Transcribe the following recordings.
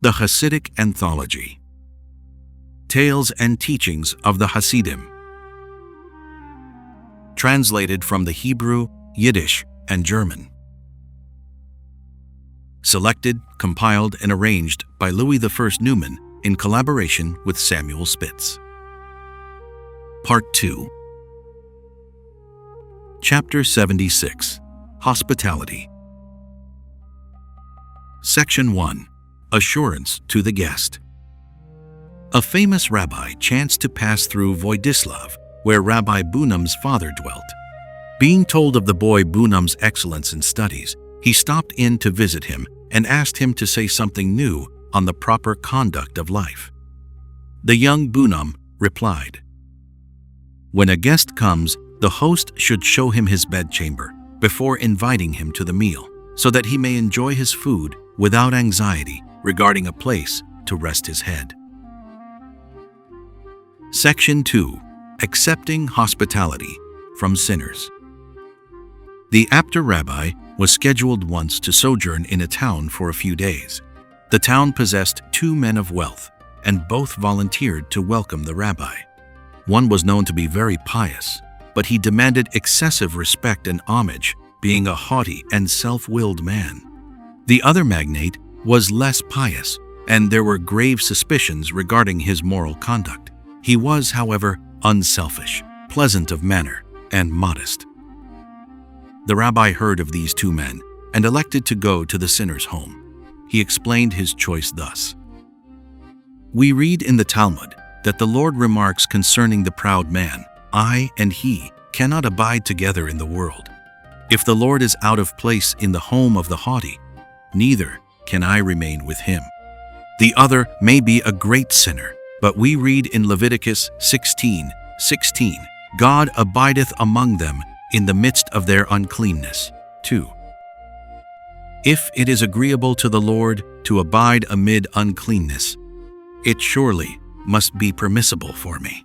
The Hasidic Anthology. Tales and Teachings of the Hasidim. Translated from the Hebrew, Yiddish, and German. Selected, compiled, and arranged by Louis I. Newman in collaboration with Samuel Spitz. Part 2. Chapter 76. Hospitality. Section 1. Assurance to the guest. A famous rabbi chanced to pass through Voidislav, where Rabbi Bunam's father dwelt. Being told of the boy Bunam's excellence in studies, he stopped in to visit him and asked him to say something new on the proper conduct of life. The young Bunam replied, "When a guest comes, the host should show him his bedchamber before inviting him to the meal, so that he may enjoy his food without anxiety regarding a place to rest his head." Section 2. Accepting hospitality from sinners. The Apter rabbi was scheduled once to sojourn in a town for a few days. The town possessed 2 men of wealth, and both volunteered to welcome the rabbi. One was known to be very pious, but he demanded excessive respect and homage, being a haughty and self-willed man. The other magnate was less pious, and there were grave suspicions regarding his moral conduct. He was, however, unselfish, pleasant of manner, and modest. The rabbi heard of these 2 men and elected to go to the sinner's home. He explained his choice thus. We read in the Talmud that the Lord remarks concerning the proud man, "I and he cannot abide together in the world. If the Lord is out of place in the home of the haughty, neither can I remain with him." The other may be a great sinner, but we read in Leviticus 16:16, "God abideth among them in the midst of their uncleanness." 2. If it is agreeable to the Lord to abide amid uncleanness, it surely must be permissible for me.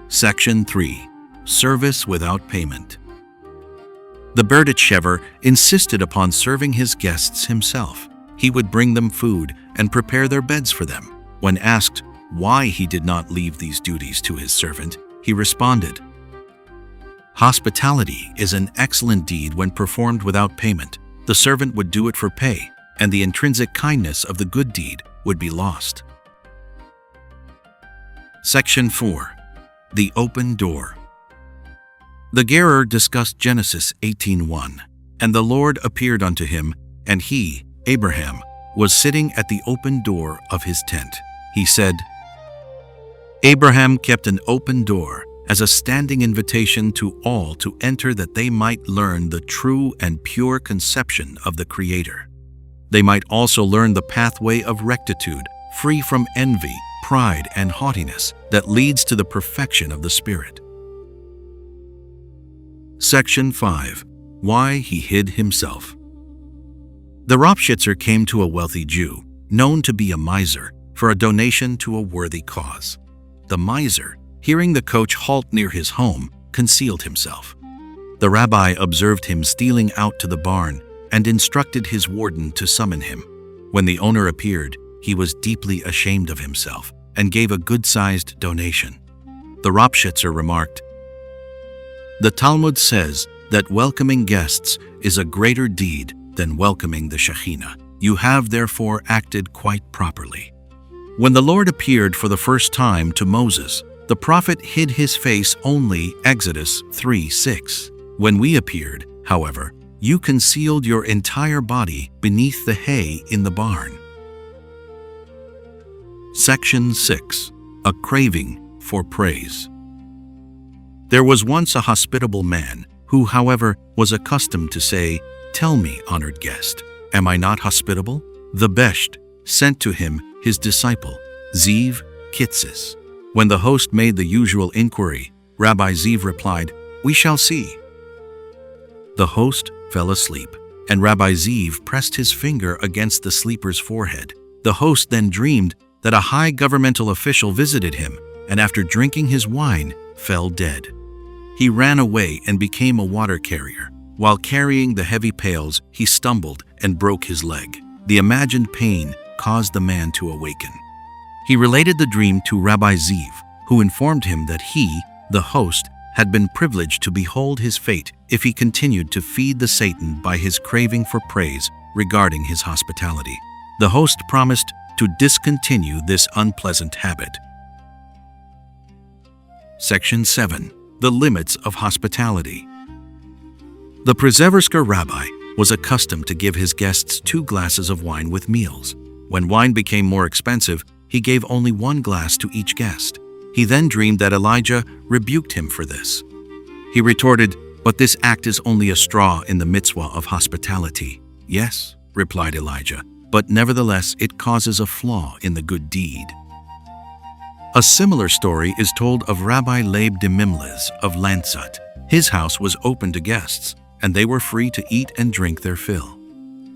Section 3. Service without payment. The Berditchever insisted upon serving his guests himself. He would bring them food and prepare their beds for them. When asked why he did not leave these duties to his servant, he responded, "Hospitality is an excellent deed when performed without payment. The servant would do it for pay, and the intrinsic kindness of the good deed would be lost." Section 4. The Open Door. The Gerer discussed Genesis 18:1, "And the Lord appeared unto him, and he, Abraham, was sitting at the open door of his tent. He said, Abraham kept an open door as a standing invitation to all to enter, that they might learn the true and pure conception of the Creator. They might also learn the pathway of rectitude, free from envy, pride, and haughtiness, that leads to the perfection of the Spirit." Section 5. Why he hid himself. The Ropshitzer came to a wealthy Jew, known to be a miser, for a donation to a worthy cause. The miser, hearing the coach halt near his home, concealed himself. The rabbi observed him stealing out to the barn and instructed his warden to summon him. When the owner appeared, he was deeply ashamed of himself and gave a good-sized donation. The Ropshitzer remarked, "The Talmud says that welcoming guests is a greater deed than welcoming the Shekhinah. You have therefore acted quite properly." When the Lord appeared for the first time to Moses, the prophet hid his face only, Exodus 3:6. When we appeared, however, you concealed your entire body beneath the hay in the barn. Section 6. A Craving for Praise. There was once a hospitable man who, however, was accustomed to say, "Tell me, honored guest, am I not hospitable?" The Besht sent to him his disciple, Ziv Kitzis. When the host made the usual inquiry, Rabbi Ziv replied, "We shall see." The host fell asleep, and Rabbi Ziv pressed his finger against the sleeper's forehead. The host then dreamed that a high governmental official visited him, and after drinking his wine, fell dead. He ran away and became a water carrier. While carrying the heavy pails, he stumbled and broke his leg. the imagined pain caused the man to awaken. He related the dream to Rabbi Ziv, who informed him that he, the host, had been privileged to behold his fate if he continued to feed the Satan by his craving for praise regarding his hospitality. The host promised to discontinue this unpleasant habit. Section 7. The limits of hospitality. The Przewierska rabbi was accustomed to give his guests 2 glasses of wine with meals. When wine became more expensive, he gave only 1 glass to each guest. He then dreamed that Elijah rebuked him for this. He retorted, "But this act is only a straw in the mitzvah of hospitality." "Yes," replied Elijah, "but nevertheless it causes a flaw in the good deed." A similar story is told of Rabbi Leib de Mimles of Landsat. His house was open to guests, and they were free to eat and drink their fill.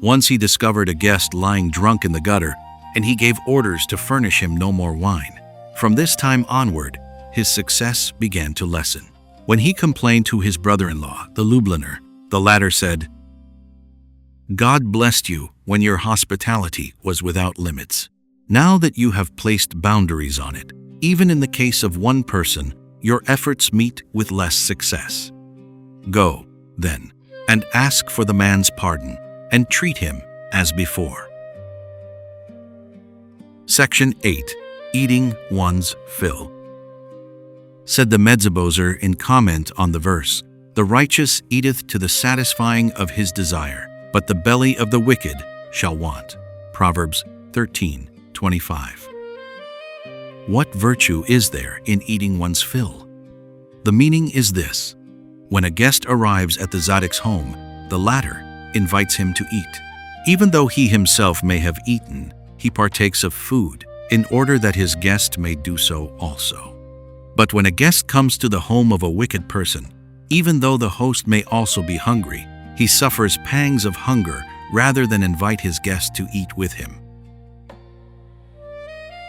Once he discovered a guest lying drunk in the gutter, and he gave orders to furnish him no more wine. From this time onward, his success began to lessen. When he complained to his brother-in-law, the Lubliner, the latter said, "God blessed you when your hospitality was without limits. Now that you have placed boundaries on it, even in the case of one person, your efforts meet with less success. Go, then, and ask for the man's pardon, and treat him as before." Section 8. Eating one's fill. Said the Mezebozer in comment on the verse, "The righteous eateth to the satisfying of his desire, but the belly of the wicked shall want." Proverbs 13:25. What virtue is there in eating one's fill? The meaning is this: when a guest arrives at the Zaddik's home, the latter invites him to eat. Even though he himself may have eaten, he partakes of food in order that his guest may do so also. But when a guest comes to the home of a wicked person, even though the host may also be hungry, he suffers pangs of hunger rather than invite his guest to eat with him.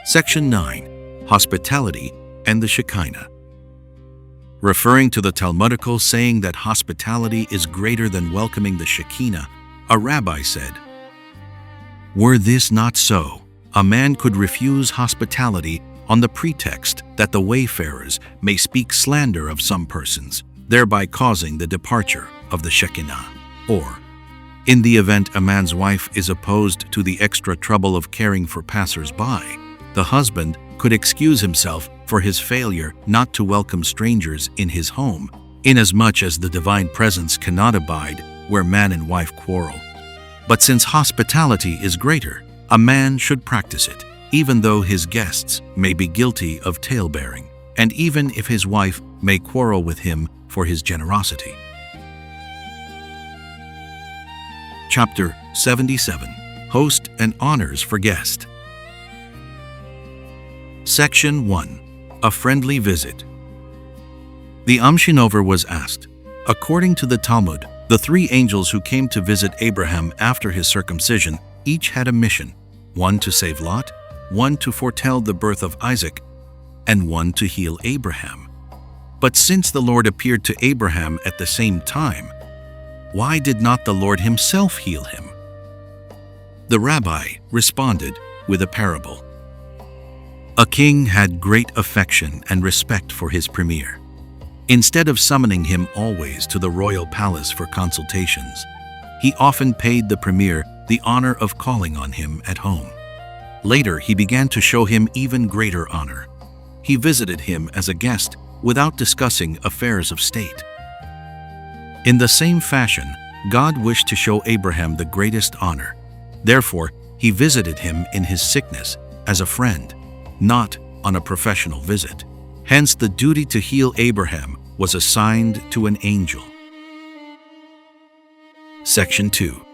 Section 9. Hospitality and the Shekinah. Referring to the Talmudical saying that hospitality is greater than welcoming the Shekinah, a rabbi said, "Were this not so, a man could refuse hospitality on the pretext that the wayfarers may speak slander of some persons, thereby causing the departure of the Shekinah." Or, in the event a man's wife is opposed to the extra trouble of caring for passers-by, the husband could excuse himself for his failure not to welcome strangers in his home, inasmuch as the divine presence cannot abide where man and wife quarrel. But since hospitality is greater, a man should practice it, even though his guests may be guilty of tale-bearing, and even if his wife may quarrel with him for his generosity. Chapter 77. Host and Honors for Guest. Section 1. A Friendly Visit. The Amshinover was asked, according to the Talmud, the 3 angels who came to visit Abraham after his circumcision each had a mission, one to save Lot, one to foretell the birth of Isaac, and one to heal Abraham. But since the Lord appeared to Abraham at the same time, why did not the Lord himself heal him? The rabbi responded with a parable. A king had great affection and respect for his premier. Instead of summoning him always to the royal palace for consultations, he often paid the premier the honor of calling on him at home. Later, he began to show him even greater honor. He visited him as a guest without discussing affairs of state. In the same fashion, God wished to show Abraham the greatest honor. Therefore, he visited him in his sickness as a friend, not on a professional visit. Hence, the duty to heal Abraham was assigned to an angel. Section 2.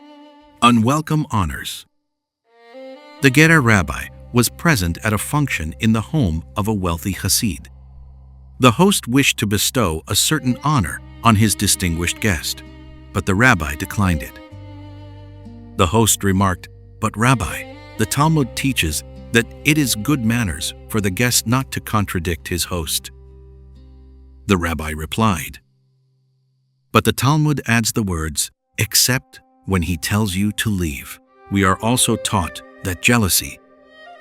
Unwelcome Honors. The Gerer rabbi was present at a function in the home of a wealthy Hasid. The host wished to bestow a certain honor on his distinguished guest, but the rabbi declined it. The host remarked, "But Rabbi, the Talmud teaches that it is good manners for the guest not to contradict his host." The rabbi replied, "But the Talmud adds the words, except when he tells you to leave. we are also taught that jealousy,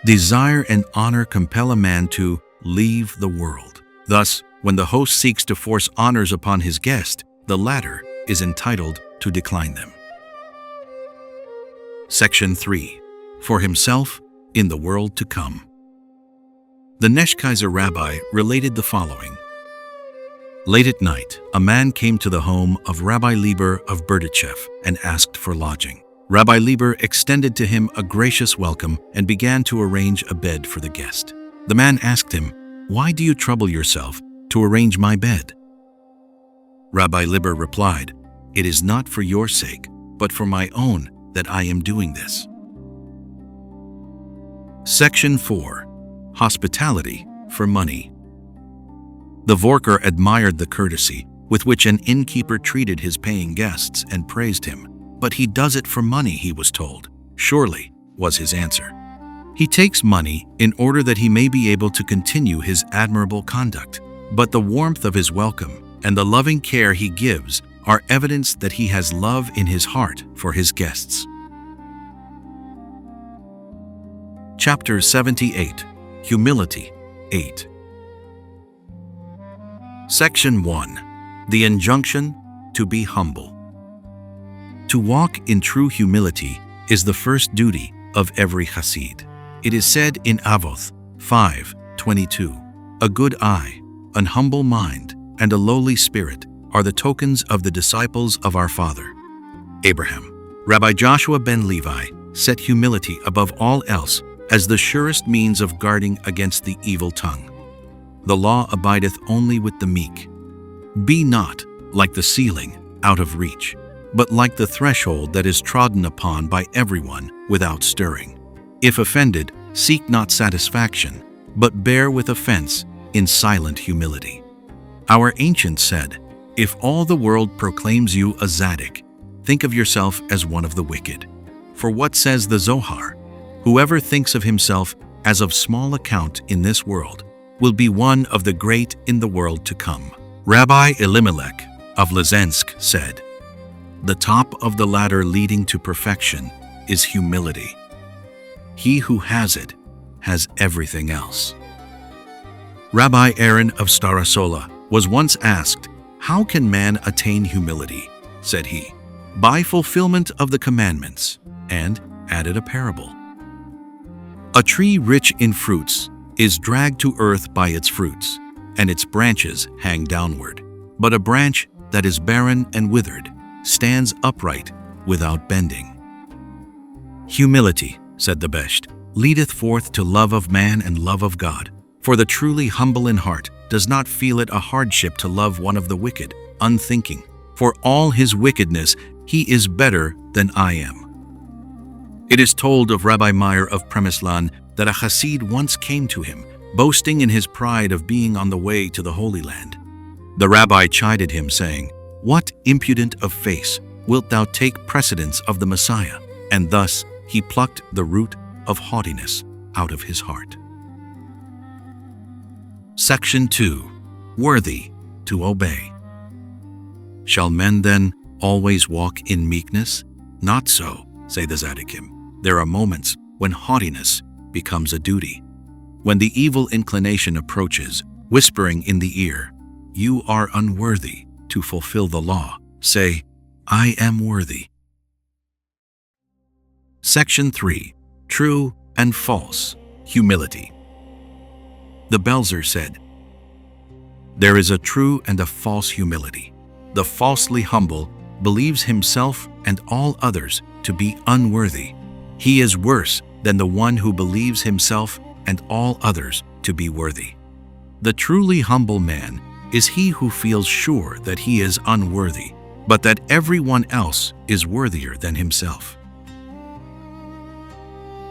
desire, and honor compel a man to leave the world. Thus, when the host seeks to force honors upon his guest, the latter is entitled to decline them. Section 3. For himself in the world to come. The Neshkaiser rabbi related the following. Late at night, a man came to the home of Rabbi Lieber of Berdichev and asked for lodging. Rabbi Lieber extended to him a gracious welcome and began to arrange a bed for the guest. The man asked him, "Why do you trouble yourself to arrange my bed?" Rabbi Lieber replied, "It is not for your sake, but for my own that I am doing this." Section 4. Hospitality for money. The Vorker admired the courtesy with which an innkeeper treated his paying guests and praised him. "But he does it for money," he was told. "Surely," was his answer. "He takes money in order that he may be able to continue his admirable conduct. But the warmth of his welcome and the loving care he gives are evidence that he has love in his heart for his guests." Chapter 78. Humility 8. Section 1. The injunction to be humble. To walk in true humility is the first duty of every Hasid. It is said in Avoth 5:22, "A good eye, an humble mind, and a lowly spirit are the tokens of the disciples of our father Abraham." Rabbi Joshua ben Levi set humility above all else as the surest means of guarding against the evil tongue. "The law abideth only with the meek. Be not like the ceiling out of reach, but like the threshold that is trodden upon by everyone without stirring. If offended, seek not satisfaction, but bear with offense in silent humility." Our ancients said, "If all the world proclaims you a Tzaddik, think of yourself as one of the wicked." For what says the Zohar? "Whoever thinks of himself as of small account in this world will be one of the great in the world to come." Rabbi Elimelech of Lezensk said, "The top of the ladder leading to perfection is humility. He who has it has everything else." Rabbi Aaron of Starasola was once asked, "How can man attain humility?" Said he, "By fulfillment of the commandments," and added a parable. A tree rich in fruits is dragged to earth by its fruits, and its branches hang downward. But a branch that is barren and withered stands upright without bending. "Humility," said the Besht, "leadeth forth to love of man and love of God. For the truly humble in heart does not feel it a hardship to love one of the wicked, unthinking. For all his wickedness, he is better than I am." It is told of Rabbi Meir of Premislan that a Hasid once came to him, boasting in his pride of being on the way to the Holy Land. The rabbi chided him, saying, "What impudent of face wilt thou take precedence of the Messiah?" And thus he plucked the root of haughtiness out of his heart. Section 2. Worthy to obey. Shall men then always walk in meekness? Not so, say the Tzaddikim. There are moments when haughtiness becomes a duty. When the evil inclination approaches, whispering in the ear, "You are unworthy to fulfill the law," say, "I am worthy." Section 3. True and false humility. The Belzer said, "There is a true and a false humility. The falsely humble believes himself and all others to be unworthy. He is worse than the one who believes himself and all others to be worthy. The truly humble man is he who feels sure that he is unworthy, but that everyone else is worthier than himself."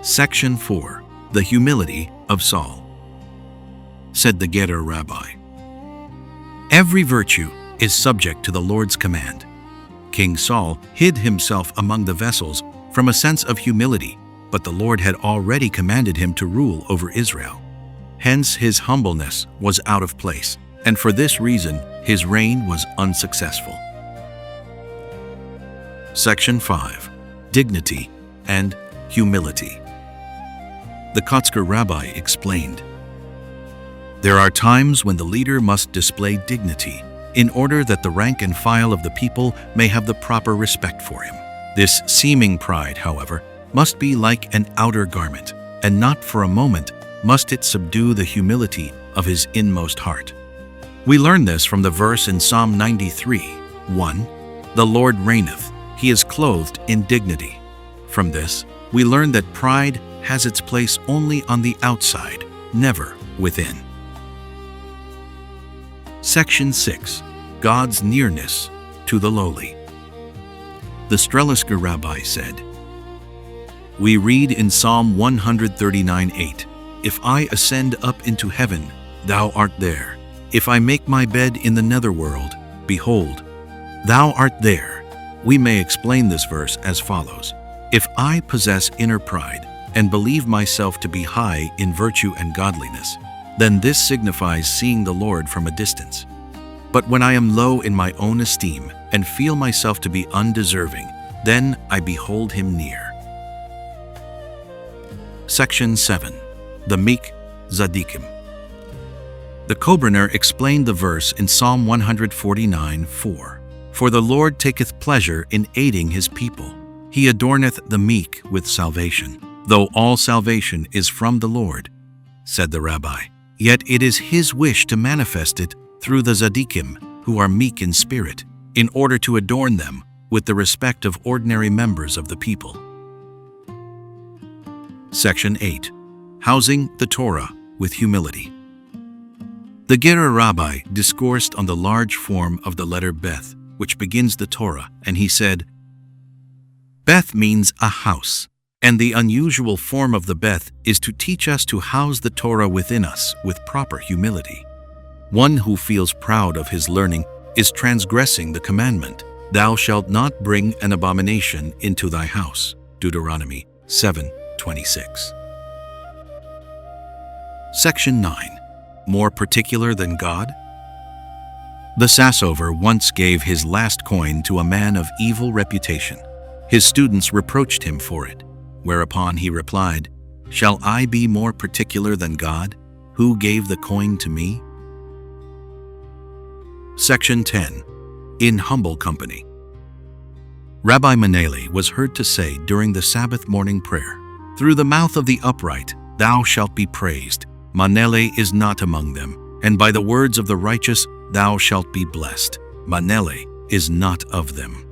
Section 4. The humility of Saul. Said the Gerer rabbi, "Every virtue is subject to the Lord's command. King Saul hid himself among the vessels from a sense of humility, but the Lord had already commanded him to rule over Israel. Hence his humbleness was out of place, and for this reason his reign was unsuccessful." Section 5. Dignity and humility. The Kotzker rabbi explained, "There are times when the leader must display dignity in order that the rank and file of the people may have the proper respect for him. This seeming pride, however, must be like an outer garment, and not for a moment must it subdue the humility of his inmost heart." We learn this from the verse in Psalm 93:1, "The Lord reigneth, he is clothed in dignity." From this, we learn that pride has its place only on the outside, never within. Section 6. God's nearness to the lowly. The Strelitzker rabbi said, "We read in Psalm 139:8, 'If I ascend up into heaven, thou art there. If I make my bed in the netherworld, behold, thou art there.'" We may explain this verse as follows: "If I possess inner pride and believe myself to be high in virtue and godliness, then this signifies seeing the Lord from a distance. But when I am low in my own esteem and feel myself to be undeserving, then I behold him near." Section 7. The meek Tzaddikim. The Kobrener explained the verse in Psalm 149:4, "For the Lord taketh pleasure in aiding his people. He adorneth the meek with salvation. Though all salvation is from the Lord," said the rabbi, "yet it is his wish to manifest it through the Tzaddikim, who are meek in spirit, in order to adorn them with the respect of ordinary members of the people." Section 8. Housing the Torah with humility. The Gerer rabbi discoursed on the large form of the letter Beth, which begins the Torah, and he said, "Beth means a house, and the unusual form of the Beth is to teach us to house the Torah within us with proper humility. One who feels proud of his learning is transgressing the commandment, 'Thou shalt not bring an abomination into thy house.' Deuteronomy 7:26. Section 9. More particular than God? The Sassover once gave his last coin to a man of evil reputation. His students reproached him for it, whereupon he replied, "Shall I be more particular than God, who gave the coin to me?" Section 10. In humble company. Rabbi Maneli was heard to say during the Sabbath morning prayer, "Through the mouth of the upright thou shalt be praised. Maneli is not among them, and by the words of the righteous thou shalt be blessed. Maneli is not of them.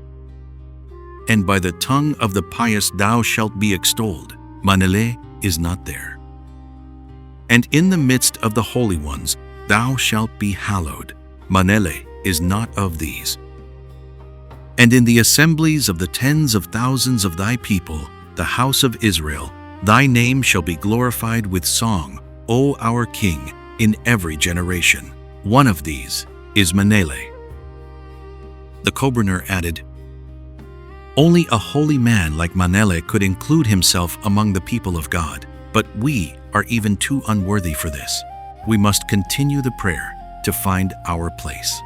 And by the tongue of the pious thou shalt be extolled. Maneli is not there. And in the midst of the holy ones thou shalt be hallowed. Maneli is not of these. And in the assemblies of the tens of thousands of thy people, the house of Israel, thy name shall be glorified with song, O our King, in every generation. One of these is Maneli." The Kobrener added, "Only a holy man like Maneli could include himself among the people of God, but we are even too unworthy for this. We must continue the prayer to find our place.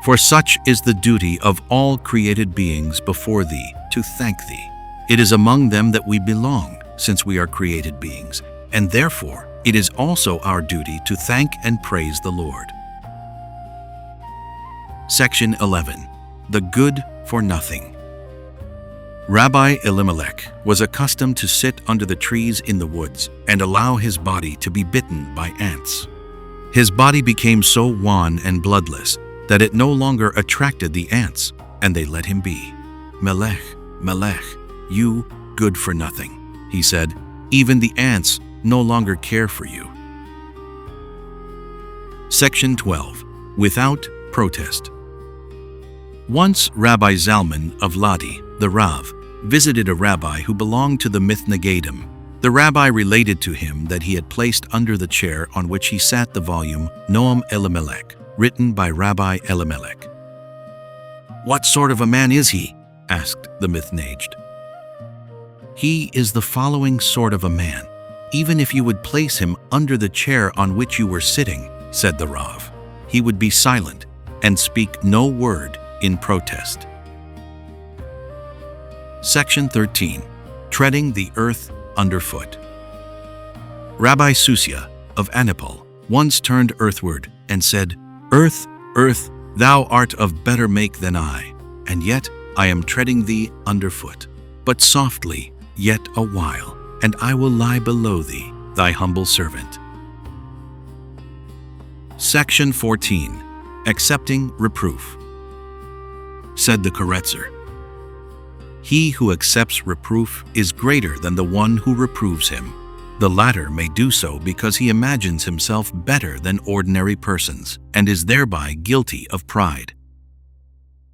For such is the duty of all created beings before thee, to thank thee. It is among them that we belong, since we are created beings, and therefore it is also our duty to thank and praise the Lord." Section 11. The good for nothing. Rabbi Elimelech was accustomed to sit under the trees in the woods and allow his body to be bitten by ants. His body became so wan and bloodless that it no longer attracted the ants, and they let him be. "Melech, Melech, you good for nothing," he said. "Even the ants no longer care for you." Section 12. Without protest. Once Rabbi Zalman of Ladi, the Rav, visited a rabbi who belonged to the Mithnagadim. The rabbi related to him that he had placed under the chair on which he sat the volume Noam Elimelech, written by Rabbi Elimelech. "What sort of a man is he?" asked the Mithnaged. "He is the following sort of a man, even if you would place him under the chair on which you were sitting," said the Rav. "He would be silent and speak no word in protest." Section 13. Treading the earth underfoot. Rabbi Susia of Anipal once turned earthward and said, "Earth, earth, thou art of better make than I, and yet I am treading thee underfoot. But softly, yet a while, and I will lie below thee, thy humble servant." Section 14. Accepting reproof. Said the Koretzer, "He who accepts reproof is greater than the one who reproves him. The latter may do so because he imagines himself better than ordinary persons and is thereby guilty of pride.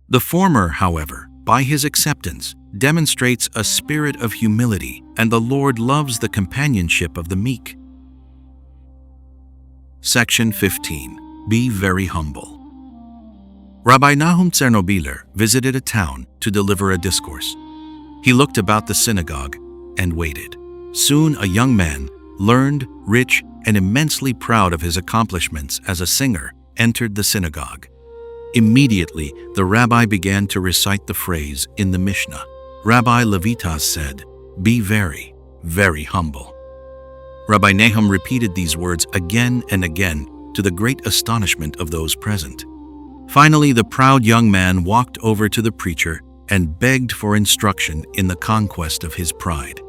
The former, however, by his acceptance, demonstrates a spirit of humility, and the Lord loves the companionship of the meek." Section 15. Be very humble. Rabbi Nahum Chernobyler visited a town to deliver a discourse. He looked about the synagogue and waited. Soon a young man, learned, rich, and immensely proud of his accomplishments as a singer, entered the synagogue. Immediately, the rabbi began to recite the phrase in the Mishnah. Rabbi Levitas said, "Be very, very humble." Rabbi Nahum repeated these words again and again to the great astonishment of those present. Finally, the proud young man walked over to the preacher and begged for instruction in the conquest of his pride.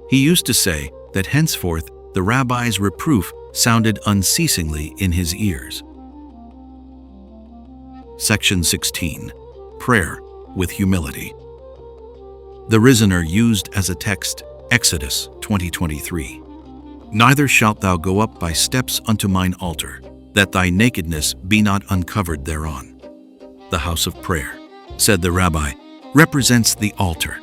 He used to say that henceforth the rabbi's reproof sounded unceasingly in his ears. Section 16. Prayer with humility. The Rizener used as a text Exodus 20:23. "Neither shalt thou go up by steps unto mine altar, that thy nakedness be not uncovered thereon." The house of prayer, said the rabbi, represents the altar.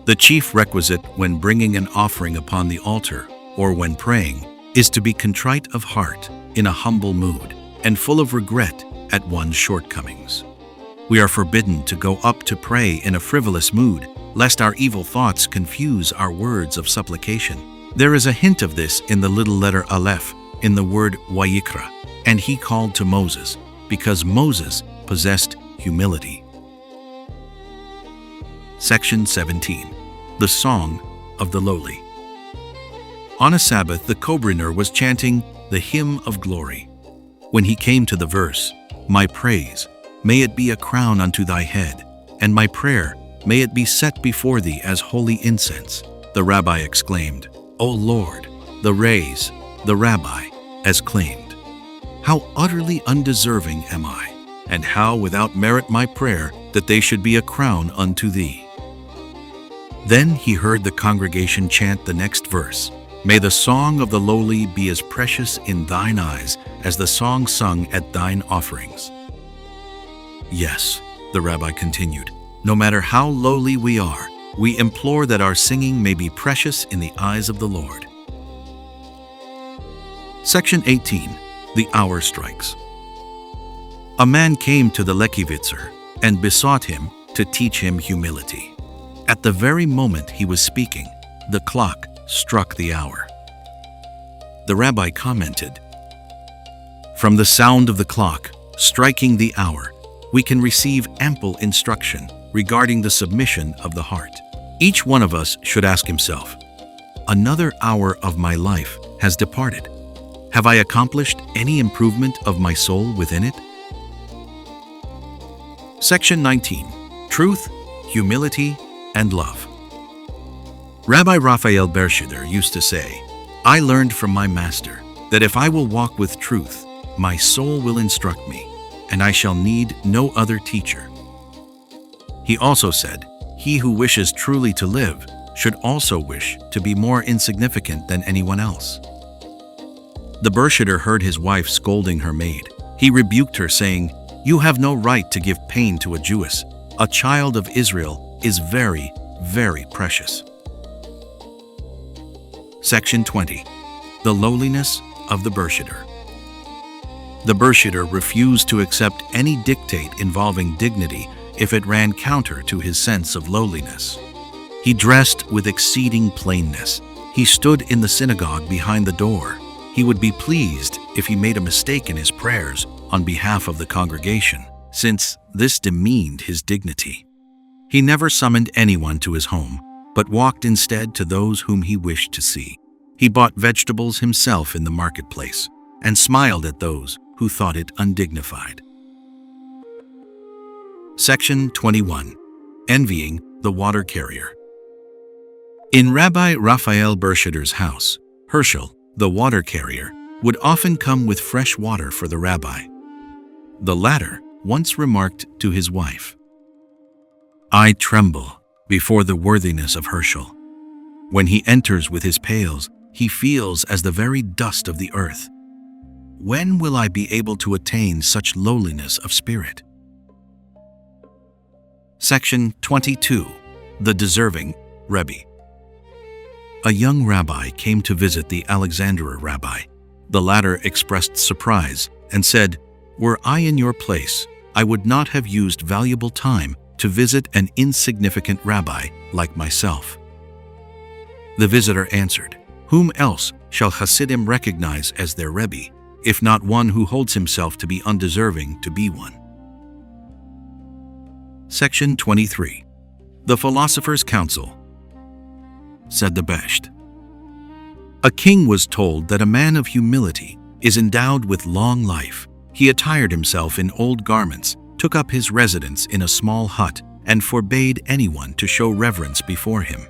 The chief requisite when bringing an offering upon the altar, or when praying, is to be contrite of heart, in a humble mood, and full of regret at one's shortcomings. We are forbidden to go up to pray in a frivolous mood, lest our evil thoughts confuse our words of supplication. There is a hint of this in the little letter Aleph in the word Wayikra, and he called to Moses, because Moses possessed humility. Section 17. The Song of the Lowly. On a Sabbath, the Kobriner was chanting the Hymn of Glory. When he came to the verse, "My praise, may it be a crown unto thy head, and my prayer, may it be set before thee as holy incense," the rabbi exclaimed, "O Lord, the raise, the rabbi, as claimed. How utterly undeserving am I, and how without merit my prayer, that they should be a crown unto thee." Then he heard the congregation chant the next verse, "May the song of the lowly be as precious in thine eyes as the song sung at thine offerings." Yes, the rabbi continued, no matter how lowly we are, we implore that our singing may be precious in the eyes of the Lord. Section 18. The hour strikes. A man came to the Lekivitzer and besought him to teach him humility. At the very moment he was speaking, the clock struck the hour. The rabbi commented, "From the sound of the clock striking the hour, we can receive ample instruction regarding the submission of the heart. Each one of us should ask himself, another hour of my life has departed. Have I accomplished any improvement of my soul within it?" Section 19. Truth, humility, and love. Rabbi Raphael Bershider used to say, "I learned from my master that if I will walk with truth, my soul will instruct me, and I shall need no other teacher." He also said, "He who wishes truly to live should also wish to be more insignificant than anyone else." The Bershider heard his wife scolding her maid. He rebuked her, saying, "You have no right to give pain to a Jewess. A child of Israel is very, very precious." Section 20. The lowliness of the Bershider. The Bershider refused to accept any dictate involving dignity if it ran counter to his sense of lowliness. He dressed with exceeding plainness. He stood in the synagogue behind the door. He would be pleased if he made a mistake in his prayers on behalf of the congregation, since this demeaned his dignity. He never summoned anyone to his home, but walked instead to those whom he wished to see. He bought vegetables himself in the marketplace and smiled at those who thought it undignified. Section 21. Envying the water carrier. In Rabbi Raphael Bersheder's house, Herschel, the water carrier, would often come with fresh water for the rabbi. The latter once remarked to his wife, "I tremble before the worthiness of Herschel. When he enters with his pails, he feels as the very dust of the earth. When will I be able to attain such lowliness of spirit?" Section 22. The Deserving Rebbe. A young rabbi came to visit the Alexandria rabbi. The latter expressed surprise and said, "Were I in your place, I would not have used valuable time to visit an insignificant rabbi like myself." The visitor answered, "Whom else shall Hasidim recognize as their Rebbe, if not one who holds himself to be undeserving to be one?" Section 23. The Philosopher's Counsel. Said the Besht, "A king was told that a man of humility is endowed with long life. He attired himself in old garments, took up his residence in a small hut, and forbade anyone to show reverence before him.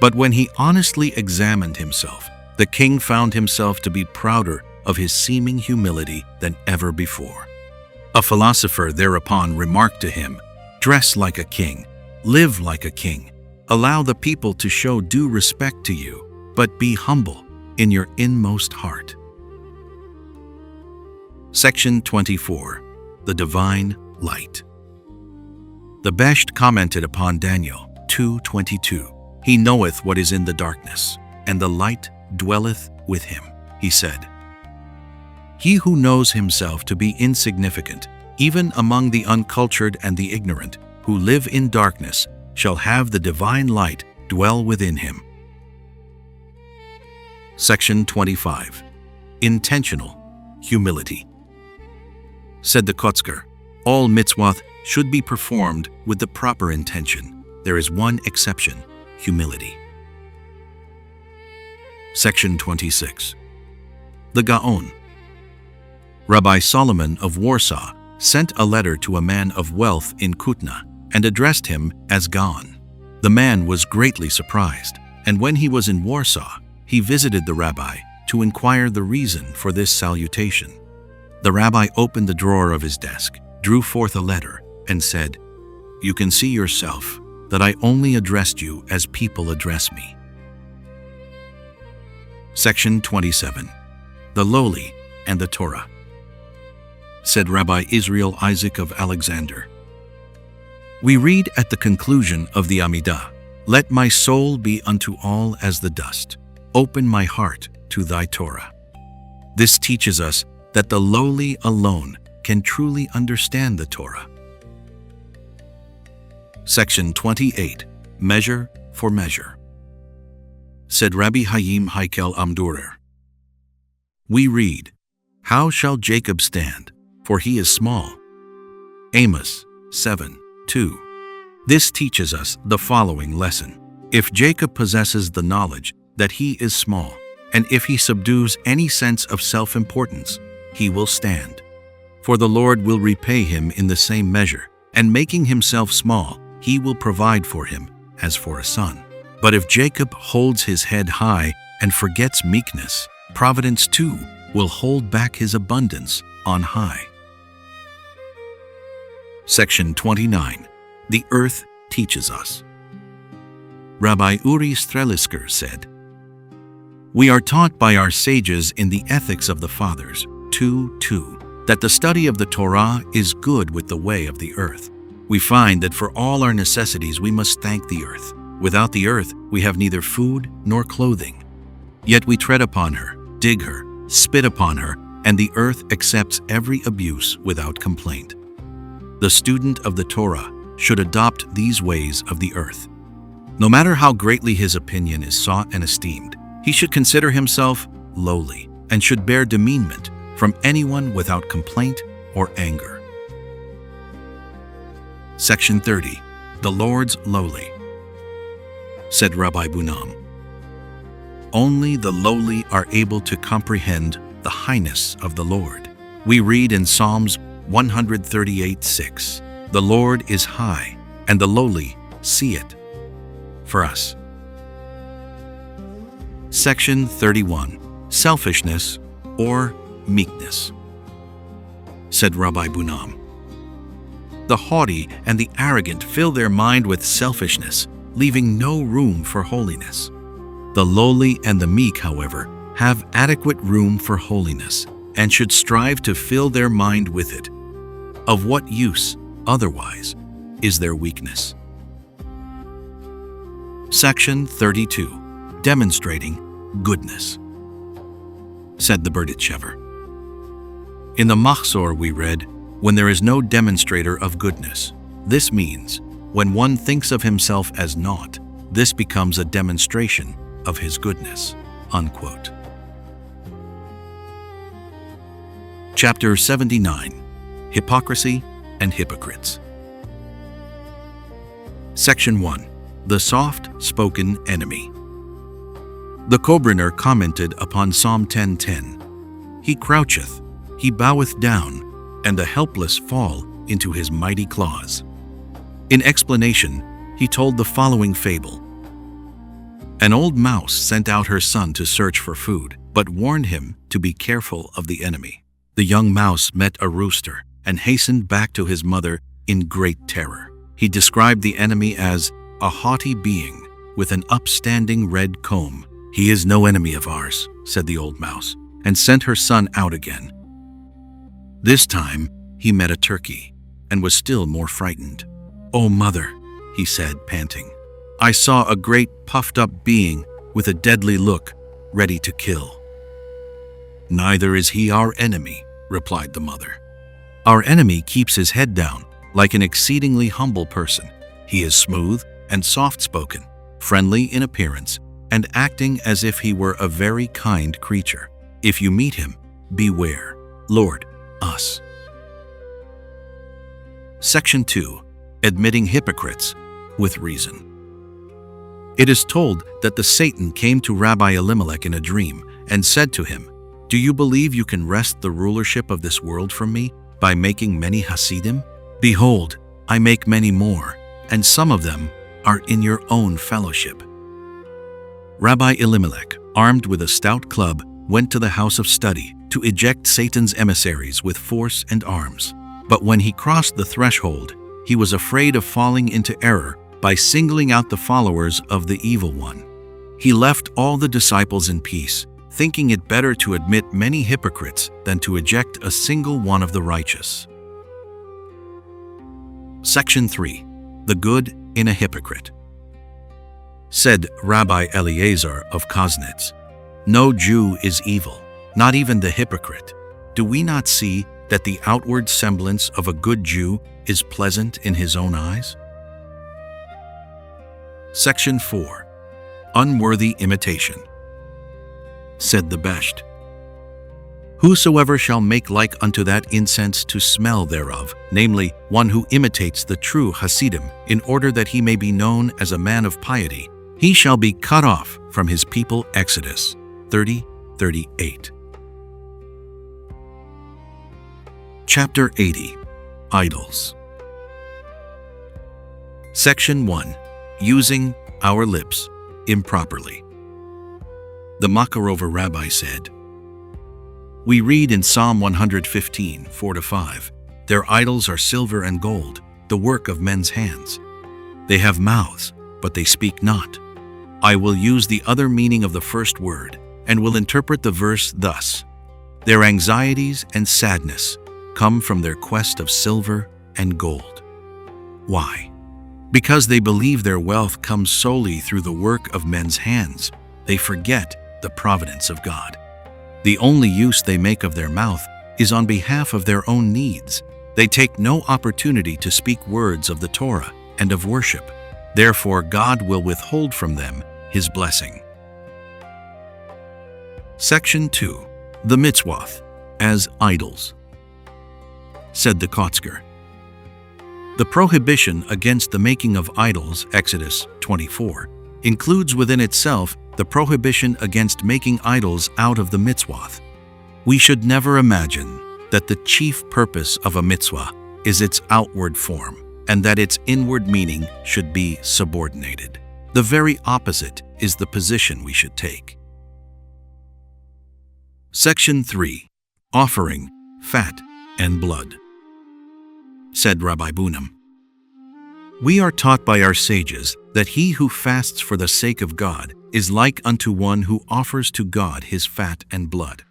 But when he honestly examined himself, the king found himself to be prouder of his seeming humility than ever before. A philosopher thereupon remarked to him, 'Dress like a king, live like a king, allow the people to show due respect to you, but be humble in your inmost heart.'" Section 24. The Divine Light. The Besht commented upon Daniel 2:22. "He knoweth what is in the darkness, and the light dwelleth with him," he said. He who knows himself to be insignificant, even among the uncultured and the ignorant, who live in darkness, shall have the divine light dwell within him. Section 25. Intentional Humility. Said the Kotzker, "All mitzvot should be performed with the proper intention. There is one exception, humility." Section 26. The Gaon. Rabbi Solomon of Warsaw sent a letter to a man of wealth in Kutna and addressed him as Gaon. The man was greatly surprised, and when he was in Warsaw, he visited the rabbi to inquire the reason for this salutation. The rabbi opened the drawer of his desk, drew forth a letter, and said, "You can see yourself that I only addressed you as people address me." Section 27. The Lowly and the Torah. Said Rabbi Israel Isaac of Alexander, "We read at the conclusion of the Amidah, 'Let my soul be unto all as the dust. Open my heart to thy Torah.' This teaches us that the lowly alone can truly understand the Torah." Section 28. Measure for Measure. Said Rabbi Haim Heikel Amdurer, "We read, 'How shall Jacob stand? For he is small.' Amos 7:2. This teaches us the following lesson. If Jacob possesses the knowledge that he is small, and if he subdues any sense of self-importance, he will stand. For the Lord will repay him in the same measure, and making himself small, he will provide for him as for a son. But if Jacob holds his head high and forgets meekness, providence too will hold back his abundance on high." Section 29. The Earth Teaches Us. Rabbi Uri Strelisker said, "We are taught by our sages in the Ethics of the Fathers 2:2 that the study of the Torah is good with the way of the earth. We find that for all our necessities we must thank the earth. Without the earth we have neither food nor clothing. Yet we tread upon her, dig her, spit upon her, and the earth accepts every abuse without complaint. The student of the Torah should adopt these ways of the earth. No matter how greatly his opinion is sought and esteemed, he should consider himself lowly and should bear demeanment from anyone without complaint or anger." Section 30. The Lord's Lowly. said Rabbi Bunam. Only the lowly are able to comprehend the highness of the Lord. We read in Psalms 138:6, "The Lord is high, and the lowly see it." For us. Section 31. Selfishness or meekness. Said Rabbi Bunam. The haughty and the arrogant fill their mind with selfishness, leaving no room for holiness. The lowly and the meek, however, have adequate room for holiness and should strive to fill their mind with it. Of what use, otherwise, is their weakness? Section 32. Demonstrating goodness. Said the Berditchever. In the Machzor we read, "When there is no demonstrator of goodness." This means, when one thinks of himself as naught, this becomes a demonstration of his goodness. Unquote. Chapter 79. Hypocrisy and Hypocrites. Section 1. The Soft-Spoken Enemy. The Kobrener commented upon Psalm 10:10. He croucheth, he boweth down, and the helpless fall into his mighty claws. In explanation, he told the following fable. An old mouse sent out her son to search for food, but warned him to be careful of the enemy. The young mouse met a rooster and hastened back to his mother in great terror. He described the enemy as a haughty being with an upstanding red comb. "He is no enemy of ours," said the old mouse, and sent her son out again. This time, he met a turkey and was still more frightened. "Oh, mother," he said, panting, "I saw a great puffed-up being with a deadly look, ready to kill." "Neither is he our enemy," replied the mother. "Our enemy keeps his head down, like an exceedingly humble person. He is smooth and soft-spoken, friendly in appearance, and acting as if he were a very kind creature. If you meet him, beware. Lord, us." Section 2. Admitting hypocrites with reason. It is told that the Satan came to Rabbi Elimelech in a dream and said to him, "Do you believe you can wrest the rulership of this world from me by making many Hasidim? Behold, I make many more, and some of them are in your own fellowship." Rabbi Elimelech, armed with a stout club, went to the house of study to eject Satan's emissaries with force and arms. But when he crossed the threshold, he was afraid of falling into error by singling out the followers of the evil one. He left all the disciples in peace, thinking it better to admit many hypocrites than to eject a single one of the righteous. Section 3. The Good in a Hypocrite. Said Rabbi Eliezer of Koznitz, "No Jew is evil, not even the hypocrite. Do we not see that the outward semblance of a good Jew is pleasant in his own eyes?" Section 4. Unworthy Imitation. Said the Besht, "Whosoever shall make like unto that incense to smell thereof, namely, one who imitates the true Hasidim, in order that he may be known as a man of piety, he shall be cut off from his people." Exodus 30:38. Chapter 80. Idols. Section 1. Using our lips improperly. The Makarova rabbi said, we read in Psalm 115, 4-5, "Their idols are silver and gold, the work of men's hands. They have mouths, but they speak not." I will use the other meaning of the first word, and will interpret the verse thus: "Their anxieties and sadness come from their quest of silver and gold." Why? Because they believe their wealth comes solely through the work of men's hands. They forget the providence of God. The only use they make of their mouth is on behalf of their own needs. They take no opportunity to speak words of the Torah and of worship. Therefore, God will withhold from them His blessing. Section 2. The Mitzvoth as Idols. Said the Kotzker, the prohibition against the making of idols, Exodus 24, includes within itself the prohibition against making idols out of the mitzvot. We should never imagine that the chief purpose of a mitzvah is its outward form, and that its inward meaning should be subordinated. The very opposite is the position we should take. Section 3. Offering, Fat, and Blood. Said Rabbi Bunam, "We are taught by our sages that he who fasts for the sake of God is like unto one who offers to God his fat and blood.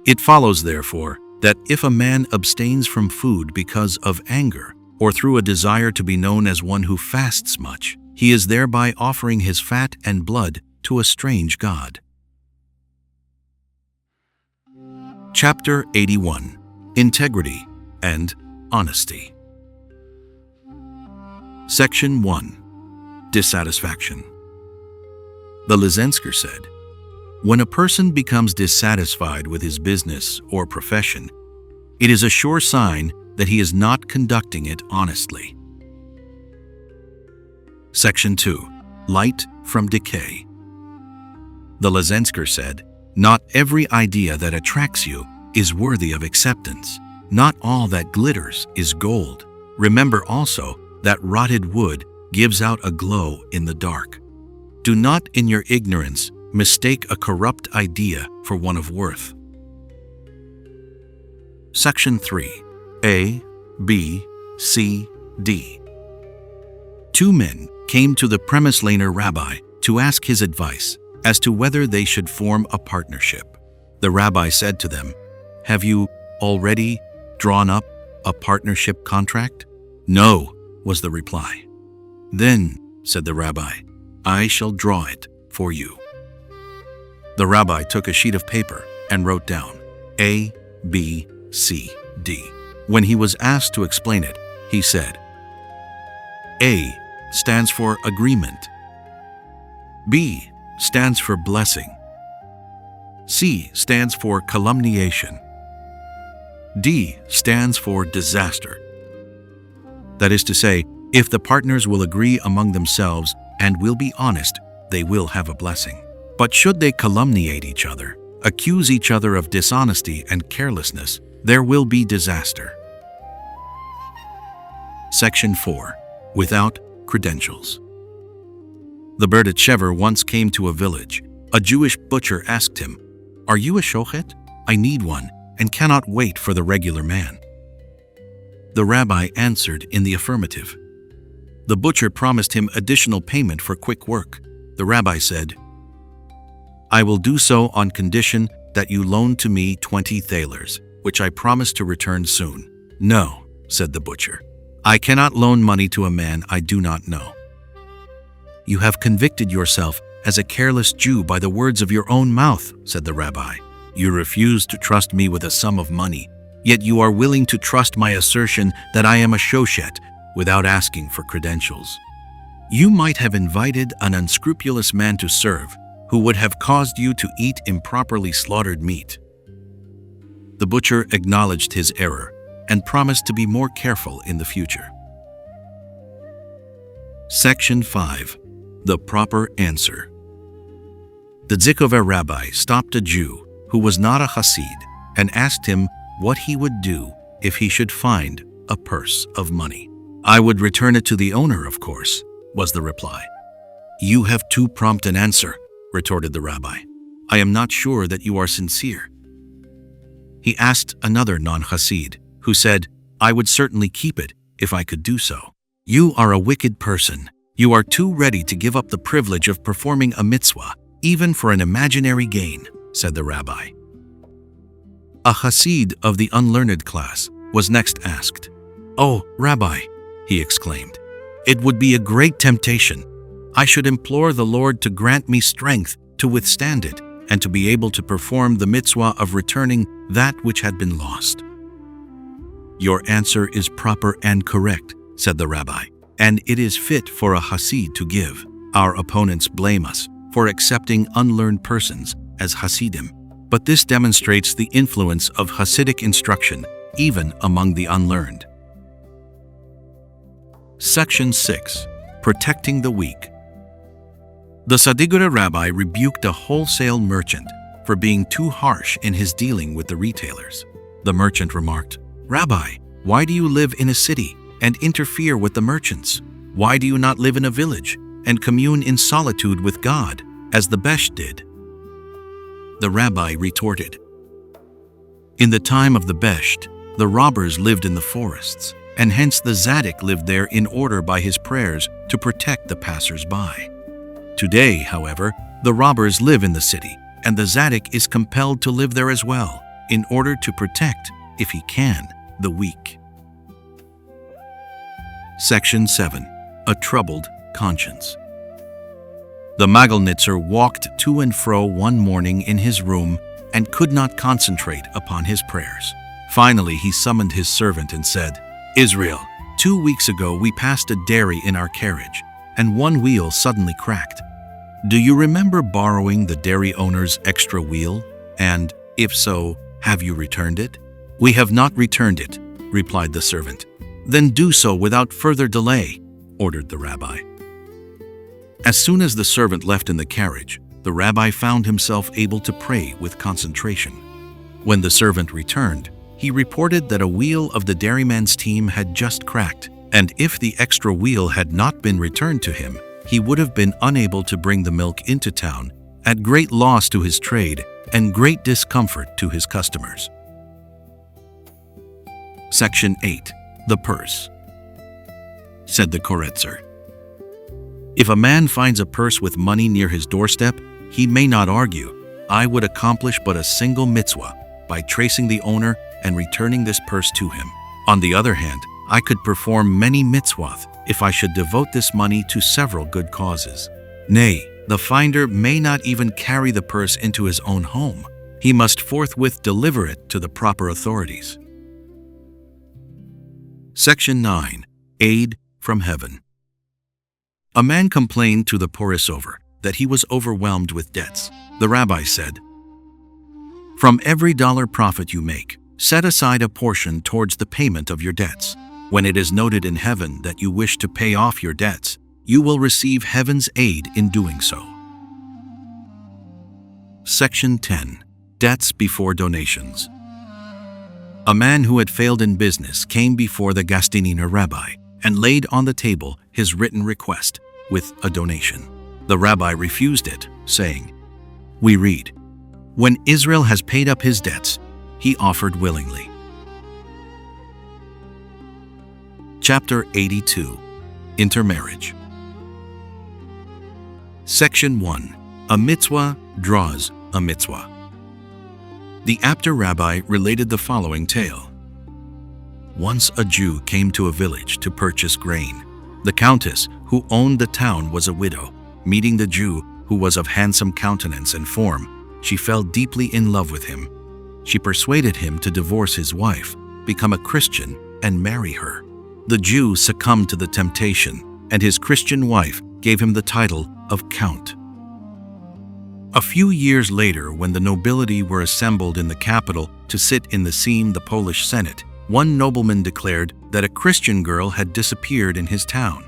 It follows, therefore, that if a man abstains from food because of anger, or through a desire to be known as one who fasts much, he is thereby offering his fat and blood to a strange god." Chapter 81. Integrity and Honesty. Section 1. Dissatisfaction. The Lysensker said, "When a person becomes dissatisfied with his business or profession, it is a sure sign that he is not conducting it honestly." Section 2. Light from Decay. The Lysensker said, "Not every idea that attracts you is worthy of acceptance. Not all that glitters is gold. Remember also that rotted wood gives out a glow in the dark. Do not in your ignorance mistake a corrupt idea for one of worth." Section 3. A, B, C, D. Two men came to the Premislaner rabbi to ask his advice as to whether they should form a partnership. The rabbi said to them, "Have you already drawn up a partnership contract?" "No," was the reply. "Then," said the rabbi, "I shall draw it for you." The rabbi took a sheet of paper and wrote down A, B, C, D. When he was asked to explain it, he said, A stands for agreement. B stands for blessing. C stands for calumniation. D stands for disaster. That is to say, if the partners will agree among themselves and will be honest, they will have a blessing. But should they calumniate each other, accuse each other of dishonesty and carelessness, there will be disaster. Section 4. Without Credentials. The Berditchever once came to a village. A Jewish butcher asked him, "Are you a shochet? I need one and cannot wait for the regular man." The rabbi answered in the affirmative. The butcher promised him additional payment for quick work. The rabbi said, "I will do so on condition that you loan to me 20 thalers, which I promise to return soon." "No," said the butcher. "I cannot loan money to a man I do not know." "You have convicted yourself as a careless Jew by the words of your own mouth," said the rabbi. "You refuse to trust me with a sum of money, yet you are willing to trust my assertion that I am a shochet without asking for credentials. You might have invited an unscrupulous man to serve who would have caused you to eat improperly slaughtered meat." The butcher acknowledged his error and promised to be more careful in the future. Section 5. The Proper Answer. The Tzikover rabbi stopped a Jew who was not a Hasid and asked him what he would do if he should find a purse of money. "I would return it to the owner, of course," was the reply. "You have too prompt an answer," retorted the rabbi. "I am not sure that you are sincere." He asked another non-Hasid, who said, "I would certainly keep it if I could do so." "You are a wicked person. You are too ready to give up the privilege of performing a mitzvah, even for an imaginary gain," said the rabbi. A Hasid of the unlearned class was next asked. "Oh, Rabbi," he exclaimed, "it would be a great temptation. I should implore the Lord to grant me strength to withstand it and to be able to perform the mitzvah of returning that which had been lost." "Your answer is proper and correct," said the rabbi, "and it is fit for a Hasid to give. Our opponents blame us for accepting unlearned persons as Hasidim, but this demonstrates the influence of Hasidic instruction even among the unlearned." Section 6. Protecting the Weak. The Hasidic rabbi rebuked a wholesale merchant for being too harsh in his dealing with the retailers. The merchant remarked, "Rabbi, why do you live in a city and interfere with the merchants? Why do you not live in a village and commune in solitude with God, as the Besh did?" The rabbi retorted, "In the time of the Besh, the robbers lived in the forests, and hence the Tzaddik lived there in order by his prayers to protect the passers-by. Today, however, the robbers live in the city, and the Tzaddik is compelled to live there as well, in order to protect, if he can, the weak." Section 7. A Troubled Conscience. The Magalnitzer walked to and fro one morning in his room and could not concentrate upon his prayers. Finally, he summoned his servant and said, "Israel, 2 weeks ago we passed a dairy in our carriage, and one wheel suddenly cracked. Do you remember borrowing the dairy owner's extra wheel? And, if so, have you returned it?" "We have not returned it," replied the servant. "Then do so without further delay," ordered the rabbi. As soon as the servant left in the carriage, the rabbi found himself able to pray with concentration. When the servant returned, he reported that a wheel of the dairyman's team had just cracked, and if the extra wheel had not been returned to him, he would have been unable to bring the milk into town, at great loss to his trade and great discomfort to his customers. Section 8. The Purse. Said the Koretzer, "If a man finds a purse with money near his doorstep, he may not argue. I would accomplish but a single mitzvah by tracing the owner and returning this purse to him. On the other hand, I could perform many mitzvot if I should devote this money to several good causes. Nay, the finder may not even carry the purse into his own home. He must forthwith deliver it to the proper authorities." Section 9. Aid from Heaven. A man complained to the Porisover that he was overwhelmed with debts. The rabbi said, "From every dollar profit you make, set aside a portion towards the payment of your debts. When it is noted in heaven that you wish to pay off your debts, you will receive heaven's aid in doing so." Section 10. Debts before donations. A man who had failed in business came before the Gastininer rabbi and laid on the table his written request with a donation. The rabbi refused it, saying, We read, "When Israel has paid up his debts, he offered willingly." Chapter 82. Intermarriage. Section 1. A mitzvah draws a mitzvah. The Apter rabbi related the following tale. Once a Jew came to a village to purchase grain. The countess who owned the town was a widow. Meeting the Jew, who was of handsome countenance and form, she fell deeply in love with him. She persuaded him to divorce his wife, become a Christian, and marry her. The Jew succumbed to the temptation, and his Christian wife gave him the title of Count. A few years later, when the nobility were assembled in the capital to sit in the Sejm, the Polish Senate, one nobleman declared that a Christian girl had disappeared in his town,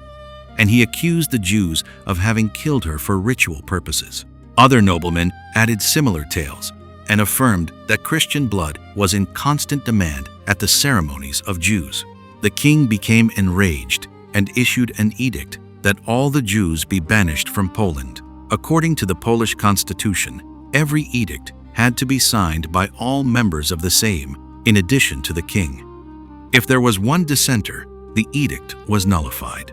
and he accused the Jews of having killed her for ritual purposes. Other noblemen added similar tales and affirmed that Christian blood was in constant demand at the ceremonies of Jews. The king became enraged and issued an edict that all the Jews be banished from Poland. According to the Polish constitution, every edict had to be signed by all members of the Sejm, in addition to the king. If there was one dissenter, the edict was nullified.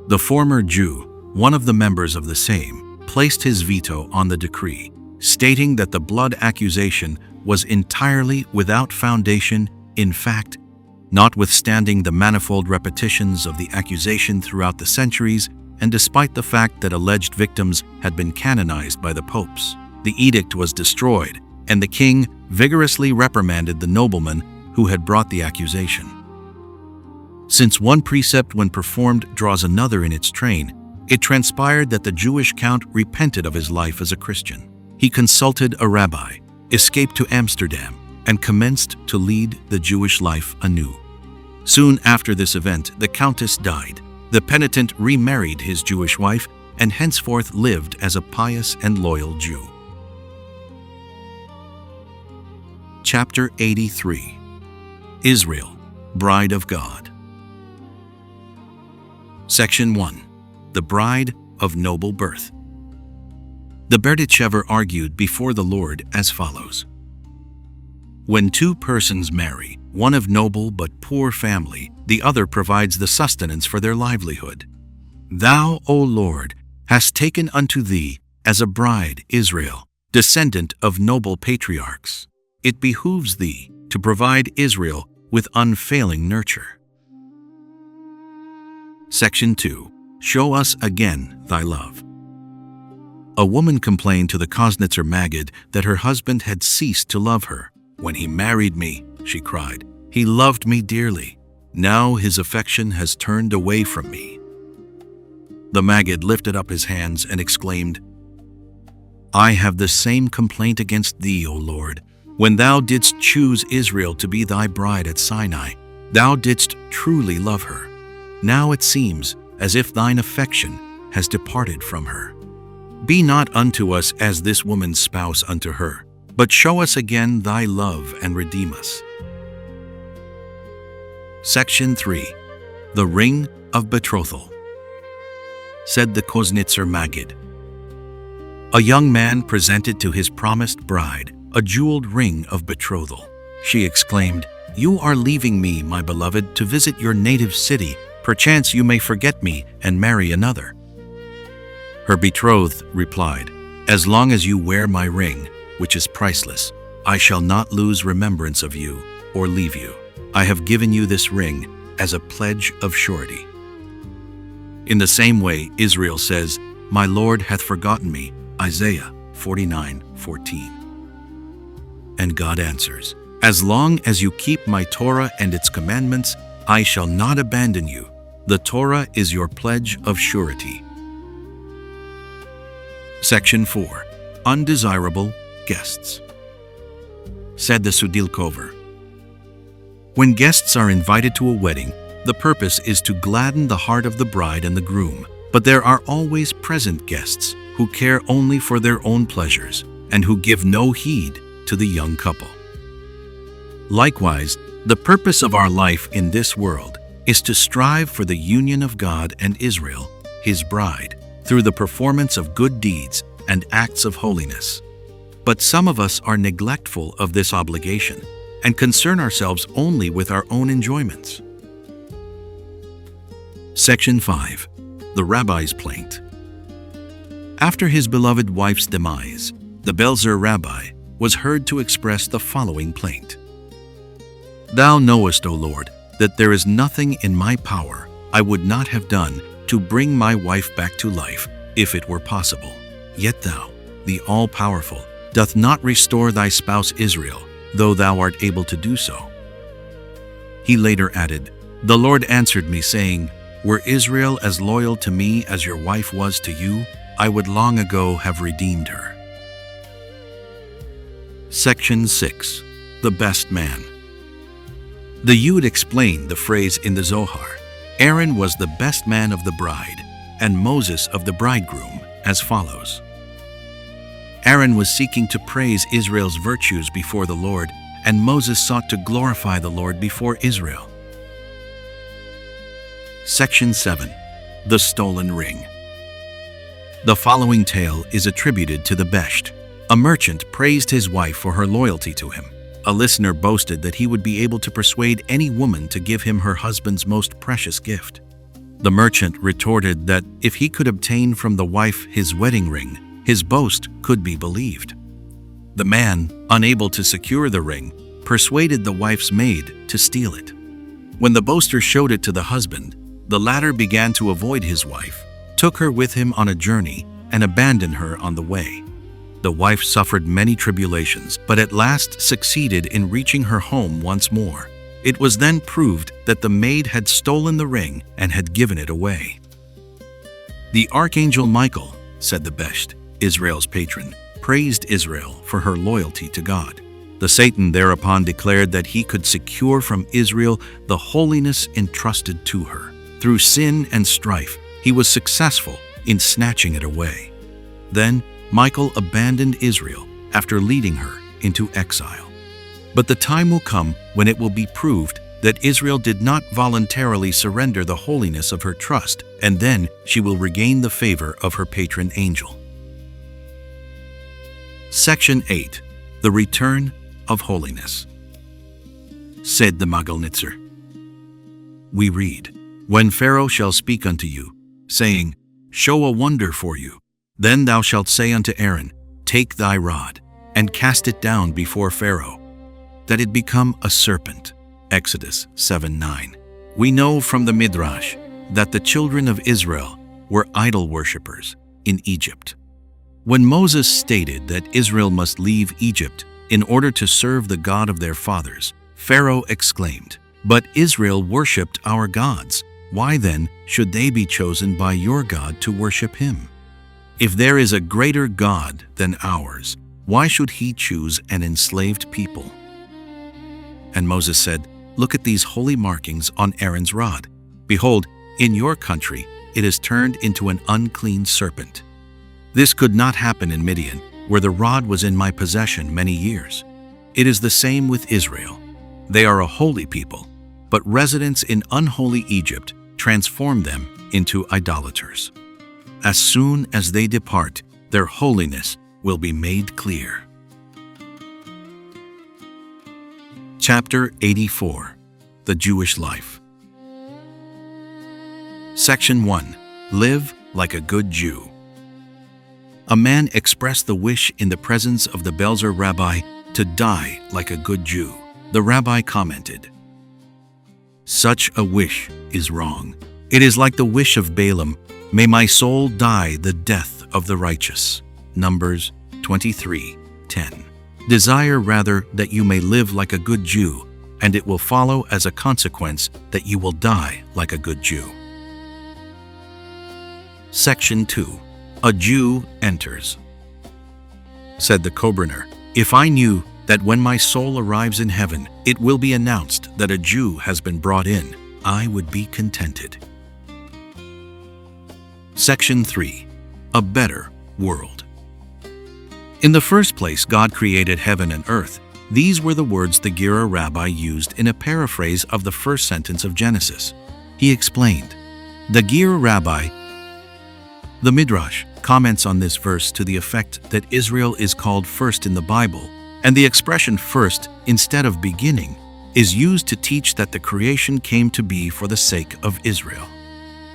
The former Jew, one of the members of the Sejm, placed his veto on the decree, stating that the blood accusation was entirely without foundation in fact. Notwithstanding the manifold repetitions of the accusation throughout the centuries, and despite the fact that alleged victims had been canonized by the popes, the edict was destroyed, and the king vigorously reprimanded the nobleman who had brought the accusation. Since one precept when performed draws another in its train, it transpired that the Jewish count repented of his life as a Christian. He consulted a rabbi, escaped to Amsterdam, and commenced to lead the Jewish life anew. Soon after this event, the countess died. The penitent remarried his Jewish wife and henceforth lived as a pious and loyal Jew. Chapter 83. Israel, Bride of God. Section 1. The Bride of Noble Birth. The Berdichever argued before the Lord as follows. When two persons marry, one of noble but poor family, the other provides the sustenance for their livelihood. Thou, O Lord, hast taken unto thee as a bride Israel, descendant of noble patriarchs. It behooves thee to provide Israel with unfailing nurture. Section 2. Show us again thy love. A woman complained to the Koznitzer Maggid that her husband had ceased to love her. When he married me, she cried, he loved me dearly. Now his affection has turned away from me. The Maggid lifted up his hands and exclaimed, I have the same complaint against thee, O Lord. When thou didst choose Israel to be thy bride at Sinai, thou didst truly love her. Now it seems as if thine affection has departed from her. Be not unto us as this woman's spouse unto her, but show us again thy love and redeem us. Section 3. The Ring of Betrothal. Said the Koznitzer Maggid, a young man presented to his promised bride a jeweled ring of betrothal. She exclaimed, You are leaving me, my beloved, to visit your native city. Perchance you may forget me and marry another. Her betrothed replied, As long as you wear my ring, which is priceless, I shall not lose remembrance of you or leave you. I have given you this ring as a pledge of surety. In the same way, Israel says, My Lord hath forgotten me, Isaiah 49:14. And God answers, As long as you keep my Torah and its commandments, I shall not abandon you. The Torah is your pledge of surety. Section 4. Undesirable Guests. Said the Sudilkover, when guests are invited to a wedding, the purpose is to gladden the heart of the bride and the groom, but there are always present guests who care only for their own pleasures and who give no heed to the young couple. Likewise, the purpose of our life in this world is to strive for the union of God and Israel, his bride, through the performance of good deeds and acts of holiness. But some of us are neglectful of this obligation and concern ourselves only with our own enjoyments. Section 5. The Rabbi's Plaint. After his beloved wife's demise, the Belzer Rabbi was heard to express the following plaint. Thou knowest, O Lord, that there is nothing in my power I would not have done to bring my wife back to life, if it were possible. Yet thou, the all-powerful, doth not restore thy spouse Israel, though thou art able to do so. He later added, The Lord answered me, saying, Were Israel as loyal to me as your wife was to you, I would long ago have redeemed her. Section 6. The Best Man. The Yud explained the phrase in the Zohar, Aaron was the best man of the bride, and Moses of the bridegroom, as follows. Aaron was seeking to praise Israel's virtues before the Lord, and Moses sought to glorify the Lord before Israel. Section 7. The Stolen Ring. The following tale is attributed to the Besht. A merchant praised his wife for her loyalty to him. A listener boasted that he would be able to persuade any woman to give him her husband's most precious gift. The merchant retorted that if he could obtain from the wife his wedding ring, his boast could be believed. The man, unable to secure the ring, persuaded the wife's maid to steal it. When the boaster showed it to the husband, the latter began to avoid his wife, took her with him on a journey, and abandoned her on the way. The wife suffered many tribulations, but at last succeeded in reaching her home once more. It was then proved that the maid had stolen the ring and had given it away. The archangel Michael, said the Besht, Israel's patron, praised Israel for her loyalty to God. The Satan thereupon declared that he could secure from Israel the holiness entrusted to her. Through sin and strife, he was successful in snatching it away. Then Michael abandoned Israel after leading her into exile. But the time will come when it will be proved that Israel did not voluntarily surrender the holiness of her trust, and then she will regain the favor of her patron angel. Section 8. The Return of Holiness. Said the Magalnitzer. We read, When Pharaoh shall speak unto you, saying, Show a wonder for you, then thou shalt say unto Aaron, Take thy rod, and cast it down before Pharaoh, that it become a serpent. Exodus 7:9. We know from the Midrash that the children of Israel were idol worshippers in Egypt. When Moses stated that Israel must leave Egypt in order to serve the God of their fathers, Pharaoh exclaimed, But Israel worshipped our gods. Why then should they be chosen by your God to worship him? If there is a greater God than ours, why should he choose an enslaved people? And Moses said, Look at these holy markings on Aaron's rod. Behold, in your country it is turned into an unclean serpent. This could not happen in Midian, where the rod was in my possession many years. It is the same with Israel. They are a holy people, but residents in unholy Egypt transform them into idolaters. As soon as they depart, their holiness will be made clear. Chapter 84. The Jewish Life. Section 1. Live like a good Jew. A man expressed the wish in the presence of the Belzer rabbi to die like a good Jew. The rabbi commented, Such a wish is wrong. It is like the wish of Balaam, May my soul die the death of the righteous. Numbers 23:10. Desire rather that you may live like a good Jew, and it will follow as a consequence that you will die like a good Jew. Section 2. A Jew Enters. Said the Kobrener, If I knew that when my soul arrives in heaven, it will be announced that a Jew has been brought in, I would be contented. Section 3. A Better World. In the first place, God created heaven and earth. These were the words the Gira rabbi used in a paraphrase of the first sentence of Genesis. He explained, The Gira rabbi, the Midrash, comments on this verse to the effect that Israel is called first in the Bible, and the expression first instead of beginning is used to teach that the creation came to be for the sake of Israel.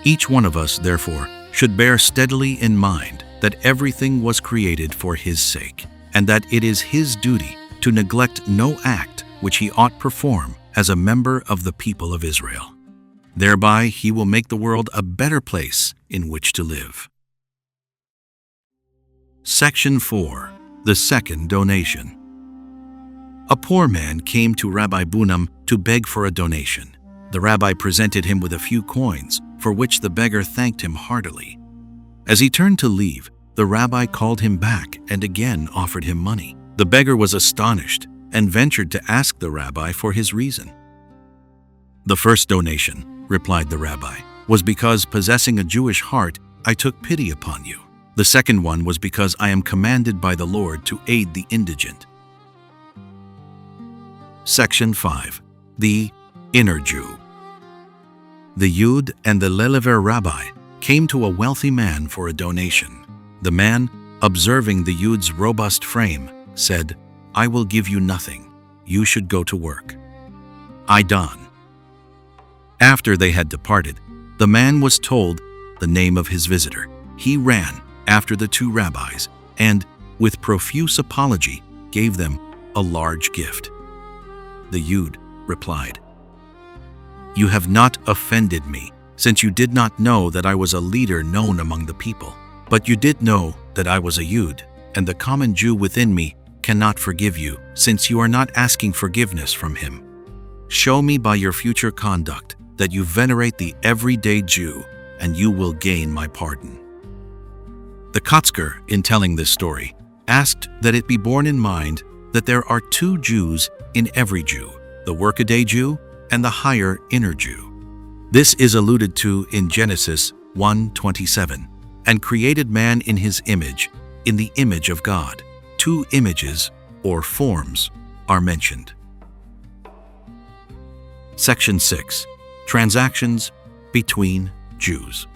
Each one of us, therefore, should bear steadily in mind that everything was created for his sake, and that it is his duty to neglect no act which he ought perform as a member of the people of Israel. Thereby he will make the world a better place in which to live. Section 4. The Second Donation. A poor man came to Rabbi Bunam to beg for a donation. The rabbi presented him with a few coins, for which the beggar thanked him heartily. As he turned to leave, the rabbi called him back and again offered him money. The beggar was astonished and ventured to ask the rabbi for his reason. The first donation, replied the rabbi, was because, possessing a Jewish heart, I took pity upon you. The second one was because I am commanded by the Lord to aid the indigent. Section 5. The Inner Jew. The Yud and the Lelever rabbi came to a wealthy man for a donation. The man, observing the Yud's robust frame, said, I will give you nothing. You should go to work. I don. After they had departed, the man was told the name of his visitor. He ran after the two rabbis and, with profuse apology, gave them a large gift. The Yud replied, You have not offended me, since you did not know that I was a leader known among the people. But you did know that I was a Yud, and the common Jew within me cannot forgive you, since you are not asking forgiveness from him. Show me by your future conduct that you venerate the everyday Jew, and you will gain my pardon. The Kotzker, in telling this story, asked that it be borne in mind that there are two Jews in every Jew, the workaday Jew and the higher inner Jew. This is alluded to in Genesis 1:27, and created man in his image, in the image of God. 2 images, or forms, are mentioned. Section 6. Transactions between Jews.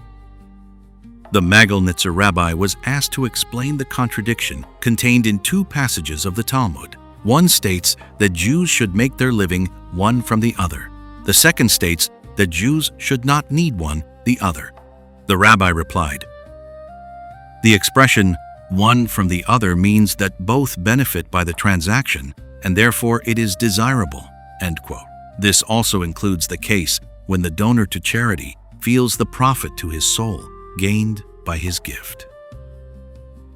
The Magelnitzer rabbi was asked to explain the contradiction contained in 2 passages of the Talmud. One states that Jews should make their living one from the other. The second states that Jews should not need one the other. The rabbi replied, "The expression, one from the other, means that both benefit by the transaction, and therefore it is desirable." End quote. This also includes the case when the donor to charity feels the profit to his soul gained by his gift.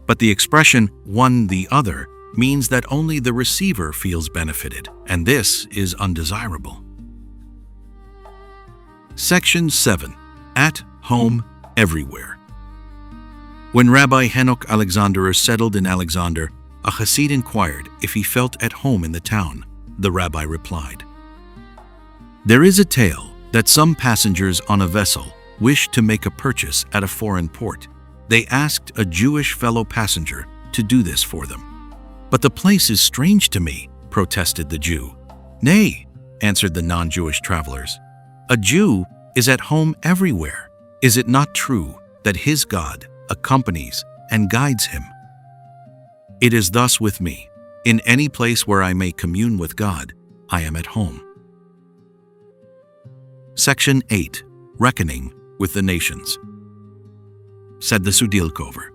But the expression, one the other, means that only the receiver feels benefited, and this is undesirable. Section 7. At home everywhere. When Rabbi Henoch Alexanderer settled in Alexander, a Hasid inquired if he felt at home in the town. The rabbi replied, "There is a tale that some passengers on a vessel wished to make a purchase at a foreign port. They asked a Jewish fellow passenger to do this for them. "But the place is strange to me," protested the Jew. "Nay," answered the non-Jewish travelers, "a Jew is at home everywhere. Is it not true that his God accompanies and guides him? It is thus with me. In any place where I may commune with God, I am at home." Section 8. Reckoning with the nations. Said the Sudilkover.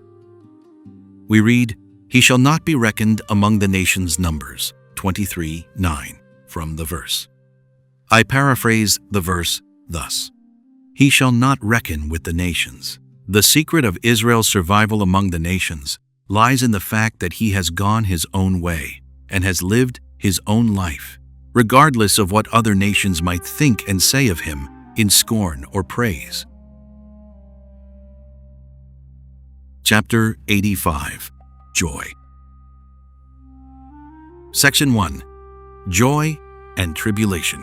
We read, "He shall not be reckoned among the nations' numbers," 23:9, from the verse. I paraphrase the verse thus: "He shall not reckon with the nations." The secret of Israel's survival among the nations lies in the fact that he has gone his own way and has lived his own life, regardless of what other nations might think and say of him in scorn or praise. Chapter 85. Joy. Section 1. Joy and Tribulation.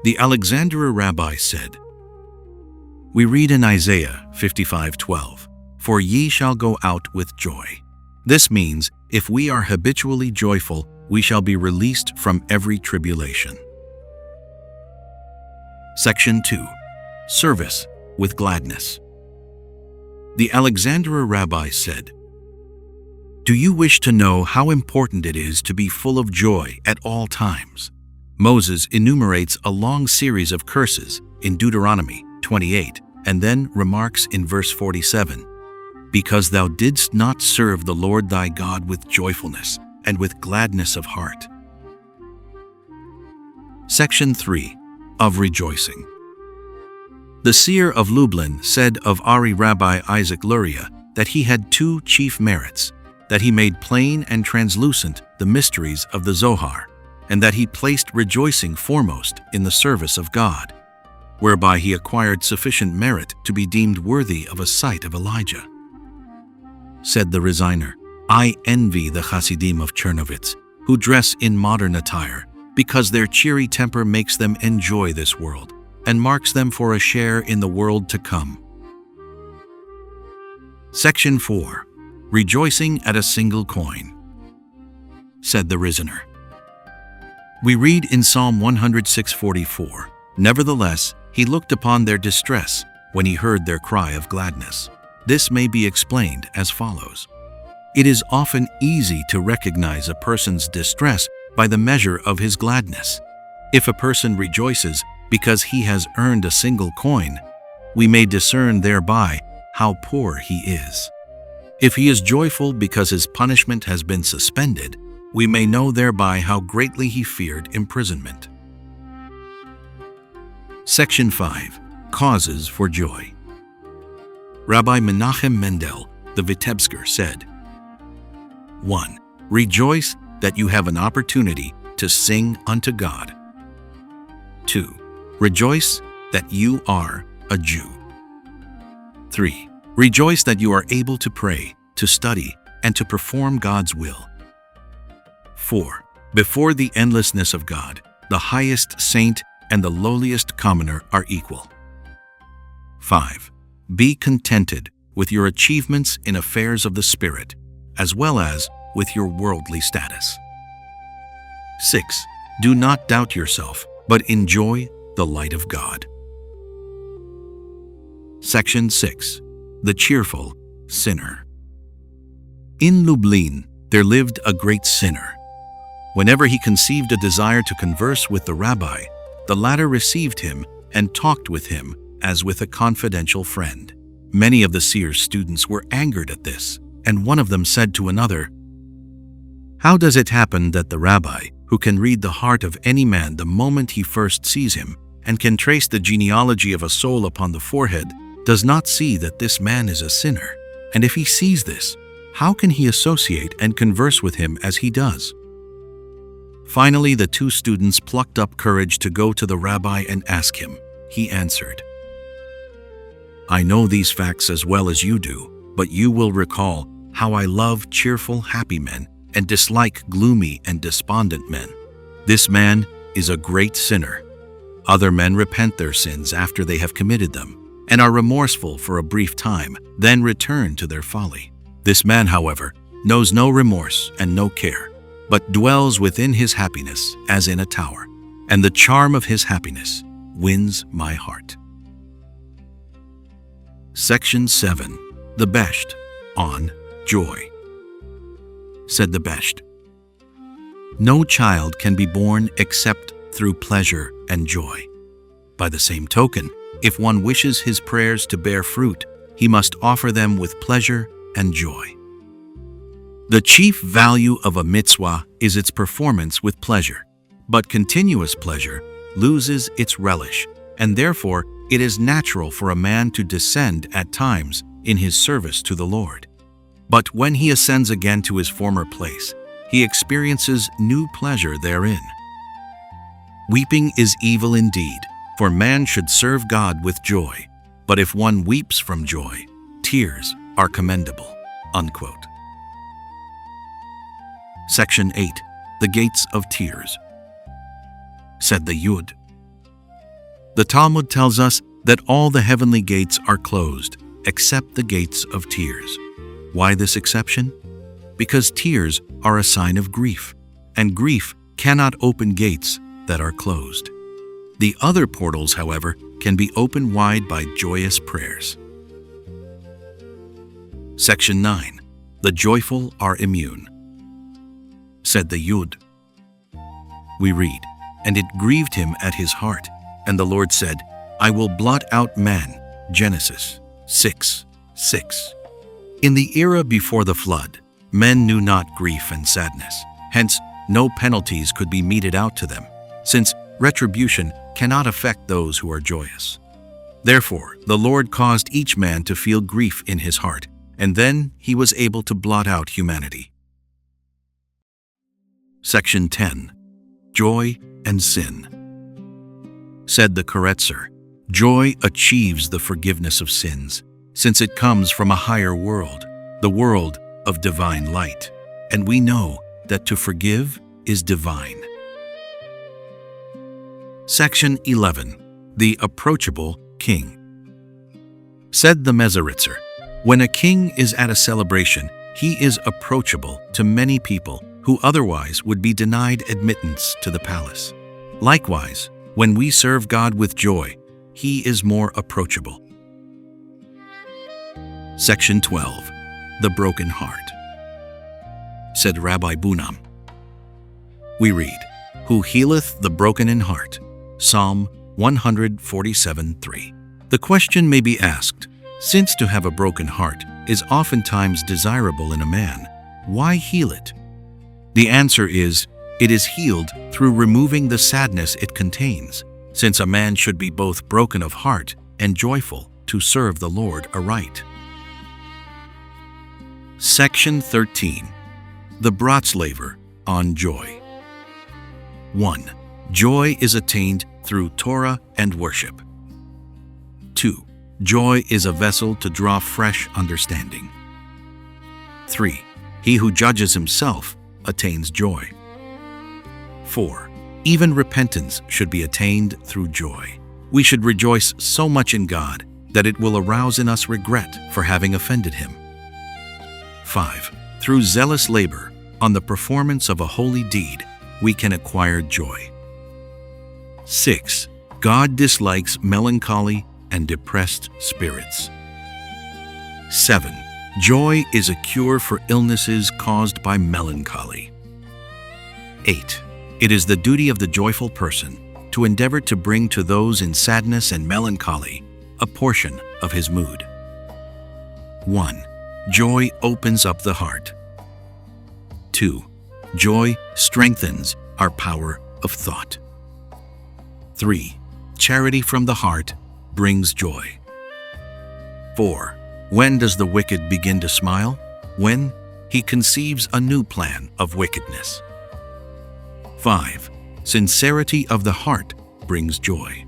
The Alexanderer rabbi said, we read in Isaiah 55:12, "For ye shall go out with joy." This means if we are habitually joyful, we shall be released from every tribulation. Section 2. Service with Gladness. The Alexanderer rabbi said, "Do you wish to know how important it is to be full of joy at all times?" Moses enumerates a long series of curses in Deuteronomy 28 and then remarks in verse 47, "Because thou didst not serve the Lord thy God with joyfulness and with gladness of heart." Section 3. Of Rejoicing. The seer of Lublin said of Ari Rabbi Isaac Luria that he had 2 chief merits, that he made plain and translucent the mysteries of the Zohar, and that he placed rejoicing foremost in the service of God, whereby he acquired sufficient merit to be deemed worthy of a sight of Elijah. Said the Resigner, "I envy the Hasidim of Chernovitz, who dress in modern attire, because their cheery temper makes them enjoy this world, and marks them for a share in the world to come." Section 4. Rejoicing at a single coin. Said the Resigner. We read in Psalm 106:44, "Nevertheless, he looked upon their distress when he heard their cry of gladness." This may be explained as follows. It is often easy to recognize a person's distress by the measure of his gladness. If a person rejoices because he has earned a single coin, we may discern thereby how poor he is. If he is joyful because his punishment has been suspended, we may know thereby how greatly he feared imprisonment. Section 5. Causes for Joy. Rabbi Menachem Mendel, the Vitebsker, said, 1. Rejoice that you have an opportunity to sing unto God. 2. Rejoice that you are a Jew. 3. Rejoice that you are able to pray, to study, and to perform God's will. 4. Before the endlessness of God, the highest saint and the lowliest commoner are equal. 5. Be contented with your achievements in affairs of the Spirit, as well as with your worldly status. 6. Do not doubt yourself, but enjoy the light of God. Section 6. The Cheerful Sinner. In Lublin, there lived a great sinner. Whenever he conceived a desire to converse with the rabbi, the latter received him and talked with him as with a confidential friend. Many of the seer's students were angered at this, and one of them said to another, "How does it happen that the rabbi, who can read the heart of any man the moment he first sees him, and can trace the genealogy of a soul upon the forehead, does not see that this man is a sinner? And if he sees this, how can he associate and converse with him as he does?" Finally, the two students plucked up courage to go to the rabbi and ask him. He answered, "I know these facts as well as you do, but you will recall how I love cheerful, happy men and dislike gloomy and despondent men. This man is a great sinner. Other men repent their sins after they have committed them and are remorseful for a brief time, then return to their folly. This man, however, knows no remorse and no care, but dwells within his happiness as in a tower, and the charm of his happiness wins my heart." Section 7. The Besht on Joy. Said the Besht, "No child can be born except through pleasure and joy. By the same token, if one wishes his prayers to bear fruit, he must offer them with pleasure and joy. The chief value of a mitzvah is its performance with pleasure, but continuous pleasure loses its relish, and therefore it is natural for a man to descend at times in his service to the Lord. But when he ascends again to his former place, he experiences new pleasure therein. Weeping is evil indeed, for man should serve God with joy, but if one weeps from joy, tears are commendable." Unquote. Section 8. The Gates of Tears. Said the Yud, "The Talmud tells us that all the heavenly gates are closed, except the gates of tears. Why this exception? Because tears are a sign of grief, and grief cannot open gates that are closed. The other portals, however, can be opened wide by joyous prayers." Section 9. The Joyful are immune. Said the Yud, we read, "And it grieved him at his heart, and the Lord said, I will blot out man." Genesis 6:6. In the era before the flood, men knew not grief and sadness. Hence, no penalties could be meted out to them, since retribution cannot affect those who are joyous. Therefore, the Lord caused each man to feel grief in his heart, and then he was able to blot out humanity. Section 10. Joy and Sin. Said the Koretzer, "Joy achieves the forgiveness of sins, since it comes from a higher world, the world of divine light, and we know that to forgive is divine." Section 11. The Approachable King. Said the Mezoritzer, "When a king is at a celebration, he is approachable to many people who otherwise would be denied admittance to the palace. Likewise, when we serve God with joy, he is more approachable." Section 12. The Broken Heart. Said Rabbi Bunam, we read, "Who healeth the broken in heart." Psalm 147:3. The question may be asked, since to have a broken heart is oftentimes desirable in a man, why heal it? The answer is, it is healed through removing the sadness it contains, since a man should be both broken of heart and joyful to serve the Lord aright. Section 13. The Bratslaver on Joy. 1. Joy is attained through Torah and worship. 2. Joy is a vessel to draw fresh understanding. 3. He who judges himself attains joy. 4. Even repentance should be attained through joy. We should rejoice so much in God that it will arouse in us regret for having offended him. 5. Through zealous labor on the performance of a holy deed, we can acquire joy. 6. God dislikes melancholy and depressed spirits. 7. Joy is a cure for illnesses caused by melancholy. 8. It is the duty of the joyful person to endeavor to bring to those in sadness and melancholy a portion of his mood. 1. Joy opens up the heart. 2. Joy strengthens our power of thought. 3. Charity from the heart brings joy. 4. When does the wicked begin to smile? When he conceives a new plan of wickedness. 5. Sincerity of the heart brings joy.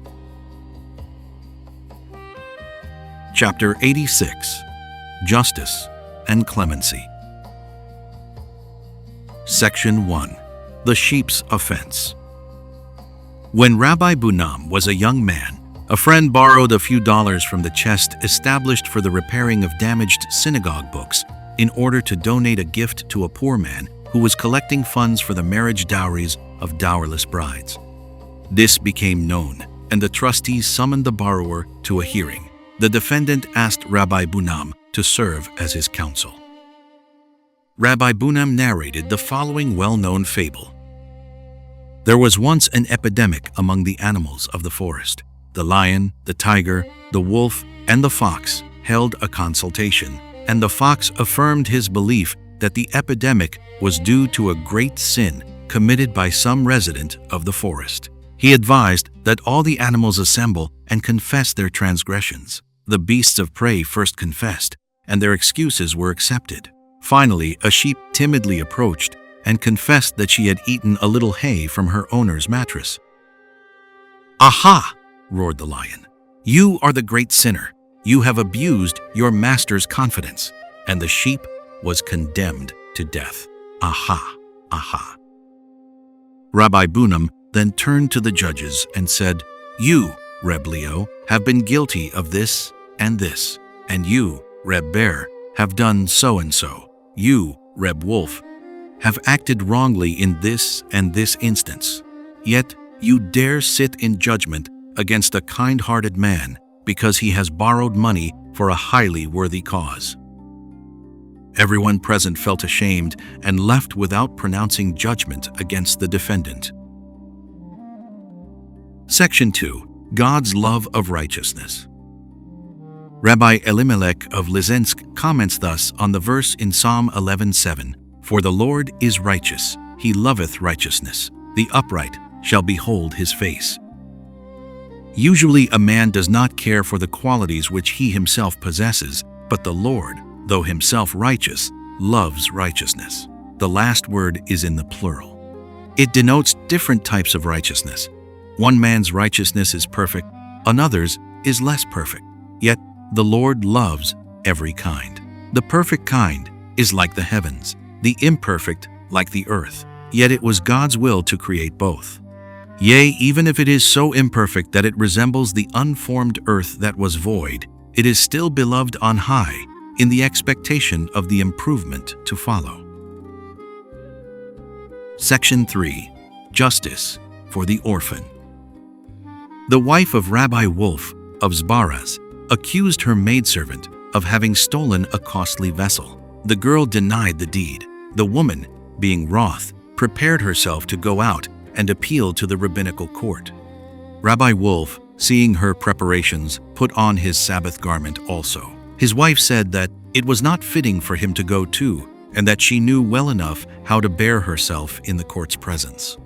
Chapter 86. Justice and Clemency. Section 1. The Sheep's Offense. When Rabbi Bunam was a young man, a friend borrowed a few dollars from the chest established for the repairing of damaged synagogue books in order to donate a gift to a poor man who was collecting funds for the marriage dowries of dowerless brides. This became known, and the trustees summoned the borrower to a hearing. The defendant asked Rabbi Bunam to serve as his counsel. Rabbi Bunam narrated the following well-known fable. There was once an epidemic among the animals of the forest. The lion, the tiger, the wolf, and the fox held a consultation, and the fox affirmed his belief that the epidemic was due to a great sin committed by some resident of the forest. He advised that all the animals assemble and confess their transgressions. The beasts of prey first confessed, and their excuses were accepted. Finally, a sheep timidly approached and confessed that she had eaten a little hay from her owner's mattress. "Aha!" roared the lion. "You are the great sinner. You have abused your master's confidence." And the sheep was condemned to death. Aha! Aha! Rabbi Bunam then turned to the judges and said, "You, Reb Leo, have been guilty of this, and you, Reb Bear, have done so and so. You, Reb Wolf, have acted wrongly in this and this instance. Yet you dare sit in judgment against a kind-hearted man because he has borrowed money for a highly worthy cause." Everyone present felt ashamed and left without pronouncing judgment against the defendant. Section 2. God's Love of Righteousness. Rabbi Elimelech of Lizensk comments thus on the verse in Psalm 11:7, "For the Lord is righteous, he loveth righteousness. The upright shall behold his face." Usually a man does not care for the qualities which he himself possesses, but the Lord, though himself righteous, loves righteousness. The last word is in the plural. It denotes different types of righteousness. One man's righteousness is perfect, another's is less perfect. Yet the Lord loves every kind. The perfect kind is like the heavens, the imperfect like the earth. Yet it was God's will to create both. Yea, even if it is so imperfect that it resembles the unformed earth that was void, it is still beloved on high, in the expectation of the improvement to follow. Section 3. Justice for the Orphan. The wife of Rabbi Wolf of Zbaraz accused her maidservant of having stolen a costly vessel. The girl denied the deed. The woman, being wroth, prepared herself to go out and appeal to the rabbinical court. Rabbi Wolf, seeing her preparations, put on his Sabbath garment also. His wife said that it was not fitting for him to go too, and that she knew well enough how to bear herself in the court's presence.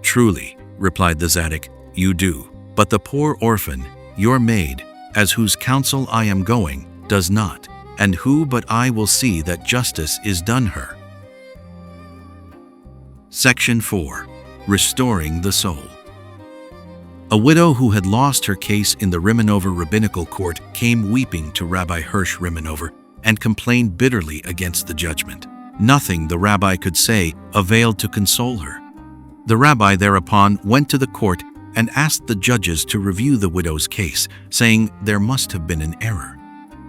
"Truly," replied the Zadok, "you do, but the poor orphan, your maid, as whose counsel I am going, does not, and who but I will see that justice is done her?" Section 4. Restoring the Soul. A widow who had lost her case in the Rimanover rabbinical court came weeping to Rabbi Hirsch Rimanover and complained bitterly against the judgment. Nothing the rabbi could say availed to console her. The rabbi thereupon went to the court and asked the judges to review the widow's case, saying there must have been an error.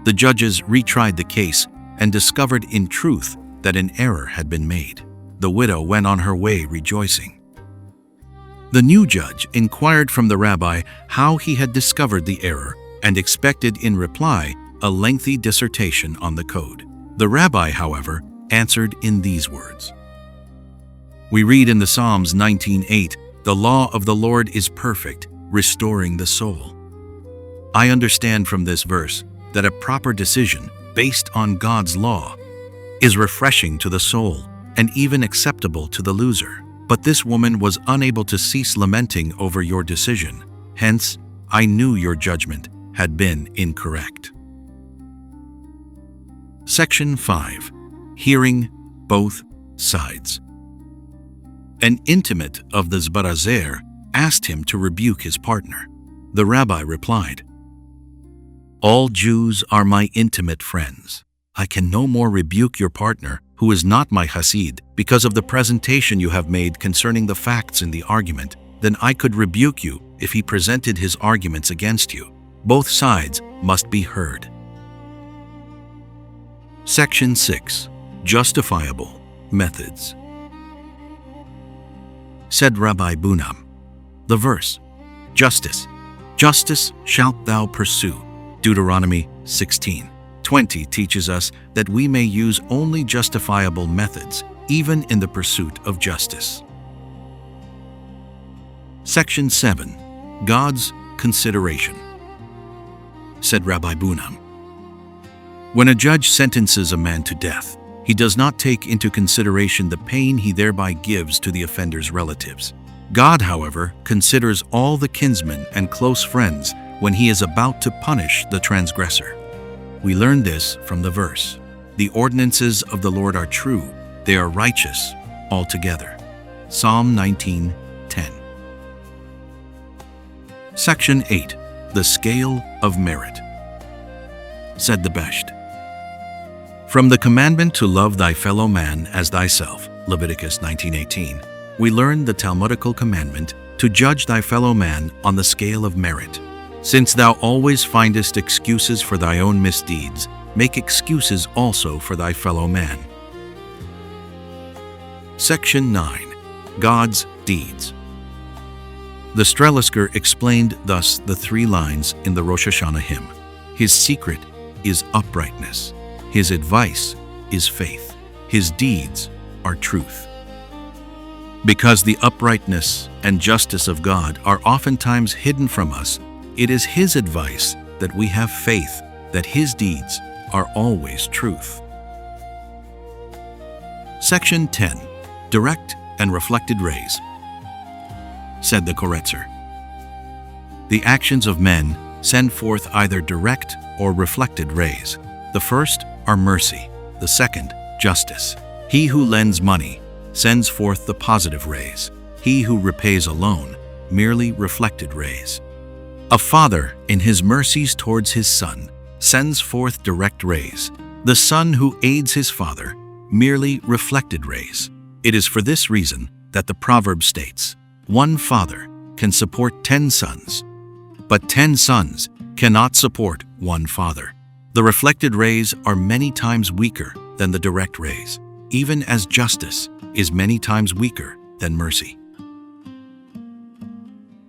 The judges retried the case and discovered in truth that an error had been made. The widow went on her way rejoicing. The new judge inquired from the rabbi how he had discovered the error and expected in reply a lengthy dissertation on the code. The rabbi, however, answered in these words. We read in the Psalms 19:8, "The law of the Lord is perfect, restoring the soul." I understand from this verse that a proper decision based on God's law is refreshing to the soul and even acceptable to the loser. But this woman was unable to cease lamenting over your decision. Hence, I knew your judgment had been incorrect. Section 5. Hearing both sides. An intimate of the Zbarazer asked him to rebuke his partner. The rabbi replied, "All Jews are my intimate friends. I can no more rebuke your partner, who is not my Hasid, because of the presentation you have made concerning the facts in the argument, than I could rebuke you if he presented his arguments against you. Both sides must be heard." Section 6. Justifiable Methods. Said Rabbi Bunam, the verse, "Justice, justice shalt thou pursue," Deuteronomy 16:20 teaches us that we may use only justifiable methods, even in the pursuit of justice. Section 7. God's Consideration. Said Rabbi Bunam, when a judge sentences a man to death, he does not take into consideration the pain he thereby gives to the offender's relatives. God, however, considers all the kinsmen and close friends when he is about to punish the transgressor. We learn this from the verse, "The ordinances of the Lord are true, they are righteous altogether." Psalm 19:10. Section 8. The Scale of Merit. Said the Besht, from the commandment to love thy fellow man as thyself, Leviticus 19:18, we learn the Talmudical commandment to judge thy fellow man on the scale of merit. Since thou always findest excuses for thy own misdeeds, make excuses also for thy fellow man. Section 9. God's Deeds. The Strelisker explained thus the 3 lines in the Rosh Hashanah hymn. His secret is uprightness. His advice is faith. His deeds are truth. Because the uprightness and justice of God are oftentimes hidden from us, it is His advice that we have faith that His deeds are always truth. Section 10. Direct and Reflected Rays. Said the Koretzer, the actions of men send forth either direct or reflected rays. The first are mercy, the second, justice. He who lends money sends forth the positive rays. He who repays alone, merely reflected rays. A father, in his mercies towards his son, sends forth direct rays. The son who aids his father, merely reflected rays. It is for this reason that the proverb states, one father can support 10 sons, but 10 sons cannot support one father. The reflected rays are many times weaker than the direct rays, even as justice is many times weaker than mercy.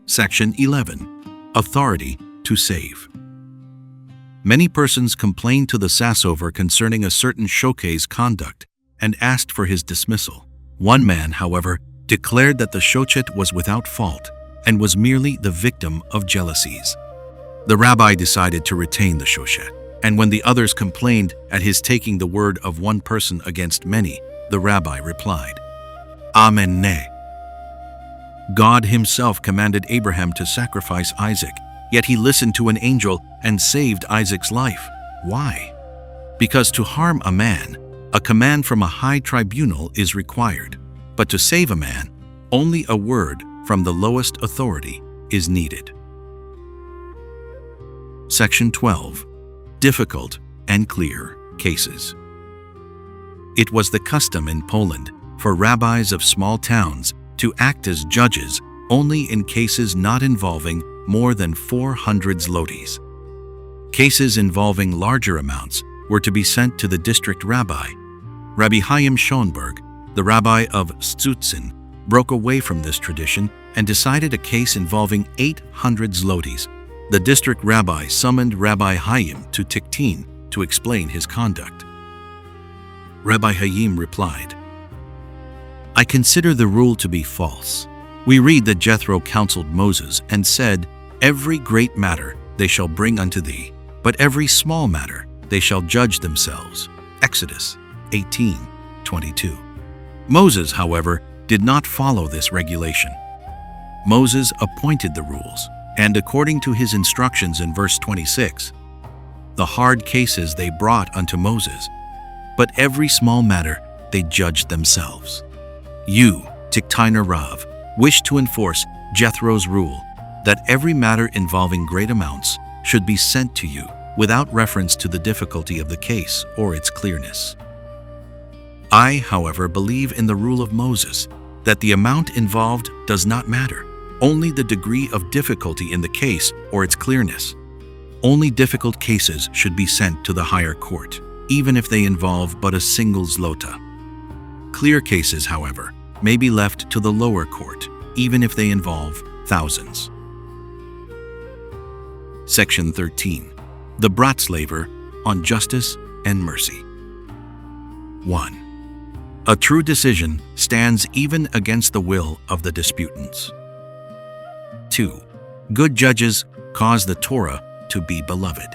Section 11. Authority to save. Many persons complained to the Sassover concerning a certain shokeh's conduct and asked for his dismissal. One man, however, declared that the shochet was without fault and was merely the victim of jealousies. The rabbi decided to retain the shochet, and when the others complained at his taking the word of one person against many, the rabbi replied, Amen ne. God himself commanded Abraham to sacrifice Isaac, yet he listened to an angel and saved Isaac's life. Why? Because to harm a man, a command from a high tribunal is required, but to save a man, only a word from the lowest authority is needed. Section 12. Difficult and clear cases. It was the custom in Poland for rabbis of small towns to act as judges only in cases not involving more than 400 zlotys. Cases involving larger amounts were to be sent to the district rabbi. Rabbi Chaim Schoenberg, the rabbi of Szczucin, broke away from this tradition and decided a case involving 800 zlotys. The district rabbi summoned Rabbi Chaim to Tiktin to explain his conduct. Rabbi Chaim replied, "I consider the rule to be false. We read that Jethro counseled Moses and said, 'Every great matter they shall bring unto thee, but every small matter they shall judge themselves.' Exodus 18:22. Moses, however, did not follow this regulation. Moses appointed the rules, and according to his instructions in verse 26, the hard cases they brought unto Moses, but every small matter they judged themselves. You, Tiktiner Rav, wish to enforce Jethro's rule that every matter involving great amounts should be sent to you without reference to the difficulty of the case or its clearness. I, however, believe in the rule of Moses that the amount involved does not matter, only the degree of difficulty in the case or its clearness. Only difficult cases should be sent to the higher court, even if they involve but a single zlota. Clear cases, however, may be left to the lower court, even if they involve thousands. Section 13. The Bratslaver on Justice and Mercy. 1. A true decision stands even against the will of the disputants. 2. Good judges cause the Torah to be beloved.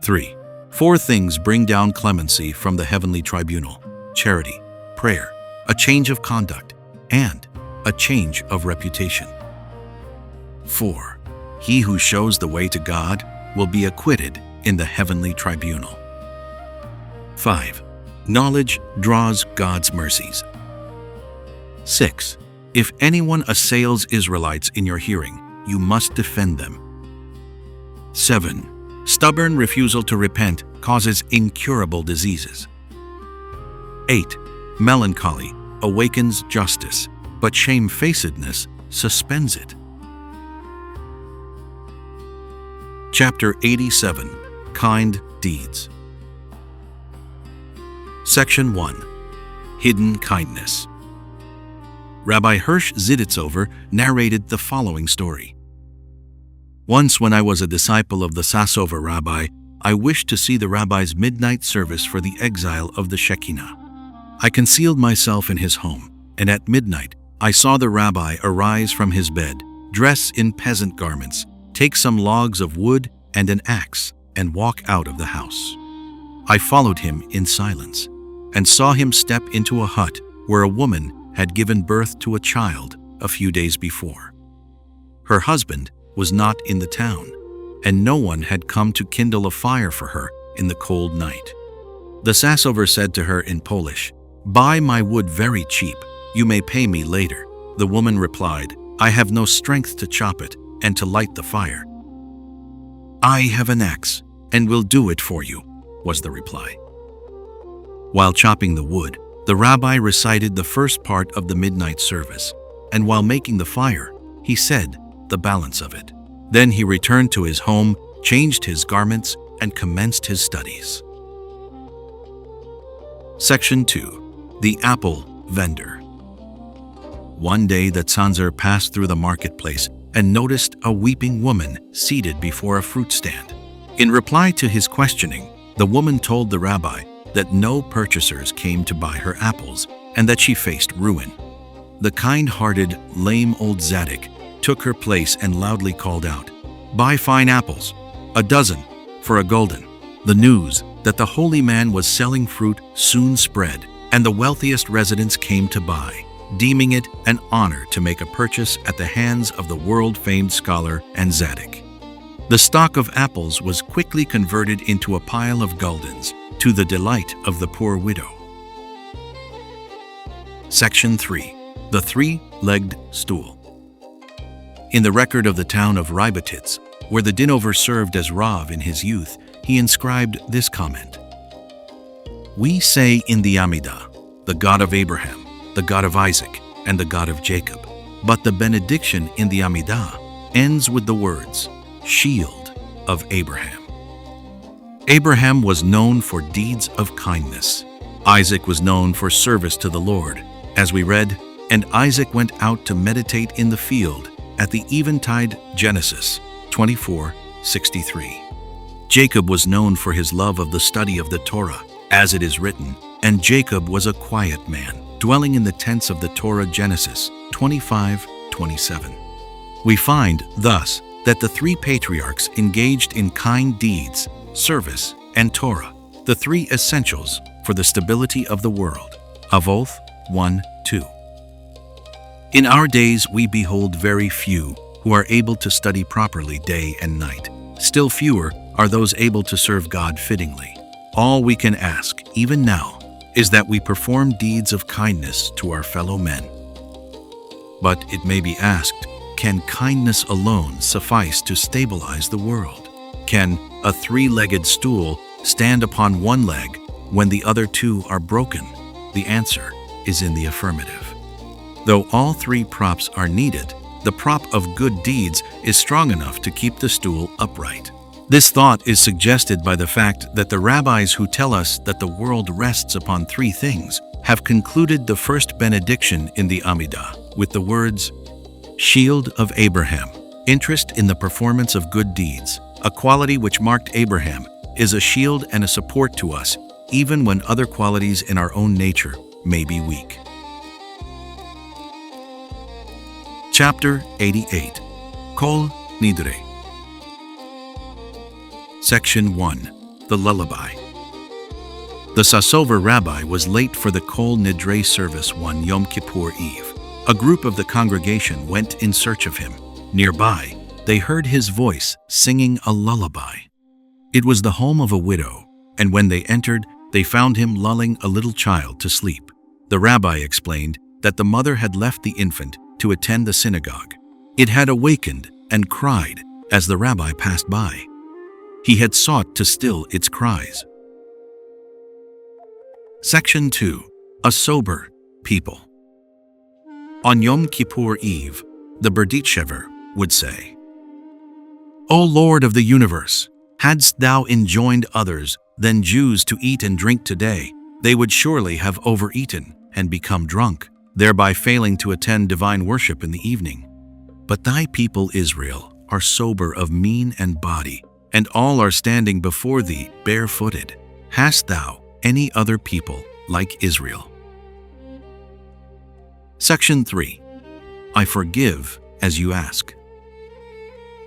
3. 4 things bring down clemency from the heavenly tribunal: charity, prayer, a change of conduct, and a change of reputation. 4. He who shows the way to God will be acquitted in the heavenly tribunal. 5. Knowledge draws God's mercies. 6. If anyone assails Israelites in your hearing, you must defend them. 7. Stubborn refusal to repent causes incurable diseases. 8. Melancholy awakens justice, but shamefacedness suspends it. Chapter 87. Kind Deeds. Section 1. Hidden Kindness. Rabbi Hirsch Ziditzover narrated the following story. Once when I was a disciple of the Sassover rabbi, I wished to see the rabbi's midnight service for the exile of the Shekinah. I concealed myself in his home, and at midnight I saw the rabbi arise from his bed, dress in peasant garments, take some logs of wood and an axe, and walk out of the house. I followed him in silence, and saw him step into a hut where a woman had given birth to a child a few days before. Her husband was not in the town, and no one had come to kindle a fire for her in the cold night. The Sassover said to her in Polish, "Buy my wood very cheap, you may pay me later." The woman replied, "I have no strength to chop it and to light the fire." "I have an axe, and will do it for you," was the reply. While chopping the wood, the rabbi recited the first part of the midnight service, and while making the fire, he said the balance of it. Then he returned to his home, changed his garments, and commenced his studies. Section 2. The Apple Vendor. One day the Tzanzer passed through the marketplace and noticed a weeping woman seated before a fruit stand. In reply to his questioning, the woman told the rabbi that no purchasers came to buy her apples and that she faced ruin. The kind-hearted, lame old Zadok took her place and loudly called out, "Buy fine apples, a dozen, for a gulden." The news that the holy man was selling fruit soon spread, and the wealthiest residents came to buy, deeming it an honor to make a purchase at the hands of the world-famed scholar and Zadok. The stock of apples was quickly converted into a pile of guldens, to the delight of the poor widow. Section 3. The Three-Legged Stool. In the record of the town of Rybititz, where the Dinover served as Rav in his youth, he inscribed this comment: "We say in the Amidah, the God of Abraham, the God of Isaac, and the God of Jacob. But the benediction in the Amidah ends with the words, Shield of Abraham. Abraham was known for deeds of kindness. Isaac was known for service to the Lord. As we read, and Isaac went out to meditate in the field at the eventide, Genesis 24:63. Jacob was known for his love of the study of the Torah, as it is written, and Jacob was a quiet man, dwelling in the tents of the Torah, Genesis 25:27. We find, thus, that the three patriarchs engaged in kind deeds, service, and Torah, the three essentials for the stability of the world. Avoth 1:2. In our days we behold very few who are able to study properly day and night. Still fewer are those able to serve God fittingly. All we can ask, even now, is that we perform deeds of kindness to our fellow men. But it may be asked, can kindness alone suffice to stabilize the world? Can a three-legged stool stand upon one leg when the other two are broken? The answer is in the affirmative. Though all three props are needed, the prop of good deeds is strong enough to keep the stool upright. This thought is suggested by the fact that the rabbis who tell us that the world rests upon three things have concluded the first benediction in the Amidah with the words, Shield of Abraham. Interest in the performance of good deeds, a quality which marked Abraham, is a shield and a support to us, even when other qualities in our own nature may be weak. Chapter 88. Kol Nidre. Section 1. The Lullaby. The Sassover rabbi was late for the Kol Nidre service one Yom Kippur Eve. A group of the congregation went in search of him. Nearby, they heard his voice singing a lullaby. It was the home of a widow, and when they entered, they found him lulling a little child to sleep. The rabbi explained that the mother had left the infant to attend the synagogue. It had awakened and cried as the rabbi passed by. He had sought to still its cries. Section 2. A Sober People. On Yom Kippur Eve, the Berditchever would say, O Lord of the universe, hadst thou enjoined others than Jews to eat and drink today, they would surely have overeaten and become drunk, thereby failing to attend divine worship in the evening. But thy people Israel are sober of mien and body, and all are standing before thee barefooted. Hast thou any other people like Israel? Section 3. I forgive as you ask.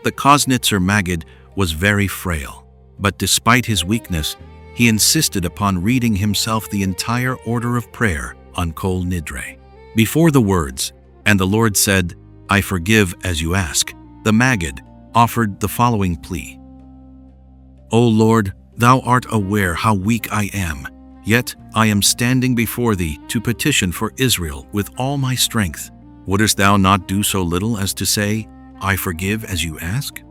The Koznitzer Maggid was very frail, but despite his weakness, he insisted upon reading himself the entire order of prayer on Kol Nidre. Before the words, and the Lord said, I forgive as you ask, the Maggid offered the following plea. O Lord, thou art aware how weak I am, yet I am standing before thee to petition for Israel with all my strength. Wouldest thou not do so little as to say, I forgive as you ask?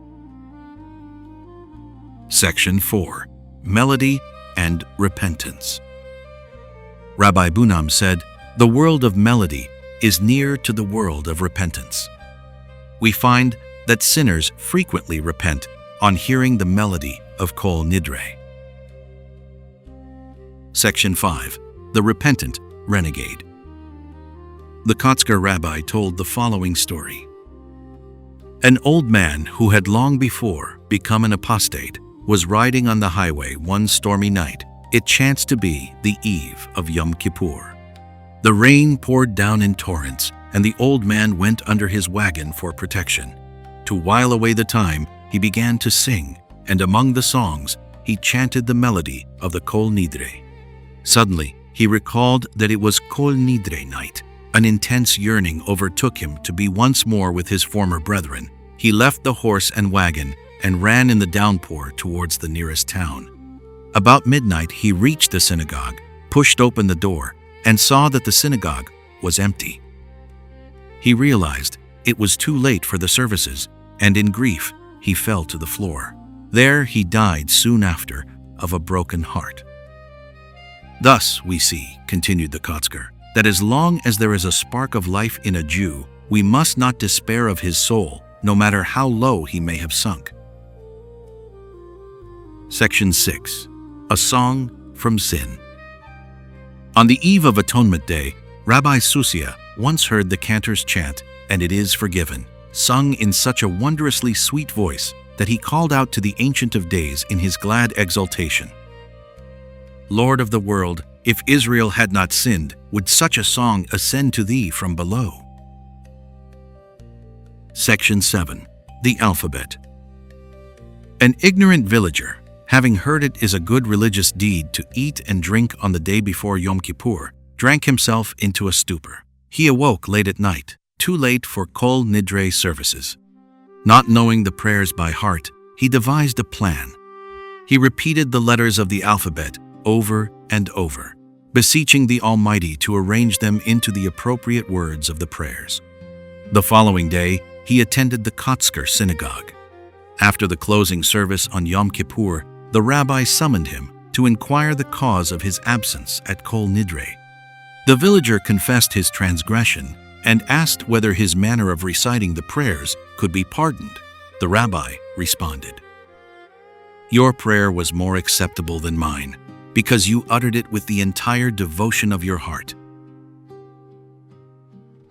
Section 4. Melody and Repentance. Rabbi Bunam said, the world of melody is near to the world of repentance. We find that sinners frequently repent on hearing the melody of Kol Nidre. Section 5. The Repentant Renegade. The Kotzker rabbi told the following story. An old man who had long before become an apostate was riding on the highway one stormy night. It chanced to be the eve of Yom Kippur. The rain poured down in torrents, and the old man went under his wagon for protection. To while away the time, he began to sing, and among the songs, he chanted the melody of the Kol Nidre. Suddenly, he recalled that it was Kol Nidre night. An intense yearning overtook him to be once more with his former brethren. He left the horse and wagon and ran in the downpour towards the nearest town. About midnight, he reached the synagogue, pushed open the door, and saw that the synagogue was empty. He realized it was too late for the services, and in grief, he fell to the floor. There he died soon after of a broken heart. Thus we see, continued the Kotzker, that as long as there is a spark of life in a Jew, we must not despair of his soul, no matter how low he may have sunk. Section 6. A Song from Sin. On the eve of Atonement Day, Rabbi Susia once heard the cantor's chant, "And it is forgiven," sung in such a wondrously sweet voice that he called out to the Ancient of Days in his glad exultation, "Lord of the world, if Israel had not sinned, would such a song ascend to thee from below?" Section 7. The Alphabet. An ignorant villager, having heard it is a good religious deed to eat and drink on the day before Yom Kippur, drank himself into a stupor. He awoke late at night, too late for Kol Nidre services. Not knowing the prayers by heart, he devised a plan. He repeated the letters of the alphabet over and over, beseeching the Almighty to arrange them into the appropriate words of the prayers. The following day, he attended the Kotzker synagogue. After the closing service on Yom Kippur, the rabbi summoned him to inquire the cause of his absence at Kol Nidre. The villager confessed his transgression and asked whether his manner of reciting the prayers could be pardoned. The rabbi responded, "Your prayer was more acceptable than mine, because you uttered it with the entire devotion of your heart."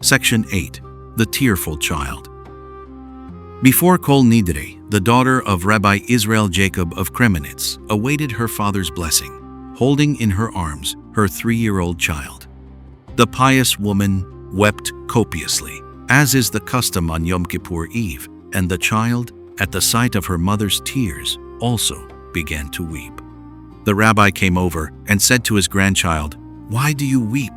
Section 8. The Tearful Child. Before Kol Nidre, the daughter of Rabbi Israel Jacob of Kremenitz awaited her father's blessing, holding in her arms her 3-year-old child. The pious woman wept copiously, as is the custom on Yom Kippur Eve, and the child, at the sight of her mother's tears, also began to weep. The rabbi came over and said to his grandchild, "Why do you weep?"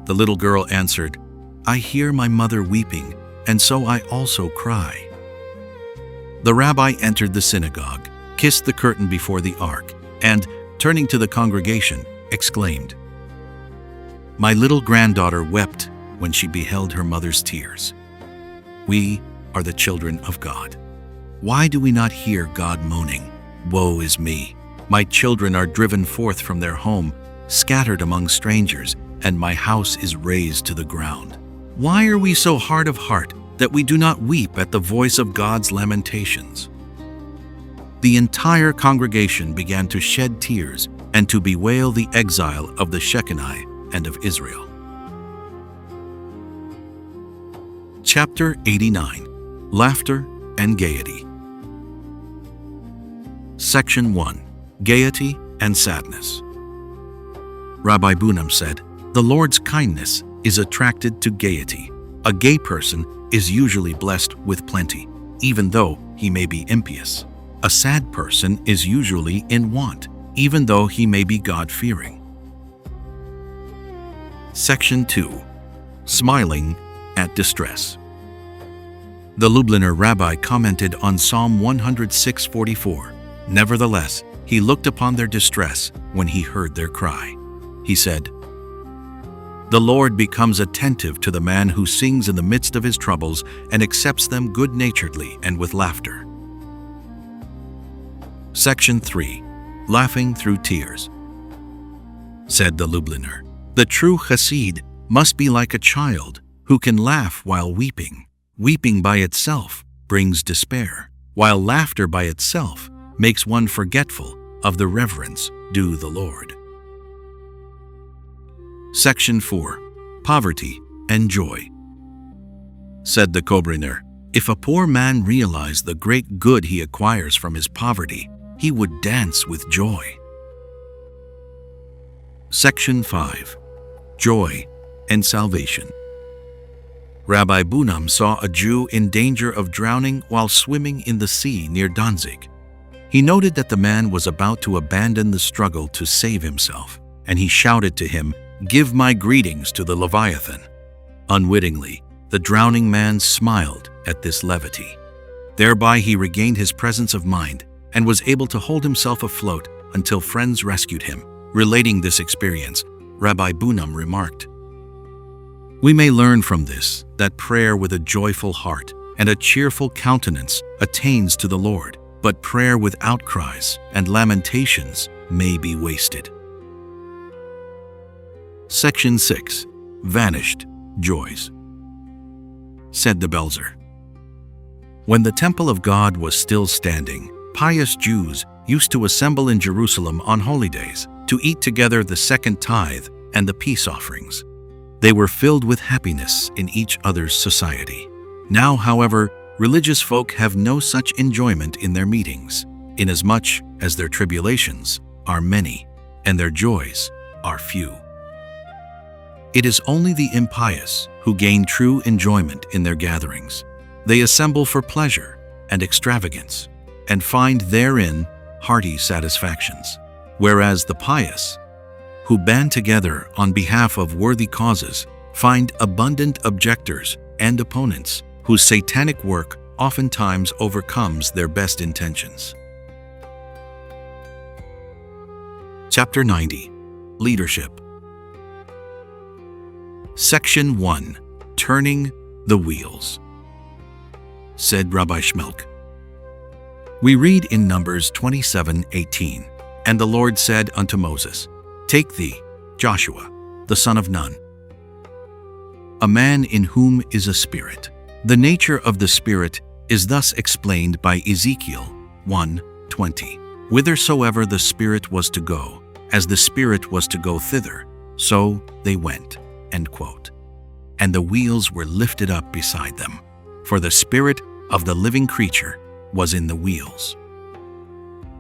The little girl answered, "I hear my mother weeping, and so I also cry." The rabbi entered the synagogue, kissed the curtain before the ark, and, turning to the congregation, exclaimed, "My little granddaughter wept when she beheld her mother's tears." We are the children of God. Why do we not hear God moaning, "Woe is me! My children are driven forth from their home, scattered among strangers, and my house is razed to the ground"? Why are we so hard of heart that we do not weep at the voice of God's lamentations? The entire congregation began to shed tears and to bewail the exile of the Shekinah and of Israel. Chapter 89. Laughter and Gaiety. Section 1. Gaiety and Sadness. Rabbi Bunam said, "The Lord's kindness is attracted to gaiety. A gay person is usually blessed with plenty, even though he may be impious. A sad person is usually in want, even though he may be God-fearing." Section 2. Smiling at Distress. The Lubliner rabbi commented on Psalm 106:44. Nevertheless, he looked upon their distress when he heard their cry. He said, "The Lord becomes attentive to the man who sings in the midst of his troubles and accepts them good-naturedly and with laughter." Section 3. Laughing through tears. Said the Lubliner, "The true Hasid must be like a child who can laugh while weeping. Weeping by itself brings despair, while laughter by itself makes one forgetful of the reverence due the Lord." Section 4. Poverty and Joy. Said the Kobriner, "If a poor man realized the great good he acquires from his poverty, he would dance with joy." Section 5. Joy and Salvation. Rabbi Bunam saw a Jew in danger of drowning while swimming in the sea near Danzig. He noted that the man was about to abandon the struggle to save himself, and he shouted to him, "Give my greetings to the Leviathan." Unwittingly, the drowning man smiled at this levity. Thereby he regained his presence of mind and was able to hold himself afloat until friends rescued him. Relating this experience, Rabbi Bunam remarked, "We may learn from this that prayer with a joyful heart and a cheerful countenance attains to the Lord, but prayer with outcries and lamentations may be wasted." Section 6. Vanished Joys. said the Belzer. When the temple of God was still standing, pious Jews used to assemble in Jerusalem on holy days to eat together the second tithe and the peace offerings. They were filled with happiness in each other's society. Now, however, religious folk have no such enjoyment in their meetings, inasmuch as their tribulations are many and their joys are few. It is only the impious who gain true enjoyment in their gatherings. They assemble for pleasure and extravagance, and find therein hearty satisfactions, whereas the pious, who band together on behalf of worthy causes, find abundant objectors and opponents, whose satanic work oftentimes overcomes their best intentions. Chapter 90. Leadership. Section 1. Turning the Wheels. Said Rabbi Shmelk. We read in Numbers 27:18, "And the Lord said unto Moses, Take thee, Joshua, the son of Nun, a man in whom is a spirit." The nature of the spirit is thus explained by Ezekiel 1:20. "Whithersoever the spirit was to go, as the spirit was to go thither, so they went." End quote. And the wheels were lifted up beside them, for the spirit of the living creature was in the wheels.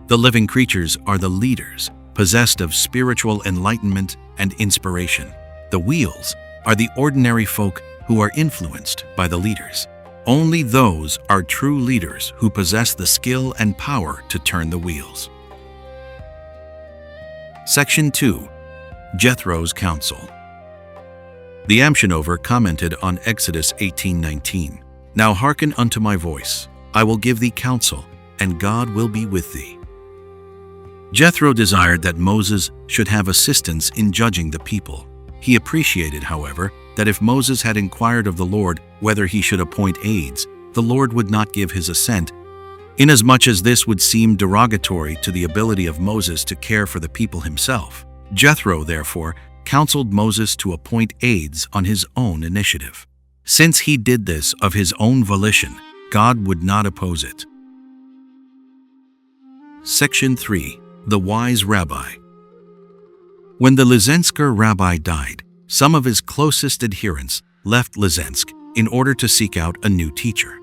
The living creatures are the leaders, possessed of spiritual enlightenment and inspiration. The wheels are the ordinary folk who are influenced by the leaders. Only those are true leaders who possess the skill and power to turn the wheels. Section 2. Jethro's Counsel. The Amshinover commented on Exodus 18:19. "Now hearken unto my voice. I will give thee counsel, and God will be with thee." Jethro desired that Moses should have assistance in judging the people. He appreciated, however, that if Moses had inquired of the Lord whether he should appoint aides, the Lord would not give his assent, inasmuch as this would seem derogatory to the ability of Moses to care for the people himself. Jethro, therefore, counseled Moses to appoint aides on his own initiative. Since he did this of his own volition, God would not oppose it. Section 3. The Wise Rabbi. When the Lysensker rabbi died, some of his closest adherents left Lysensk in order to seek out a new teacher.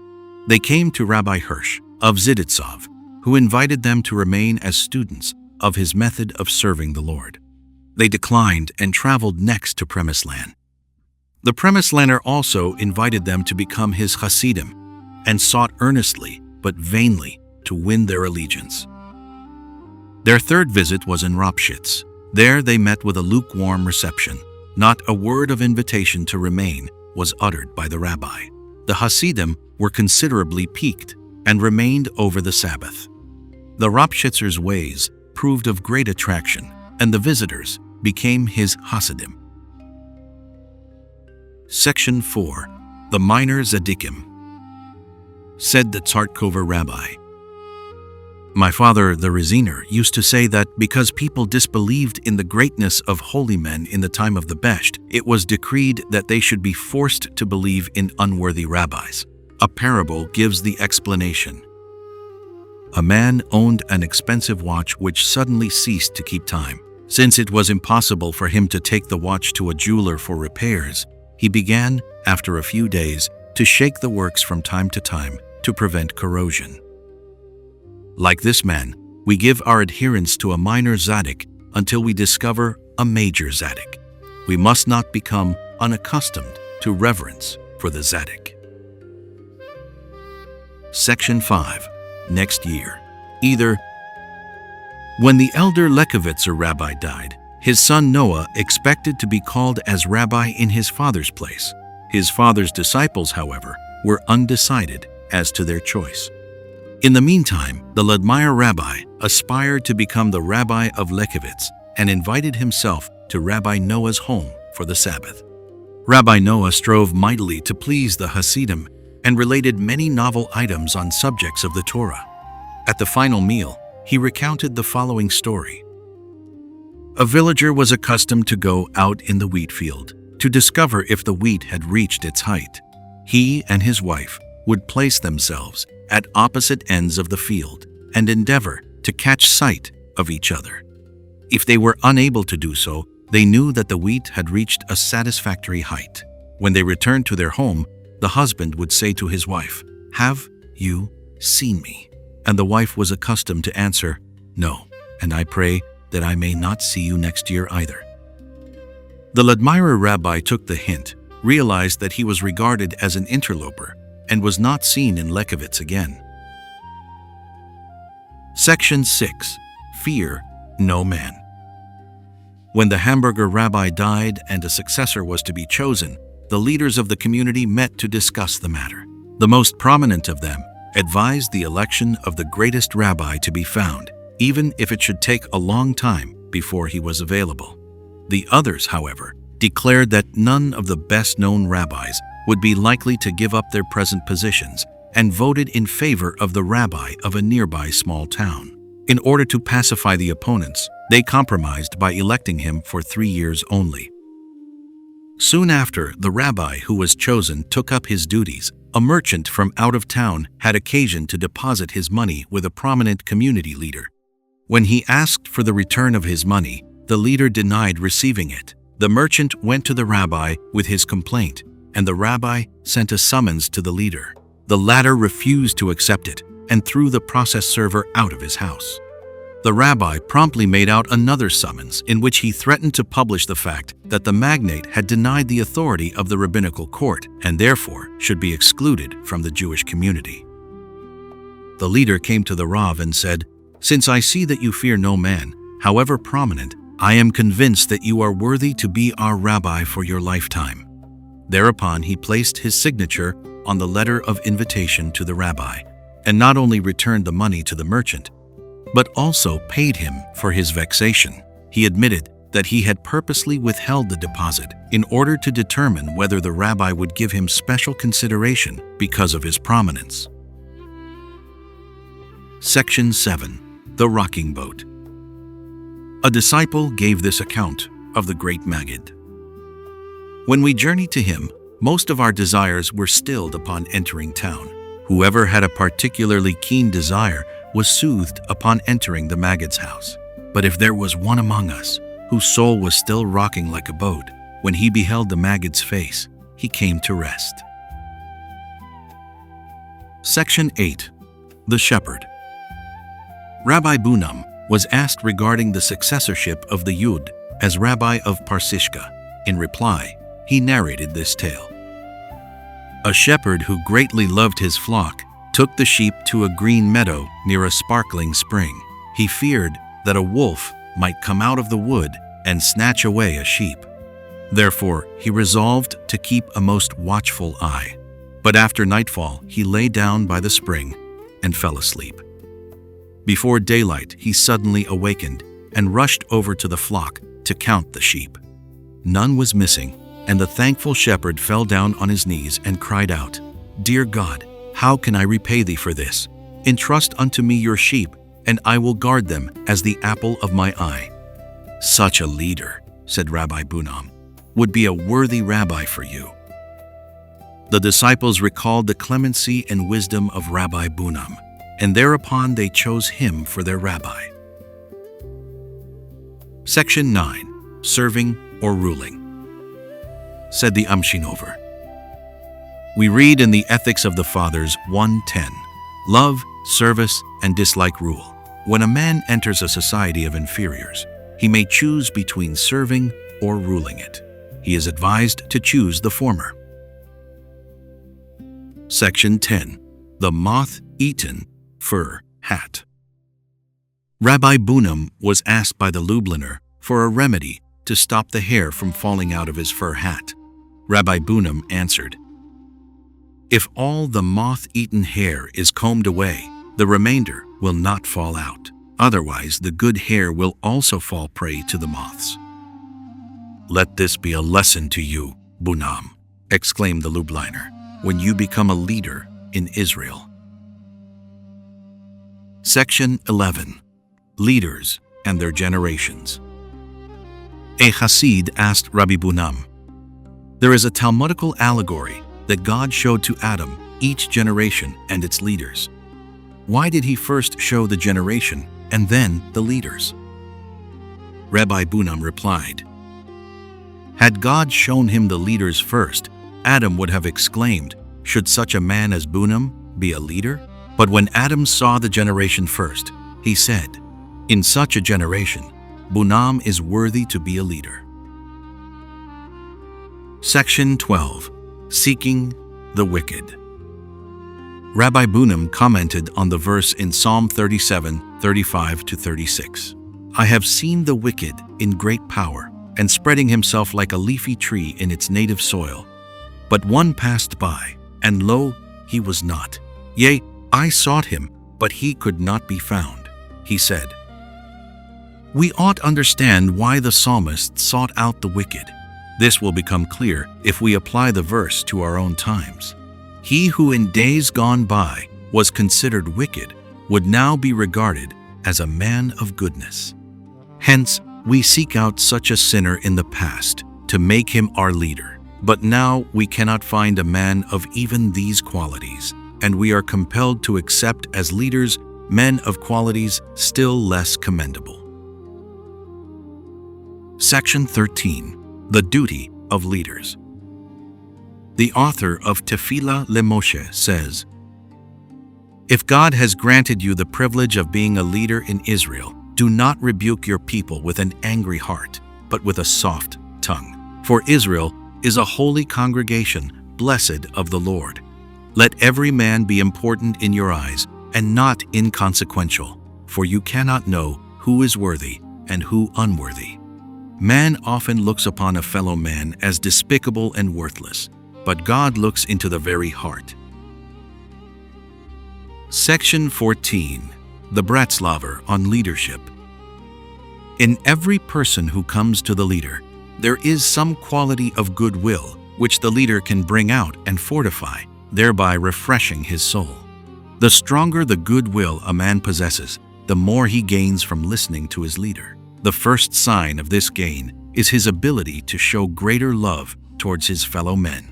They came to Rabbi Hirsch of Ziditsov, who invited them to remain as students of his method of serving the Lord. They declined and traveled next to Premislan. The Premislaner also invited them to become his Hasidim and sought earnestly but vainly to win their allegiance. Their third visit was in Ropshitz. There they met with a lukewarm reception. Not a word of invitation to remain was uttered by the rabbi. The Hasidim were considerably piqued and remained over the Sabbath. The Ropshitzers' ways proved of great attraction, and the visitors became his Hasidim. Section 4. The Minor Tzaddikim. Said the Tzartkova rabbi, "My father, the Raziner, used to say that because people disbelieved in the greatness of holy men in the time of the Besht, it was decreed that they should be forced to believe in unworthy rabbis. A parable gives the explanation. A man owned an expensive watch which suddenly ceased to keep time. Since it was impossible for him to take the watch to a jeweler for repairs, he began, after a few days, to shake the works from time to time to prevent corrosion. Like this man, we give our adherence to a minor tzaddik until we discover a major tzaddik. We must not become unaccustomed to reverence for the tzaddik." Section 5. Next year. Either. When the elder Lekovitzer rabbi died, his son Noah expected to be called as rabbi in his father's place. His father's disciples, however, were undecided as to their choice. In the meantime, the Ludmire rabbi aspired to become the rabbi of Lekovitz and invited himself to Rabbi Noah's home for the Sabbath. Rabbi Noah strove mightily to please the Hasidim and related many novel items on subjects of the Torah. At the final meal, he recounted the following story. A villager was accustomed to go out in the wheat field to discover if the wheat had reached its height. He and his wife would place themselves at opposite ends of the field and endeavor to catch sight of each other. If they were unable to do so, they knew that the wheat had reached a satisfactory height. When they returned to their home, the husband would say to his wife, "Have you seen me?" And the wife was accustomed to answer, "No, and I pray that I may not see you next year either." The Ludmira rabbi took the hint, realized that he was regarded as an interloper, and was not seen in Lekovitz again. Section 6. Fear no man. When the Hamburger rabbi died and a successor was to be chosen, the leaders of the community met to discuss the matter. The most prominent of them advised the election of the greatest rabbi to be found, even if it should take a long time before he was available. The others, however, declared that none of the best-known rabbis would be likely to give up their present positions and voted in favor of the rabbi of a nearby small town. In order to pacify the opponents, they compromised by electing him for 3 years only. Soon after the rabbi who was chosen took up his duties, a merchant from out of town had occasion to deposit his money with a prominent community leader. When he asked for the return of his money, the leader denied receiving it. The merchant went to the rabbi with his complaint, and the rabbi sent a summons to the leader. The latter refused to accept it and threw the process server out of his house. The rabbi promptly made out another summons in which he threatened to publish the fact that the magnate had denied the authority of the rabbinical court and therefore should be excluded from the Jewish community. The leader came to the Rav and said, "Since I see that you fear no man, however prominent, I am convinced that you are worthy to be our rabbi for your lifetime." Thereupon he placed his signature on the letter of invitation to the rabbi, and not only returned the money to the merchant, but also paid him for his vexation. He admitted that he had purposely withheld the deposit in order to determine whether the rabbi would give him special consideration because of his prominence. Section 7. The Rocking Boat. A disciple gave this account of the great Maggid. When we journeyed to him, most of our desires were stilled upon entering town. Whoever had a particularly keen desire was soothed upon entering the Maggid's house. But if there was one among us whose soul was still rocking like a boat, when he beheld the Maggid's face, he came to rest. Section 8. The Shepherd. Rabbi Bunam was asked regarding the successorship of the Yud as Rabbi of Parsishka. In reply, he narrated this tale. A shepherd who greatly loved his flock took the sheep to a green meadow near a sparkling spring. He feared that a wolf might come out of the wood and snatch away a sheep. Therefore, he resolved to keep a most watchful eye. But after nightfall, he lay down by the spring and fell asleep. Before daylight, he suddenly awakened and rushed over to the flock to count the sheep. None was missing, and the thankful shepherd fell down on his knees and cried out, "Dear God, how can I repay thee for this? Entrust unto me your sheep, and I will guard them as the apple of my eye." "Such a leader," said Rabbi Bunam, "would be a worthy rabbi for you." The disciples recalled the clemency and wisdom of Rabbi Bunam, and thereupon they chose him for their rabbi. Section 9. Serving or Ruling. Said the Amshinover. We read in the Ethics of the Fathers 1:10, "Love, service, and dislike rule. When a man enters a society of inferiors, he may choose between serving or ruling it. He is advised to choose the former." Section 10. The Moth-Eaten Fur Hat. Rabbi Bunam was asked by the Lubliner for a remedy to stop the hair from falling out of his fur hat. Rabbi Bunam answered, "If all the moth-eaten hair is combed away, the remainder will not fall out. Otherwise, the good hair will also fall prey to the moths." "Let this be a lesson to you, Bunam," exclaimed the Lubliner, "when you become a leader in Israel." Section 11. Leaders and their generations. A Hasid asked Rabbi Bunam, "There is a Talmudical allegory that God showed to Adam each generation and its leaders. Why did he first show the generation and then the leaders? Rabbi Bunam replied, "Had God shown him the leaders first, Adam would have exclaimed, 'Should such a man as Bunam be a leader?' But when Adam saw the generation first, he said, 'In such a generation, Bunam is worthy to be a leader.'" Section 12. Seeking the Wicked. Rabbi Bunam commented on the verse in Psalm 37, 35-36. "I have seen the wicked in great power, and spreading himself like a leafy tree in its native soil. But one passed by, and lo, he was not. Yea, I sought him, but he could not be found," he said. We ought understand why the psalmist sought out the wicked. This will become clear if we apply the verse to our own times. He who in days gone by was considered wicked would now be regarded as a man of goodness. Hence, we seek out such a sinner in the past to make him our leader. But now we cannot find a man of even these qualities, and we are compelled to accept as leaders men of qualities still less commendable. Section 13. The Duty of Leaders. The author of Tefillah LeMoshe says, "If God has granted you the privilege of being a leader in Israel, do not rebuke your people with an angry heart, but with a soft tongue. For Israel is a holy congregation, blessed of the Lord. Let every man be important in your eyes, and not inconsequential, for you cannot know who is worthy and who unworthy. Man often looks upon a fellow man as despicable and worthless, but God looks into the very heart." Section 14. The Breslaver on Leadership. In every person who comes to the leader, there is some quality of goodwill which the leader can bring out and fortify, thereby refreshing his soul. The stronger the goodwill a man possesses, the more he gains from listening to his leader. The first sign of this gain is his ability to show greater love towards his fellow men.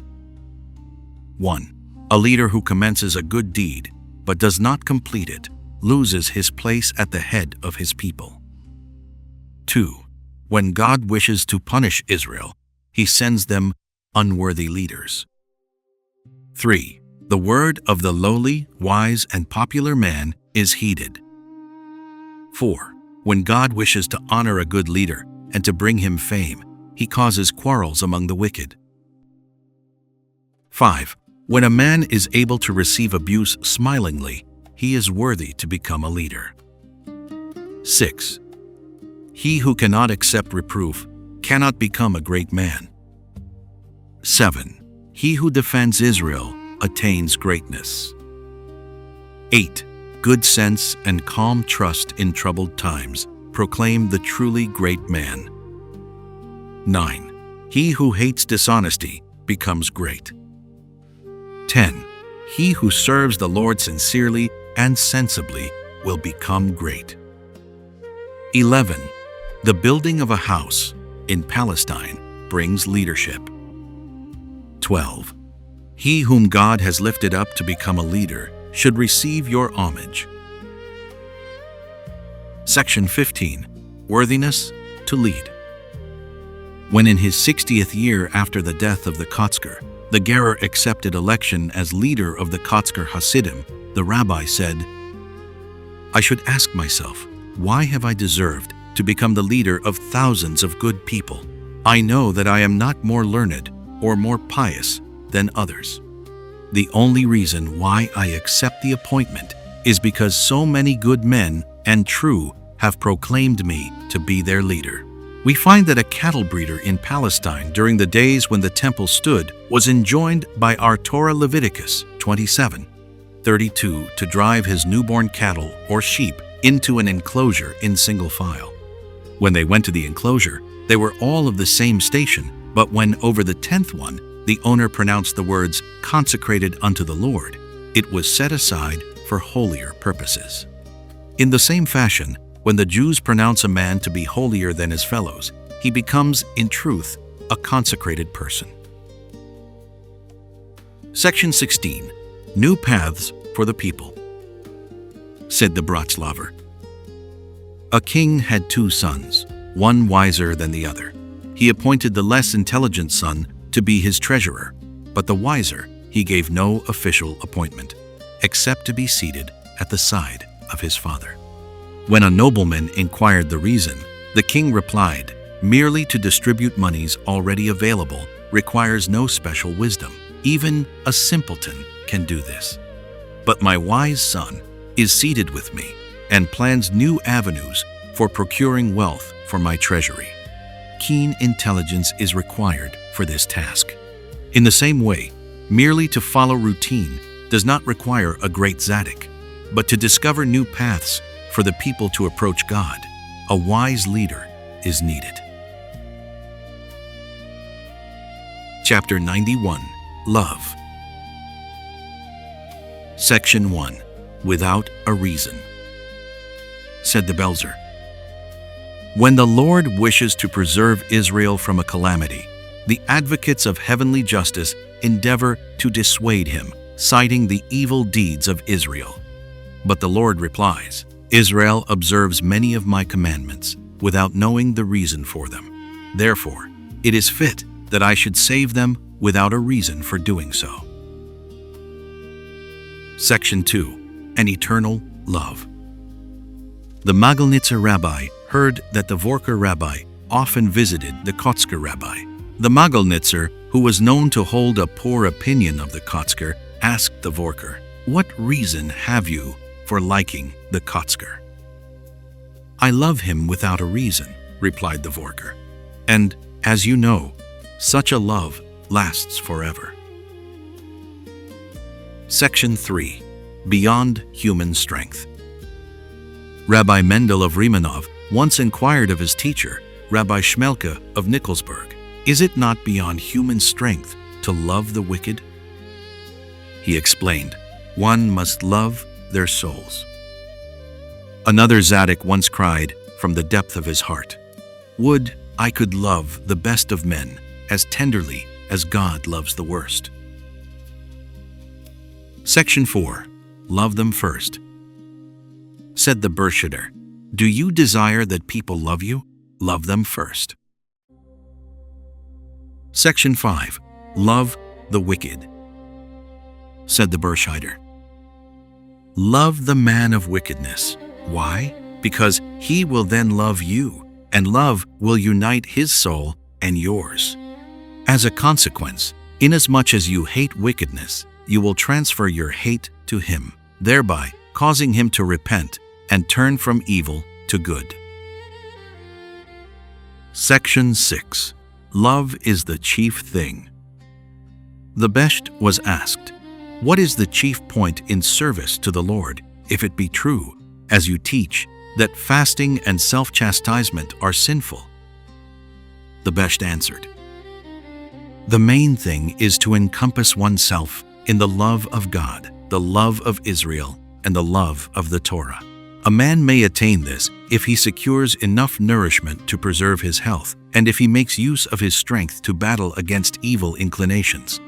1. A leader who commences a good deed but does not complete it loses his place at the head of his people. 2. When God wishes to punish Israel, he sends them unworthy leaders. 3. The word of the lowly, wise, and popular man is heeded. 4. When God wishes to honor a good leader and to bring him fame, he causes quarrels among the wicked. 5. When a man is able to receive abuse smilingly, he is worthy to become a leader. 6. He who cannot accept reproof cannot become a great man. 7. He who defends Israel attains greatness. 8. Good sense and calm trust in troubled times proclaim the truly great man. 9. He who hates dishonesty becomes great. 10. He who serves the Lord sincerely and sensibly will become great. 11. The building of a house in Palestine brings leadership. 12. He whom God has lifted up to become a leader should receive your homage. Section 15. Worthiness to lead. When in his 60th year after the death of the Kotzker, the Gerer accepted election as leader of the Kotzker Hasidim, the rabbi said, "I should ask myself, why have I deserved to become the leader of thousands of good people? I know that I am not more learned or more pious than others. The only reason why I accept the appointment is because so many good men and true have proclaimed me to be their leader." We find that a cattle breeder in Palestine during the days when the temple stood was enjoined by our Torah Leviticus 27:32 to drive his newborn cattle or sheep into an enclosure in single file. When they went to the enclosure, they were all of the same station, but when over the 10th one, the owner pronounced the words, "consecrated unto the Lord," it was set aside for holier purposes. In the same fashion, when the Jews pronounce a man to be holier than his fellows, he becomes, in truth, a consecrated person. Section 16. New Paths for the People. Said the Breslaver. A king had 2 sons, one wiser than the other. He appointed the less intelligent son to be his treasurer, but the wiser he gave no official appointment, except to be seated at the side of his father. When a nobleman inquired the reason, the king replied, "Merely to distribute monies already available requires no special wisdom. Even a simpleton can do this. But my wise son is seated with me and plans new avenues for procuring wealth for my treasury. Keen intelligence is required for this task. In the same way, merely to follow routine does not require a great tzaddik, but to discover new paths for the people to approach God, a wise leader is needed." Chapter 91. Love. Section 1. Without a reason. Said the Belzer. When the Lord wishes to preserve Israel from a calamity, the advocates of heavenly justice endeavor to dissuade him, citing the evil deeds of Israel. But the Lord replies, "Israel observes many of my commandments without knowing the reason for them. Therefore, it is fit that I should save them without a reason for doing so." Section 2. An Eternal Love. The Magelnitzer rabbi heard that the Vorker rabbi often visited the Kotzker rabbi. The Magelnitzer, who was known to hold a poor opinion of the Kotzker, asked the Vorker, "What reason have you for liking the Kotzker?" "I love him without a reason," replied the Vorker. "And, as you know, such a love lasts forever." Section 3. Beyond Human Strength. Rabbi Mendel of Riemanov once inquired of his teacher, Rabbi Schmelke of Nikolsburg, "Is it not beyond human strength to love the wicked?" He explained, "One must love their souls." Another tzaddik once cried from the depth of his heart, "Would I could love the best of men as tenderly as God loves the worst." Section 4. Love them first. Said the Bersheder, "Do you desire that people love you? Love them first." Section 5. Love the wicked. Said the Bersheder, "Love the man of wickedness." Why? Because he will then love you, and love will unite his soul and yours. As a consequence, inasmuch as you hate wickedness, you will transfer your hate to him, thereby causing him to repent and turn from evil to good. Section 6. Love is the chief thing. The Besht was asked, "What is the chief point in service to the Lord, if it be true, as you teach, that fasting and self-chastisement are sinful?" The Besht answered, "The main thing is to encompass oneself in the love of God, the love of Israel, and the love of the Torah. A man may attain this if he secures enough nourishment to preserve his health, and if he makes use of his strength to battle against evil inclinations."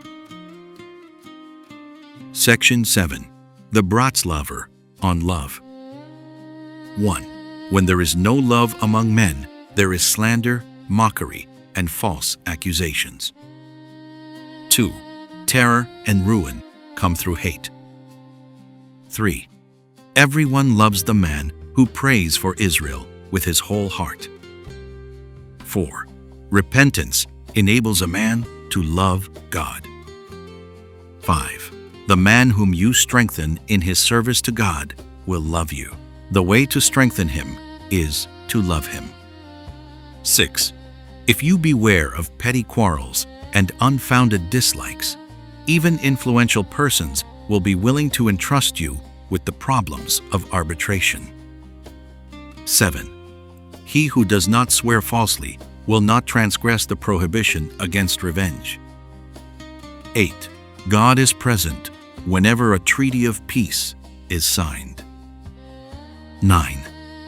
Section 7. The Breslaver on Love. 1. When there is no love among men, there is slander, mockery, and false accusations. 2. Terror and ruin come through hate. 3. Everyone loves the man who prays for Israel with his whole heart. 4. Repentance enables a man to love God. 5. The man whom you strengthen in his service to God will love you. The way to strengthen him is to love him. 6. If you beware of petty quarrels and unfounded dislikes, even influential persons will be willing to entrust you with the problems of arbitration. 7. He who does not swear falsely will not transgress the prohibition against revenge. 8. God is present whenever a treaty of peace is signed. 9.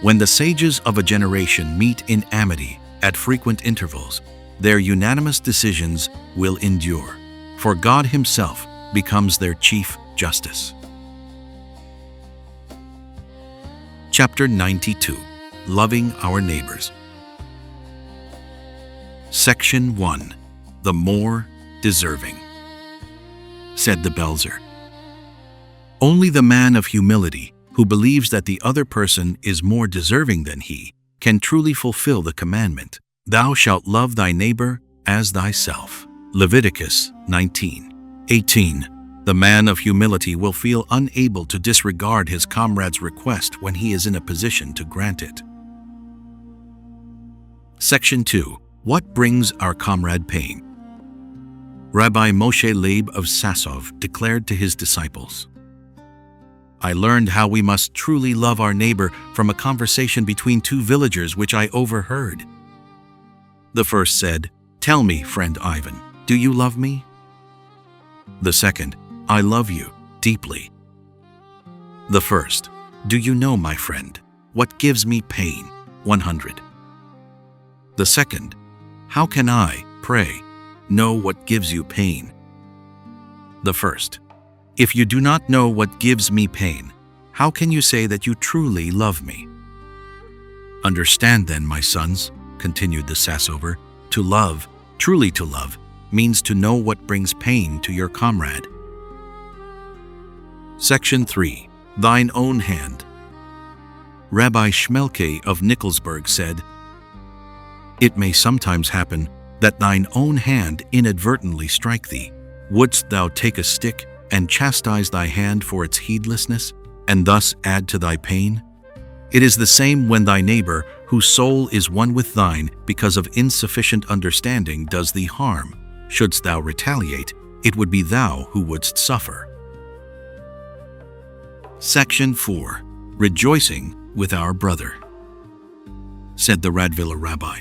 When the sages of a generation meet in amity at frequent intervals, their unanimous decisions will endure, for God himself becomes their chief justice. Chapter 92. Loving Our Neighbors. Section 1. The more deserving. Said the Belzer, only the man of humility, who believes that the other person is more deserving than he, can truly fulfill the commandment, "Thou shalt love thy neighbor as thyself." Leviticus 19:18. The man of humility will feel unable to disregard his comrade's request when he is in a position to grant it. Section 2. What brings our comrade pain? Rabbi Moshe Leib of Sassov declared to his disciples, I learned how we must truly love our neighbor from a conversation between two villagers which I overheard. The first said, "Tell me, friend Ivan, do you love me?" The second, "I love you deeply." The first, "Do you know, my friend, what gives me pain?" 100. The second, "How can I, pray, know what gives you pain?" The first, "If you do not know what gives me pain, how can you say that you truly love me?" Understand then, my sons, continued the Sassover, to love, truly to love, means to know what brings pain to your comrade. Section 3. Thine own hand. Rabbi Shmelke of Nikolsburg said, It may sometimes happen that thine own hand inadvertently strike thee. Wouldst thou take a stick and chastise thy hand for its heedlessness, and thus add to thy pain? It is the same when thy neighbor, whose soul is one with thine, because of insufficient understanding does thee harm. Shouldst thou retaliate, it would be thou who wouldst suffer. Section 4. Rejoicing with our brother. Said the Radviller rabbi,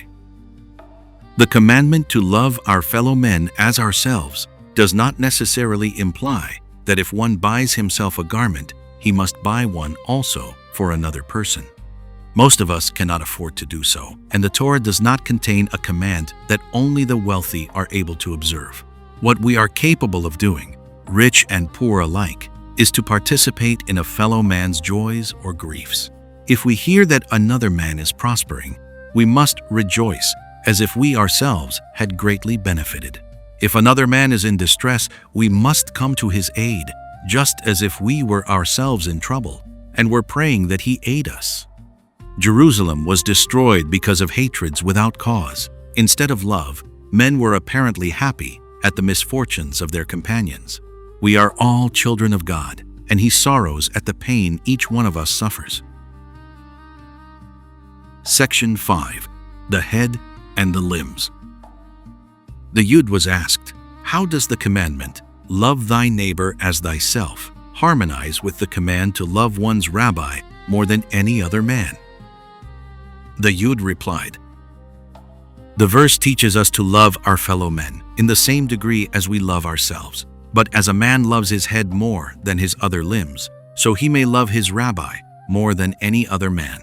the commandment to love our fellow men as ourselves does not necessarily imply that if one buys himself a garment, he must buy one also for another person. Most of us cannot afford to do so, and the Torah does not contain a command that only the wealthy are able to observe. What we are capable of doing, rich and poor alike, is to participate in a fellow man's joys or griefs. If we hear that another man is prospering, we must rejoice as if we ourselves had greatly benefited. If another man is in distress, we must come to his aid, just as if we were ourselves in trouble, and were praying that he aid us. Jerusalem was destroyed because of hatreds without cause. Instead of love, men were apparently happy at the misfortunes of their companions. We are all children of God, and He sorrows at the pain each one of us suffers. Section 5. The head and the limbs. The Yud was asked, how does the commandment, love thy neighbor as thyself, harmonize with the command to love one's rabbi more than any other man? The Yud replied, the verse teaches us to love our fellow men in the same degree as we love ourselves. But as a man loves his head more than his other limbs, so he may love his rabbi more than any other man.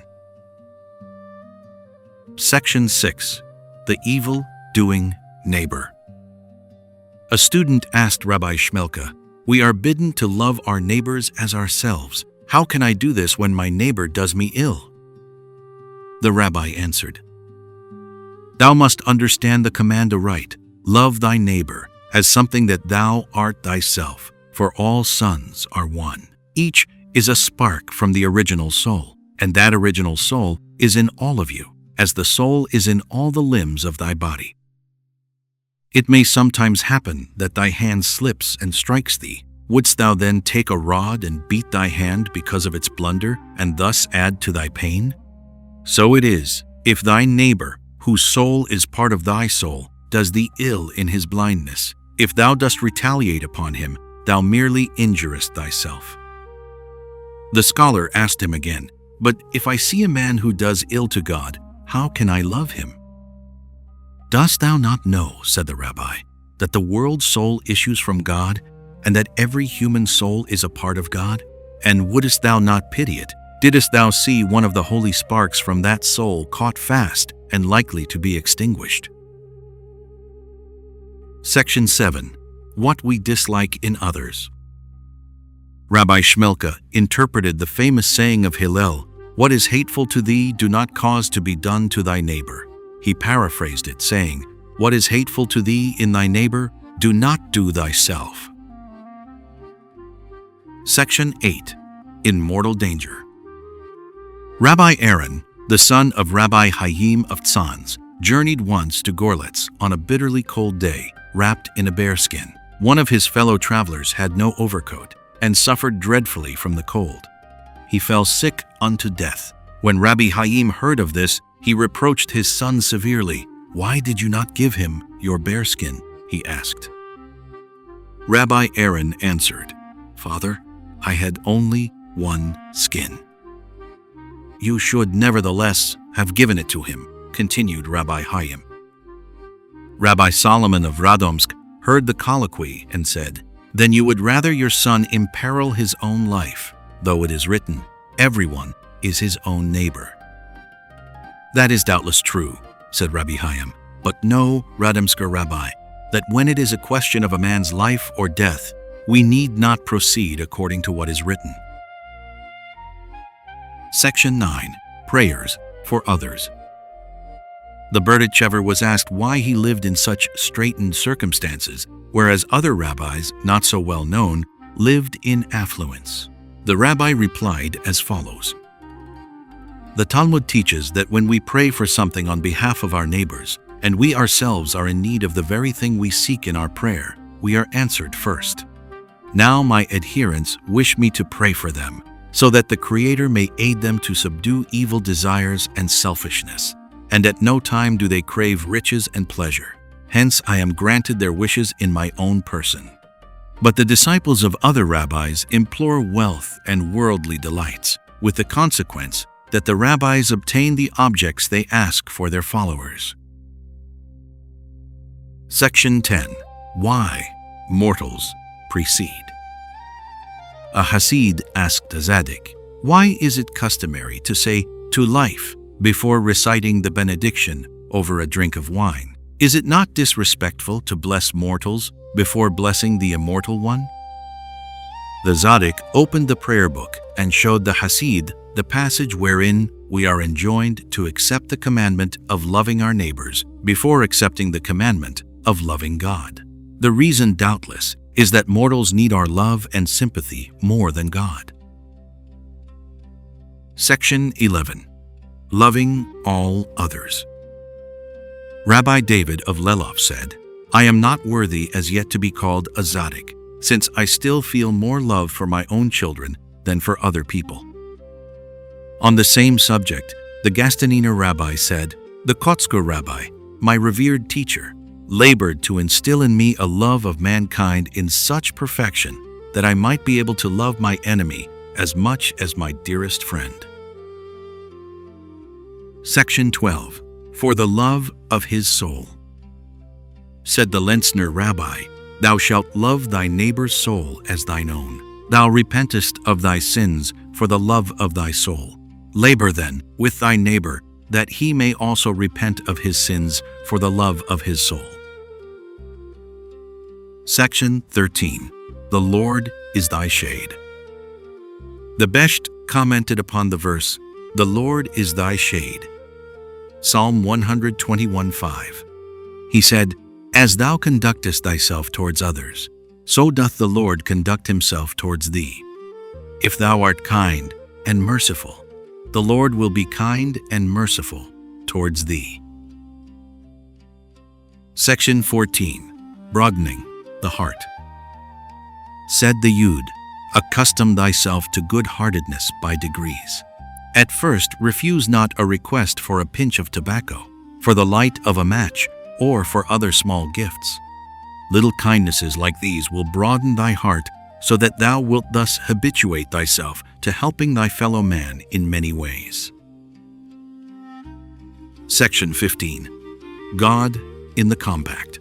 Section 6. The evil-doing neighbor. A student asked Rabbi Shmelke, we are bidden to love our neighbors as ourselves. How can I do this when my neighbor does me ill? The rabbi answered, thou must understand the command aright, love thy neighbor, as something that thou art thyself, for all sons are one. Each is a spark from the original soul, and that original soul is in all of you, as the soul is in all the limbs of thy body. It may sometimes happen that thy hand slips and strikes thee. Wouldst thou then take a rod and beat thy hand because of its blunder, and thus add to thy pain? So it is, if thy neighbor, whose soul is part of thy soul, does thee ill in his blindness. If thou dost retaliate upon him, thou merely injurest thyself. The scholar asked him again, but if I see a man who does ill to God, how can I love him? Dost thou not know, said the rabbi, that the world's soul issues from God, and that every human soul is a part of God? And wouldest thou not pity it, didst thou see one of the holy sparks from that soul caught fast and likely to be extinguished? Section 7. what we dislike in others. Rabbi Shmelka interpreted the famous saying of Hillel, "What is hateful to thee, do not cause to be done to thy neighbor." He paraphrased it, saying, "What is hateful to thee in thy neighbor, do not do thyself." Section 8. In Mortal Danger. Rabbi Aaron, the son of Rabbi Hayim of Tzanz, journeyed once to Gorlitz on a bitterly cold day, wrapped in a bearskin. One of his fellow travelers had no overcoat and suffered dreadfully from the cold. He fell sick unto death. When Rabbi Hayim heard of this, he reproached his son severely. "Why did you not give him your bearskin?" he asked. Rabbi Aaron answered, "Father, I had only one skin." "You should nevertheless have given it to him," continued Rabbi Hayim. Rabbi Solomon of Radomsk heard the colloquy and said, "Then you would rather your son imperil his own life, though it is written, 'Everyone is his own neighbor.'" "That is doubtless true," said Rabbi Hayim, "but know, Radomsker Rabbi, that when it is a question of a man's life or death, we need not proceed according to what is written." Section 9. Prayers for Others. The Berdichever was asked why he lived in such straitened circumstances, whereas other rabbis, not so well known, lived in affluence. The rabbi replied as follows. The Talmud teaches that when we pray for something on behalf of our neighbors, and we ourselves are in need of the very thing we seek in our prayer, we are answered first. Now my adherents wish me to pray for them, so that the Creator may aid them to subdue evil desires and selfishness, and at no time do they crave riches and pleasure. Hence I am granted their wishes in my own person. But the disciples of other rabbis implore wealth and worldly delights, with the consequence that the rabbis obtain the objects they ask for their followers. Section 10. Why mortals precede. A Hasid asked a Tzaddik, "Why is it customary to say 'to life' before reciting the benediction over a drink of wine? Is it not disrespectful to bless mortals before blessing the immortal one?" The Tzaddik opened the prayer book and showed the Hasid the passage wherein we are enjoined to accept the commandment of loving our neighbors before accepting the commandment of loving God. The reason, doubtless, is that mortals need our love and sympathy more than God. Section 11. Loving all others. Rabbi David of Lelov said, "I am not worthy as yet to be called a Tzaddik, since I still feel more love for my own children than for other people." On the same subject, the Gastaniner rabbi said, "The Kotzker rabbi, my revered teacher, labored to instill in me a love of mankind in such perfection that I might be able to love my enemy as much as my dearest friend." Section 12. For the love of his soul. Said the Lentzner rabbi, "Thou shalt love thy neighbor's soul as thine own. Thou repentest of thy sins for the love of thy soul. Labor then with thy neighbor, that he may also repent of his sins for the love of his soul." Section 13. The Lord is thy shade. The Besht commented upon the verse, "The Lord is thy shade." Psalm 121:5. He said, "As thou conductest thyself towards others, so doth the Lord conduct himself towards thee. If thou art kind and merciful, the Lord will be kind and merciful towards thee." Section 14. Broadening the heart. Said the Yud, "Accustom thyself to good-heartedness by degrees. At first refuse not a request for a pinch of tobacco, for the light of a match, or for other small gifts. Little kindnesses like these will broaden thy heart, so that thou wilt thus habituate thyself to helping thy fellow man in many ways." Section 15. God in the Compact.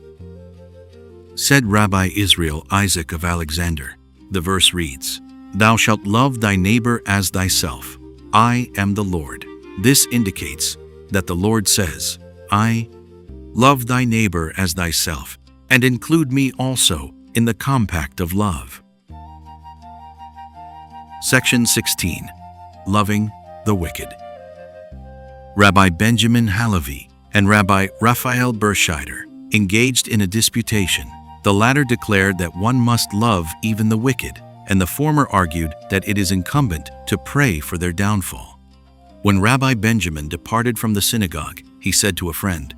Said Rabbi Israel Isaac of Alexander, the verse reads, "Thou shalt love thy neighbor as thyself. I am the Lord." This indicates that the Lord says, "I love thy neighbor as thyself, and include me also in the compact of love. Section 16. Loving the Wicked. Rabbi Benjamin Halevi and Rabbi Raphael Berscheider engaged in a disputation. The latter declared that one must love even the wicked, and the former argued that it is incumbent to pray for their downfall. When Rabbi Benjamin departed from the synagogue, he said to a friend,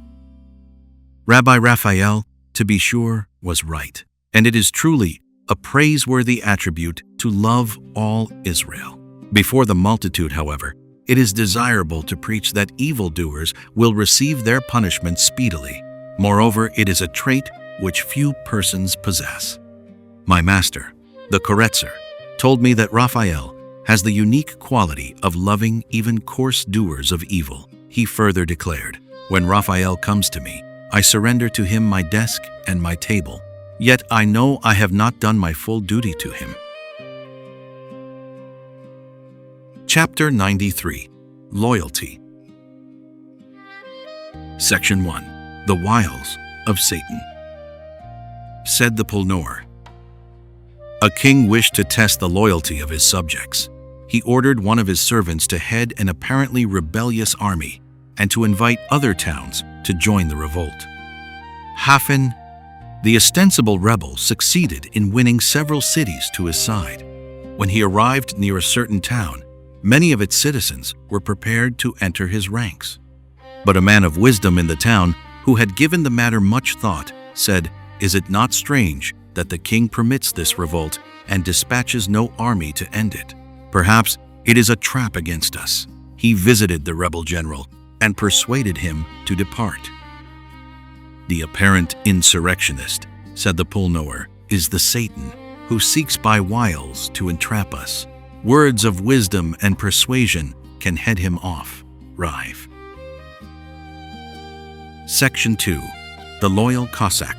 "Rabbi Raphael, to be sure, was right, and it is truly a praiseworthy attribute to love all Israel. Before the multitude, however, it is desirable to preach that evildoers will receive their punishment speedily. Moreover, it is a trait which few persons possess. My master, the Koretzer, told me that Raphael has the unique quality of loving even coarse doers of evil. He further declared, when Raphael comes to me, I surrender to him my desk and my table, yet I know I have not done my full duty to him." Chapter 93. Loyalty. Section 1. The Wiles of Satan. Said the Pulnor, a king wished to test the loyalty of his subjects. He ordered one of his servants to head an apparently rebellious army and to invite other towns to join the revolt. Hafen, the ostensible rebel, succeeded in winning several cities to his side. When he arrived near a certain town, many of its citizens were prepared to enter his ranks. But a man of wisdom in the town, who had given the matter much thought, said, "Is it not strange that the king permits this revolt and dispatches no army to end it? Perhaps it is a trap against us." He visited the rebel general and persuaded him to depart. The apparent insurrectionist, said the Pulnoer, is the Satan who seeks by wiles to entrap us. Words of wisdom and persuasion can head him off. Rive. Section 2. The Loyal Cossack.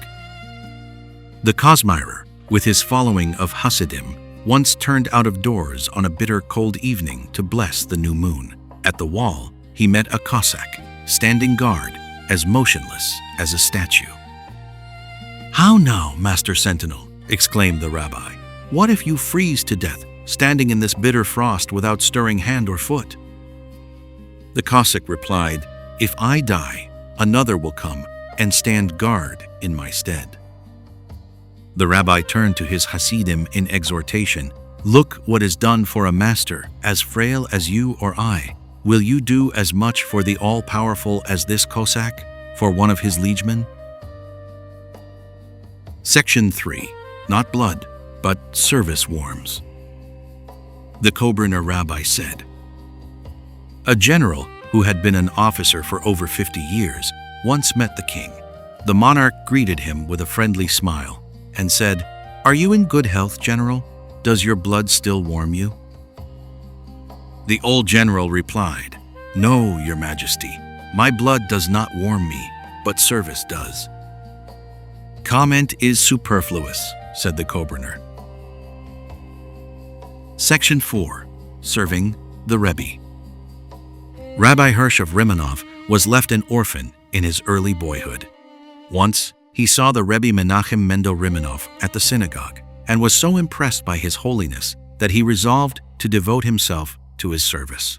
The Kosmyrer, with his following of Hasidim, once turned out of doors on a bitter cold evening to bless the new moon. At the wall, he met a Cossack, standing guard, as motionless as a statue. "How now, Master Sentinel?" exclaimed the rabbi. "What if you freeze to death, standing in this bitter frost without stirring hand or foot?" The Cossack replied, "If I die, another will come and stand guard in my stead." The rabbi turned to his Hasidim in exhortation, "Look what is done for a master as frail as you or I. Will you do as much for the all-powerful as this Cossack, for one of his liegemen?" Section 3. Not blood, but service warms. The Kobrener rabbi said, a general who had been an officer for over 50 years once met the king. The monarch greeted him with a friendly smile and said, "Are you in good health, General? Does your blood still warm you?" The old general replied, "No, Your Majesty, my blood does not warm me, but service does." "Comment is superfluous," said the Kobrener. Section 4. Serving the Rebbe. Rabbi Hirsch of Rimanov was left an orphan in his early boyhood. Once, he saw the Rebbe Menachem Mendel Rimanov at the synagogue and was so impressed by his holiness that he resolved to devote himself to his service.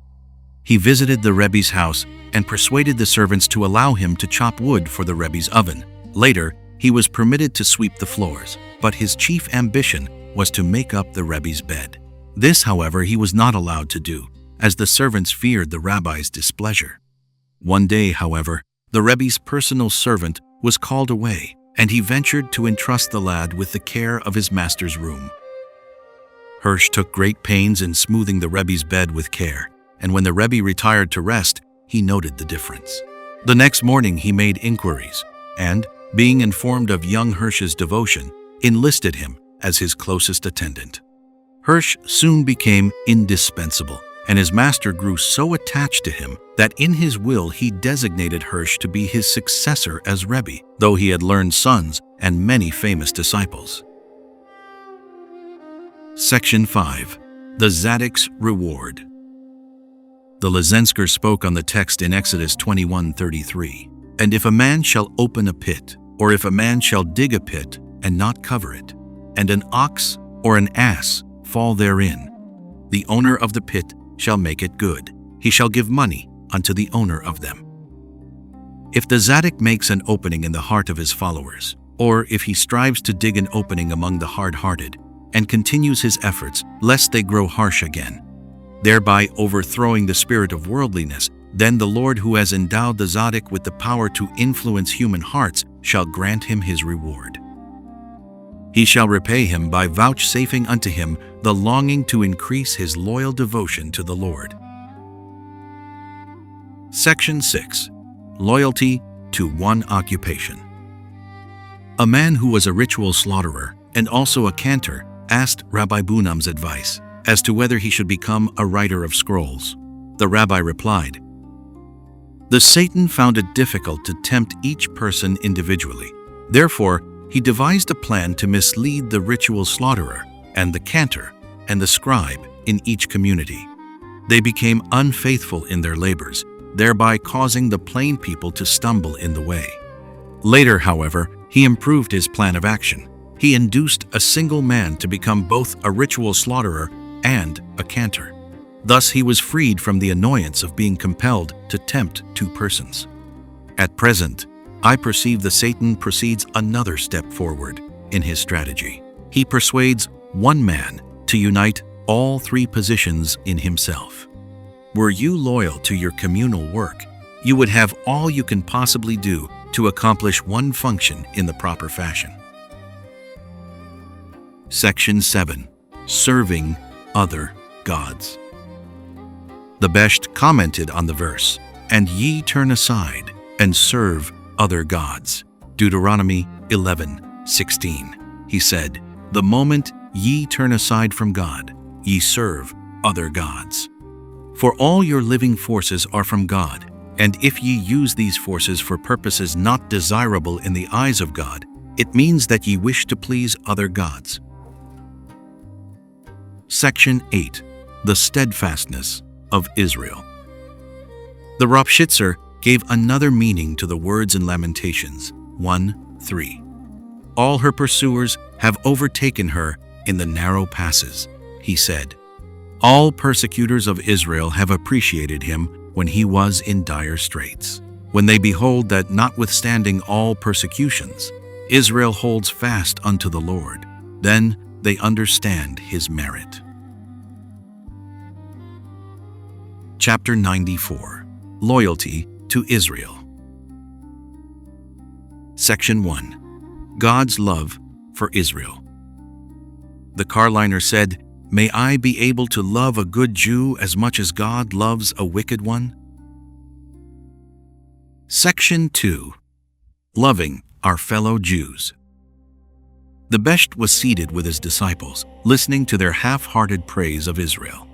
He visited the Rebbe's house and persuaded the servants to allow him to chop wood for the Rebbe's oven. Later, he was permitted to sweep the floors, but his chief ambition was to make up the Rebbe's bed. This, however, he was not allowed to do, as the servants feared the rabbi's displeasure. One day, however, the Rebbe's personal servant was called away, and he ventured to entrust the lad with the care of his master's room. Hirsch took great pains in smoothing the Rebbe's bed with care, and when the Rebbe retired to rest, he noted the difference. The next morning he made inquiries, and, being informed of young Hirsch's devotion, enlisted him as his closest attendant. Hirsch soon became indispensable, and his master grew so attached to him that in his will he designated Hirsch to be his successor as Rebbe, though he had learned sons and many famous disciples. Section 5. The Zaddik's Reward. The Lezensker spoke on the text in Exodus 21:33, "And if a man shall open a pit, or if a man shall dig a pit and not cover it, and an ox or an ass fall therein, the owner of the pit shall make it good. He shall give money unto the owner of them. If the Tzaddik makes an opening in the heart of his followers, or if he strives to dig an opening among the hard-hearted, and continues his efforts lest they grow harsh again, thereby overthrowing the spirit of worldliness, then the Lord who has endowed the Tzaddik with the power to influence human hearts shall grant him his reward. He shall repay him by vouchsafing unto him the longing to increase his loyal devotion to the Lord. Section 6. Loyalty to one occupation. A man who was a ritual slaughterer and also a cantor asked Rabbi Bunam's advice as to whether he should become a writer of scrolls. The rabbi replied, "The Satan found it difficult to tempt each person individually. Therefore, he devised a plan to mislead the ritual slaughterer and the cantor and the scribe in each community. They became unfaithful in their labors, thereby causing the plain people to stumble in the way. Later, however, he improved his plan of action. He induced a single man to become both a ritual slaughterer and a cantor. Thus he was freed from the annoyance of being compelled to tempt two persons. At present, I perceive that Satan proceeds another step forward in his strategy. He persuades one man to unite all three positions in himself. Were you loyal to your communal work, you would have all you can possibly do to accomplish one function in the proper fashion." Section 7. Serving other gods. The Besht commented on the verse, "And ye turn aside and serve other gods." Deuteronomy 11:16. He said, "The moment ye turn aside from God, ye serve other gods. For all your living forces are from God, and if ye use these forces for purposes not desirable in the eyes of God, it means that ye wish to please other gods." Section 8. The steadfastness of Israel. The Ropshitzer gave another meaning to the words in Lamentations 1:3. "All her pursuers have overtaken her in the narrow passes," he said. All persecutors of Israel have appreciated him when he was in dire straits. When they behold that notwithstanding all persecutions, Israel holds fast unto the Lord, then they understand his merit. Chapter 94. Loyalty to Israel. Section 1. God's love for Israel. The Carliner said, "May I be able to love a good Jew as much as God loves a wicked one?" Section 2. Loving our fellow Jews. The Besht was seated with his disciples, listening to their half-hearted praise of Israel.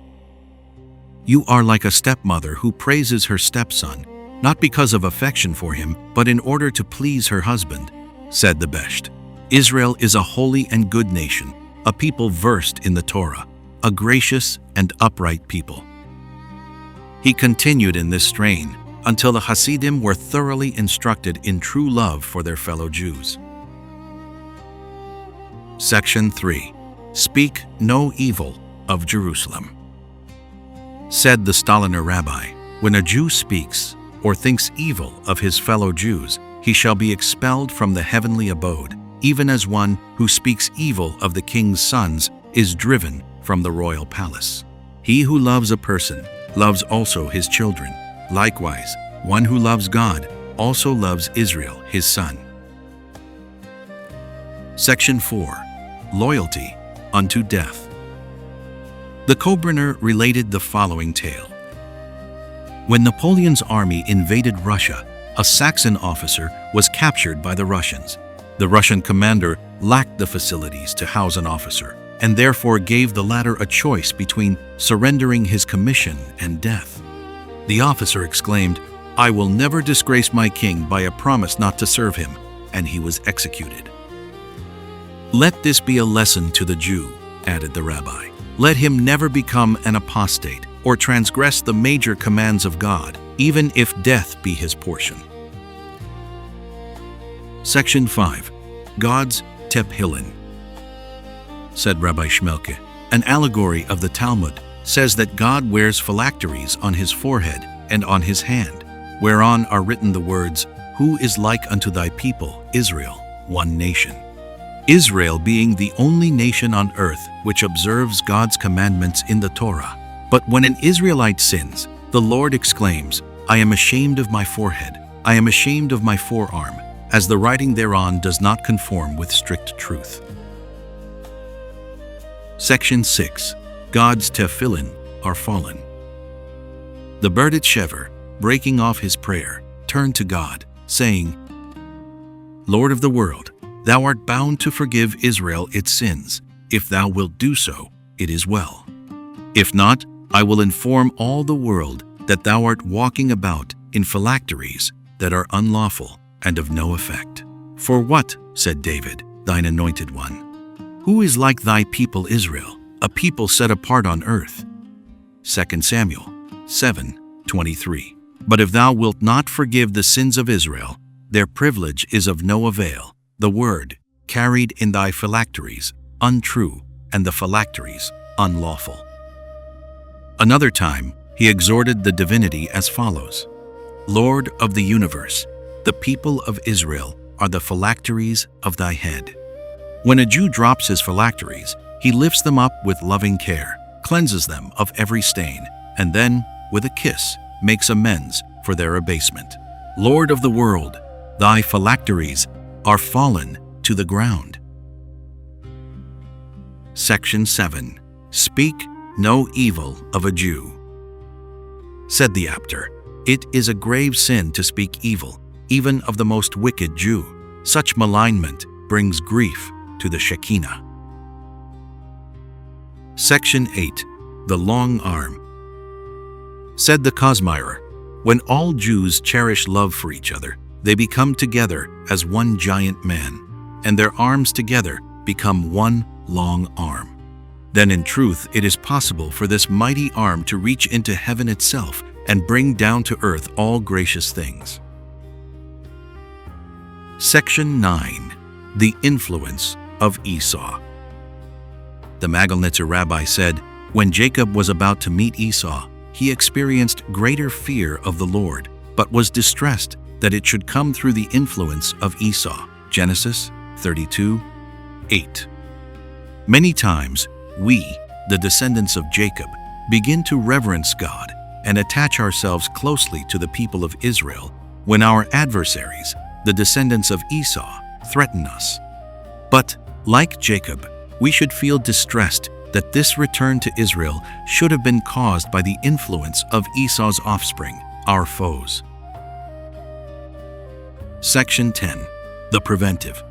"You are like a stepmother who praises her stepson, not because of affection for him, but in order to please her husband," said the Besht. Israel is a holy and good nation, a people versed in the Torah, a gracious and upright people. He continued in this strain until the Hasidim were thoroughly instructed in true love for their fellow Jews. Section 3. Speak no evil of Jerusalem. Said the Staliner rabbi, "When a Jew speaks or thinks evil of his fellow Jews, he shall be expelled from the heavenly abode, even as one who speaks evil of the king's sons is driven from the royal palace. He who loves a person loves also his children. Likewise, one who loves God also loves Israel, his son." Section 4. Loyalty unto death. The Kobrenner related the following tale. When Napoleon's army invaded Russia, a Saxon officer was captured by the Russians. The Russian commander lacked the facilities to house an officer, and therefore gave the latter a choice between surrendering his commission and death. The officer exclaimed, "I will never disgrace my king by a promise not to serve him," and he was executed. "Let this be a lesson to the Jew," added the rabbi. "Let him never become an apostate or transgress the major commands of God, even if death be his portion." Section 5. God's Tehillim. said Rabbi Shmelke. An allegory of the Talmud says that God wears phylacteries on his forehead and on his hand, whereon are written the words, "Who is like unto thy people, Israel, one nation?" Israel being the only nation on earth which observes God's commandments in the Torah. But when an Israelite sins, the Lord exclaims, "I am ashamed of my forehead, I am ashamed of my forearm," as the writing thereon does not conform with strict truth. Section 6. God's tefillin are fallen. The Berdit Shever, breaking off his prayer, turned to God, saying, "Lord of the world, thou art bound to forgive Israel its sins. If thou wilt do so, it is well. If not, I will inform all the world that thou art walking about in phylacteries that are unlawful and of no effect." "For what," said David, "thine anointed one? Who is like thy people Israel, a people set apart on earth?" 2 Samuel 7:23. "But if thou wilt not forgive the sins of Israel, their privilege is of no avail. The word, carried in thy phylacteries, untrue, and the phylacteries, unlawful." Another time, he exhorted the divinity as follows: "Lord of the universe, the people of Israel are the phylacteries of thy head." When a Jew drops his phylacteries, he lifts them up with loving care, cleanses them of every stain, and then, with a kiss, makes amends for their abasement. "Lord of the world, thy phylacteries are fallen to the ground." Section 7. Speak no evil of a Jew. Said the Apter, "It is a grave sin to speak evil, even of the most wicked Jew. Such malignment brings grief to the Shekinah." Section 8. The long arm. Said the Kosmyrer, "When all Jews cherish love for each other, they become together as one giant man, and their arms together become one long arm. Then in truth it is possible for this mighty arm to reach into heaven itself and bring down to earth all gracious things." Section 9. The influence of Esau. The Magalnitzer rabbi said, when Jacob was about to meet Esau, he experienced greater fear of the Lord, but was distressed that it should come through the influence of Esau. Genesis 32:8. Many times, we, the descendants of Jacob, begin to reverence God and attach ourselves closely to the people of Israel when our adversaries, the descendants of Esau, threaten us. But, like Jacob, we should feel distressed that this return to Israel should have been caused by the influence of Esau's offspring, our foes. Section 10. The preventive.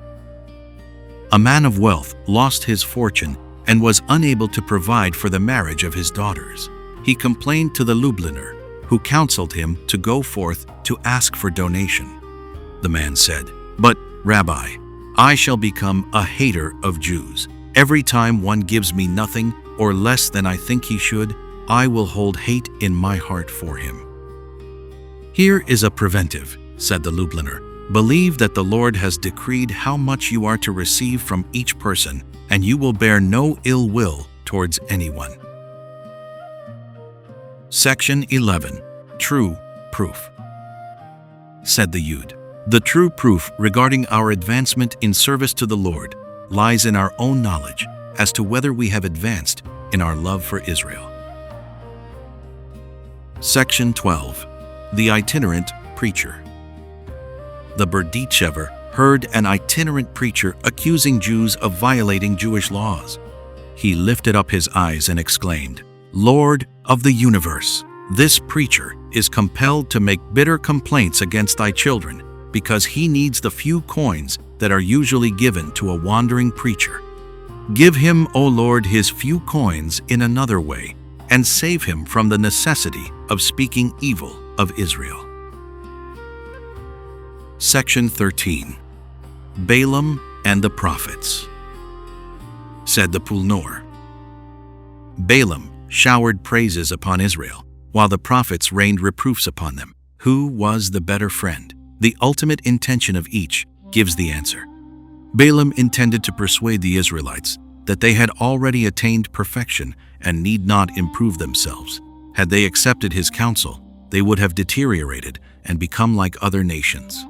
A man of wealth lost his fortune and was unable to provide for the marriage of his daughters. He complained to the Lubliner, who counseled him to go forth to ask for donation. The man said, "But, Rabbi, I shall become a hater of Jews. Every time one gives me nothing or less than I think he should, I will hold hate in my heart for him." "Here is a preventive," said the Lubliner. "Believe that the Lord has decreed how much you are to receive from each person, and you will bear no ill will towards anyone." Section 11. True proof. Said the Yud, "The true proof regarding our advancement in service to the Lord lies in our own knowledge as to whether we have advanced in our love for Israel." Section 12. The itinerant preacher. The Berditchever heard an itinerant preacher accusing Jews of violating Jewish laws. He lifted up his eyes and exclaimed, "Lord of the universe, this preacher is compelled to make bitter complaints against thy children because he needs the few coins that are usually given to a wandering preacher. Give him, O Lord, his few coins in another way, and save him from the necessity of speaking evil of Israel." Section 13. Balaam and the prophets. Said the Pulnor, "Balaam showered praises upon Israel, while the prophets rained reproofs upon them. Who was the better friend? The ultimate intention of each gives the answer. Balaam intended to persuade the Israelites that they had already attained perfection and need not improve themselves. Had they accepted his counsel, they would have deteriorated and become like other nations.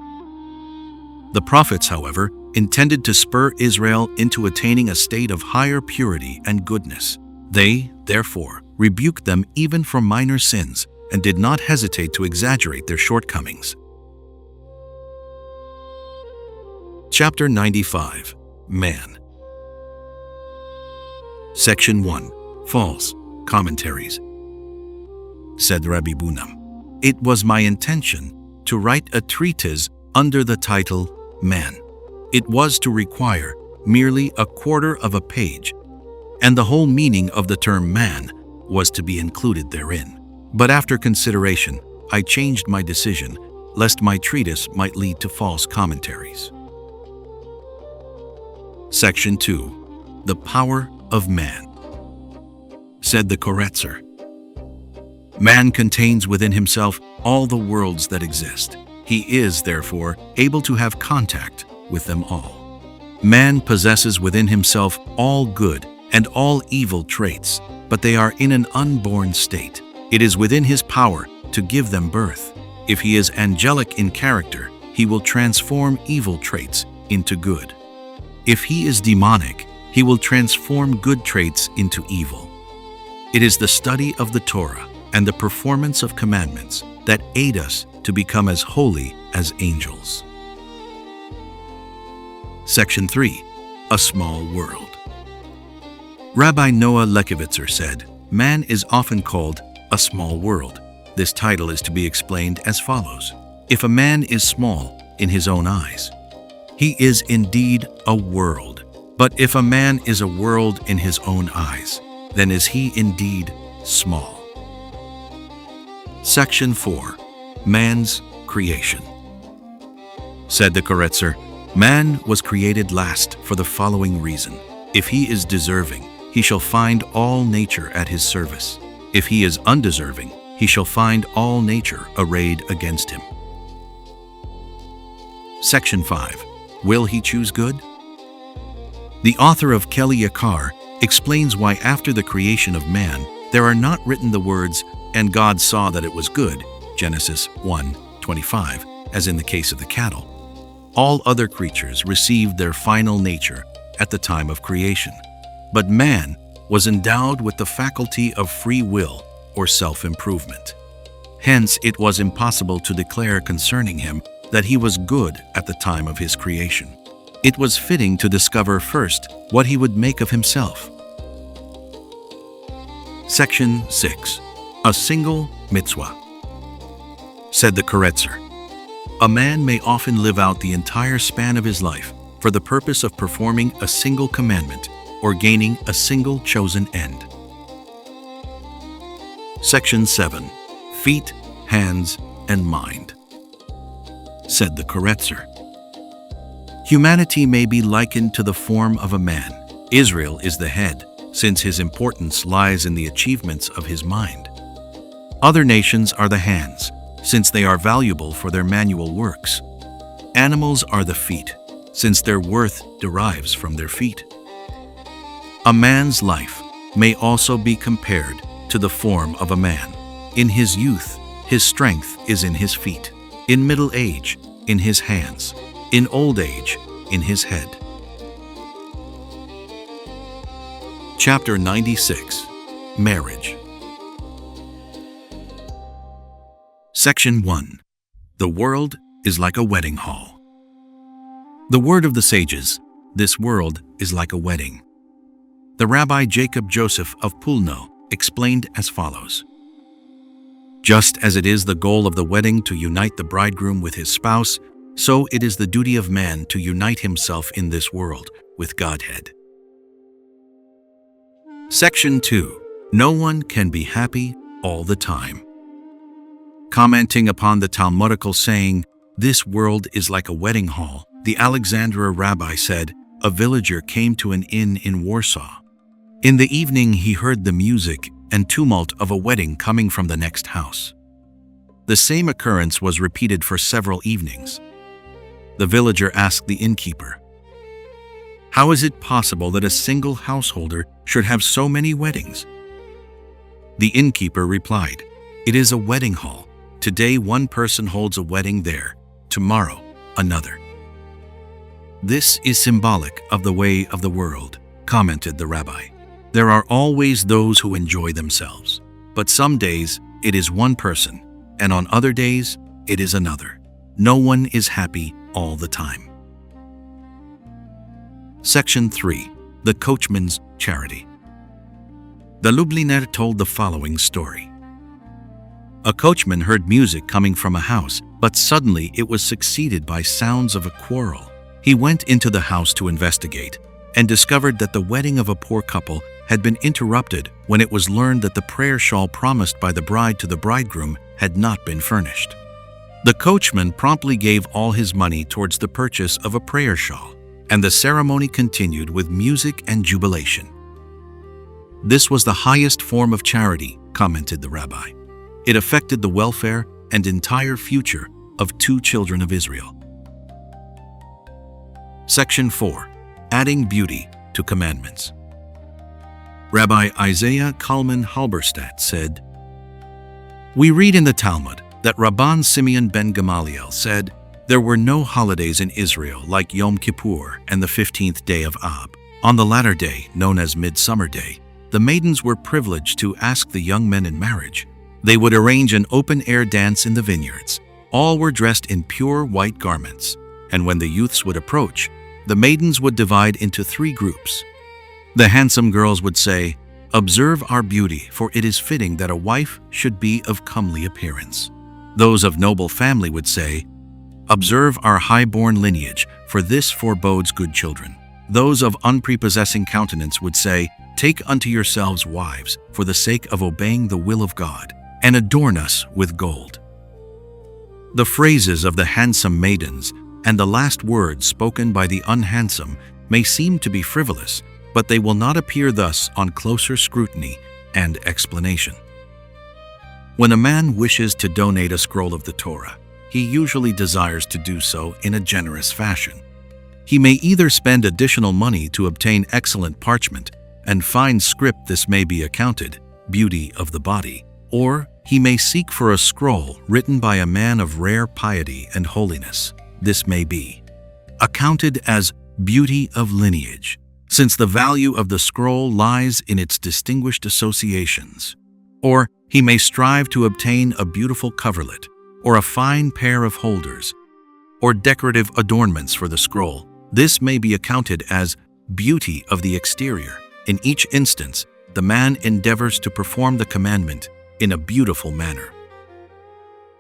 The prophets, however, intended to spur Israel into attaining a state of higher purity and goodness. They, therefore, rebuked them even for minor sins and did not hesitate to exaggerate their shortcomings. Chapter 95. Man. Section 1. False Commentaries. Said Rabbi Bunam, "It was my intention to write a treatise under the title Man. It was to require merely a quarter of a page, and the whole meaning of the term man was to be included therein. But after consideration, I changed my decision, lest my treatise might lead to false commentaries." Section 2. The Power of Man. Said the Koretzer, "Man contains within himself all the worlds that exist. He is, therefore, able to have contact with them all. Man possesses within himself all good and all evil traits, but they are in an unborn state. It is within his power to give them birth. If he is angelic in character, he will transform evil traits into good. If he is demonic, he will transform good traits into evil. It is the study of the Torah and the performance of commandments that aid us to become as holy as angels." Section 3. A Small World. Rabbi Noah Lekevitzer said, "Man is often called a small world. This title is to be explained as follows. If a man is small in his own eyes, he is indeed a world. But if a man is a world in his own eyes, then is he indeed small." Section 4. Man's Creation. Said the Koretzer, "Man was created last for the following reason. If he is deserving, he shall find all nature at his service. If he is undeserving, he shall find all nature arrayed against him." Section 5. Will he choose good? The author of Keli Yakar explains why after the creation of man, there are not written the words, "And God saw that it was good," Genesis 1:25, as in the case of the cattle. All other creatures received their final nature at the time of creation, but man was endowed with the faculty of free will or self-improvement. Hence, it was impossible to declare concerning him that he was good at the time of his creation. It was fitting to discover first what he would make of himself. Section 6. A Single Mitzvah. Said the Koretzer, "A man may often live out the entire span of his life for the purpose of performing a single commandment or gaining a single chosen end." Section 7. Feet, Hands, and Mind. Said the Koretzer, "Humanity may be likened to the form of a man. Israel is the head, since his importance lies in the achievements of his mind. Other nations are the hands, since they are valuable for their manual works. Animals are the feet, since their worth derives from their feet. A man's life may also be compared to the form of a man. In his youth, his strength is in his feet. In middle age, in his hands. In old age, in his head." Chapter 96. Marriage. Section 1. The world is like a wedding hall. The word of the sages, this world is like a wedding. The Rabbi Jacob Joseph of Pulno explained as follows: "Just as it is the goal of the wedding to unite the bridegroom with his spouse, so it is the duty of man to unite himself in this world with Godhead." Section 2. No one can be happy all the time. Commenting upon the Talmudical saying, "This world is like a wedding hall," the Alexandria rabbi said, "A villager came to an inn in Warsaw. In the evening he heard the music and tumult of a wedding coming from the next house. The same occurrence was repeated for several evenings. The villager asked the innkeeper, How is it possible that a single householder should have so many weddings? The innkeeper replied, "It is a wedding hall. Today one person holds a wedding there, tomorrow another." "This is symbolic of the way of the world," commented the rabbi. "There are always those who enjoy themselves, but some days it is one person, and on other days it is another. No one is happy all the time." Section 3. The Coachman's Charity. The Lubliner told the following story. A coachman heard music coming from a house, but suddenly it was succeeded by sounds of a quarrel. He went into the house to investigate and discovered that the wedding of a poor couple had been interrupted when it was learned that the prayer shawl promised by the bride to the bridegroom had not been furnished. The coachman promptly gave all his money towards the purchase of a prayer shawl, and the ceremony continued with music and jubilation. "This was the highest form of charity," commented the rabbi. "It affected the welfare and entire future of 2 children of Israel." Section 4. Adding Beauty to Commandments. Rabbi Isaiah Kalman Halberstadt said, "We read in the Talmud that Rabban Simeon ben Gamaliel said, 'There were no holidays in Israel like Yom Kippur and the 15th day of Ab. On the latter day, known as Midsummer Day, the maidens were privileged to ask the young men in marriage. They would arrange an open-air dance in the vineyards. All were dressed in pure white garments, and when the youths would approach, the maidens would divide into 3 groups. The handsome girls would say, 'Observe our beauty, for it is fitting that a wife should be of comely appearance.' Those of noble family would say, 'Observe our high-born lineage, for this forebodes good children.' Those of unprepossessing countenance would say, 'Take unto yourselves wives, for the sake of obeying the will of God, and adorn us with gold.' The phrases of the handsome maidens and the last words spoken by the unhandsome may seem to be frivolous, but they will not appear thus on closer scrutiny and explanation. When a man wishes to donate a scroll of the Torah, he usually desires to do so in a generous fashion. He may either spend additional money to obtain excellent parchment and fine script, this may be accounted beauty of the body, or he may seek for a scroll written by a man of rare piety and holiness. This may be accounted as beauty of lineage, since the value of the scroll lies in its distinguished associations. Or he may strive to obtain a beautiful coverlet, or a fine pair of holders, or decorative adornments for the scroll. This may be accounted as beauty of the exterior. In each instance, the man endeavors to perform the commandment in a beautiful manner.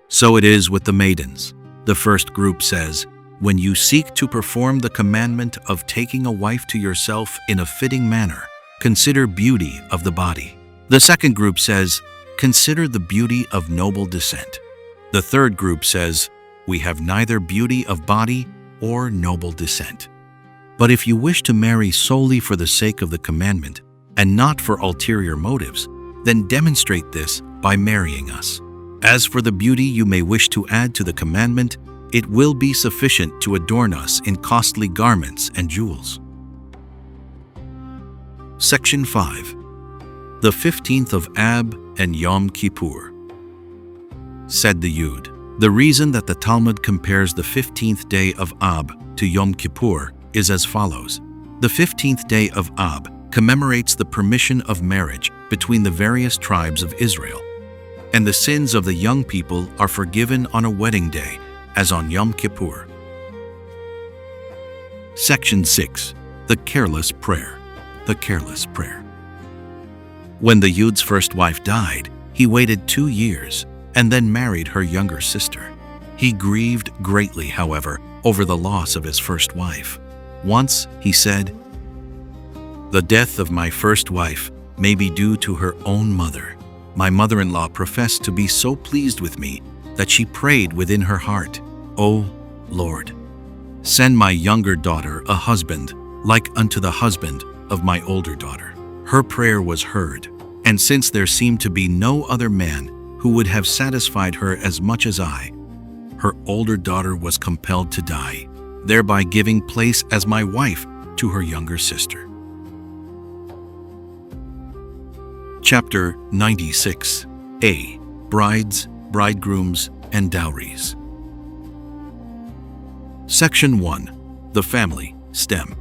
So it is with the maidens. The first group says, "When you seek to perform the commandment of taking a wife to yourself in a fitting manner, consider beauty of the body." The second group says, "Consider the beauty of noble descent." The third group says, "We have neither beauty of body or noble descent." But if you wish to marry solely for the sake of the commandment and not for ulterior motives, then demonstrate this by marrying us. As for the beauty you may wish to add to the commandment, it will be sufficient to adorn us in costly garments and jewels. Section 5. The 15th of Ab and Yom Kippur. Said the Yud, the reason that the Talmud compares the 15th day of Ab to Yom Kippur is as follows. The 15th day of Ab commemorates the permission of marriage between the various tribes of Israel, and the sins of the young people are forgiven on a wedding day, as on Yom Kippur. Section 6. The Careless Prayer. The Careless Prayer. When the Yud's first wife died, he waited 2 years and then married her younger sister. He grieved greatly, however, over the loss of his first wife. Once he said, "The death of my first wife may be due to her own mother. My mother-in-law professed to be so pleased with me that she prayed within her heart, 'O Lord, send my younger daughter a husband like unto the husband of my older daughter.' Her prayer was heard, and since there seemed to be no other man who would have satisfied her as much as I, her older daughter was compelled to die, thereby giving place as my wife to her younger sister. Chapter 96. A. Brides, Bridegrooms, and Dowries. Section 1. The Family Stem.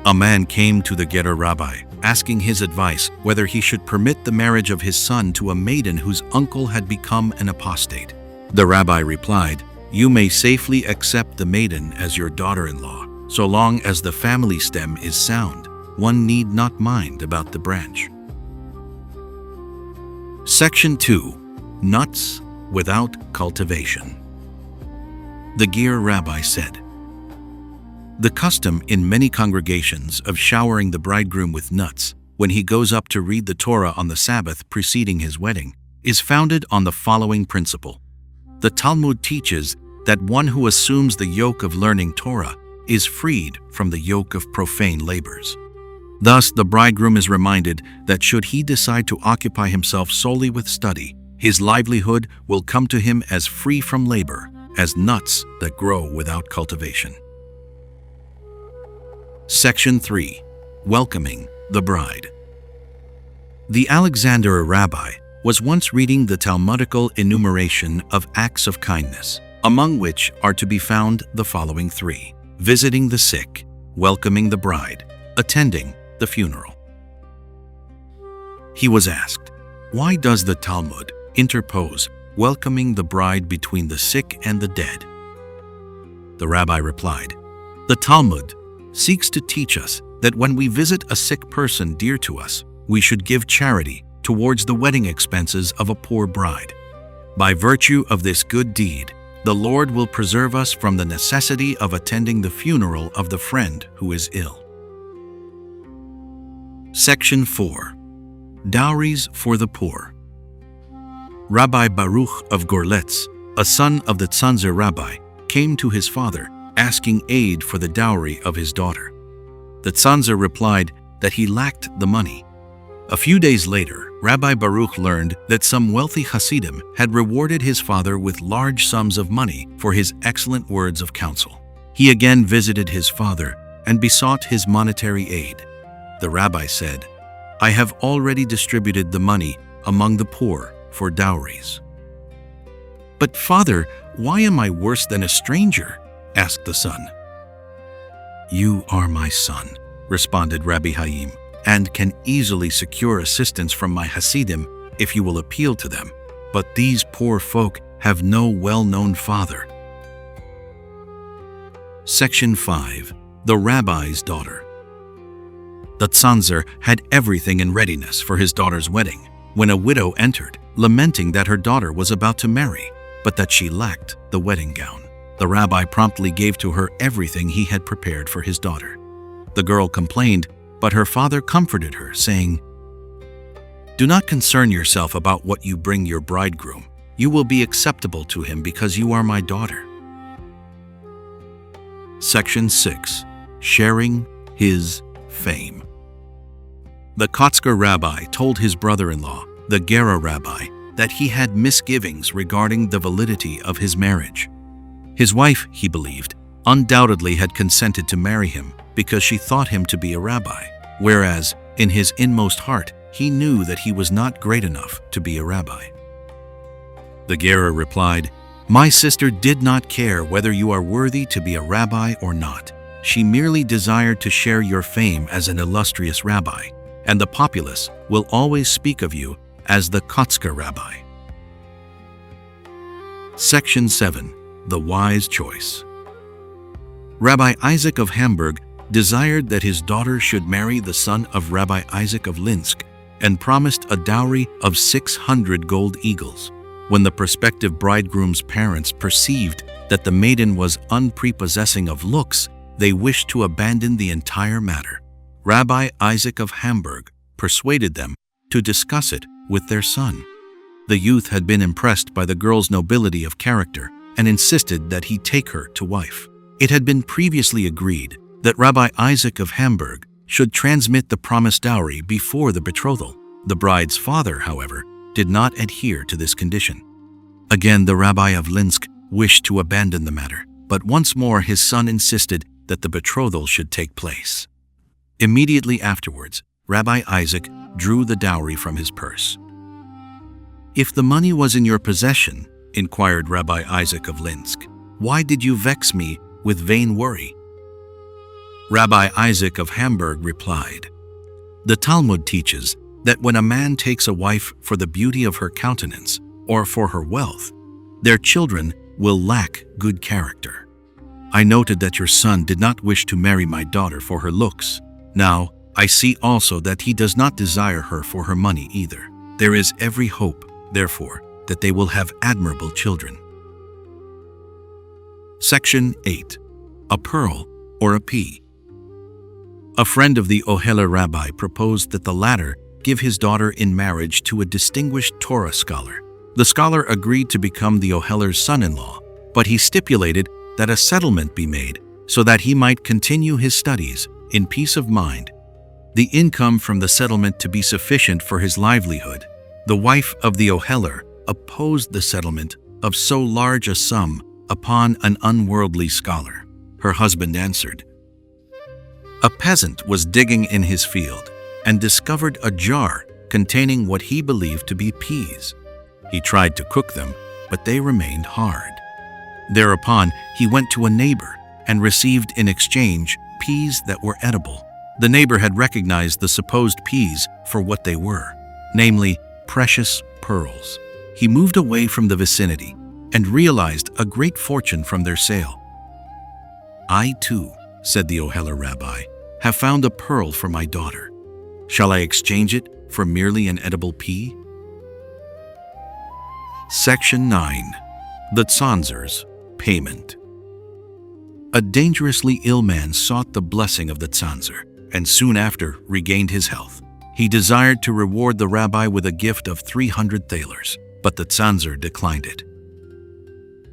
A man came to the Ger rabbi, asking his advice whether he should permit the marriage of his son to a maiden whose uncle had become an apostate. The rabbi replied, "You may safely accept the maiden as your daughter-in-law, so long as the family stem is sound. One need not mind about the branch." Section 2. Nuts without cultivation. The Ger rabbi said, "The custom in many congregations of showering the bridegroom with nuts when he goes up to read the Torah on the Sabbath preceding his wedding is founded on the following principle. The Talmud teaches that one who assumes the yoke of learning Torah is freed from the yoke of profane labors. Thus, the bridegroom is reminded that should he decide to occupy himself solely with study, his livelihood will come to him as free from labor as nuts that grow without cultivation. Section 3. Welcoming the Bride. The Alexandria rabbi was once reading the Talmudical enumeration of acts of kindness, among which are to be found the following 3: visiting the sick, welcoming the bride, attending the funeral. He was asked, "Why does the Talmud interpose welcoming the bride between the sick and the dead?" The rabbi replied, "The Talmud seeks to teach us that when we visit a sick person dear to us, we should give charity towards the wedding expenses of a poor bride. By virtue of this good deed, the Lord will preserve us from the necessity of attending the funeral of the friend who is ill." Section 4. Dowries for the Poor. Rabbi Baruch of Gorlitz, a son of the Tzanzer rabbi, came to his father asking aid for the dowry of his daughter. The Tzanzer replied that he lacked the money. A few days later, Rabbi Baruch learned that some wealthy Hasidim had rewarded his father with large sums of money for his excellent words of counsel. He again visited his father and besought his monetary aid. The rabbi said, "I have already distributed the money among the poor for dowries." "But father, why am I worse than a stranger?" asked the son. "You are my son," responded Rabbi Haim, "and can easily secure assistance from my Hasidim if you will appeal to them. But these poor folk have no well-known father." Section 5. The Rabbi's Daughter. The Tzanzer had everything in readiness for his daughter's wedding when a widow entered, lamenting that her daughter was about to marry, but that she lacked the wedding gown. The rabbi promptly gave to her everything he had prepared for his daughter. The girl complained, but her father comforted her, saying, "Do not concern yourself about what you bring your bridegroom. You will be acceptable to him because you are my daughter." Section 6. Sharing his fame. The Kotzker rabbi told his brother-in-law, the Gera rabbi, that he had misgivings regarding the validity of his marriage. His wife, he believed, undoubtedly had consented to marry him because she thought him to be a rabbi, whereas, in his inmost heart, he knew that he was not great enough to be a rabbi. The Gera replied, "My sister did not care whether you are worthy to be a rabbi or not. She merely desired to share your fame as an illustrious rabbi, and the populace will always speak of you as the Kotzker rabbi." Section 7. The Wise Choice. Rabbi Isaac of Hamburg desired that his daughter should marry the son of Rabbi Isaac of Linsk and promised a dowry of 600 gold eagles. When the prospective bridegroom's parents perceived that the maiden was unprepossessing of looks, they wished to abandon the entire matter. Rabbi Isaac of Hamburg persuaded them to discuss it with their son. The youth had been impressed by the girl's nobility of character and insisted that he take her to wife. It had been previously agreed that Rabbi Isaac of Hamburg should transmit the promised dowry before the betrothal. The bride's father, however, did not adhere to this condition. Again, the Rabbi of Linsk wished to abandon the matter, but once more his son insisted that the betrothal should take place. Immediately afterwards, Rabbi Isaac drew the dowry from his purse. "If the money was in your possession," inquired Rabbi Isaac of Linsk, "why did you vex me with vain worry?" Rabbi Isaac of Hamburg replied, "The Talmud teaches that when a man takes a wife for the beauty of her countenance or for her wealth, their children will lack good character. I noted that your son did not wish to marry my daughter for her looks. Now, I see also that he does not desire her for her money either. There is every hope, therefore, that they will have admirable children." Section 8. A pearl or a pea. A friend of the Oheler rabbi proposed that the latter give his daughter in marriage to a distinguished Torah scholar. The scholar agreed to become the Oheler's son-in-law, but he stipulated that a settlement be made so that he might continue his studies in peace of mind. The income from the settlement to be sufficient for his livelihood. The wife of the Oheler opposed the settlement of so large a sum upon an unworldly scholar. Her husband answered, "A peasant was digging in his field and discovered a jar containing what he believed to be peas. He tried to cook them, but they remained hard. Thereupon, he went to a neighbor and received in exchange peas that were edible. The neighbor had recognized the supposed peas for what they were, namely, precious pearls. He moved away from the vicinity and realized a great fortune from their sale. "I too," said the Oheler rabbi, "have found a pearl for my daughter. Shall I exchange it for merely an edible pea?" Section 9. The Tzanzer's Payment. A dangerously ill man sought the blessing of the Tzanzer, and soon after regained his health. He desired to reward the rabbi with a gift of 300 thalers, but the Tzanzer declined it.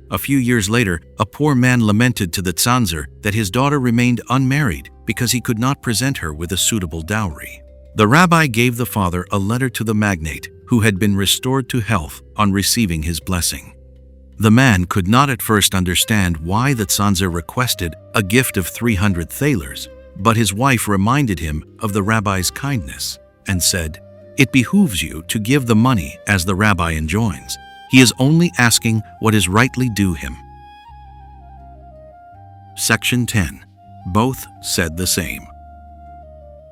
A few years later, a poor man lamented to the Tzanzer that his daughter remained unmarried because he could not present her with a suitable dowry. The rabbi gave the father a letter to the magnate, who had been restored to health on receiving his blessing. The man could not at first understand why the Tzanzer requested a gift of 300 thalers, but his wife reminded him of the rabbi's kindness and said, "It behooves you to give the money as the rabbi enjoins. He is only asking what is rightly due him." Section 10. Both said the same.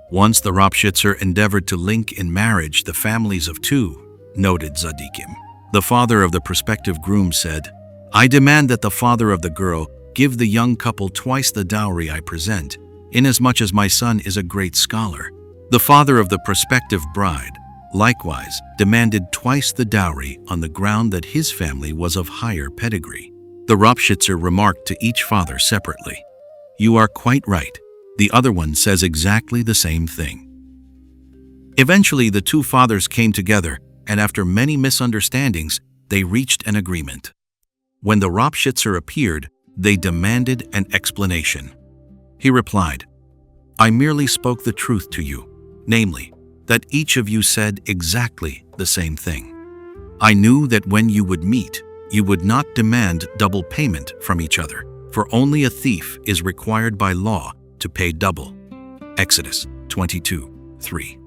Once the Ropshitzer endeavored to link in marriage the families of two noted Tzaddikim. The father of the prospective groom said, "I demand that the father of the girl give the young couple twice the dowry I present, inasmuch as my son is a great scholar." The father of the prospective bride likewise demanded twice the dowry on the ground that his family was of higher pedigree. The Ropshitzer remarked to each father separately, "You are quite right. The other one says exactly the same thing." Eventually, the two fathers came together, and after many misunderstandings, they reached an agreement. When the Ropshitzer appeared, they demanded an explanation. He replied, "I merely spoke the truth to you, namely, that each of you said exactly the same thing. I knew that when you would meet, you would not demand double payment from each other, for only a thief is required by law to pay double." Exodus 22:3.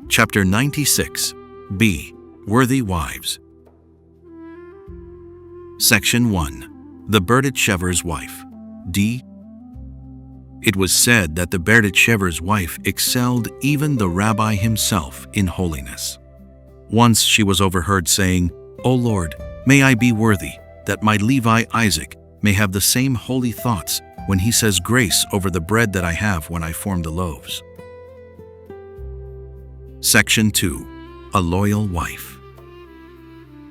Chapter 96. B. Worthy Wives. Section 1. The Berditchever's Wife. D. It was said that the Berditchever's wife excelled even the rabbi himself in holiness. Once she was overheard saying, "O Lord, may I be worthy, that my Levi Isaac may have the same holy thoughts when he says grace over the bread that I have when I form the loaves." Section 2. A Loyal Wife.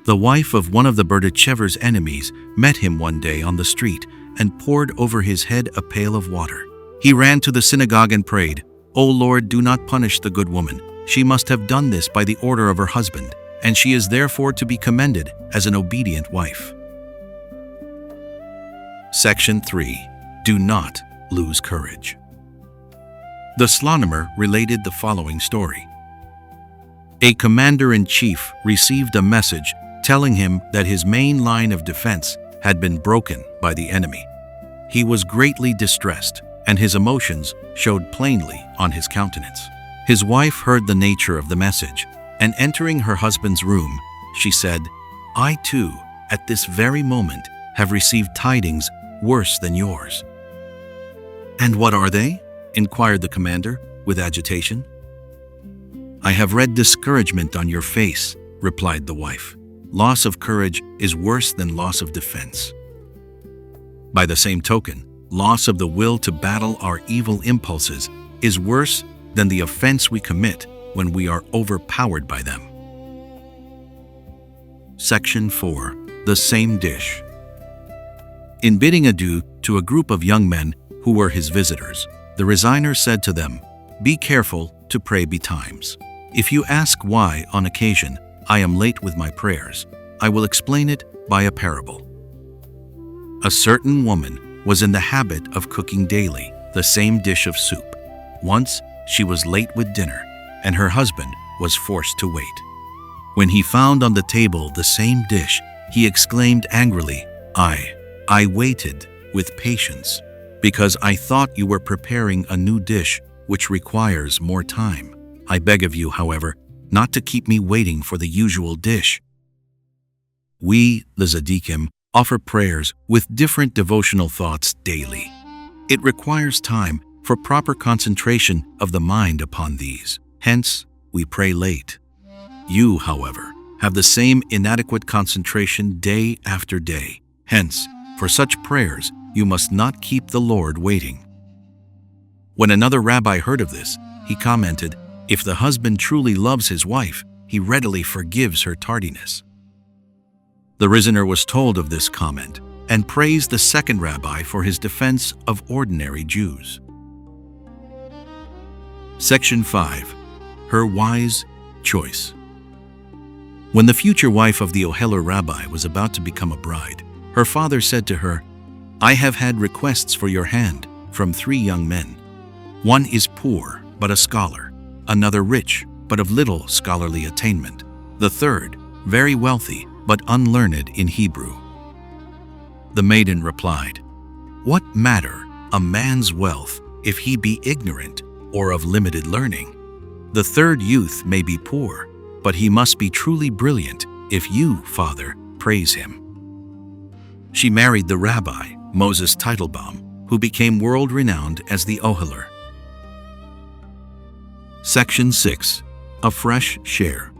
The wife of one of the Berditchever's enemies met him one day on the street and poured over his head a pail of water. He ran to the synagogue and prayed, "O Lord, do not punish the good woman. She must have done this by the order of her husband, and she is therefore to be commended as an obedient wife." Section 3. Do not lose courage. The Slonimer related the following story. A commander-in-chief received a message telling him that his main line of defense had been broken by the enemy. He was greatly distressed, and his emotions showed plainly on his countenance. His wife heard the nature of the message, and entering her husband's room, she said, "I too, at this very moment, have received tidings worse than yours." "And what are they?" inquired the commander with agitation. "I have read discouragement on your face," replied the wife. "Loss of courage is worse than loss of defense. By the same token, loss of the will to battle our evil impulses is worse than the offense we commit when we are overpowered by them." Section 4. The Same Dish. In bidding adieu to a group of young men who were his visitors, the resigner said to them, "Be careful to pray betimes. If you ask why, on occasion, I am late with my prayers, I will explain it by a parable. A certain woman was in the habit of cooking daily the same dish of soup. Once she was late with dinner, and her husband was forced to wait. When he found on the table the same dish, he exclaimed angrily, I waited with patience, because I thought you were preparing a new dish which requires more time. I beg of you, however, not to keep me waiting for the usual dish." We, the Tzaddikim, offer prayers with different devotional thoughts daily. It requires time for proper concentration of the mind upon these. Hence, we pray late. You, however, have the same inadequate concentration day after day. Hence, for such prayers, you must not keep the Lord waiting. When another rabbi heard of this, he commented, "If the husband truly loves his wife, he readily forgives her tardiness." The reasoner was told of this comment and praised the second rabbi for his defense of ordinary Jews. Section 5. Her Wise Choice. When the future wife of the Oheler rabbi was about to become a bride, her father said to her, "I have had requests for your hand from 3 young men. One is poor, but a scholar, another rich, but of little scholarly attainment, the third very wealthy, but unlearned in Hebrew." The maiden replied, "What matter a man's wealth if he be ignorant or of limited learning? The third youth may be poor, but he must be truly brilliant if you, father, praise him." She married the rabbi, Moses Teitelbaum, who became world-renowned as the Oheler. Section 6. A Fresh Share.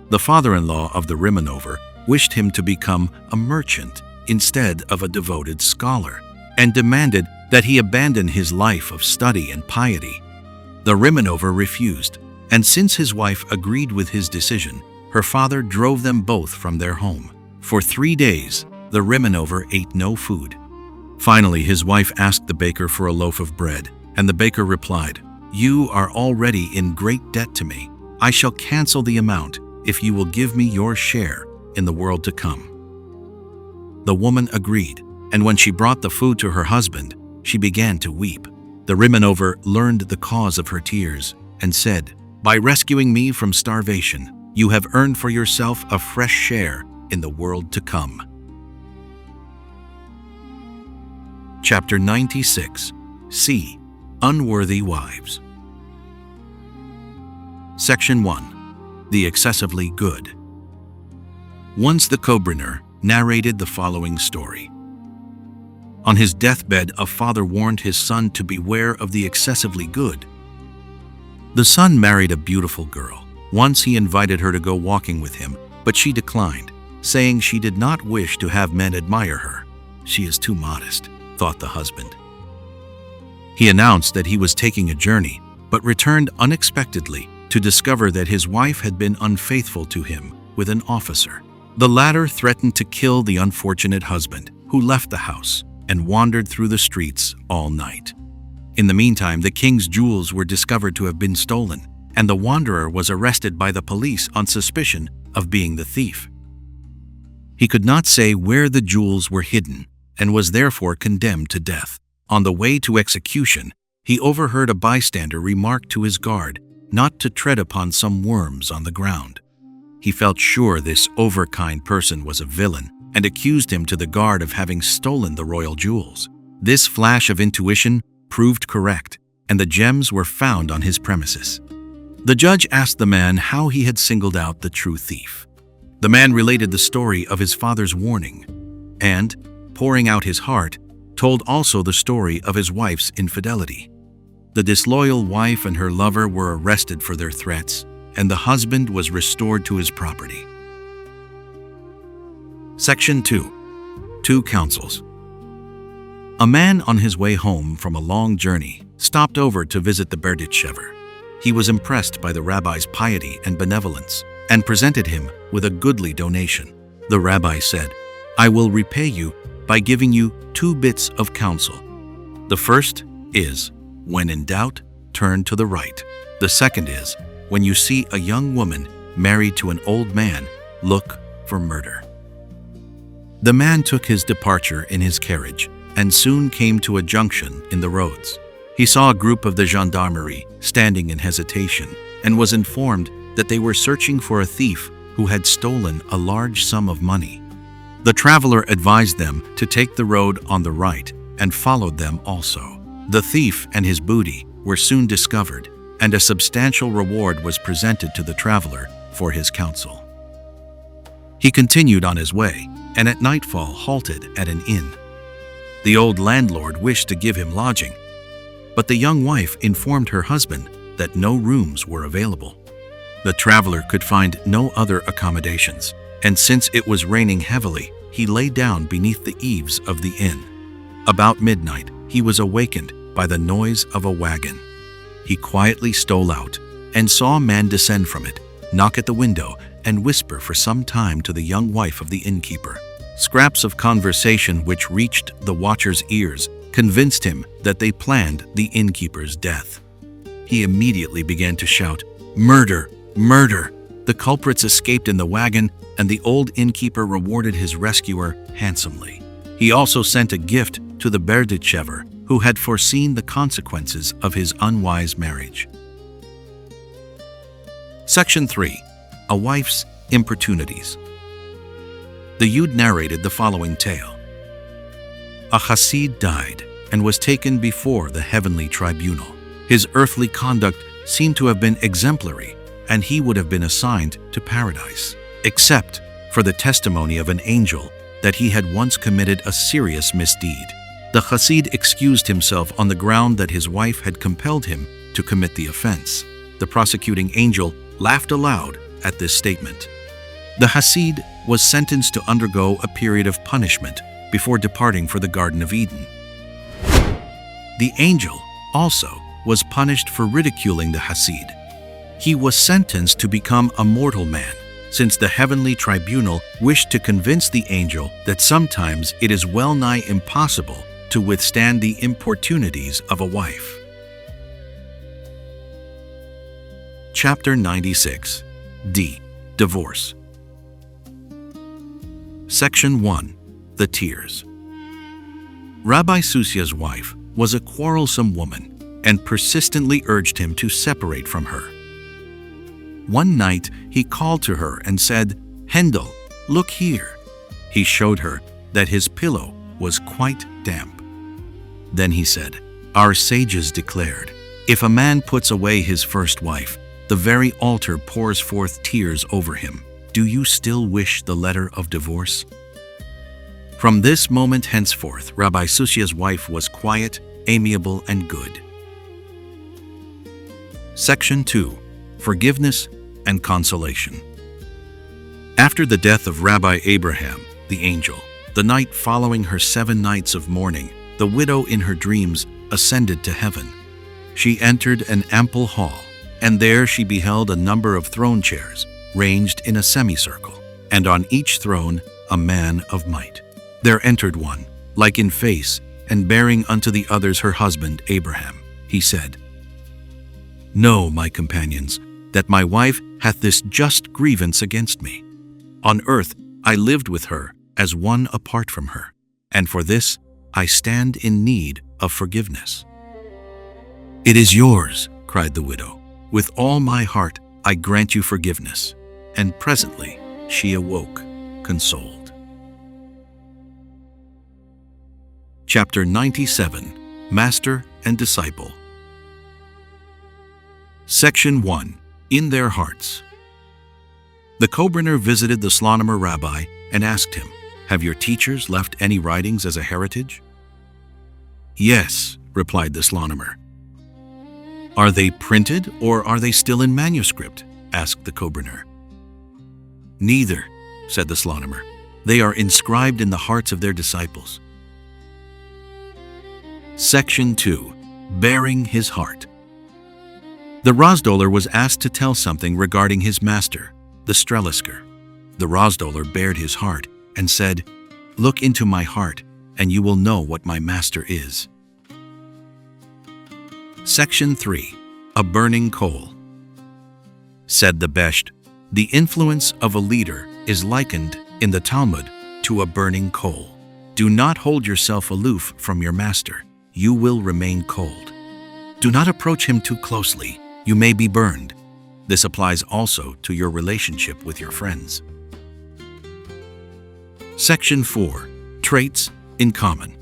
The father-in-law of the Rimanover wished him to become a merchant instead of a devoted scholar, and demanded that he abandon his life of study and piety. The Rimanover refused, and since his wife agreed with his decision, her father drove them both from their home. For 3 days, the Rimanover ate no food. Finally, his wife asked the baker for a loaf of bread, and the baker replied, "You are already in great debt to me. I shall cancel the amount if you will give me your share in the world to come." The woman agreed, and when she brought the food to her husband, she began to weep. The Rimanover learned the cause of her tears and said, "By rescuing me from starvation, you have earned for yourself a fresh share in the world to come." Chapter 96. C. Unworthy Wives. Section 1. The Excessively Good. Once the Kobrener narrated the following story. On his deathbed, a father warned his son to beware of the excessively good. The son married a beautiful girl. Once he invited her to go walking with him, but she declined, saying she did not wish to have men admire her. "She is too modest," thought the husband. He announced that he was taking a journey, but returned unexpectedly to discover that his wife had been unfaithful to him with an officer. The latter threatened to kill the unfortunate husband, who left the house and wandered through the streets all night. In the meantime, the king's jewels were discovered to have been stolen, and the wanderer was arrested by the police on suspicion of being the thief. He could not say where the jewels were hidden, and was therefore condemned to death. On the way to execution, he overheard a bystander remark to his guard not to tread upon some worms on the ground. He felt sure this overkind person was a villain, and accused him to the guard of having stolen the royal jewels. This flash of intuition proved correct, and the gems were found on his premises. The judge asked the man how he had singled out the true thief. The man related the story of his father's warning, and, pouring out his heart, told also the story of his wife's infidelity. The disloyal wife and her lover were arrested for their threats, and the husband was restored to his property. Section 2. Two Counsels. A man on his way home from a long journey stopped over to visit the bitachon. He was impressed by the rabbi's piety and benevolence and presented him with a goodly donation. The rabbi said, "I will repay you by giving you 2 bits of counsel. The first is, when in doubt, turn to the right. The second is, when you see a young woman married to an old man, look for murder." The man took his departure in his carriage and soon came to a junction in the roads. He saw a group of the gendarmerie standing in hesitation and was informed that they were searching for a thief who had stolen a large sum of money. The traveler advised them to take the road on the right and followed them also. The thief and his booty were soon discovered, and a substantial reward was presented to the traveler for his counsel. He continued on his way, and at nightfall halted at an inn. The old landlord wished to give him lodging, but the young wife informed her husband that no rooms were available. The traveler could find no other accommodations, and since it was raining heavily, he lay down beneath the eaves of the inn. About midnight, he was awakened by the noise of a wagon. He quietly stole out and saw a man descend from it, knock at the window, and whisper for some time to the young wife of the innkeeper. Scraps of conversation which reached the watcher's ears convinced him that they planned the innkeeper's death. He immediately began to shout, "Murder! Murder!" The culprits escaped in the wagon, and the old innkeeper rewarded his rescuer handsomely. He also sent a gift to the bitachon, who had foreseen the consequences of his unwise marriage. Section 3. A wife's importunities. The Yud narrated the following tale. A Hasid died and was taken before the heavenly tribunal. His earthly conduct seemed to have been exemplary, and he would have been assigned to paradise, except for the testimony of an angel that he had once committed a serious misdeed. The Hasid excused himself on the ground that his wife had compelled him to commit the offense. The prosecuting angel laughed aloud at this statement. The Hasid was sentenced to undergo a period of punishment before departing for the Garden of Eden. The angel also was punished for ridiculing the Hasid. He was sentenced to become a mortal man, since the heavenly tribunal wished to convince the angel that sometimes it is well nigh impossible to withstand the importunities of a wife. Chapter 96. D. Divorce. Section 1. The Tears. Rabbi Susia's wife was a quarrelsome woman and persistently urged him to separate from her. One night, he called to her and said, "Hendel, look here." He showed her that his pillow was quite damp. Then he said, "Our sages declared, if a man puts away his first wife, the very altar pours forth tears over him. Do you still wish the letter of divorce?" From this moment henceforth, Rabbi Susia's wife was quiet, amiable, and good. Section 2. Forgiveness and Consolation. After the death of Rabbi Abraham, the angel, the night following her 7 nights of mourning, the widow in her dreams ascended to heaven. She entered an ample hall, and there she beheld a number of throne chairs ranged in a semicircle, and on each throne a man of might. There entered one, like in face, and bearing unto the others her husband Abraham. He said, "Know, my companions, that my wife hath this just grievance against me. On earth I lived with her as one apart from her, and for this I stand in need of forgiveness." "It is yours," cried the widow. "With all my heart I grant you forgiveness." And presently she awoke, consoled. Chapter 97, Master and Disciple. Section 1, In Their Hearts. The Kobrener visited the Slonimer rabbi and asked him, "Have your teachers left any writings as a heritage?" "Yes," replied the Slonimer. "Are they printed or are they still in manuscript?" asked the Kobrener. "Neither," said the Slonimer. "They are inscribed in the hearts of their disciples." Section 2, Bearing His Heart. The Rosdoler was asked to tell something regarding his master, the Strelisker. The Rosdoler bared his heart and said, "Look into my heart, and you will know what my master is." Section 3, A Burning Coal. Said the Besht, "The influence of a leader is likened in the Talmud to a burning coal. Do not hold yourself aloof from your master. You will remain cold. Do not approach him too closely. You may be burned." This applies also to your relationship with your friends. Section 4, Traits in Common.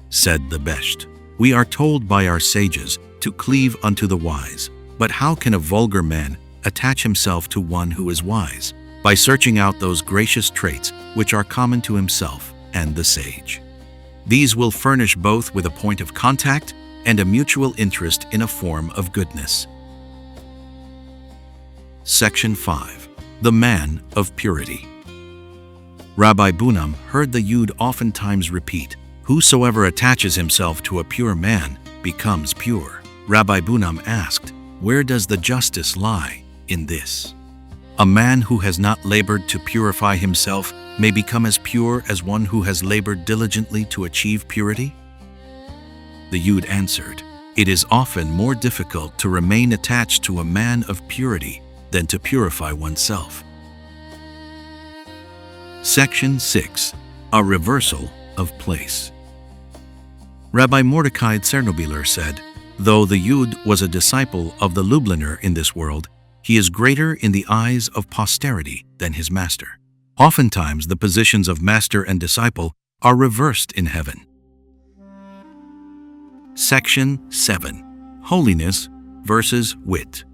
Said the Besht, "We are told by our sages to cleave unto the wise. But how can a vulgar man attach himself to one who is wise? By searching out those gracious traits which are common to himself and the sage. These will furnish both with a point of contact and a mutual interest in a form of goodness." Section 5, The Man of Purity. Rabbi Bunam heard the Yud oftentimes repeat, "Whosoever attaches himself to a pure man becomes pure." Rabbi Bunam asked, "Where does the justice lie in this? A man who has not labored to purify himself may become as pure as one who has labored diligently to achieve purity?" The Yud answered, "It is often more difficult to remain attached to a man of purity than to purify oneself." Section 6, A Reversal of Place. Rabbi Mordecai Chernobyler said, "Though the Yud was a disciple of the Lubliner in this world, he is greater in the eyes of posterity than his master. Oftentimes the positions of master and disciple are reversed in heaven." Section 7, Holiness versus Wit.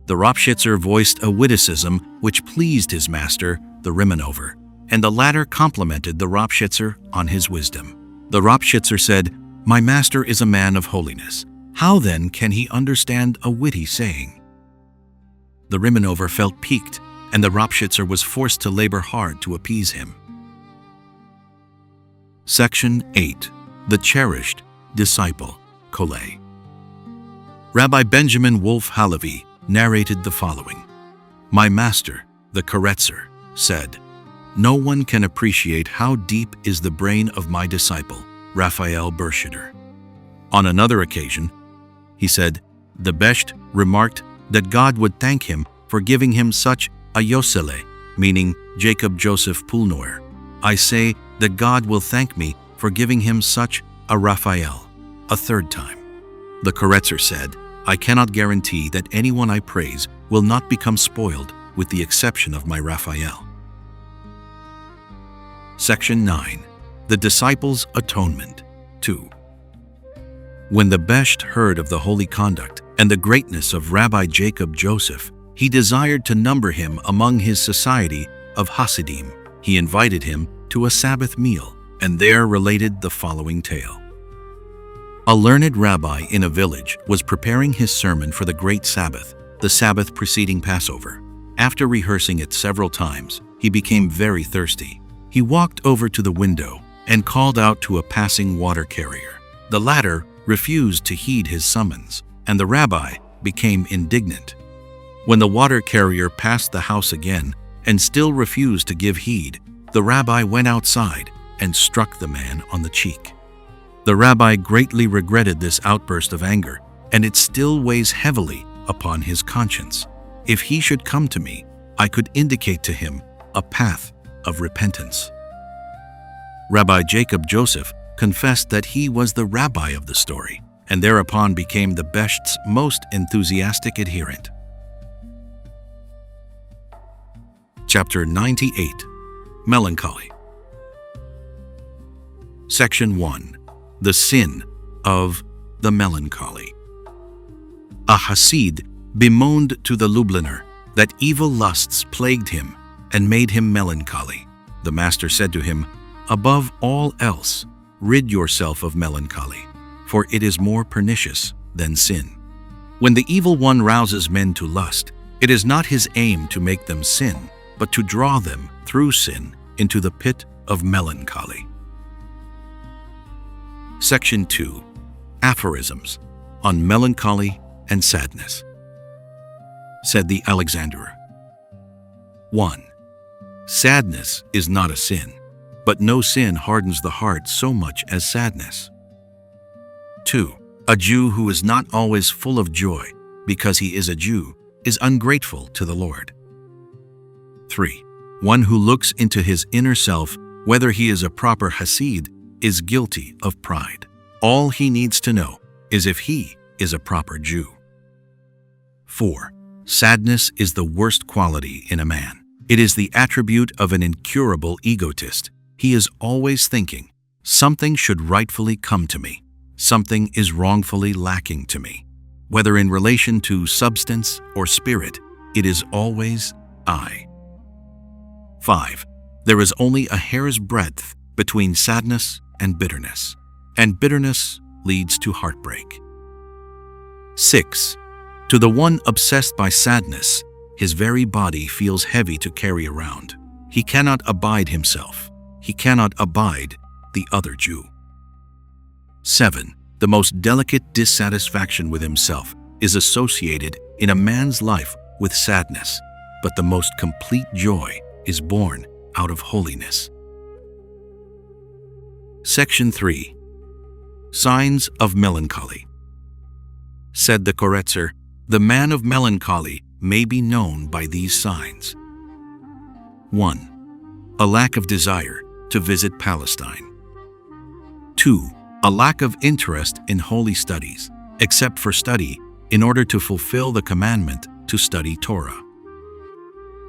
The Ropshitzer voiced a witticism which pleased his master, the Rimanover, and the latter complimented the Ropshitzer on his wisdom. The Ropshitzer said, "My master is a man of holiness. How then can he understand a witty saying?" The Rimanover felt piqued, and the Ropshitzer was forced to labor hard to appease him. Section 8, The Cherished Disciple, Kolei. Rabbi Benjamin Wolf Halevi narrated the following. "My master, the Koretzer, said, 'No one can appreciate how deep is the brain of my disciple, Raphael Bershitter.' On another occasion, he said, 'The Besht remarked that God would thank him for giving him such a Yosele, meaning Jacob Joseph Pulnoer. I say that God will thank me for giving him such a Raphael,' a third time. The Koretzer said, 'I cannot guarantee that anyone I praise will not become spoiled with the exception of my Raphael.' Section 9, The Disciple's Atonement, 2. When the Besht heard of the holy conduct and the greatness of Rabbi Jacob Joseph, he desired to number him among his society of Hasidim. He invited him to a Sabbath meal, and there related the following tale. A learned rabbi in a village was preparing his sermon for the great Sabbath, the Sabbath preceding Passover. After rehearsing it several times, he became very thirsty. He walked over to the window and called out to a passing water carrier. The latter refused to heed his summons, and the rabbi became indignant. When the water carrier passed the house again and still refused to give heed, the rabbi went outside and struck the man on the cheek. The rabbi greatly regretted this outburst of anger, and it still weighs heavily upon his conscience. If he should come to me, I could indicate to him a path of repentance. Rabbi Jacob Joseph confessed that he was the rabbi of the story, and thereupon became the Besht's most enthusiastic adherent. Chapter 98, Melancholy. Section 1. The sin of the melancholy. A Hasid bemoaned to the Lubliner that evil lusts plagued him and made him melancholy. The master said to him, "Above all else, rid yourself of melancholy, for it is more pernicious than sin." When the evil one rouses men to lust, it is not his aim to make them sin, but to draw them through sin into the pit of melancholy. Section 2. Aphorisms on melancholy and sadness. Said the Alexanderer. 1. Sadness is not a sin, but no sin hardens the heart so much as sadness. 2. A Jew who is not always full of joy because he is a Jew is ungrateful to the Lord. 3. One who looks into his inner self, whether he is a proper Hasid, is guilty of pride. All he needs to know is if he is a proper Jew. 4. Sadness is the worst quality in a man. It is the attribute of an incurable egotist. He is always thinking, something should rightfully come to me. Something is wrongfully lacking to me. Whether in relation to substance or spirit, it is always I. 5. There is only a hair's breadth between sadness and bitterness leads to heartbreak. 6. To the one obsessed by sadness, his very body feels heavy to carry around. He cannot abide himself. He cannot abide the other Jew. 7. The most delicate dissatisfaction with himself is associated in a man's life with sadness, but the most complete joy is born out of holiness. Section 3. Signs of melancholy. Said the Koretzer, the man of melancholy may be known by these signs. 1. A lack of desire to visit Palestine. 2. A lack of interest in holy studies, except for study in order to fulfill the commandment to study Torah.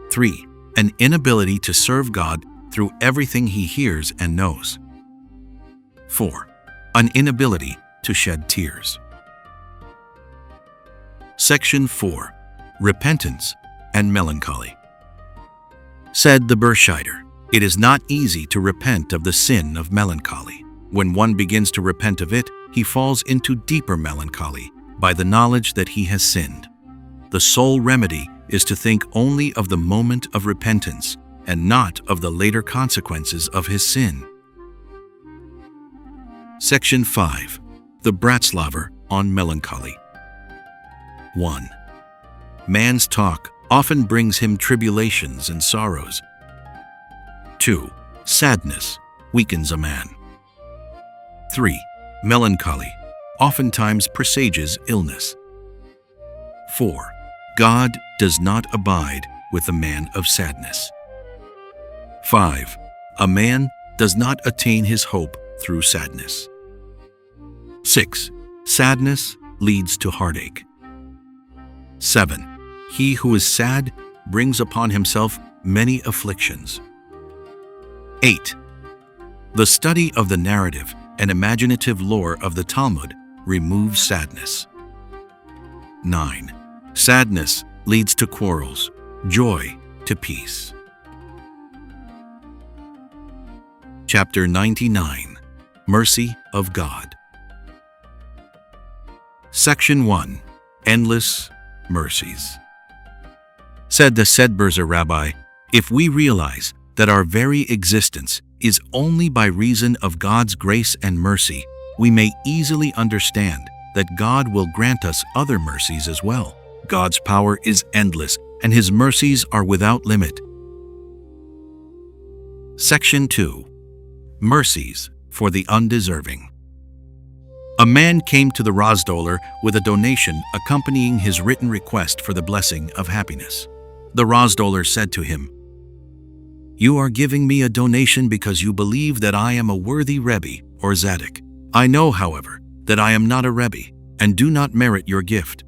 3. An inability to serve God through everything he hears and knows. 4. An inability to shed tears. Section 4. Repentance and melancholy. Said the Bersheider, it is not easy to repent of the sin of melancholy. When one begins to repent of it, he falls into deeper melancholy by the knowledge that he has sinned. The sole remedy is to think only of the moment of repentance and not of the later consequences of his sin. Section 5. The Breslov on melancholy. 1. Man's talk often brings him tribulations and sorrows. 2. Sadness weakens a man. 3. Melancholy oftentimes presages illness. 4. God does not abide with a man of sadness. 5. A man does not attain his hope through sadness. 6. Sadness leads to heartache. 7. He who is sad brings upon himself many afflictions. 8. The study of the narrative and imaginative lore of the Talmud removes sadness. 9. Sadness leads to quarrels, joy to peace. Chapter 99. Mercy of God. Section 1. Endless mercies. Said the Sedberzer rabbi, if we realize that our very existence is only by reason of God's grace and mercy, we may easily understand that God will grant us other mercies as well. God's power is endless, and His mercies are without limit. Section 2. Mercies for the undeserving. A man came to the Rosdoler with a donation accompanying his written request for the blessing of happiness. The Rosdoler said to him, "You are giving me a donation because you believe that I am a worthy Rebbe or Zaddik. I know, however, that I am not a Rebbe and do not merit your gift.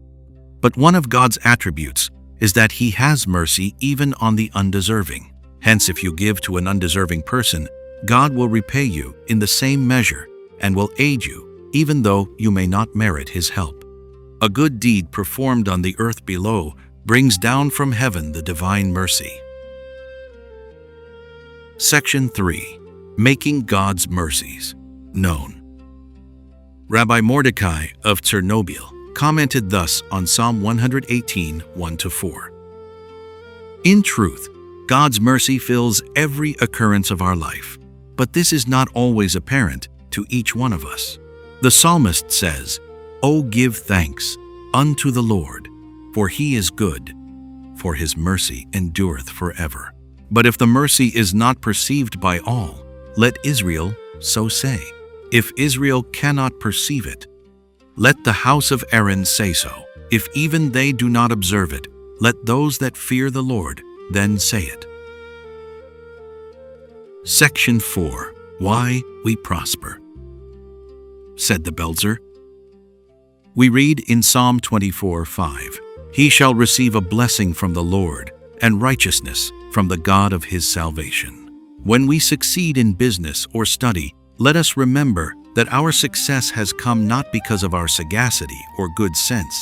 But one of God's attributes is that He has mercy even on the undeserving. Hence, if you give to an undeserving person, God will repay you in the same measure and will aid you, even though you may not merit His help. A good deed performed on the earth below brings down from heaven the divine mercy. Section 3. Making God's Mercies Known. Rabbi Mordecai of Chernobyl commented thus on Psalm 118, 1-4. In truth, God's mercy fills every occurrence of our life, but this is not always apparent to each one of us. The psalmist says, "O give thanks unto the Lord, for He is good, for His mercy endureth forever." But if the mercy is not perceived by all, let Israel so say. If Israel cannot perceive it, let the house of Aaron say so. If even they do not observe it, let those that fear the Lord then say it. Section 4. Why we prosper. Said the Belzer. We read in Psalm 24:5, "He shall receive a blessing from the Lord, and righteousness from the God of his salvation." When we succeed in business or study, let us remember that our success has come not because of our sagacity or good sense.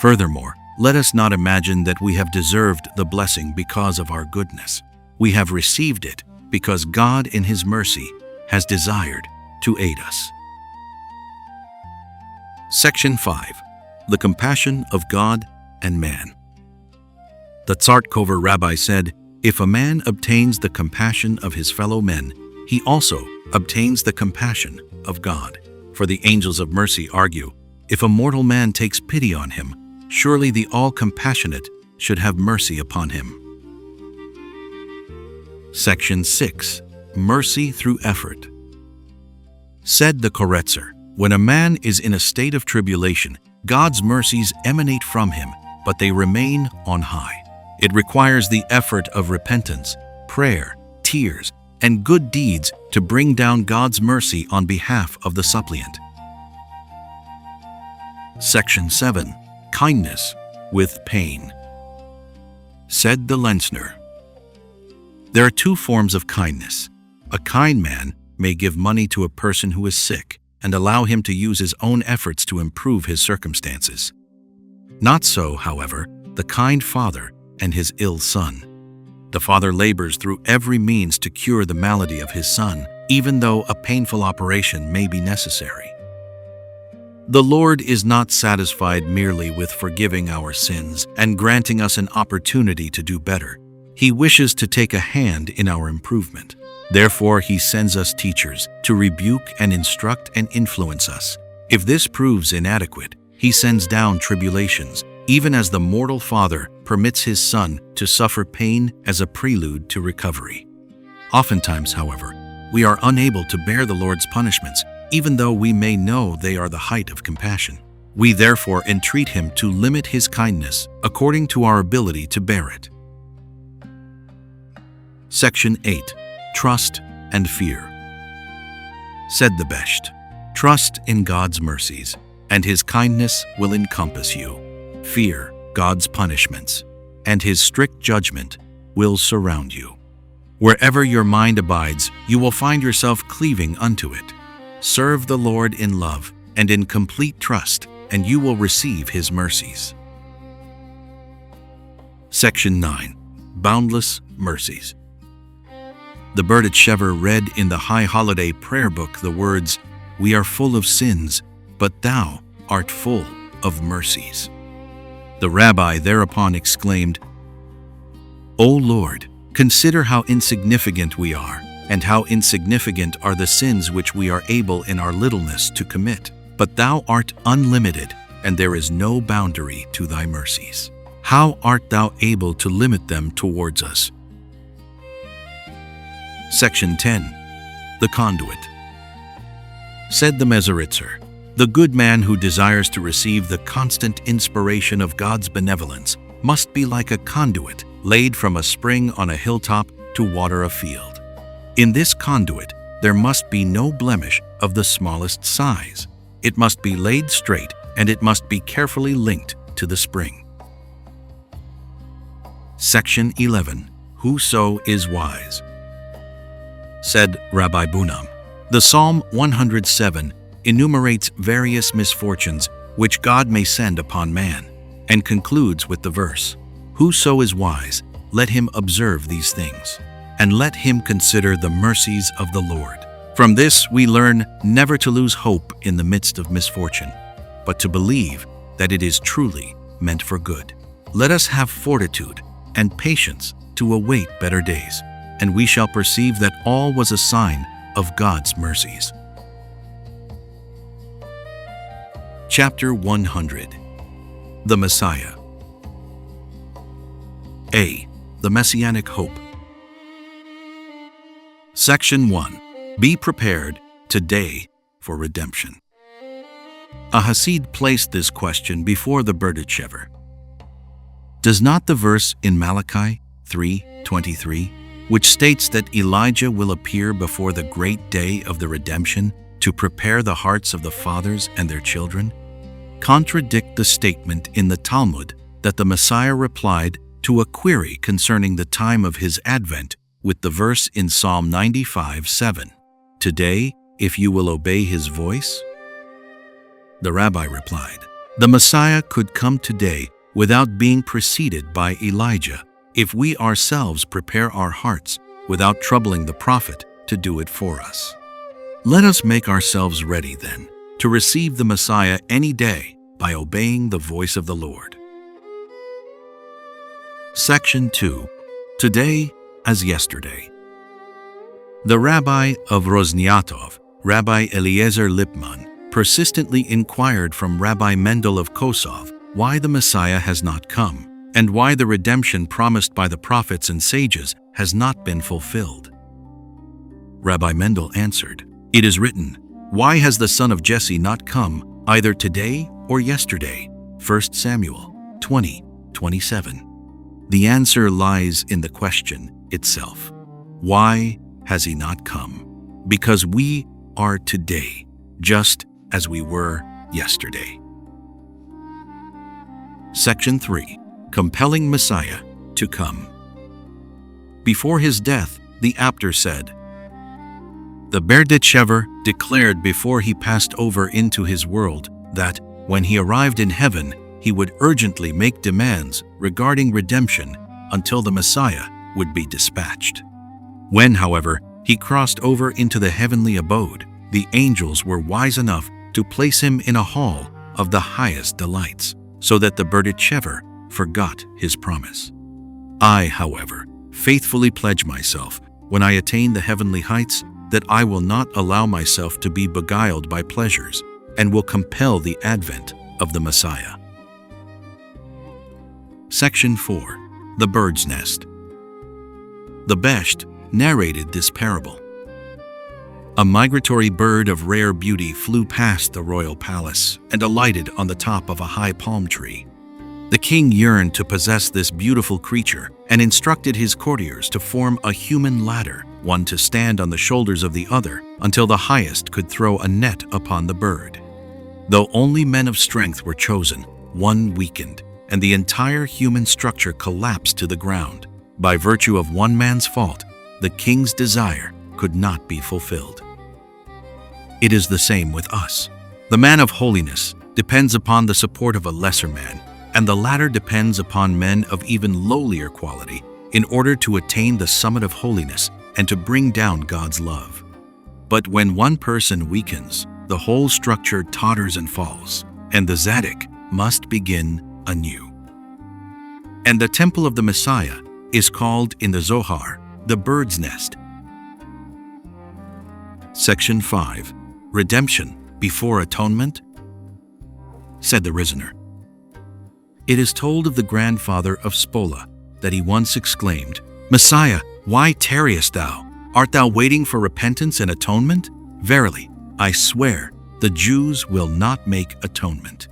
Furthermore, let us not imagine that we have deserved the blessing because of our goodness. We have received it because God in His mercy has desired to aid us. Section 5. The Compassion of God and Man. The Tsartkover rabbi said, "If a man obtains the compassion of his fellow men, he also obtains the compassion of God." For the angels of mercy argue, if a mortal man takes pity on him, surely the all-compassionate should have mercy upon him. Section 6. Mercy through effort. Said the Koretzer, when a man is in a state of tribulation, God's mercies emanate from him, but they remain on high. It requires the effort of repentance, prayer, tears, and good deeds to bring down God's mercy on behalf of the suppliant. Section 7. Kindness with pain. Said the Lenzner, there are two forms of kindness. A kind man may give money to a person who is sick and allow him to use his own efforts to improve his circumstances. Not so, however, the kind father and his ill son. The father labors through every means to cure the malady of his son, even though a painful operation may be necessary. The Lord is not satisfied merely with forgiving our sins and granting us an opportunity to do better. He wishes to take a hand in our improvement. Therefore, He sends us teachers to rebuke and instruct and influence us. If this proves inadequate, He sends down tribulations, even as the mortal father permits his son to suffer pain as a prelude to recovery. Oftentimes, however, we are unable to bear the Lord's punishments, even though we may know they are the height of compassion. We therefore entreat Him to limit His kindness according to our ability to bear it. Section 8. Trust and Fear. Said the Besht, trust in God's mercies, and His kindness will encompass you. Fear God's punishments, and His strict judgment will surround you. Wherever your mind abides, you will find yourself cleaving unto it. Serve the Lord in love and in complete trust, and you will receive His mercies. Section 9. Boundless Mercies. The Berditchever read in the High Holiday Prayer Book the words, "We are full of sins, but Thou art full of mercies." The rabbi thereupon exclaimed, "O Lord, consider how insignificant we are, and how insignificant are the sins which we are able in our littleness to commit. But Thou art unlimited, and there is no boundary to Thy mercies. How art Thou able to limit them towards us?" Section 10. The Conduit. Said the Mesoritzer, the good man who desires to receive the constant inspiration of God's benevolence must be like a conduit laid from a spring on a hilltop to water a field. In this conduit, there must be no blemish of the smallest size. It must be laid straight, and it must be carefully linked to the spring. Section 11. Whoso is wise. said Rabbi Bunam. The Psalm 107 enumerates various misfortunes which God may send upon man, and concludes with the verse, "Whoso is wise, let him observe these things, and let him consider the mercies of the Lord." From this we learn never to lose hope in the midst of misfortune, but to believe that it is truly meant for good. Let us have fortitude and patience to await better days, and we shall perceive that all was a sign of God's mercies. Chapter 100. The Messiah. A. The Messianic Hope. Section 1. Be prepared today for redemption. A Hasid placed this question before the bitachon. Does not the verse in Malachi 3:23, which states that Elijah will appear before the great day of the redemption to prepare the hearts of the fathers and their children, contradict the statement in the Talmud that the Messiah replied to a query concerning the time of his advent with the verse in Psalm 95:7, "Today, if you will obey his voice?" The rabbi replied, the Messiah could come today without being preceded by Elijah if we ourselves prepare our hearts without troubling the prophet to do it for us. Let us make ourselves ready then to receive the Messiah any day by obeying the voice of the Lord. Section 2. Today as yesterday. The rabbi of Rozniatov, Rabbi Eliezer Lipman, persistently inquired from Rabbi Mendel of Kosov why the Messiah has not come, and why the redemption promised by the prophets and sages has not been fulfilled. Rabbi Mendel answered, "It is written, 'Why has the son of Jesse not come, either today or yesterday?' 1 Samuel 20:27. The answer lies in the question itself. Why has he not come? Because we are today, just as we were yesterday. Section 3. Compelling Messiah to come. Before his death, the Apter said, "The bitachon declared before he passed over into his world that, when he arrived in heaven, he would urgently make demands regarding redemption until the Messiah would be dispatched. When, however, he crossed over into the heavenly abode, the angels were wise enough to place him in a hall of the highest delights, so that the bitachon forgot his promise. I, however, faithfully pledge myself, when I attain the heavenly heights, that I will not allow myself to be beguiled by pleasures, and will compel the advent of the Messiah." Section 4. The Bird's Nest. The Besht narrated this parable. A migratory bird of rare beauty flew past the royal palace and alighted on the top of a high palm tree. The king yearned to possess this beautiful creature and instructed his courtiers to form a human ladder, one to stand on the shoulders of the other, until the highest could throw a net upon the bird. Though only men of strength were chosen, one weakened, and the entire human structure collapsed to the ground. By virtue of one man's fault, the king's desire could not be fulfilled. It is the same with us. The man of holiness depends upon the support of a lesser man, and the latter depends upon men of even lowlier quality in order to attain the summit of holiness and to bring down God's love. But when one person weakens, the whole structure totters and falls, and the Zadok must begin anew. And the temple of the Messiah is called in the Zohar the bird's nest. Section 5. Redemption before atonement? Said the Rizner. It is told of the grandfather of Spola that he once exclaimed, "Messiah, why tarriest thou? Art thou waiting for repentance and atonement? Verily, I swear, the Jews will not make atonement.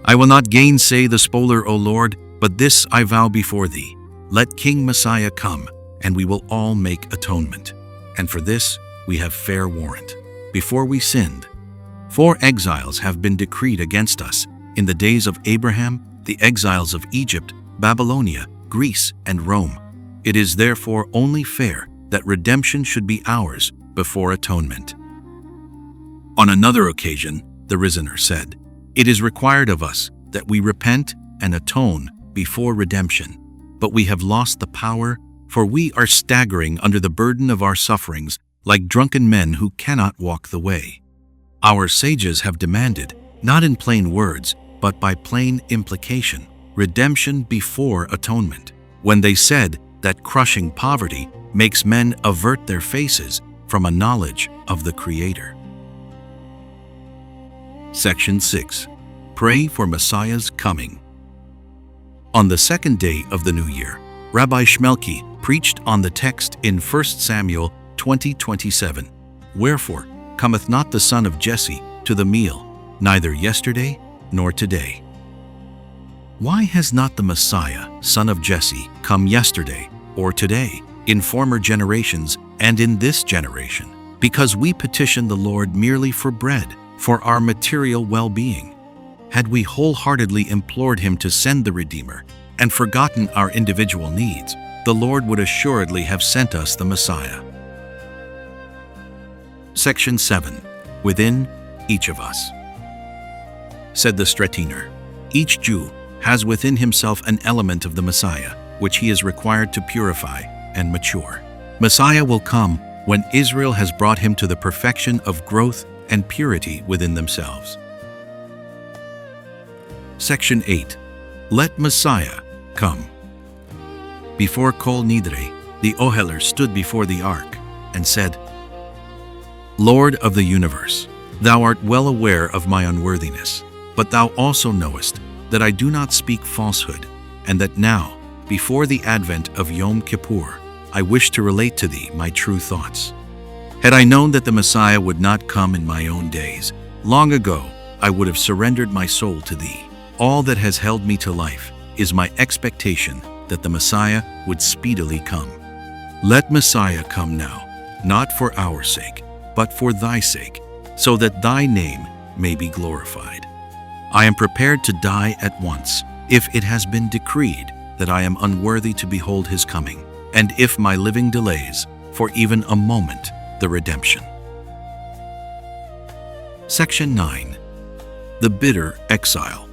I will not gainsay the spoiler, O Lord, but this I vow before thee. Let King Messiah come, and we will all make atonement. And for this we have fair warrant. Before we sinned, 4 exiles have been decreed against us in the days of Abraham, the exiles of Egypt, Babylonia, Greece, and Rome. It is therefore only fair that redemption should be ours before atonement. On another occasion, the Rizener said, "It is required of us that we repent and atone before redemption, but we have lost the power, for we are staggering under the burden of our sufferings like drunken men who cannot walk the way. Our sages have demanded, not in plain words, but by plain implication, redemption before atonement, when they said that crushing poverty makes men avert their faces from a knowledge of the Creator." Section 6. Pray for Messiah's coming. On the second day of the new year, Rabbi Shmelki preached on the text in 1 Samuel 20:27, "Wherefore cometh not the son of Jesse to the meal, neither yesterday nor today." Why has not the Messiah, son of Jesse, come yesterday or today, in former generations and in this generation? Because we petition the Lord merely for bread, for our material well-being. Had we wholeheartedly implored him to send the Redeemer and forgotten our individual needs, the Lord would assuredly have sent us the Messiah. Section 7. Within each of us. Said the Stratiner, each Jew has within himself an element of the Messiah, which he is required to purify and mature. Messiah will come when Israel has brought him to the perfection of growth and purity within themselves. Section 8. Let Messiah come. Before Kol Nidre, the Oheler stood before the ark and said, "Lord of the universe, thou art well aware of my unworthiness, but thou also knowest that I do not speak falsehood, and that now, before the advent of Yom Kippur, I wish to relate to thee my true thoughts. Had I known that the Messiah would not come in my own days, long ago I would have surrendered my soul to thee. All that has held me to life is my expectation that the Messiah would speedily come. Let Messiah come now, not for our sake, but for thy sake, so that thy name may be glorified. I am prepared to die at once, if it has been decreed that I am unworthy to behold his coming, and if my living delays, for even a moment, the redemption." Section 9. The Bitter Exile.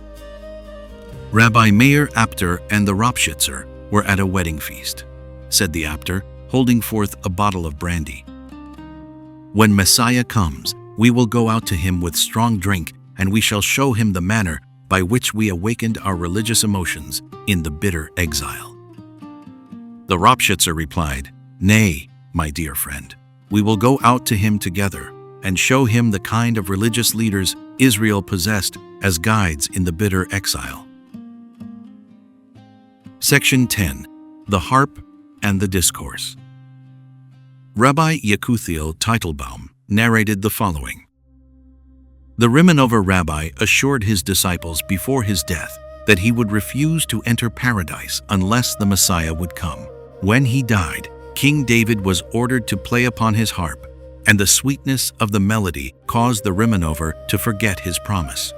Rabbi Meir Apter and the Ropshitzer were at a wedding feast. Said the Apter, holding forth a bottle of brandy, "When Messiah comes, we will go out to him with strong drink, and we shall show him the manner by which we awakened our religious emotions in the bitter exile." The Ropshitzer replied, "Nay, my dear friend, we will go out to him together and show him the kind of religious leaders Israel possessed as guides in the bitter exile." Section 10. The Harp and the Discourse. Rabbi Yekuthiel Teitelbaum narrated the following. The Rimanover rabbi assured his disciples before his death that he would refuse to enter paradise unless the Messiah would come. When he died, King David was ordered to play upon his harp, and the sweetness of the melody caused the Rimanover to forget his promise.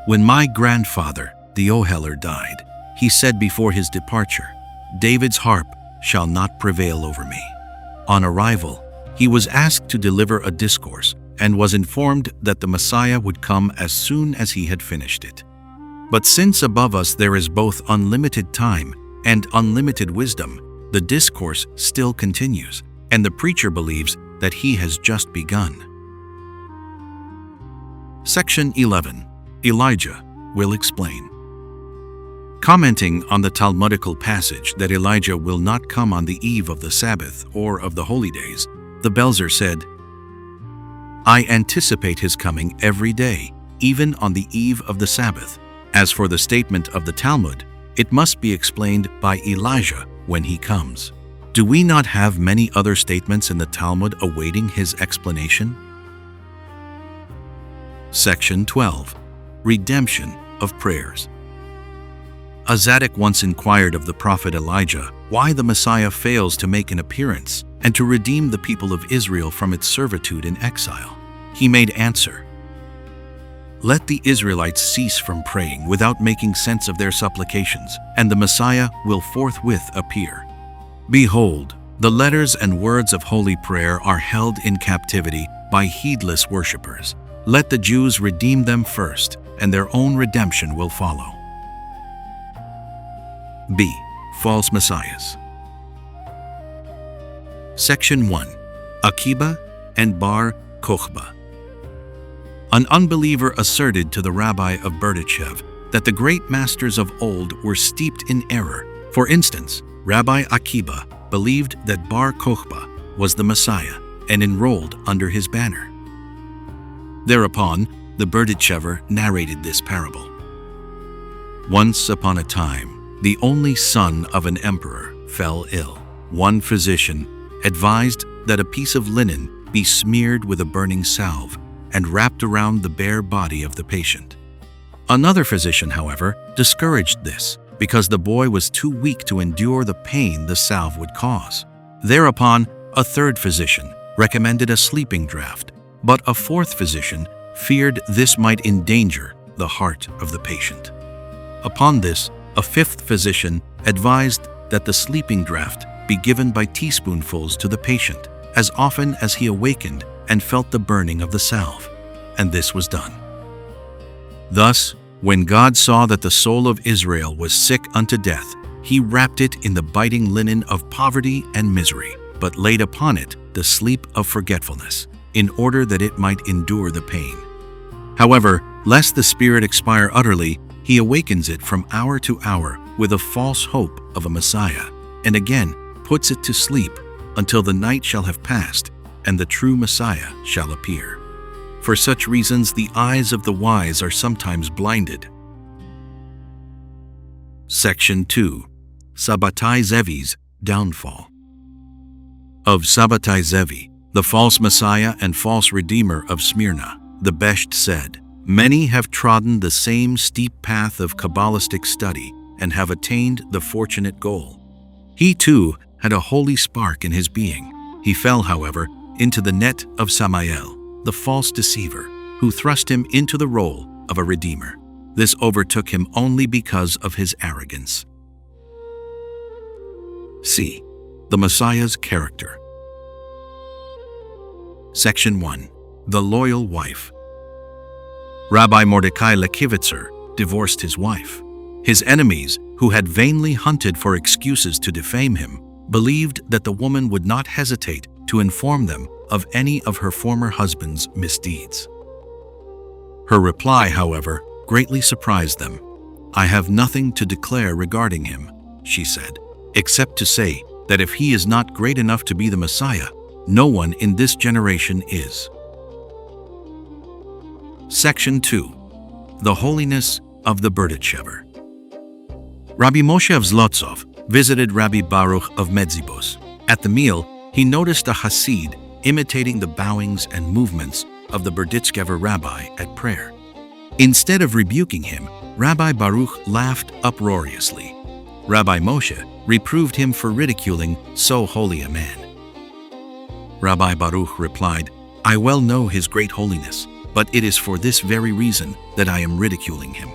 When my grandfather, the Oheler, died, he said before his departure, "David's harp shall not prevail over me." On arrival, he was asked to deliver a discourse and was informed that the Messiah would come as soon as he had finished it. But since above us there is both unlimited time and unlimited wisdom, the discourse still continues, and the preacher believes that he has just begun. Section 11. Elijah will explain. Commenting on the Talmudical passage that Elijah will not come on the eve of the Sabbath or of the holy days, the Belzer said, "I anticipate his coming every day, even on the eve of the Sabbath. As for the statement of the Talmud, it must be explained by Elijah when he comes. Do we not have many other statements in the Talmud awaiting his explanation?" Section 12. Redemption of Prayers. A Zadok once inquired of the prophet Elijah why the Messiah fails to make an appearance and to redeem the people of Israel from its servitude in exile. He made answer, "Let the Israelites cease from praying without making sense of their supplications, and the Messiah will forthwith appear. Behold, The letters and words of holy prayer are held in captivity by heedless worshippers. Let the Jews redeem them first, and their own redemption will follow. B. False Messiahs. Section 1. Akiba and Bar Kokhba. An unbeliever asserted to the rabbi of Berdichev that the great masters of old were steeped in error. For instance, Rabbi Akiba believed that Bar Kokhba was the Messiah and enrolled under his banner. Thereupon, the Berdichever narrated this parable. Once upon a time, the only son of an emperor fell ill. One physician advised that a piece of linen be smeared with a burning salve and wrapped around the bare body of the patient. Another physician, however, discouraged this because the boy was too weak to endure the pain the salve would cause. Thereupon, a third physician recommended a sleeping draught, but a fourth physician feared this might endanger the heart of the patient. Upon this, a fifth physician advised that the sleeping draught be given by teaspoonfuls to the patient as often as he awakened and felt the burning of the salve, and this was done. Thus, when God saw that the soul of Israel was sick unto death, he wrapped it in the biting linen of poverty and misery, but laid upon it the sleep of forgetfulness, in order that it might endure the pain. However, lest the spirit expire utterly, he awakens it from hour to hour with a false hope of a Messiah, and again puts it to sleep until the night shall have passed and the true Messiah shall appear. For such reasons the eyes of the wise are sometimes blinded. Section 2. Sabbatai Zevi's downfall. Of Sabbatai Zevi, the false Messiah and false Redeemer of Smyrna, the Besht said, "Many have trodden the same steep path of Kabbalistic study and have attained the fortunate goal." He too had a holy spark in his being. He fell, however, into the net of Samael, the false deceiver, who thrust him into the role of a redeemer. This overtook him only because of his arrogance. C. The Messiah's character. Section 1. The loyal wife. Rabbi Mordecai Lekivitzer divorced his wife. His enemies, who had vainly hunted for excuses to defame him, believed that the woman would not hesitate to inform them of any of her former husband's misdeeds. Her reply, however, greatly surprised them. "I have nothing to declare regarding him," she said, "except to say that if he is not great enough to be the Messiah, no one in this generation is." Section 2. The holiness of the Berdichever. Rabbi Moshe of Zlotsov visited Rabbi Baruch of Medzibos. At the meal, he noticed a Hasid imitating the bowings and movements of the Berdichever rabbi at prayer. Instead of rebuking him, Rabbi Baruch laughed uproariously. Rabbi Moshe reproved him for ridiculing so holy a man. Rabbi Baruch replied, "I well know his great holiness, but it is for this very reason that I am ridiculing him."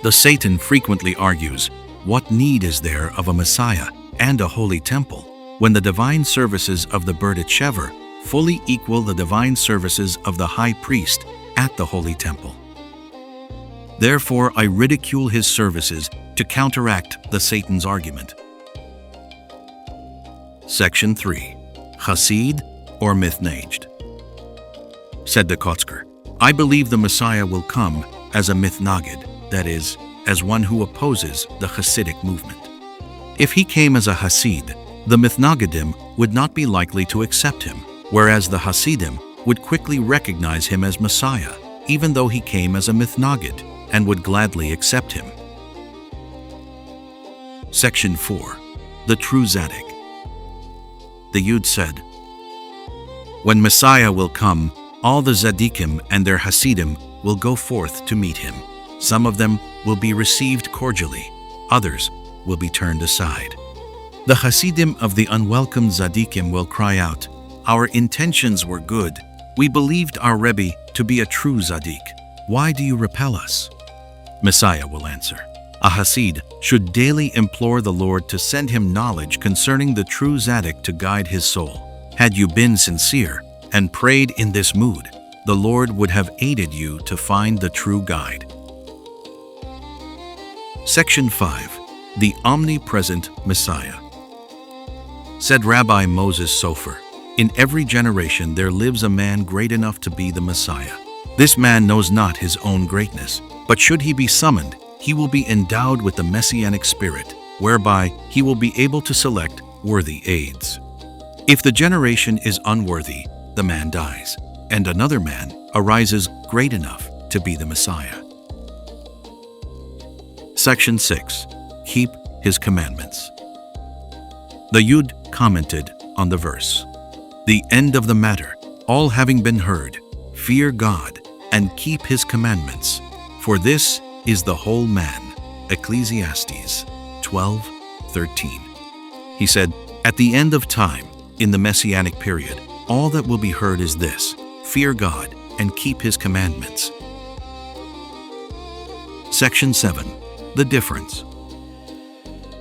The Satan frequently argues, what need is there of a Messiah and a holy temple when the divine services of the Berdichever fully equal the divine services of the high priest at the holy temple? Therefore, I ridicule his services to counteract the Satan's argument. Section 3. Hasid or Mithnaged. Said the Kotzker, "I believe the Messiah will come as a Mithnaged, that is, as one who opposes the Hasidic movement. If he came as a Hasid, the Mithnagedim would not be likely to accept him, whereas the Hasidim would quickly recognize him as Messiah, even though he came as a Mithnaged, and would gladly accept him." Section 4. The True Tzaddik. The Yud said, "When Messiah will come, all the Tzaddikim and their Hasidim will go forth to meet him. Some of them will be received cordially, others will be turned aside. The Hasidim of the unwelcome Tzaddikim will cry out, 'Our intentions were good. We believed our Rebbe to be a true Tzaddik. Why do you repel us?' Messiah will answer, A Hasid should daily implore the Lord to send him knowledge concerning the true Tzaddik to guide his soul. Had you been sincere and prayed in this mood, the Lord would have aided you to find the true guide. Section 5. The Omnipresent Messiah. Said Rabbi Moses Sofer, "In every generation there lives a man great enough to be the Messiah. This man knows not his own greatness, but should he be summoned, he will be endowed with the messianic spirit, whereby he will be able to select worthy aides. If the generation is unworthy, the man dies, and another man arises great enough to be the Messiah." Section 6. Keep his commandments. The Yud commented on the verse, "The end of the matter, all having been heard, fear God and keep his commandments, for this is the whole man." Ecclesiastes 12:13. He said, at the end of time, in the Messianic period, all that will be heard is this: fear God and keep his commandments. Section 7. The difference.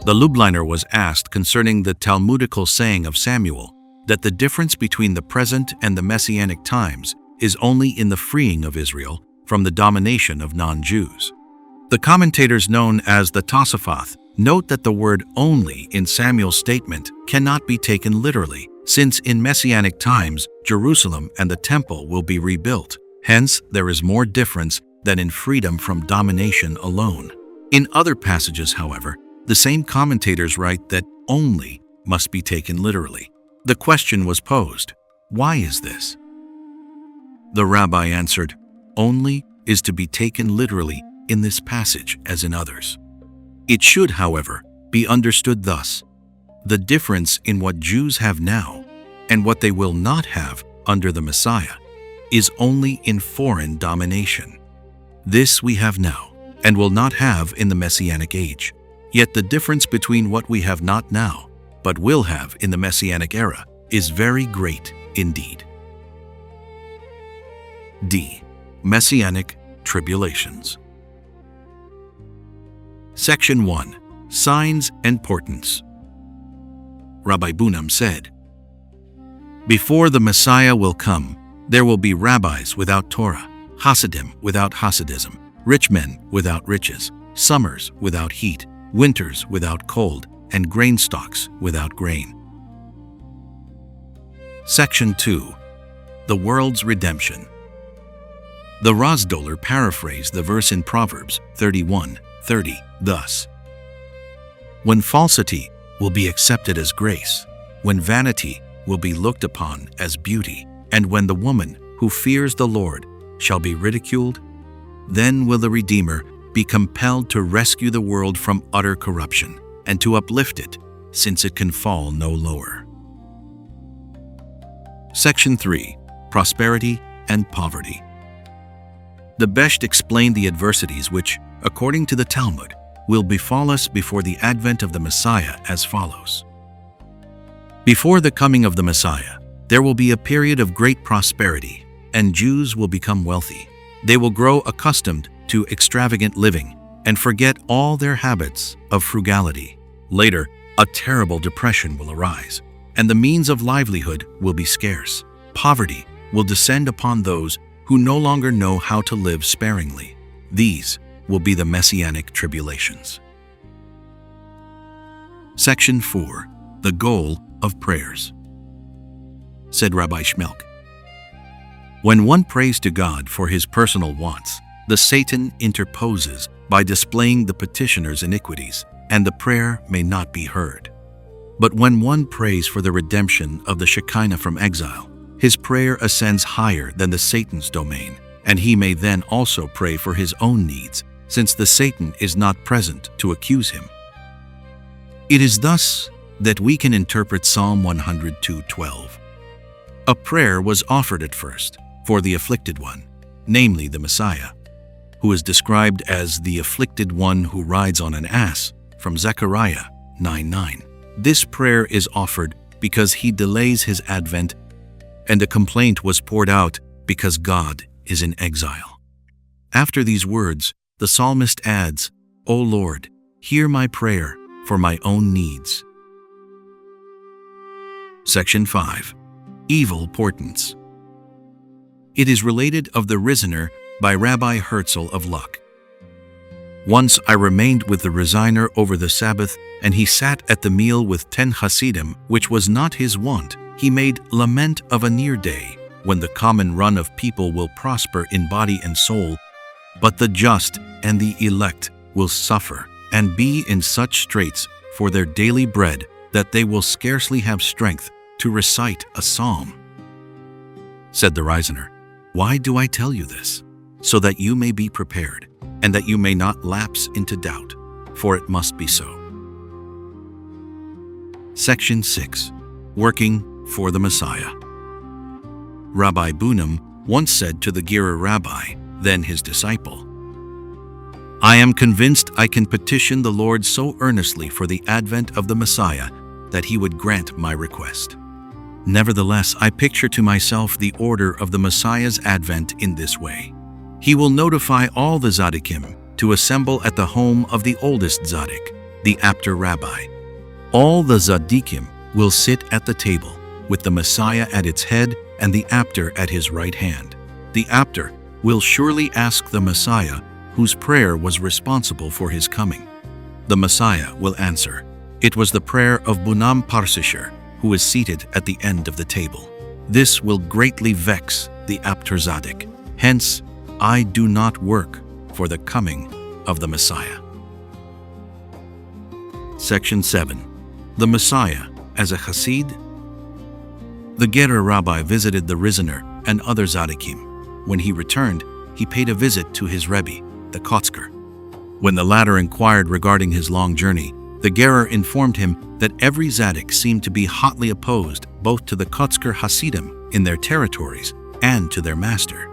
The Lubliner was asked concerning the Talmudical saying of Samuel that the difference between the present and the Messianic times is only in the freeing of Israel from the domination of non-Jews. The commentators known as the Tosafot note that the word "only" in Samuel's statement cannot be taken literally, since in Messianic times Jerusalem and the Temple will be rebuilt. Hence, there is more difference than in freedom from domination alone. In other passages, however, the same commentators write that "only" must be taken literally. The question was posed, why is this? The rabbi answered, "Only" is to be taken literally in this passage as in others. It should, however, be understood thus: the difference in what Jews have now and what they will not have under the Messiah is only in foreign domination. This we have now and will not have in the Messianic age. Yet the difference between what we have not now, but will have in the Messianic era, is very great indeed. D. Messianic Tribulations. Section 1. Signs and Portents. Rabbi Bunam said, "Before the Messiah will come, there will be rabbis without Torah, Hasidim without Hasidism, rich men without riches, summers without heat, winters without cold, and grain stalks without grain." Section 2. The World's Redemption. The Rosdoler paraphrased the verse in Proverbs 31:30 thus: "When falsity will be accepted as grace, when vanity will be looked upon as beauty, and when the woman who fears the Lord shall be ridiculed, then will the Redeemer be compelled to rescue the world from utter corruption and to uplift it, since it can fall no lower." Section 3. Prosperity and Poverty. The Besht explained the adversities which, according to the Talmud, will befall us before the advent of the Messiah as follows. Before the coming of the Messiah, there will be a period of great prosperity, and Jews will become wealthy. They will grow accustomed to extravagant living and forget all their habits of frugality. Later, a terrible depression will arise, and the means of livelihood will be scarce. Poverty will descend upon those who no longer know how to live sparingly. These will be the Messianic tribulations. Section 4. The Goal of Prayers. Said Rabbi Shmelk, "When one prays to God for his personal wants, the Satan interposes by displaying the petitioner's iniquities, and the prayer may not be heard. But when one prays for the redemption of the Shekinah from exile, his prayer ascends higher than the Satan's domain, and he may then also pray for his own needs, since the Satan is not present to accuse him." It is thus that we can interpret Psalm 102:12. A prayer was offered at first for the afflicted one, namely the Messiah, who is described as the afflicted one who rides on an ass from Zechariah 9:9. This prayer is offered because he delays his advent, and a complaint was poured out because God is in exile. After these words, the psalmist adds, "O Lord, hear my prayer for my own needs. Section 5. Evil Portents. It is related of the Resigner by Rabbi Herzl of Luck. Once I remained with the Resigner over the Sabbath, and he sat at the meal with 10 Hasidim, which was not his wont. He made lament of a near day, when the common run of people will prosper in body and soul, but the just and the elect will suffer and be in such straits for their daily bread that they will scarcely have strength to recite a psalm. Said the Resigner, "Why do I tell you this? So that you may be prepared, and that you may not lapse into doubt, for it must be so." Section 6. Working for the Messiah. Rabbi Bunam once said to the Gerer Rabbi, then his disciple, "I am convinced I can petition the Lord so earnestly for the advent of the Messiah that he would grant my request. Nevertheless, I picture to myself the order of the Messiah's advent in this way. He will notify all the Tzaddikim to assemble at the home of the oldest Tzaddik, the Apter Rabbi. All the Tzaddikim will sit at the table, with the Messiah at its head and the Apter at his right hand. The Apter will surely ask the Messiah, whose prayer was responsible for his coming. The Messiah will answer, 'It was the prayer of Bunam Parsisher, who is seated at the end of the table.' This will greatly vex the Apter Tzaddik. Hence, I do not work for the coming of the Messiah." Section 7. The Messiah as a Hasid. The Gerer Rabbi visited the Resigner and other Tzaddikim. When he returned, he paid a visit to his Rebbe, the Kotzker. When the latter inquired regarding his long journey, the Gerer informed him that every Tzaddik seemed to be hotly opposed both to the Kotzker Hasidim in their territories and to their master.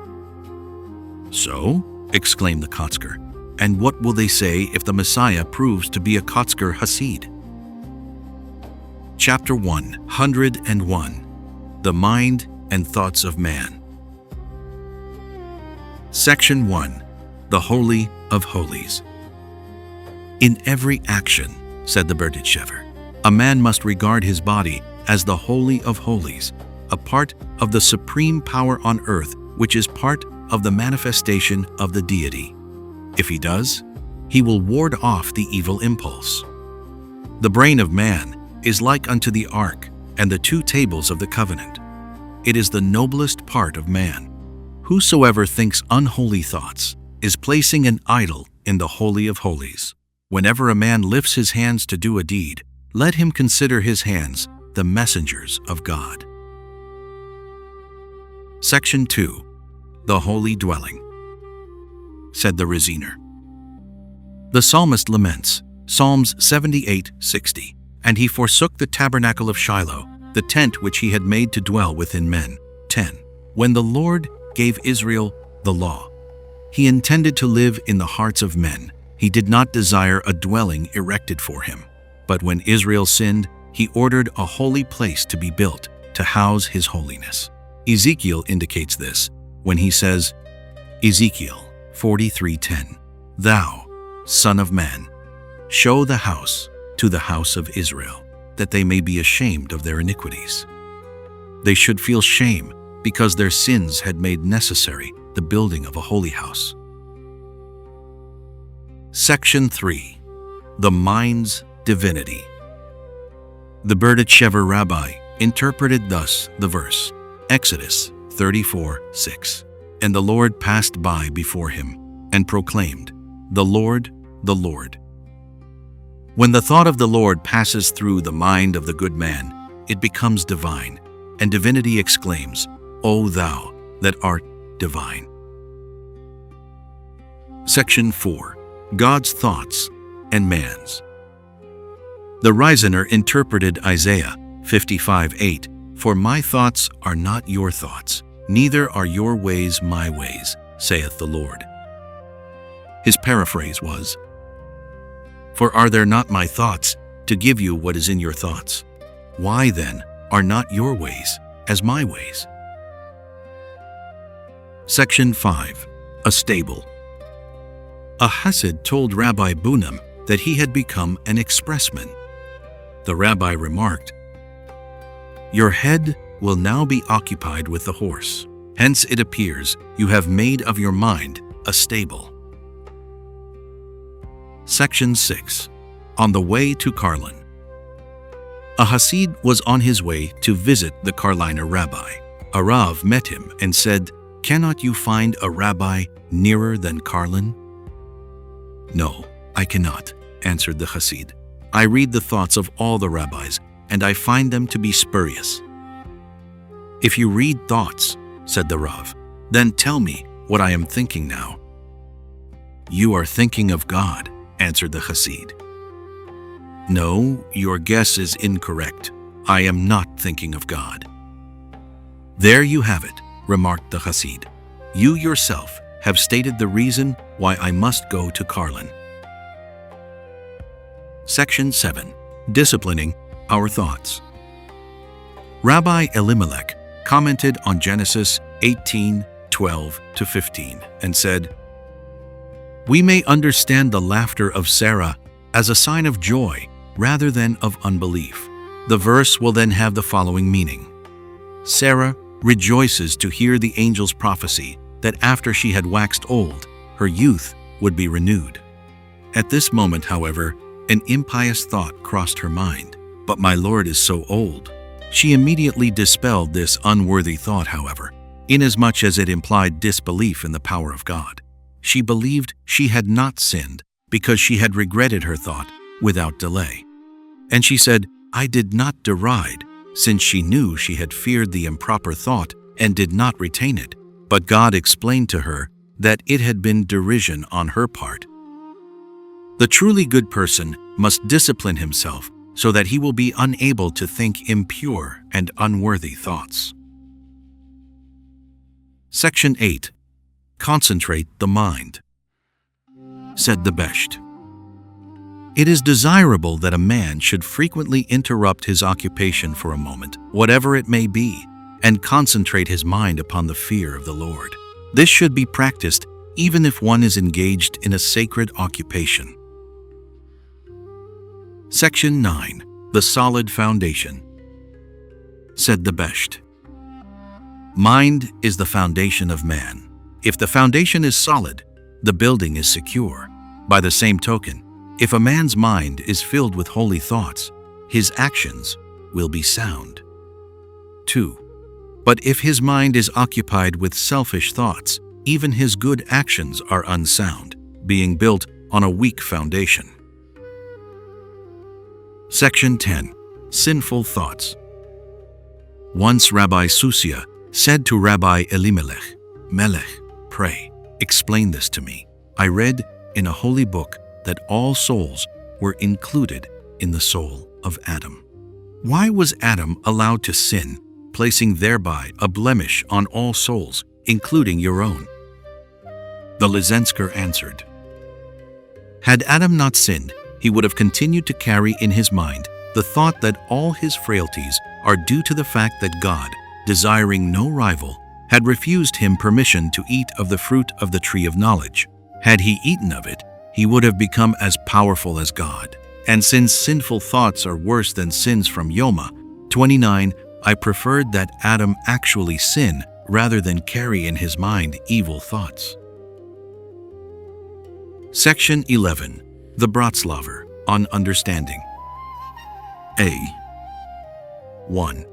"So?" exclaimed the Kotzker, "and what will they say if the Messiah proves to be a Kotzker Hasid?" Chapter 101. The Mind and Thoughts of Man. Section 1. The Holy of Holies. In every action, said the Berdichever, a man must regard his body as the Holy of Holies, a part of the supreme power on earth, which is part of the manifestation of the deity. If he does, he will ward off the evil impulse. The brain of man is like unto the ark and the 2 tables of the covenant. It is the noblest part of man. Whosoever thinks unholy thoughts is placing an idol in the Holy of Holies. Whenever a man lifts his hands to do a deed, let him consider his hands the messengers of God. Section 2. The Holy Dwelling. Said the Resigner. The psalmist laments, Psalms 78:60, "And he forsook the tabernacle of Shiloh, the tent which he had made to dwell within men." 10. When the Lord gave Israel the law, he intended to live in the hearts of men. He did not desire a dwelling erected for him. But when Israel sinned, he ordered a holy place to be built to house his holiness. Ezekiel indicates this when he says, Ezekiel 43:10, "Thou, Son of man, show the house to the house of Israel, that they may be ashamed of their iniquities." They should feel shame because their sins had made necessary the building of a holy house. Section 3. The Mind's Divinity. The Berdichever Rabbi interpreted thus the verse, Exodus 34:6. "And the Lord passed by before him, and proclaimed, the Lord, the Lord." When the thought of the Lord passes through the mind of the good man, it becomes divine, and divinity exclaims, "O thou that art divine." Section 4. God's Thoughts and Man's. The Resigner interpreted Isaiah 55:8, "For my thoughts are not your thoughts, neither are your ways my ways, saith the Lord." His paraphrase was, "For are there not my thoughts to give you what is in your thoughts? Why then are not your ways as my ways?" Section 5. A Stable. A Hasid told Rabbi Bunam that he had become an expressman. The rabbi remarked, "Your head will now be occupied with the horse. Hence it appears you have made of your mind a stable." Section 6. On the way to Karlin. A Hasid was on his way to visit the Karliner rabbi. A Rav met him and said, "Cannot you find a rabbi nearer than Karlin?" "No, I cannot," answered the Hasid. "I read the thoughts of all the rabbis, and I find them to be spurious." "If you read thoughts," said the Rav, "then tell me what I am thinking now." "You are thinking of God," answered the Hasid. "No, your guess is incorrect. I am not thinking of God." "There you have it," remarked the Hasid. "You yourself have stated the reason why I must go to Karlin." Section 7. Disciplining our thoughts. Rabbi Elimelech commented on Genesis 18:12-15 and said, "We may understand the laughter of Sarah as a sign of joy rather than of unbelief." The verse will then have the following meaning. Sarah rejoices to hear the angel's prophecy that after she had waxed old, her youth would be renewed. At this moment, however, an impious thought crossed her mind. "But my Lord is so old." She immediately dispelled this unworthy thought, however, inasmuch as it implied disbelief in the power of God. She believed she had not sinned because she had regretted her thought without delay. And she said, "I did not deride," since she knew she had feared the improper thought and did not retain it. But God explained to her that it had been derision on her part. The truly good person must discipline himself so that he will be unable to think impure and unworthy thoughts. Section 8. Concentrate the mind. Said the Besht, "It is desirable that a man should frequently interrupt his occupation for a moment, whatever it may be, and concentrate his mind upon the fear of the Lord. This should be practiced even if one is engaged in a sacred occupation." Section 9. The solid foundation. Said the Besht, "Mind is the foundation of man. If the foundation is solid, the building is secure. By the same token, if a man's mind is filled with holy thoughts, his actions will be sound. 2. But if his mind is occupied with selfish thoughts, even his good actions are unsound, being built on a weak foundation." Section 10. Sinful thoughts. Once Rabbi Susia said to Rabbi Elimelech, "Melech, pray, explain this to me. I read in a holy book that all souls were included in the soul of Adam. Why was Adam allowed to sin, placing thereby a blemish on all souls, including your own?" The Lizensker answered, "Had Adam not sinned, he would have continued to carry in his mind the thought that all his frailties are due to the fact that God, desiring no rival, had refused him permission to eat of the fruit of the tree of knowledge. Had he eaten of it, he would have become as powerful as God. And since sinful thoughts are worse than sins from Yoma 29, I preferred that Adam actually sin rather than carry in his mind evil thoughts." Section 11. The Breslaver on understanding. A. 1.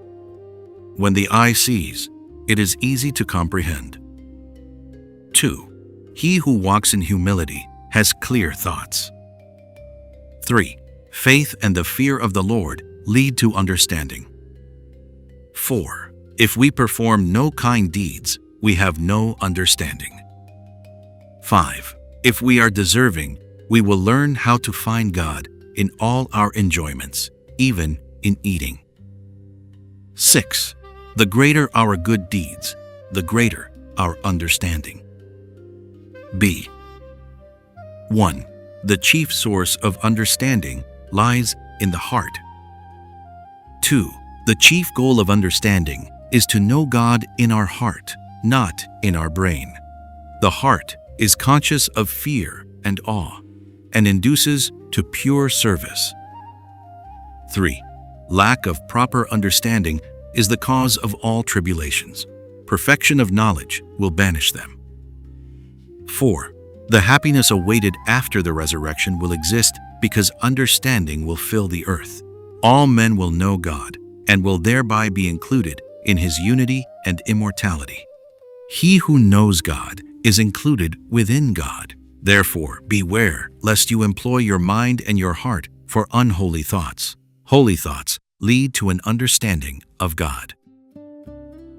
When the eye sees, it is easy to comprehend. 2. He who walks in humility has clear thoughts. 3. Faith and the fear of the Lord lead to understanding. 4. If we perform no kind deeds, we have no understanding. 5. If we are deserving, we will learn how to find God in all our enjoyments, even in eating. 6. The greater our good deeds, the greater our understanding. B. 1. The chief source of understanding lies in the heart. 2. The chief goal of understanding is to know God in our heart, not in our brain. The heart is conscious of fear and awe, and induces to pure service. 3. Lack of proper understanding is the cause of all tribulations. Perfection of knowledge will banish them. 4. The happiness awaited after the resurrection will exist because understanding will fill the earth. All men will know God and will thereby be included in His unity and immortality. He who knows God is included within God. Therefore, beware lest you employ your mind and your heart for unholy thoughts. Holy thoughts lead to an understanding of God.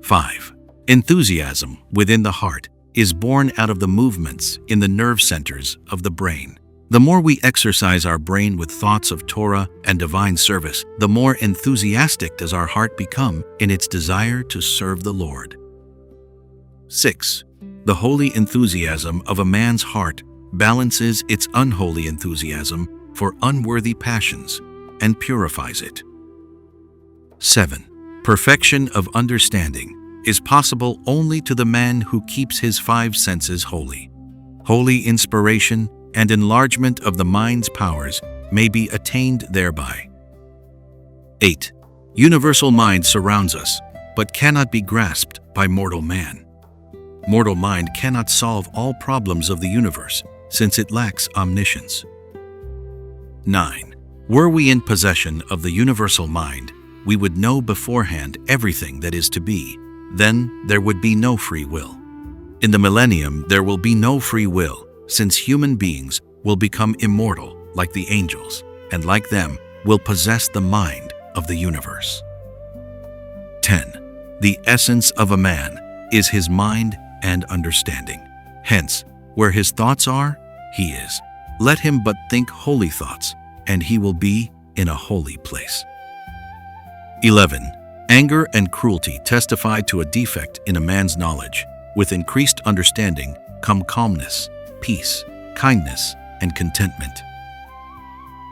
5. Enthusiasm within the heart is born out of the movements in the nerve centers of the brain. The more we exercise our brain with thoughts of Torah and divine service, the more enthusiastic does our heart become in its desire to serve the Lord. 6. The holy enthusiasm of a man's heart balances its unholy enthusiasm for unworthy passions and purifies it. 7. Perfection of understanding is possible only to the man who keeps his 5 senses holy. Holy inspiration and enlargement of the mind's powers may be attained thereby. 8. Universal mind surrounds us, but cannot be grasped by mortal man. Mortal mind cannot solve all problems of the universe, since it lacks omniscience. 9. Were we in possession of the universal mind, we would know beforehand everything that is to be. Then there would be no free will. In the millennium, there will be no free will, since human beings will become immortal like the angels, and like them will possess the mind of the universe. 10. The essence of a man is his mind and understanding. Hence, where his thoughts are, he is. Let him but think holy thoughts, and he will be in a holy place. 11. Anger and cruelty testify to a defect in a man's knowledge. With increased understanding come calmness, peace, kindness, and contentment.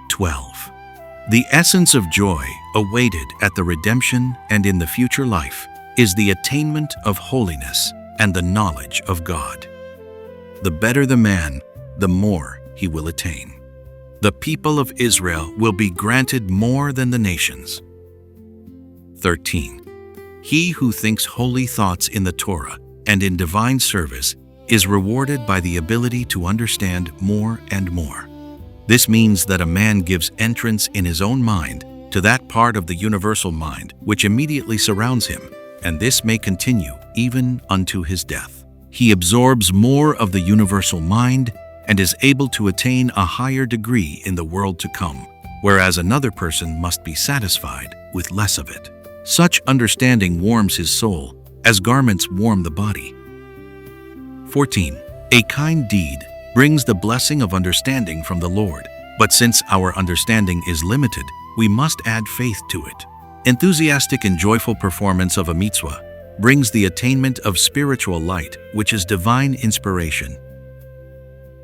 12. The essence of joy awaited at the redemption and in the future life is the attainment of holiness and the knowledge of God. The better the man, the more he will attain. The people of Israel will be granted more than the nations. 13. He who thinks holy thoughts in the Torah and in divine service is rewarded by the ability to understand more and more. This means that a man gives entrance in his own mind to that part of the universal mind which immediately surrounds him, and this may continue even unto his death. He absorbs more of the universal mind and is able to attain a higher degree in the world to come, whereas another person must be satisfied with less of it. Such understanding warms his soul, as garments warm the body. 14. A kind deed brings the blessing of understanding from the Lord, but since our understanding is limited, we must add faith to it. Enthusiastic and joyful performance of a mitzvah brings the attainment of spiritual light, which is divine inspiration.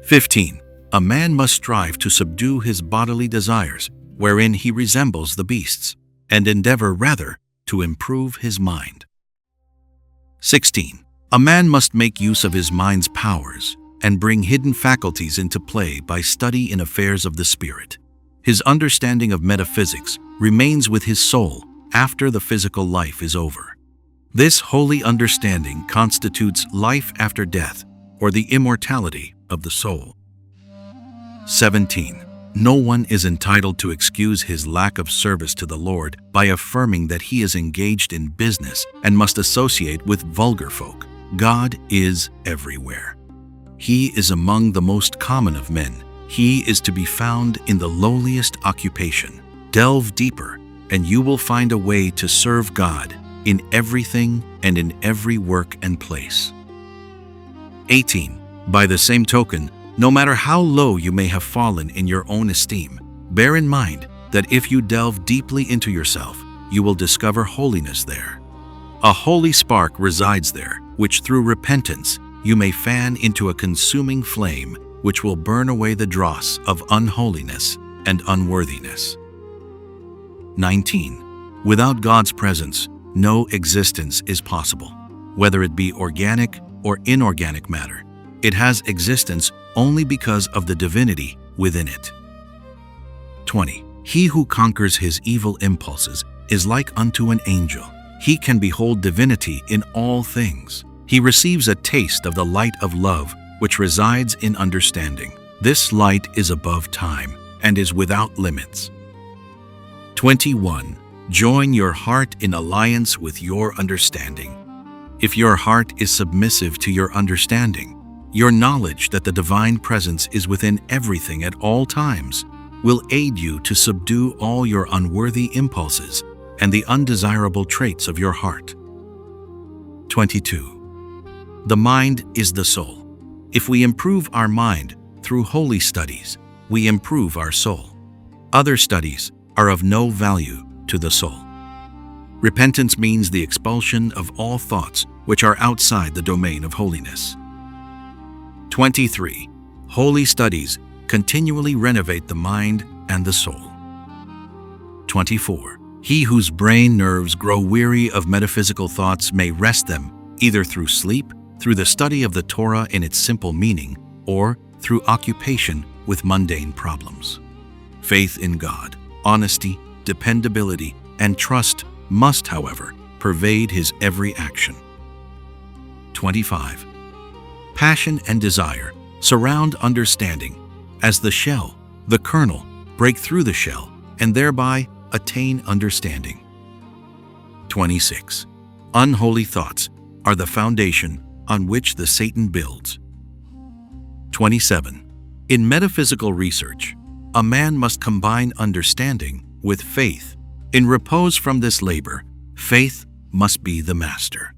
15. A man must strive to subdue his bodily desires, wherein he resembles the beasts, and endeavor rather to improve his mind. 16. A man must make use of his mind's powers and bring hidden faculties into play by study in affairs of the spirit. His understanding of metaphysics remains with his soul after the physical life is over. This holy understanding constitutes life after death, or the immortality of the soul. 17. No one is entitled to excuse his lack of service to the Lord by affirming that he is engaged in business and must associate with vulgar folk. God is everywhere. He is among the most common of men. He is to be found in the lowliest occupation. Delve deeper, and you will find a way to serve God in everything and in every work and place. 18. By the same token, no matter how low you may have fallen in your own esteem, bear in mind that if you delve deeply into yourself, you will discover holiness there. A holy spark resides there, which through repentance you may fan into a consuming flame which will burn away the dross of unholiness and unworthiness. 19. Without God's presence, no existence is possible, whether it be organic or inorganic matter. It has existence only because of the divinity within it. 20. He who conquers his evil impulses is like unto an angel. He can behold divinity in all things. He receives a taste of the light of love, which resides in understanding. This light is above time and is without limits. 21. Join your heart in alliance with your understanding. If your heart is submissive to your understanding, your knowledge that the divine presence is within everything at all times will aid you to subdue all your unworthy impulses and the undesirable traits of your heart. 22. The mind is the soul. If we improve our mind through holy studies, we improve our soul. Other studies are of no value to the soul. Repentance means the expulsion of all thoughts which are outside the domain of holiness. 23. Holy studies continually renovate the mind and the soul. 24. He whose brain nerves grow weary of metaphysical thoughts may rest them either through sleep, through the study of the Torah in its simple meaning, or through occupation with mundane problems. Faith in God, honesty, dependability, and trust must, however, pervade his every action. 25. Passion and desire surround understanding as the shell, the kernel, break through the shell and thereby attain understanding. 26. Unholy thoughts are the foundation on which the Satan builds. 27. In metaphysical research, a man must combine understanding with faith. In repose from this labor, faith must be the master.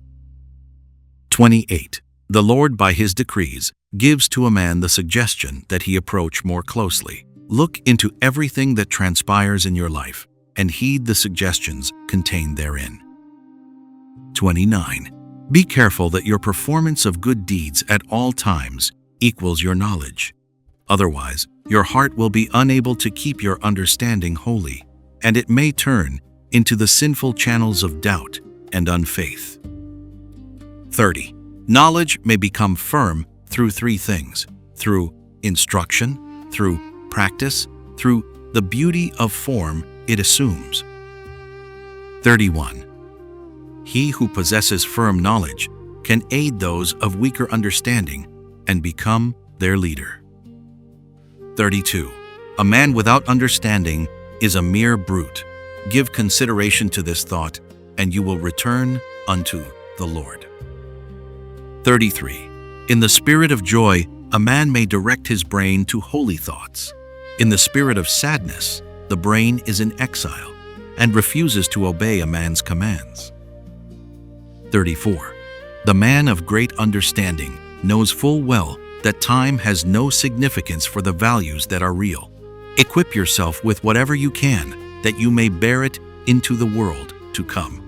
28. The Lord, by his decrees, gives to a man the suggestion that he approach more closely. Look into everything that transpires in your life and heed the suggestions contained therein. 29. Be careful that your performance of good deeds at all times equals your knowledge. Otherwise, your heart will be unable to keep your understanding holy, and it may turn into the sinful channels of doubt and unfaith. 30. Knowledge may become firm through three things: through instruction, through practice, through the beauty of form it assumes. 31. He who possesses firm knowledge can aid those of weaker understanding and become their leader. 32. A man without understanding is a mere brute. Give consideration to this thought, and you will return unto the Lord. 33. In the spirit of joy, a man may direct his brain to holy thoughts. In the spirit of sadness, the brain is in exile and refuses to obey a man's commands. 34. The man of great understanding knows full well that time has no significance for the values that are real. Equip yourself with whatever you can, that you may bear it into the world to come.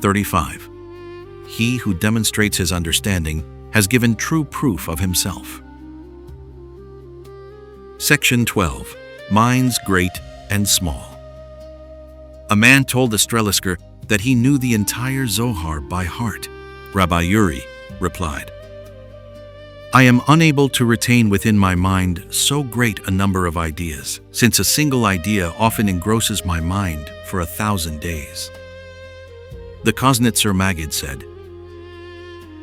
35. He who demonstrates his understanding has given true proof of himself. Section 12. Minds great and small. A man told the Strelisker that he knew the entire Zohar by heart. Rabbi Uri replied, I am unable to retain within my mind so great a number of ideas, since a single idea often engrosses my mind for 1,000 days. The Koznitzer Maggid said,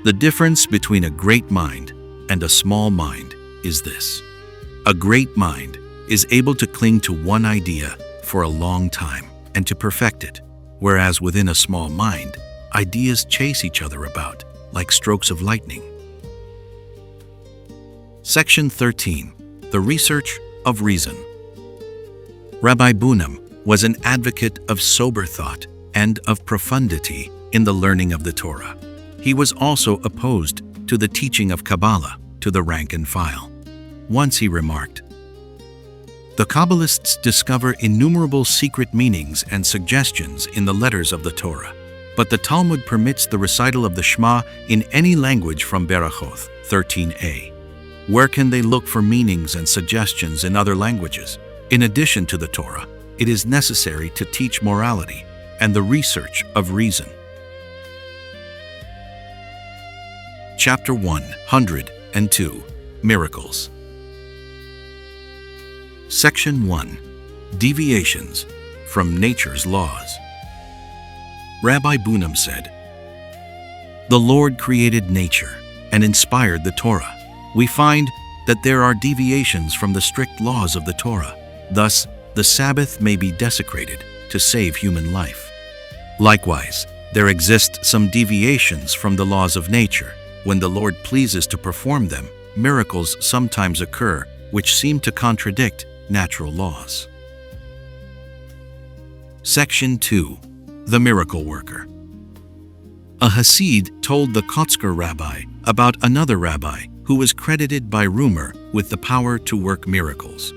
The difference between a great mind and a small mind is this. A great mind is able to cling to one idea for a long time and to perfect it, whereas within a small mind, ideas chase each other about like strokes of lightning. Section 13. The Research of Reason. Rabbi Bunam was an advocate of sober thought and of profundity in the learning of the Torah. He was also opposed to the teaching of Kabbalah to the rank and file. Once he remarked, The Kabbalists discover innumerable secret meanings and suggestions in the letters of the Torah, but the Talmud permits the recital of the Shema in any language from Berachoth 13a. Where can they look for meanings and suggestions in other languages? In addition to the Torah, it is necessary to teach morality and the research of reason. Chapter 102. Miracles. Section 1. Deviations from nature's laws. Rabbi Bunam said, "The Lord created nature and inspired the Torah. We find that there are deviations from the strict laws of the Torah. Thus, the Sabbath may be desecrated to save human life. Likewise, there exist some deviations from the laws of nature. When the Lord pleases to perform them, miracles sometimes occur which seem to contradict natural laws." Section 2. The Miracle Worker. A Hasid told the Kotzker rabbi about another rabbi who was credited by rumor with the power to work miracles.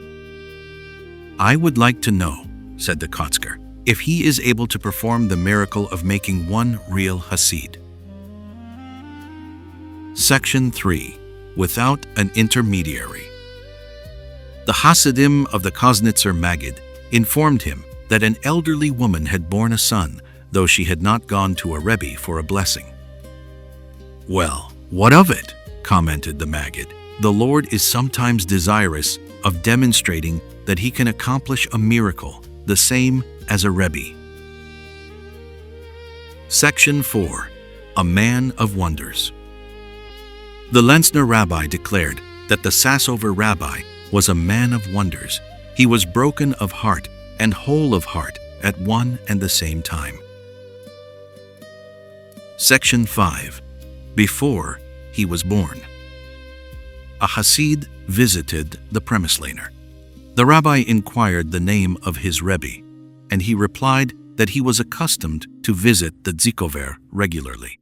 "I would like to know," said the Kotzker, "if he is able to perform the miracle of making one real Hasid." Section 3. Without an intermediary. The Hasidim of the Koznitzer Maggid informed him that an elderly woman had borne a son, though she had not gone to a Rebbe for a blessing. "Well, what of it?" commented the Maggid. "The Lord is sometimes desirous of demonstrating that he can accomplish a miracle, the same as a Rebbe." Section 4. A Man of Wonders. The Lenzner rabbi declared that the Sassover rabbi was a man of wonders. He was broken of heart and whole of heart at one and the same time. Section 5. Before he was born. A Hasid visited the Premislaner. The rabbi inquired the name of his Rebbe, and he replied that he was accustomed to visit the Tzikover regularly.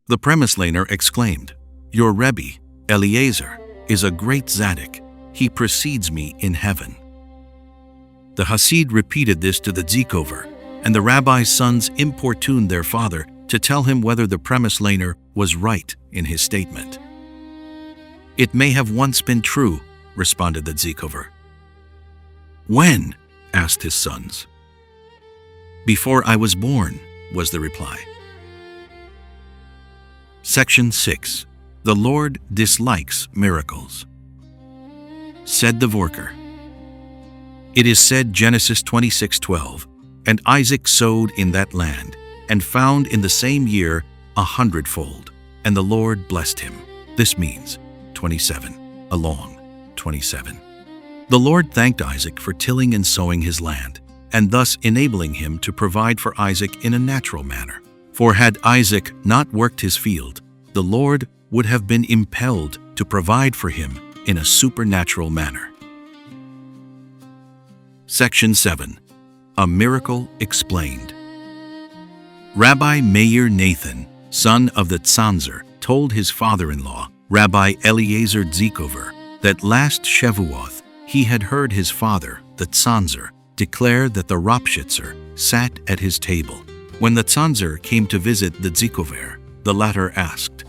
The Premislaner exclaimed, "Your Rebbe, Eliezer, is a great Tzaddik. He precedes me in heaven." The Hasid repeated this to the Tzikover, and the rabbi's sons importuned their father to tell him whether the Premislaner was right in his statement. "It may have once been true," responded the Tzikover. "When?" asked his sons. "Before I was born," was the reply. Section 6. The Lord dislikes miracles. Said the Vorker. It is said, Genesis 26:12, "And Isaac sowed in that land, and found in the same year 100-fold, and the Lord blessed him." This means 27, along 27. The Lord thanked Isaac for tilling and sowing his land, and thus enabling him to provide for Isaac in a natural manner. For had Isaac not worked his field, the Lord would have been impelled to provide for him in a supernatural manner. Section 7. A Miracle Explained. Rabbi Meir Nathan, son of the Tzanzer, told his father-in-law, Rabbi Eliezer Tzikover, that last Shavuoth he had heard his father, the Tzanzer, declare that the Ropshitzer sat at his table. When the Tzanzer came to visit the Tzikover, the latter asked,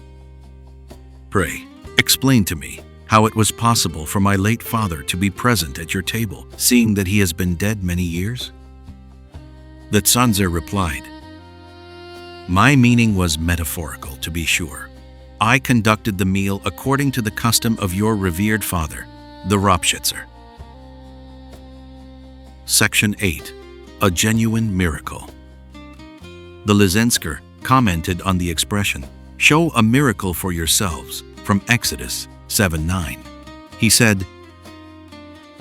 "Pray, explain to me how it was possible for my late father to be present at your table, seeing that he has been dead many years?" The Tzanzer replied, "My meaning was metaphorical, to be sure. I conducted the meal according to the custom of your revered father, the Ropshitzer." Section 8. A Genuine Miracle. The Lizensker commented on the expression, "Show a miracle for yourselves," from Exodus 7:9. He said,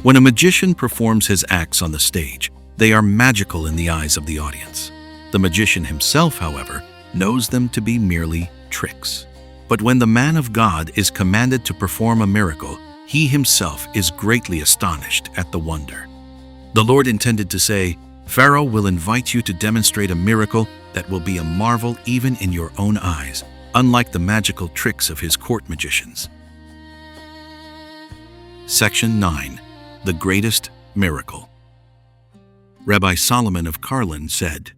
"When a magician performs his acts on the stage, they are magical in the eyes of the audience. The magician himself, however, knows them to be merely tricks. But when the man of God is commanded to perform a miracle, he himself is greatly astonished at the wonder." The Lord intended to say, "Pharaoh will invite you to demonstrate a miracle that will be a marvel even in your own eyes, unlike the magical tricks of his court magicians." Section 9. The Greatest Miracle. Rabbi Solomon of Karlin said,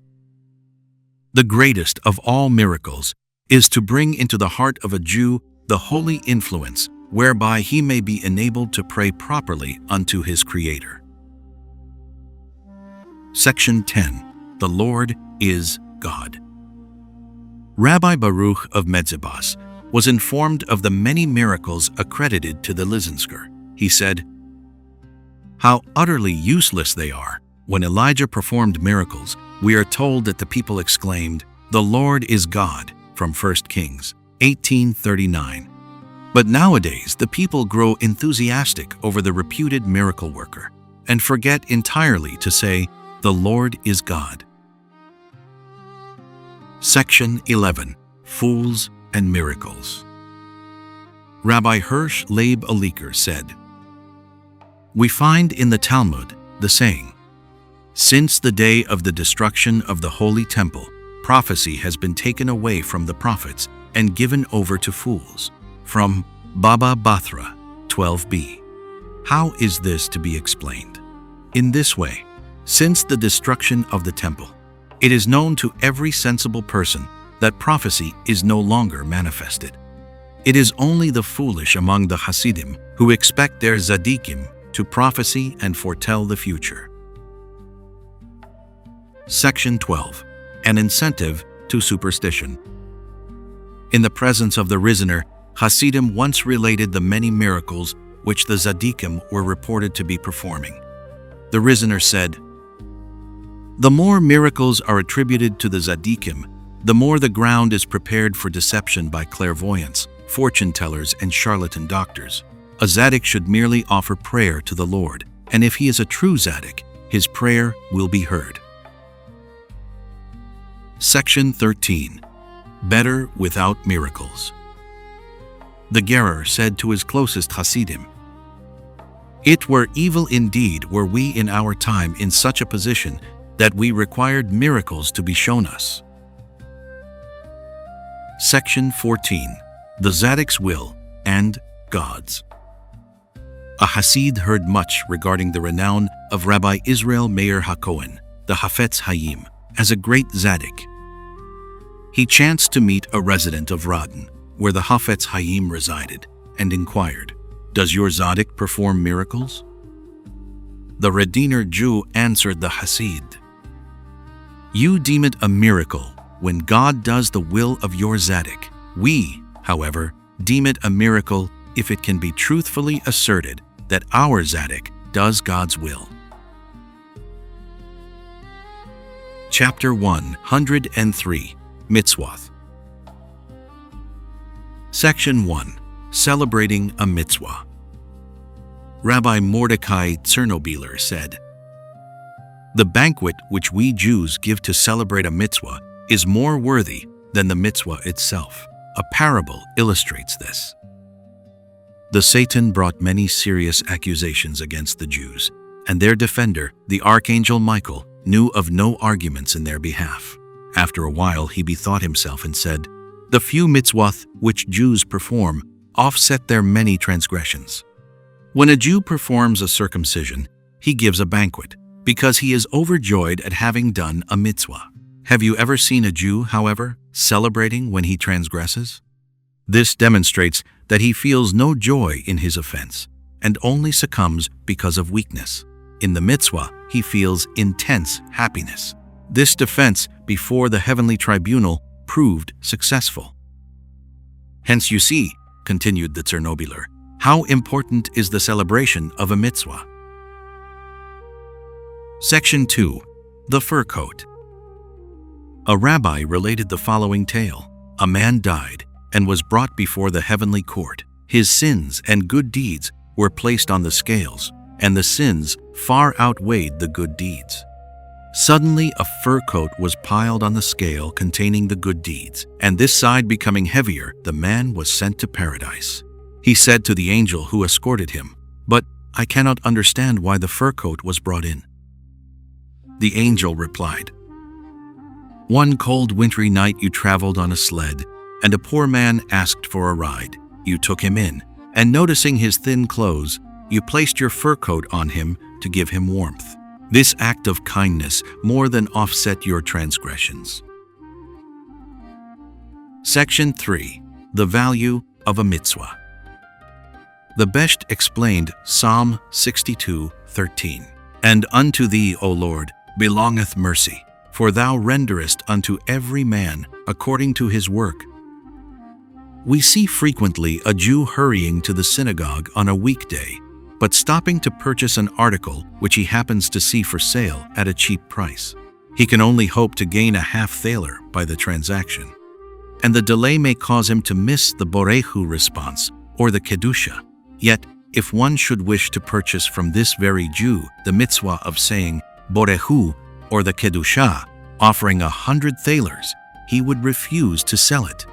"The greatest of all miracles is to bring into the heart of a Jew the holy influence whereby he may be enabled to pray properly unto his Creator." Section 10. The Lord is God. Rabbi Baruch of Medzibas was informed of the many miracles accredited to the Lizensker. He said, How utterly useless they are. When Elijah performed miracles, we are told that the people exclaimed, "The Lord is God," from 1 Kings 18:39. But nowadays, the people grow enthusiastic over the reputed miracle worker and forget entirely to say, "The Lord is God." Section 11. Fools and Miracles. Rabbi Hirsch Leib Aleker said, "We find in the Talmud the saying, 'Since the day of the destruction of the Holy Temple, prophecy has been taken away from the prophets and given over to fools,' from Baba Bathra 12b. How is this to be explained? In this way, since the destruction of the temple, it is known to every sensible person that prophecy is no longer manifested. It is only the foolish among the Hasidim who expect their tzaddikim to prophesy and foretell the future." Section 12. An incentive to superstition. In the presence of the Rizener, Hasidim once related the many miracles which the tzaddikim were reported to be performing. The Rizener said, "The more miracles are attributed to the tzaddikim, the more the ground is prepared for deception by clairvoyants, fortune-tellers, and charlatan doctors. A tzaddik should merely offer prayer to the Lord, and if he is a true tzaddik, his prayer will be heard." Section 13. Better without miracles. The Gerer said to his closest Hasidim, "It were evil indeed were we in our time in such a position that we required miracles to be shown us." Section 14. The Tzaddik's Will and God's. A Hasid heard much regarding the renown of Rabbi Israel Meir HaKohen, the Hafetz Hayim, as a great tzaddik. He chanced to meet a resident of Radin, where the Hafetz Hayim resided, and inquired, "Does your tzaddik perform miracles?" The Radiner Jew answered the Hasid, "You deem it a miracle when God does the will of your tzaddik. We, however, deem it a miracle if it can be truthfully asserted that our tzaddik does God's will." Chapter 103. Mitzvot. Section 1. Celebrating a mitzvah. Rabbi Mordecai Chernobyler said, "The banquet which we Jews give to celebrate a mitzvah is more worthy than the mitzvah itself." A parable illustrates this. The Satan brought many serious accusations against the Jews, and their defender, the archangel Michael, knew of no arguments in their behalf. After a while he bethought himself and said, "The few mitzvot which Jews perform offset their many transgressions." When a Jew performs a circumcision, he gives a banquet, because he is overjoyed at having done a mitzvah. Have you ever seen a Jew, however, celebrating when he transgresses? This demonstrates that he feels no joy in his offense, and only succumbs because of weakness. In the mitzvah, he feels intense happiness. This defense before the heavenly tribunal proved successful. Hence you see, continued the Chernobyler, how important is the celebration of a mitzvah. Section 2. The Fur Coat. A rabbi related the following tale. A man died and was brought before the heavenly court. His sins and good deeds were placed on the scales, and the sins far outweighed the good deeds. Suddenly a fur coat was piled on the scale containing the good deeds, and this side becoming heavier, the man was sent to paradise. He said to the angel who escorted him, "But I cannot understand why the fur coat was brought in." The angel replied, "One cold wintry night you traveled on a sled, and a poor man asked for a ride. You took him in, and noticing his thin clothes, you placed your fur coat on him to give him warmth. This act of kindness more than offset your transgressions." Section 3. The Value of a Mitzvah. The Besht explained Psalm 62:13. "And unto thee, O Lord, belongeth mercy, for thou renderest unto every man according to his work." We see frequently a Jew hurrying to the synagogue on a weekday, but stopping to purchase an article which he happens to see for sale at a cheap price. He can only hope to gain a half thaler by the transaction, and the delay may cause him to miss the borehu response or the kedusha. Yet, if one should wish to purchase from this very Jew the mitzvah of saying borehu or the kedusha, offering 100 thalers, he would refuse to sell it.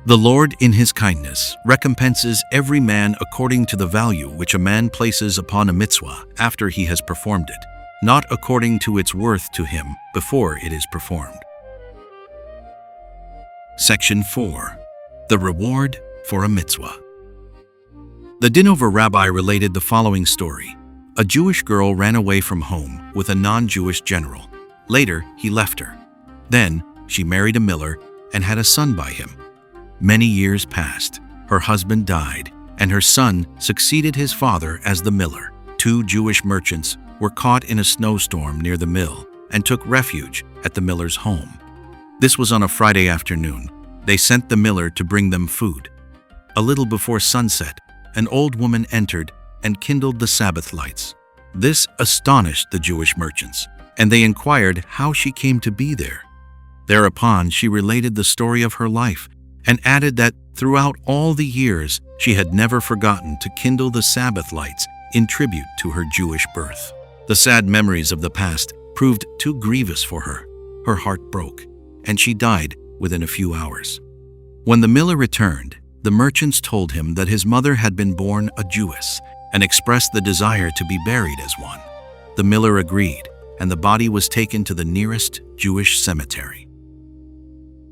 The Lord, in his kindness, recompenses every man according to the value which a man places upon a mitzvah after he has performed it, not according to its worth to him before it is performed. Section 4. The Reward for a Mitzvah. The Dinover rabbi related the following story. A Jewish girl ran away from home with a non-Jewish general. Later, he left her. Then, she married a miller and had a son by him. Many years passed. Her husband died, and her son succeeded his father as the miller. 2 Jewish merchants were caught in a snowstorm near the mill and took refuge at the miller's home. This was on a Friday afternoon. They sent the miller to bring them food. A little before sunset, an old woman entered and kindled the Sabbath lights. This astonished the Jewish merchants, and they inquired how she came to be there. Thereupon she related the story of her life and added that throughout all the years she had never forgotten to kindle the Sabbath lights in tribute to her Jewish birth. The sad memories of the past proved too grievous for her. Her heart broke, and she died within a few hours. When the miller returned, the merchants told him that his mother had been born a Jewess and expressed the desire to be buried as one. The miller agreed, and the body was taken to the nearest Jewish cemetery.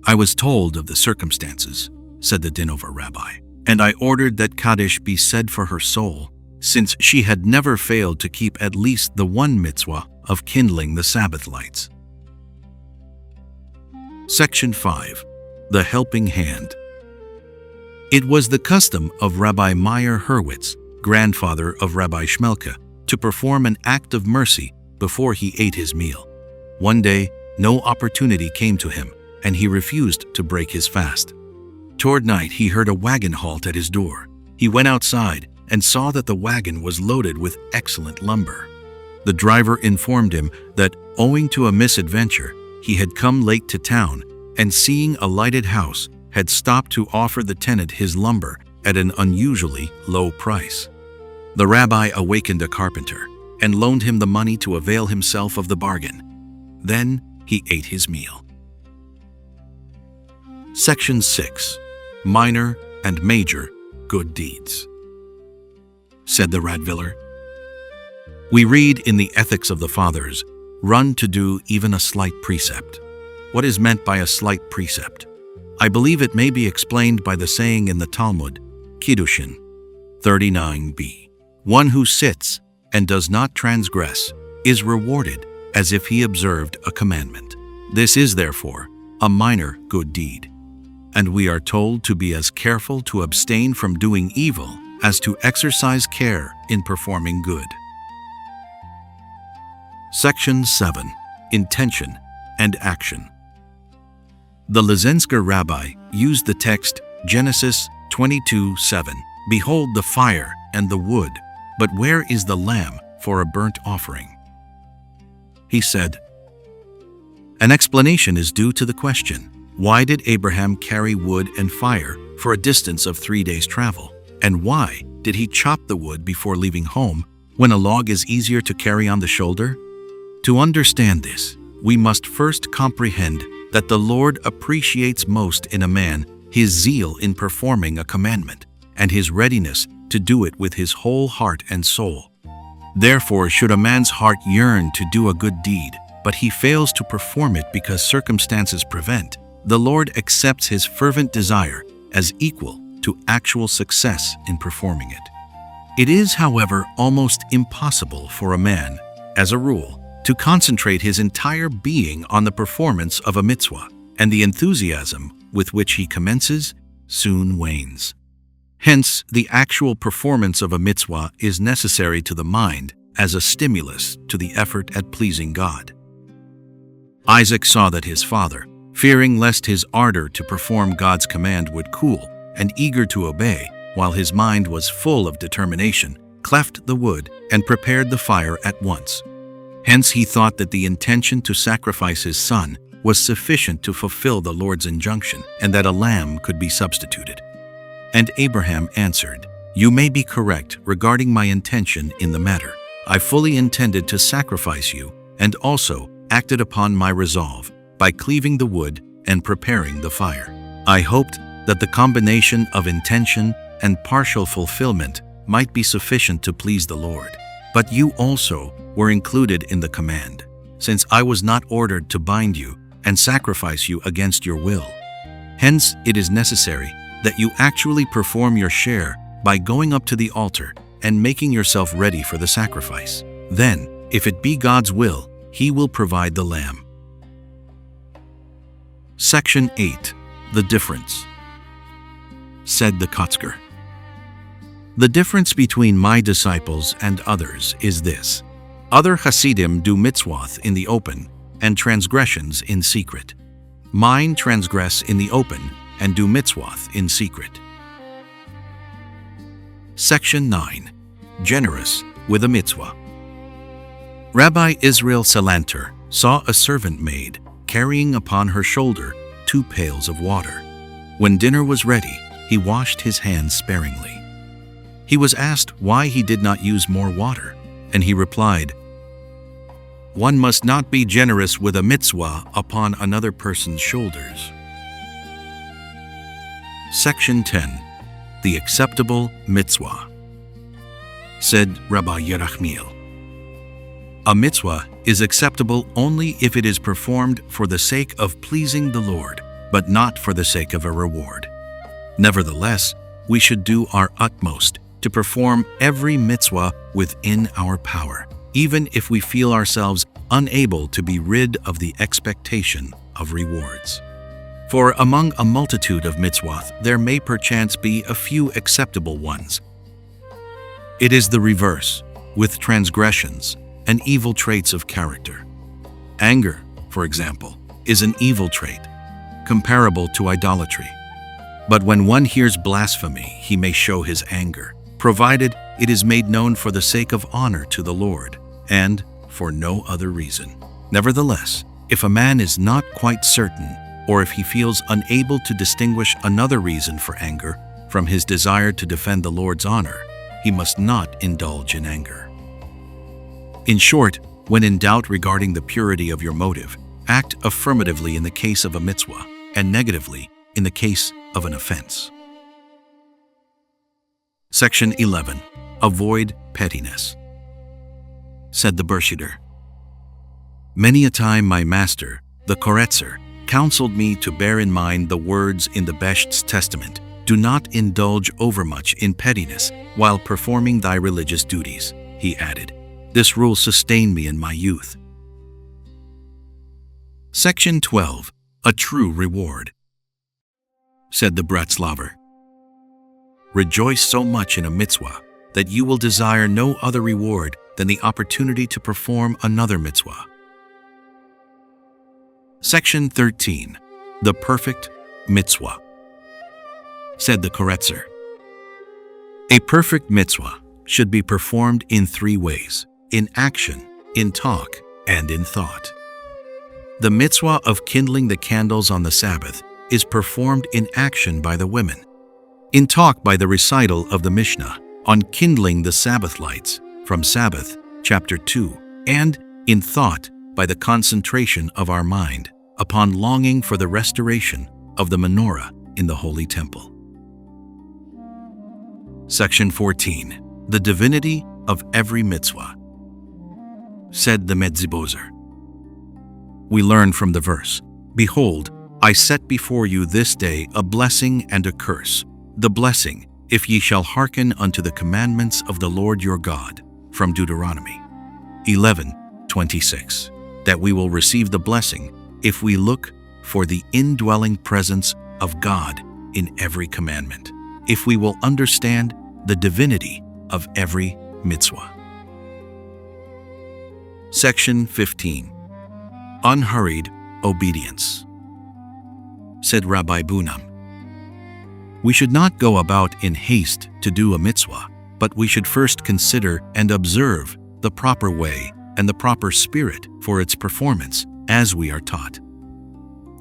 "I was told of the circumstances," said the Dinover rabbi, "and I ordered that Kaddish be said for her soul, since she had never failed to keep at least the one mitzvah of kindling the Sabbath lights." Section 5. The Helping Hand. It was the custom of Rabbi Meyer Hurwitz, grandfather of Rabbi Shmelke, to perform an act of mercy before he ate his meal. One day, no opportunity came to him, and he refused to break his fast. Toward night, he heard a wagon halt at his door. He went outside and saw that the wagon was loaded with excellent lumber. The driver informed him that, owing to a misadventure, he had come late to town and, seeing a lighted house, had stopped to offer the tenant his lumber at an unusually low price. The rabbi awakened a carpenter and loaned him the money to avail himself of the bargain. Then he ate his meal. Section 6. Minor and Major Good Deeds. Said the Radviller, "We read in the Ethics of the Fathers, 'Run to do even a slight precept.' What is meant by a slight precept? I believe it may be explained by the saying in the Talmud, Kiddushin 39b, 'One who sits and does not transgress is rewarded as if he observed a commandment.' This is, therefore, a minor good deed. And we are told to be as careful to abstain from doing evil as to exercise care in performing good." Section 7. Intention and Action. The Lizensker rabbi used the text Genesis 22:7, "Behold the fire and the wood, but where is the lamb for a burnt offering?" He said, an explanation is due to the question, why did Abraham carry wood and fire for a distance of 3 days' travel? And why did he chop the wood before leaving home when a log is easier to carry on the shoulder? To understand this, we must first comprehend that the Lord appreciates most in a man his zeal in performing a commandment and his readiness to do it with his whole heart and soul. Therefore, should a man's heart yearn to do a good deed, but he fails to perform it because circumstances prevent, the Lord accepts his fervent desire as equal to actual success in performing it. It is, however, almost impossible for a man, as a rule, to concentrate his entire being on the performance of a mitzvah, and the enthusiasm with which he commences soon wanes. Hence, the actual performance of a mitzvah is necessary to the mind as a stimulus to the effort at pleasing God. Isaac saw that his father, fearing lest his ardor to perform God's command would cool, and eager to obey, while his mind was full of determination, cleft the wood, and prepared the fire at once. Hence he thought that the intention to sacrifice his son was sufficient to fulfill the Lord's injunction, and that a lamb could be substituted. And Abraham answered, "You may be correct regarding my intention in the matter. I fully intended to sacrifice you, and also acted upon my resolve by cleaving the wood and preparing the fire. I hoped that the combination of intention and partial fulfillment might be sufficient to please the Lord. But you also were included in the command, since I was not ordered to bind you and sacrifice you against your will. Hence, it is necessary that you actually perform your share by going up to the altar and making yourself ready for the sacrifice. Then, if it be God's will, He will provide the lamb." Section 8. The Difference. Said the Kotzker, "The difference between my disciples and others is this. Other Hasidim do mitzvot in the open and transgressions in secret. Mine transgress in the open and do mitzvot in secret." Section 9. Generous with a mitzvah. Rabbi Israel Salanter saw a servant maid carrying upon her shoulder 2 pails of water. When dinner was ready, he washed his hands sparingly. He was asked why he did not use more water, and he replied, "One must not be generous with a mitzvah upon another person's shoulders." Section 10. The Acceptable Mitzvah. Said Rabbi Yerachmiel, "A mitzvah is acceptable only if it is performed for the sake of pleasing the Lord, but not for the sake of a reward. Nevertheless, we should do our utmost to perform every mitzvah within our power, even if we feel ourselves unable to be rid of the expectation of rewards. For among a multitude of mitzvot, there may perchance be a few acceptable ones. It is the reverse, with transgressions and evil traits of character. Anger, for example, is an evil trait, comparable to idolatry. But when one hears blasphemy, he may show his anger, provided it is made known for the sake of honor to the Lord, and for no other reason. Nevertheless, if a man is not quite certain, or if he feels unable to distinguish another reason for anger from his desire to defend the Lord's honor, he must not indulge in anger. In short, when in doubt regarding the purity of your motive, act affirmatively in the case of a mitzvah, and negatively in the case of an offense. Section 11. Avoid pettiness. Said the Bershiter, "Many a time my master, the Koretzer, counseled me to bear in mind the words in the Besht's testament, 'Do not indulge overmuch in pettiness while performing thy religious duties,'" he added. "This rule sustained me in my youth." Section 12. A True Reward. Said the Breslaver, "Rejoice so much in a mitzvah that you will desire no other reward than the opportunity to perform another mitzvah." Section 13. The Perfect Mitzvah. Said the Koretzer, "A perfect mitzvah should be performed in 3 ways: in action, in talk, and in thought. The mitzvah of kindling the candles on the Sabbath is performed in action by the women, in talk by the recital of the Mishnah on kindling the Sabbath lights from Sabbath, chapter 2, and in thought by the concentration of our mind upon longing for the restoration of the menorah in the Holy Temple. Section 14. The Divinity of Every Mitzvah. Said the Medzibozer, "We learn from the verse, 'Behold, I set before you this day a blessing and a curse. The blessing, if ye shall hearken unto the commandments of the Lord your God,' from Deuteronomy 11:26, that we will receive the blessing if we look for the indwelling presence of God in every commandment, if we will understand the divinity of every mitzvah." Section 15. Unhurried Obedience. Said Rabbi Bunam, "We should not go about in haste to do a mitzvah, but we should first consider and observe the proper way and the proper spirit for its performance, as we are taught.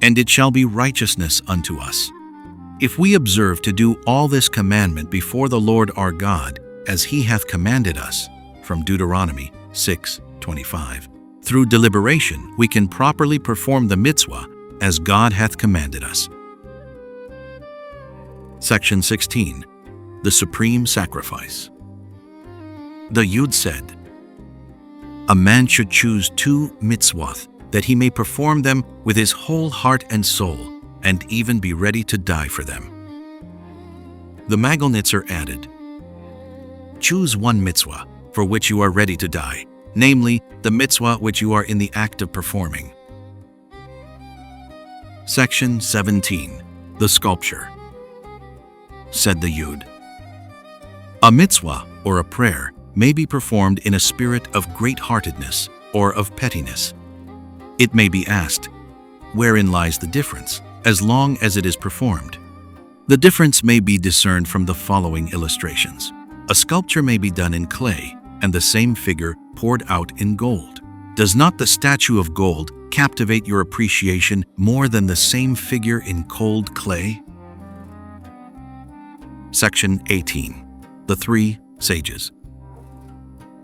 And it shall be righteousness unto us, if we observe to do all this commandment before the Lord our God, as he hath commanded us, from Deuteronomy 6:25. Through deliberation we can properly perform the mitzvah as God hath commanded us. Section 16. The Supreme Sacrifice. The Yud said, "A man should choose 2 mitzvot, that he may perform them with his whole heart and soul, and even be ready to die for them." The Magalnitzer added, "Choose 1 mitzvah for which you are ready to die, namely, the mitzvah which you are in the act of performing." Section 17. The Sculpture. Said the Yud, "A mitzvah, or a prayer, may be performed in a spirit of great-heartedness or of pettiness. It may be asked, wherein lies the difference, as long as it is performed? The difference may be discerned from the following illustrations. A sculpture may be done in clay, and the same figure poured out in gold. Does not the statue of gold captivate your appreciation more than the same figure in cold clay?" Section 18. The 3 Sages.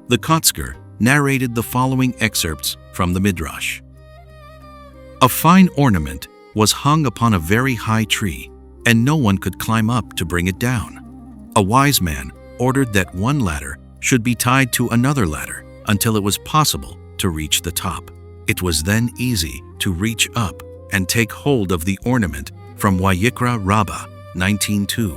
The Kotzker narrated the following excerpts from the Midrash. "A fine ornament was hung upon a very high tree, and no one could climb up to bring it down. A wise man ordered that one ladder should be tied to another ladder until it was possible to reach the top. It was then easy to reach up and take hold of the ornament," from Vayikra Rabbah 19:2.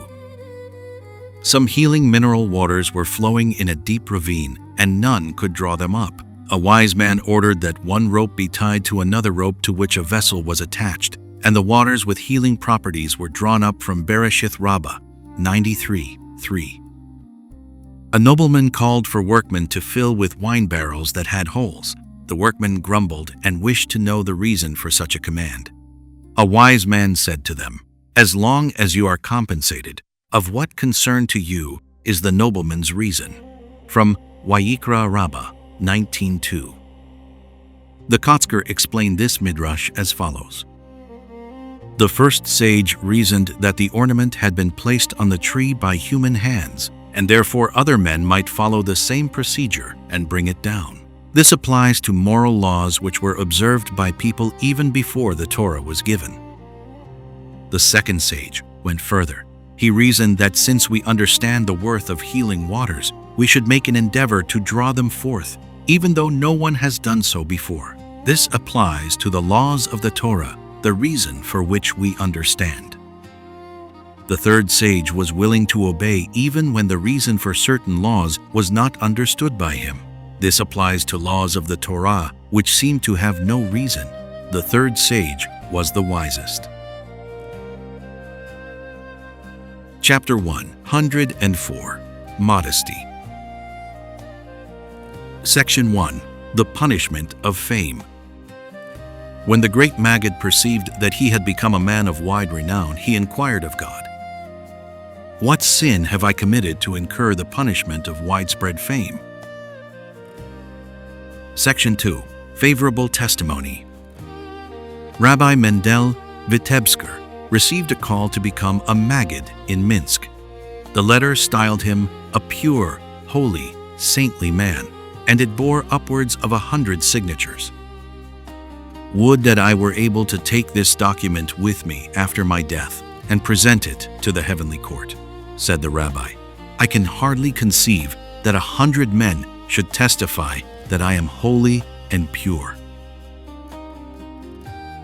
"Some healing mineral waters were flowing in a deep ravine, and none could draw them up. A wise man ordered that one rope be tied to another rope to which a vessel was attached, and the waters with healing properties were drawn up from Bereshith Rabbah 93:3. A nobleman called for workmen to fill with wine barrels that had holes. The workmen grumbled and wished to know the reason for such a command. A wise man said to them, 'As long as you are compensated, of what concern to you is the nobleman's reason?' From Vayikra Rabbah 19:2. The Kotzker explained this midrash as follows. The first sage reasoned that the ornament had been placed on the tree by human hands, and therefore other men might follow the same procedure and bring it down. This applies to moral laws which were observed by people even before the Torah was given. The second sage went further. He reasoned that since we understand the worth of healing waters, we should make an endeavor to draw them forth, even though no one has done so before. This applies to the laws of the Torah, the reason for which we understand. The third sage was willing to obey even when the reason for certain laws was not understood by him. This applies to laws of the Torah, which seem to have no reason. The third sage was the wisest. Chapter 104. Modesty. Section 1. The Punishment of Fame. When the great Maggid perceived that he had become a man of wide renown, he inquired of God, "What sin have I committed to incur the punishment of widespread fame?" Section 2. Favorable Testimony. Rabbi Mendel Vitebsker received a call to become a Maggid in Minsk. The letter styled him a pure, holy, saintly man, and it bore upwards of 100 signatures. "Would that I were able to take this document with me after my death and present it to the heavenly court," said the rabbi. "I can hardly conceive that 100 men should testify that I am holy and pure."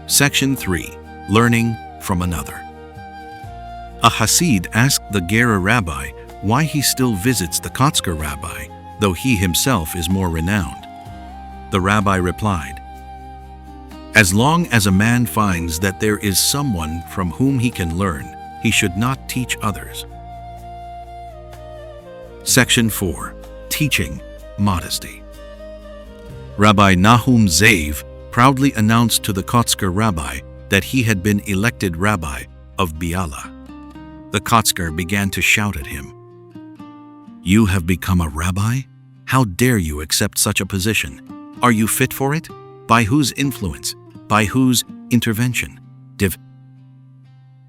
Section 3. Learning from another. A Hasid asked the Gera rabbi why he still visits the Kotzker rabbi, though he himself is more renowned. The rabbi replied, "As long as a man finds that there is someone from whom he can learn, he should not teach others." Section 4. Teaching Modesty. Rabbi Nahum Zev proudly announced to the Kotzker rabbi that he had been elected rabbi of Biala. The Kotzker began to shout at him, "You have become a rabbi? How dare you accept such a position? Are you fit for it? By whose influence? By whose intervention?"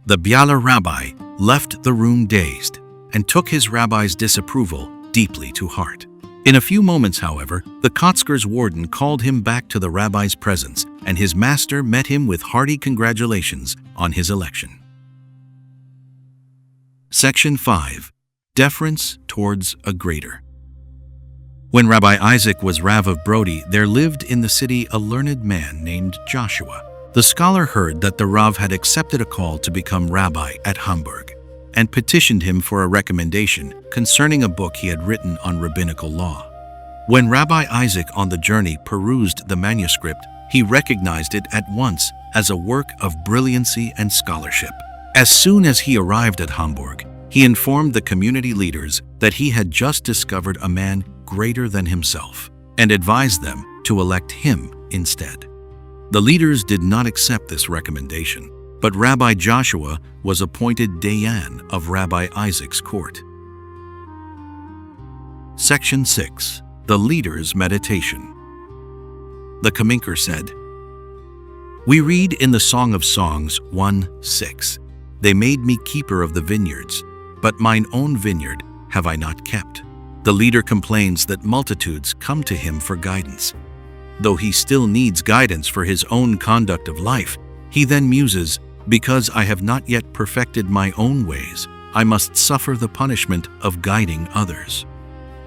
The Biala rabbi left the room dazed and took his rabbi's disapproval deeply to heart. In a few moments, however, the Kotzker's warden called him back to the rabbi's presence, and his master met him with hearty congratulations on his election. Section 5. Deference towards a greater. When Rabbi Isaac was Rav of Brody, there lived in the city a learned man named Joshua. The scholar heard that the Rav had accepted a call to become rabbi at Hamburg, and petitioned him for a recommendation concerning a book he had written on rabbinical law. When Rabbi Isaac on the journey perused the manuscript, he recognized it at once as a work of brilliancy and scholarship. As soon as he arrived at Hamburg, he informed the community leaders that he had just discovered a man greater than himself, and advised them to elect him instead. The leaders did not accept this recommendation, but Rabbi Joshua was appointed Dayan of Rabbi Isaac's court. Section 6. The Leader's Meditation. The Kaminker said, "We read in the Song of Songs 1:6, 'They made me keeper of the vineyards, but mine own vineyard have I not kept.' The leader complains that multitudes come to him for guidance. Though he still needs guidance for his own conduct of life, he then muses, 'Because I have not yet perfected my own ways, I must suffer the punishment of guiding others.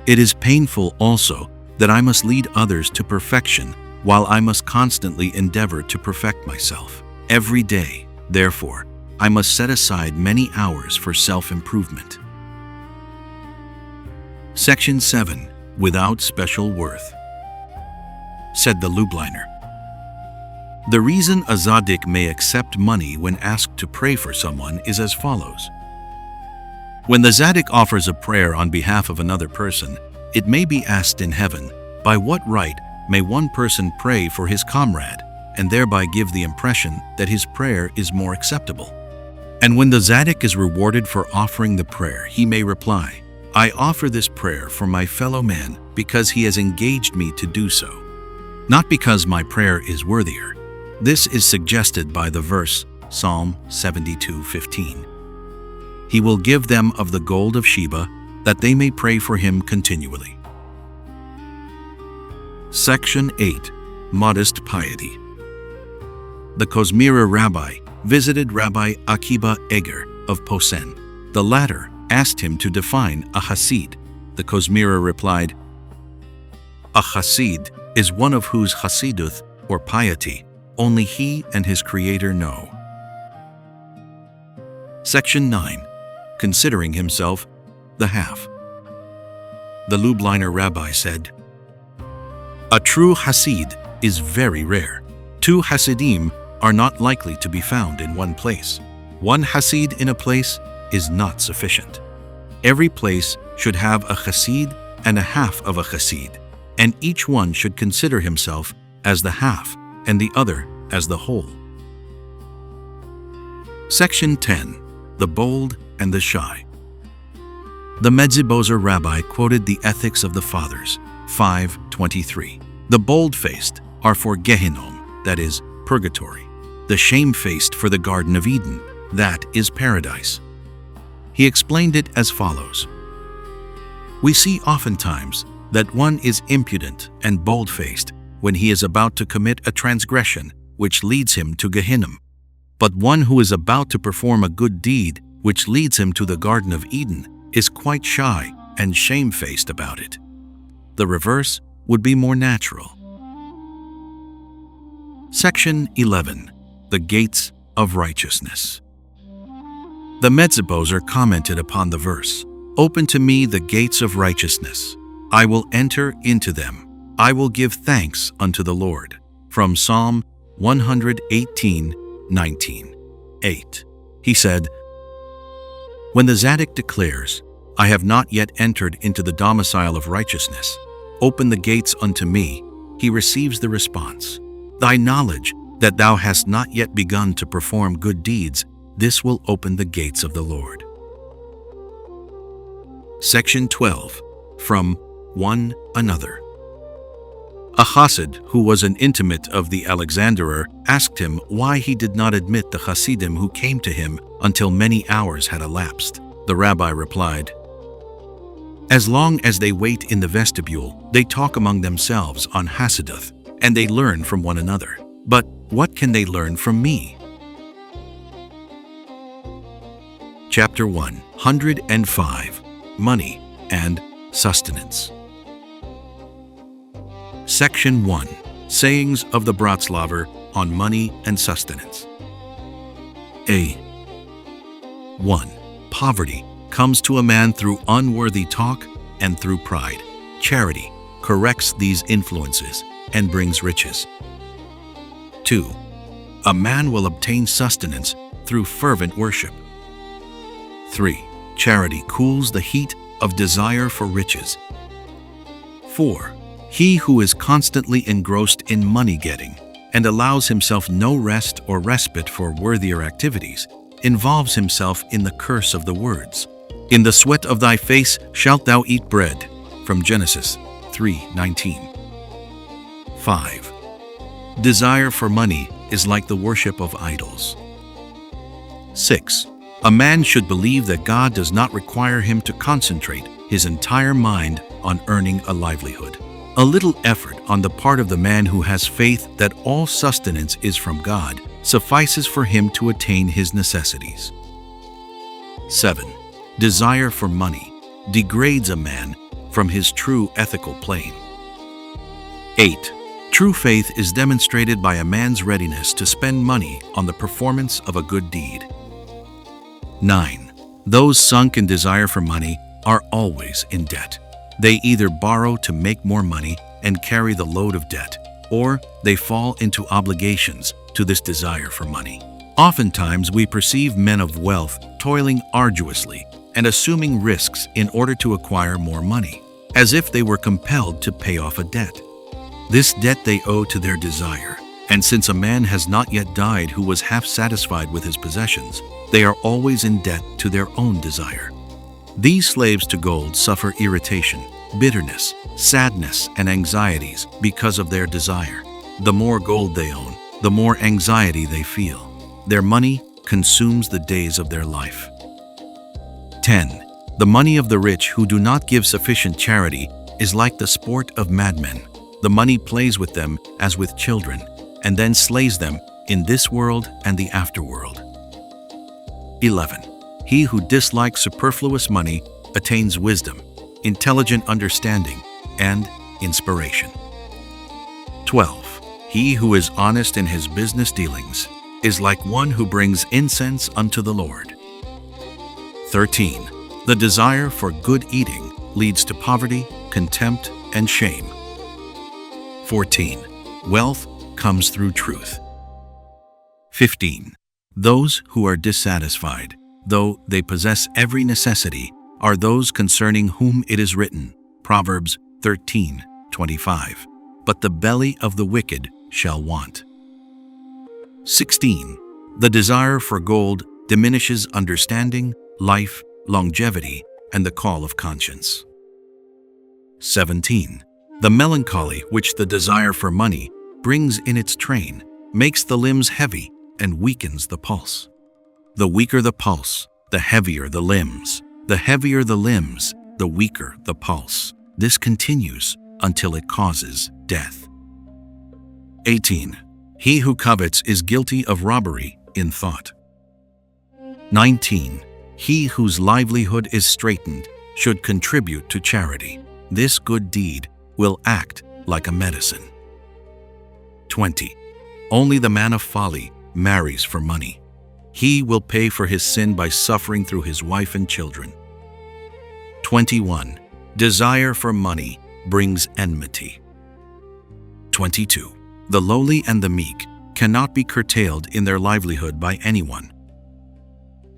It is painful also that I must lead others to perfection, while I must constantly endeavor to perfect myself. Every day, therefore, I must set aside many hours for self-improvement.'" Section 7. Without special worth. Said the Lubliner, "The reason a tzaddik may accept money when asked to pray for someone is as follows. When the tzaddik offers a prayer on behalf of another person, it may be asked in heaven, by what right may one person pray for his comrade, and thereby give the impression that his prayer is more acceptable? And when the tzaddik is rewarded for offering the prayer, he may reply, 'I offer this prayer for my fellow man because he has engaged me to do so, not because my prayer is worthier.' This is suggested by the verse, Psalm 72:15. He will give them of the gold of Sheba, that they may pray for him continually." Section 8. Modest Piety. The Kozmira rabbi visited Rabbi Akiba Eger of Posen. The latter asked him to define a Hasid. The Kozmira replied, "A Hasid is one of whose Hasiduth, or piety, only he and his Creator know." Section 9. Considering himself the half. The Lubliner rabbi said, "A true Hasid is very rare. 2 Hasidim are not likely to be found in one place. 1 Hasid in a place is not sufficient. Every place should have a Hasid and a half of a Hasid, and each one should consider himself as the half and the other as the whole." Section 10. The Bold and the Shy. The Medzebozer rabbi quoted the Ethics of the Fathers, 5:23. "The bold-faced are for Gehinnom, that is, purgatory. The shamefaced for the Garden of Eden, that is paradise." He explained it as follows. "We see oftentimes that one is impudent and bold-faced when he is about to commit a transgression which leads him to Gehinnom. But one who is about to perform a good deed which leads him to the Garden of Eden is quite shy and shamefaced about it. The reverse would be more natural." Section 11. The Gates of Righteousness. The Medzebozer commented upon the verse, "Open to me the gates of righteousness. I will enter into them. I will give thanks unto the Lord." From Psalm 118:19. 8. He said, "When the tzaddik declares, 'I have not yet entered into the domicile of righteousness, open the gates unto me,' he receives the response, 'Thy knowledge that thou hast not yet begun to perform good deeds, this will open the gates of the Lord.'" Section 12. From one another. A Hasid, who was an intimate of the Alexanderer, asked him why he did not admit the Hasidim who came to him until many hours had elapsed. The rabbi replied, "As long as they wait in the vestibule, they talk among themselves on Hasiduth, and they learn from one another. But what can they learn from me?" Chapter 105. Money and Sustenance. Section 1. Sayings of the Breslaver on Money and Sustenance. A. 1. Poverty comes to a man through unworthy talk and through pride. Charity corrects these influences and brings riches. 2. A man will obtain sustenance through fervent worship. 3. Charity cools the heat of desire for riches. 4. He who is constantly engrossed in money-getting and allows himself no rest or respite for worthier activities involves himself in the curse of the words. "In the sweat of thy face shalt thou eat bread," from Genesis 3:19. 5. Desire for money is like the worship of idols. 6. A man should believe that God does not require him to concentrate his entire mind on earning a livelihood. A little effort on the part of the man who has faith that all sustenance is from God suffices for him to attain his necessities. 7. Desire for money degrades a man from his true ethical plane. 8. True faith is demonstrated by a man's readiness to spend money on the performance of a good deed. 9. Those sunk in desire for money are always in debt. They either borrow to make more money and carry the load of debt, or they fall into obligations to this desire for money. Oftentimes we perceive men of wealth toiling arduously and assuming risks in order to acquire more money, as if they were compelled to pay off a debt. This debt they owe to their desire, and since a man has not yet died who was half satisfied with his possessions, they are always in debt to their own desire. These slaves to gold suffer irritation, bitterness, sadness, and anxieties because of their desire. The more gold they own, the more anxiety they feel. Their money consumes the days of their life. 10. The money of the rich who do not give sufficient charity is like the sport of madmen. The money plays with them as with children, and then slays them in this world and the afterworld. 11. He who dislikes superfluous money attains wisdom, intelligent understanding, and inspiration. 12. He who is honest in his business dealings is like one who brings incense unto the Lord. 13. The desire for good eating leads to poverty, contempt, and shame. 14. Wealth comes through truth. 15. Those who are dissatisfied, though they possess every necessity, are those concerning whom it is written, Proverbs 13:25. But the belly of the wicked shall want. 16. The desire for gold diminishes understanding, life, longevity, and the call of conscience. 17. The melancholy which the desire for money brings in its train makes the limbs heavy and weakens the pulse. The weaker the pulse, the heavier the limbs. The heavier the limbs, the weaker the pulse. This continues until it causes death. 18. He who covets is guilty of robbery in thought. 19. He whose livelihood is straitened should contribute to charity. This good deed will act like a medicine. 20. Only the man of folly marries for money. He will pay for his sin by suffering through his wife and children. 21. Desire for money brings enmity. 22. The lowly and the meek cannot be curtailed in their livelihood by anyone.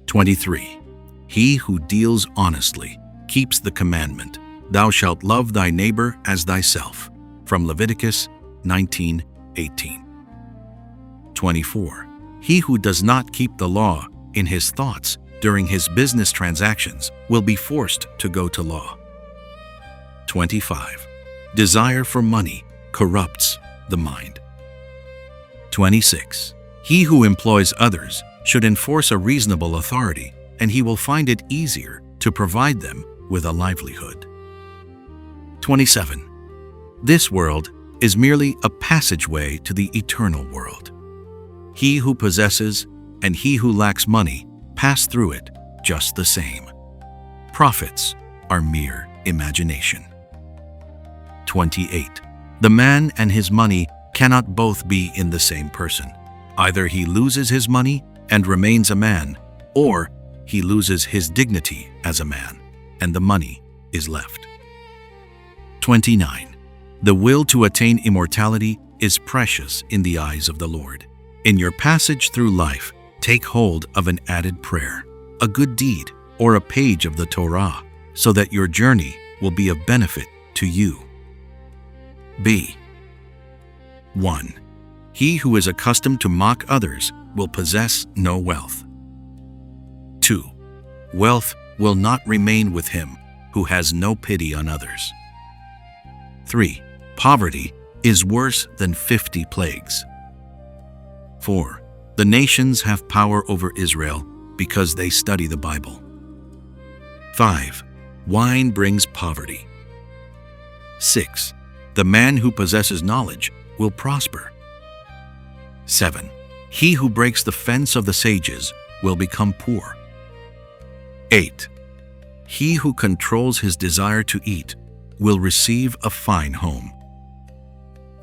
23. He who deals honestly keeps the commandment, "Thou shalt love thy neighbor as thyself," from Leviticus 19:18. 24. He who does not keep the law in his thoughts during his business transactions will be forced to go to law. 25. Desire for money corrupts the mind. 26. He who employs others should enforce a reasonable authority, and he will find it easier to provide them with a livelihood. 27. This world is merely a passageway to the eternal world. He who possesses and he who lacks money pass through it just the same. Profits are mere imagination. 28. The man and his money cannot both be in the same person. Either he loses his money and remains a man, or he loses his dignity as a man, and the money is left. 29. The will to attain immortality is precious in the eyes of the Lord. In your passage through life, take hold of an added prayer, a good deed, or a page of the Torah, so that your journey will be of benefit to you. B. 1. He who is accustomed to mock others will possess no wealth. 2. Wealth will not remain with him who has no pity on others. 3. Poverty is worse than 50 plagues. 4. The nations have power over Israel because they study the Bible. 5. Wine brings poverty. 6. The man who possesses knowledge will prosper. 7. He who breaks the fence of the sages will become poor. 8. He who controls his desire to eat will receive a fine home.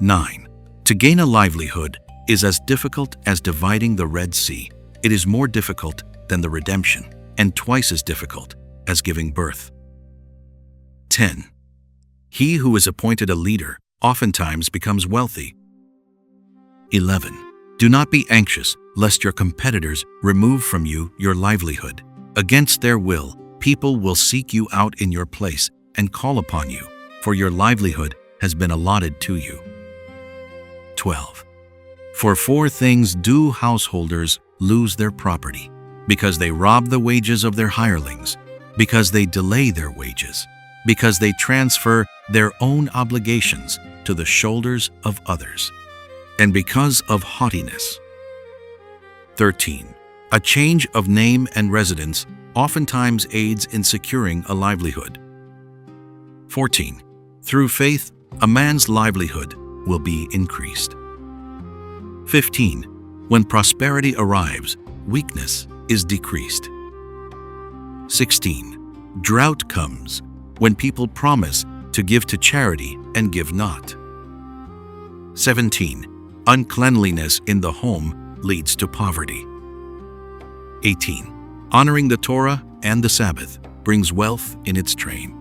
9. To gain a livelihood is as difficult as dividing the Red Sea. It is more difficult than the redemption, and twice as difficult as giving birth. 10. He who is appointed a leader oftentimes becomes wealthy. 11. Do not be anxious lest your competitors remove from you your livelihood. Against their will, people will seek you out in your place and call upon you, for your livelihood has been allotted to you. 12. For 4 things do householders lose their property: because they rob the wages of their hirelings, because they delay their wages, because they transfer their own obligations to the shoulders of others, and because of haughtiness. 13. A change of name and residence oftentimes aids in securing a livelihood. 14. Through faith, a man's livelihood will be increased. 15. When prosperity arrives, weakness is decreased. 16. Drought comes when people promise to give to charity and give not. 17. Uncleanliness in the home leads to poverty. 18. Honoring the Torah and the Sabbath brings wealth in its train.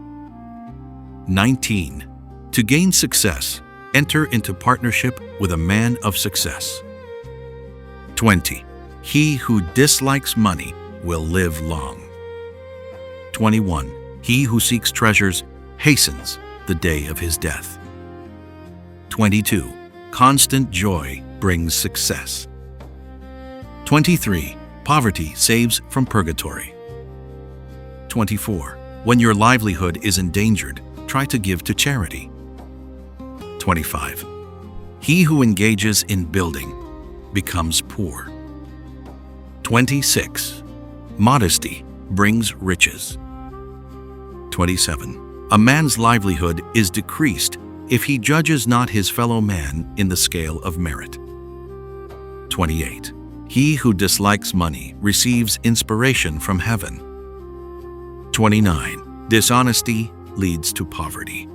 19. To gain success, enter into partnership with a man of success. 20. He who dislikes money will live long. 21. He who seeks treasures hastens the day of his death. 22. Constant joy brings success. 23. Poverty saves from purgatory. 24. When your livelihood is endangered, try to give to charity. 25. He who engages in building becomes poor. 26. Modesty brings riches. 27. A man's livelihood is decreased if he judges not his fellow man in the scale of merit. 28. He who dislikes money receives inspiration from heaven. 29. Dishonesty leads to poverty.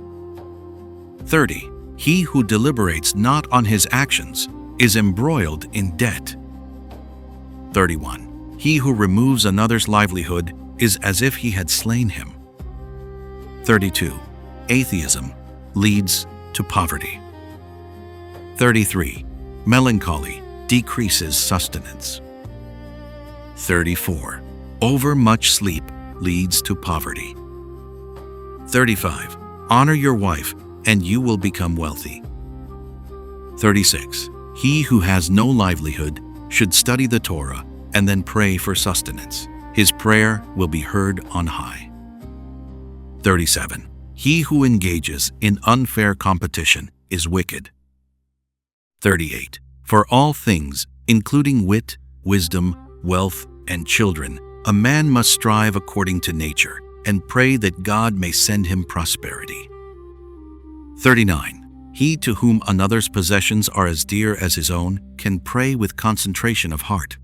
30. He who deliberates not on his actions is embroiled in debt. 31. He who removes another's livelihood is as if he had slain him. 32. Atheism leads to poverty. 33. Melancholy decreases sustenance. 34. Overmuch sleep leads to poverty. 35. Honor your wife, and you will become wealthy. 36. He who has no livelihood should study the Torah and then pray for sustenance. His prayer will be heard on high. 37. He who engages in unfair competition is wicked. 38. For all things, including wit, wisdom, wealth, and children, a man must strive according to nature and pray that God may send him prosperity. 39. He to whom another's possessions are as dear as his own can pray with concentration of heart.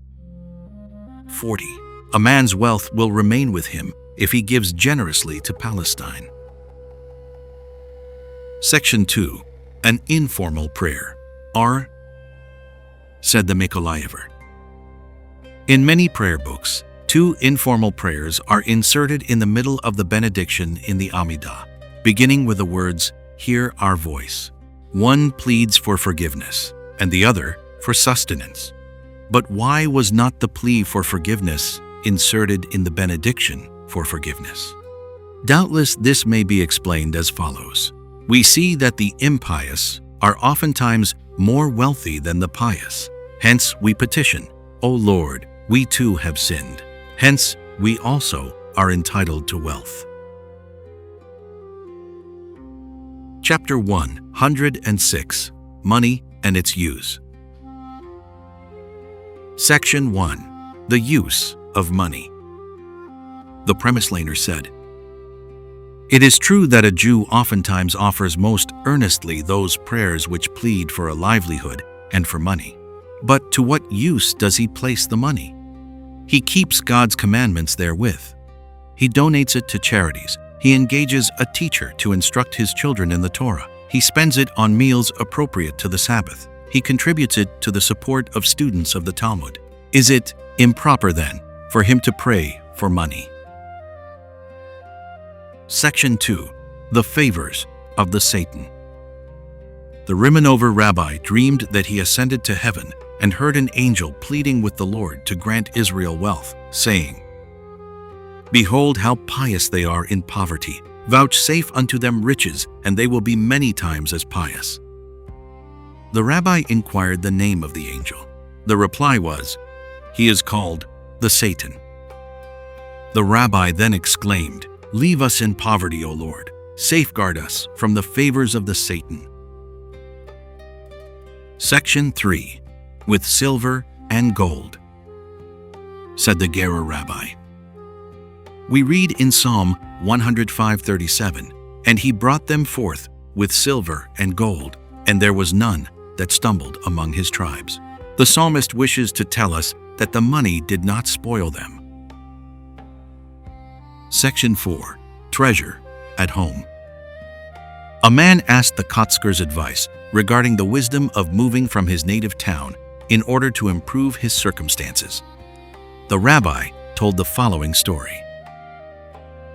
40. A man's wealth will remain with him if he gives generously to Palestine. Section 2. An informal prayer. R. Said the Mykolayiver. In many prayer books, 2 informal prayers are inserted in the middle of the benediction in the Amidah, beginning with the words, "Hear our voice." One pleads for forgiveness, and the other for sustenance. But why was not the plea for forgiveness inserted in the benediction for forgiveness? Doubtless this may be explained as follows. We see that the impious are oftentimes more wealthy than the pious. Hence we petition, "O Lord, we too have sinned. Hence we also are entitled to wealth." Chapter 106. Money and its use. Section 1. The use of money. The Premislaner said, "It is true that a Jew oftentimes offers most earnestly those prayers which plead for a livelihood and for money. But to what use does he place the money? He keeps God's commandments therewith. He donates it to charities. He engages a teacher to instruct his children in the Torah. He spends it on meals appropriate to the Sabbath. He contributes it to the support of students of the Talmud. Is it improper, then, for him to pray for money?" Section 2. The favors of the Satan. The Rimanover rabbi dreamed that he ascended to heaven and heard an angel pleading with the Lord to grant Israel wealth, saying, "Behold how pious they are in poverty. Vouchsafe unto them riches, and they will be many times as pious." The rabbi inquired the name of the angel. The reply was, "He is called the Satan." The rabbi then exclaimed, "Leave us in poverty, O Lord. Safeguard us from the favors of the Satan." Section 3. With silver and gold. Said the Gerer rabbi. We read in Psalm 105:37, "And he brought them forth with silver and gold, and there was none that stumbled among his tribes." The psalmist wishes to tell us that the money did not spoil them. Section 4. Treasure at home. A man asked the Kotzker's advice regarding the wisdom of moving from his native town in order to improve his circumstances. The rabbi told the following story.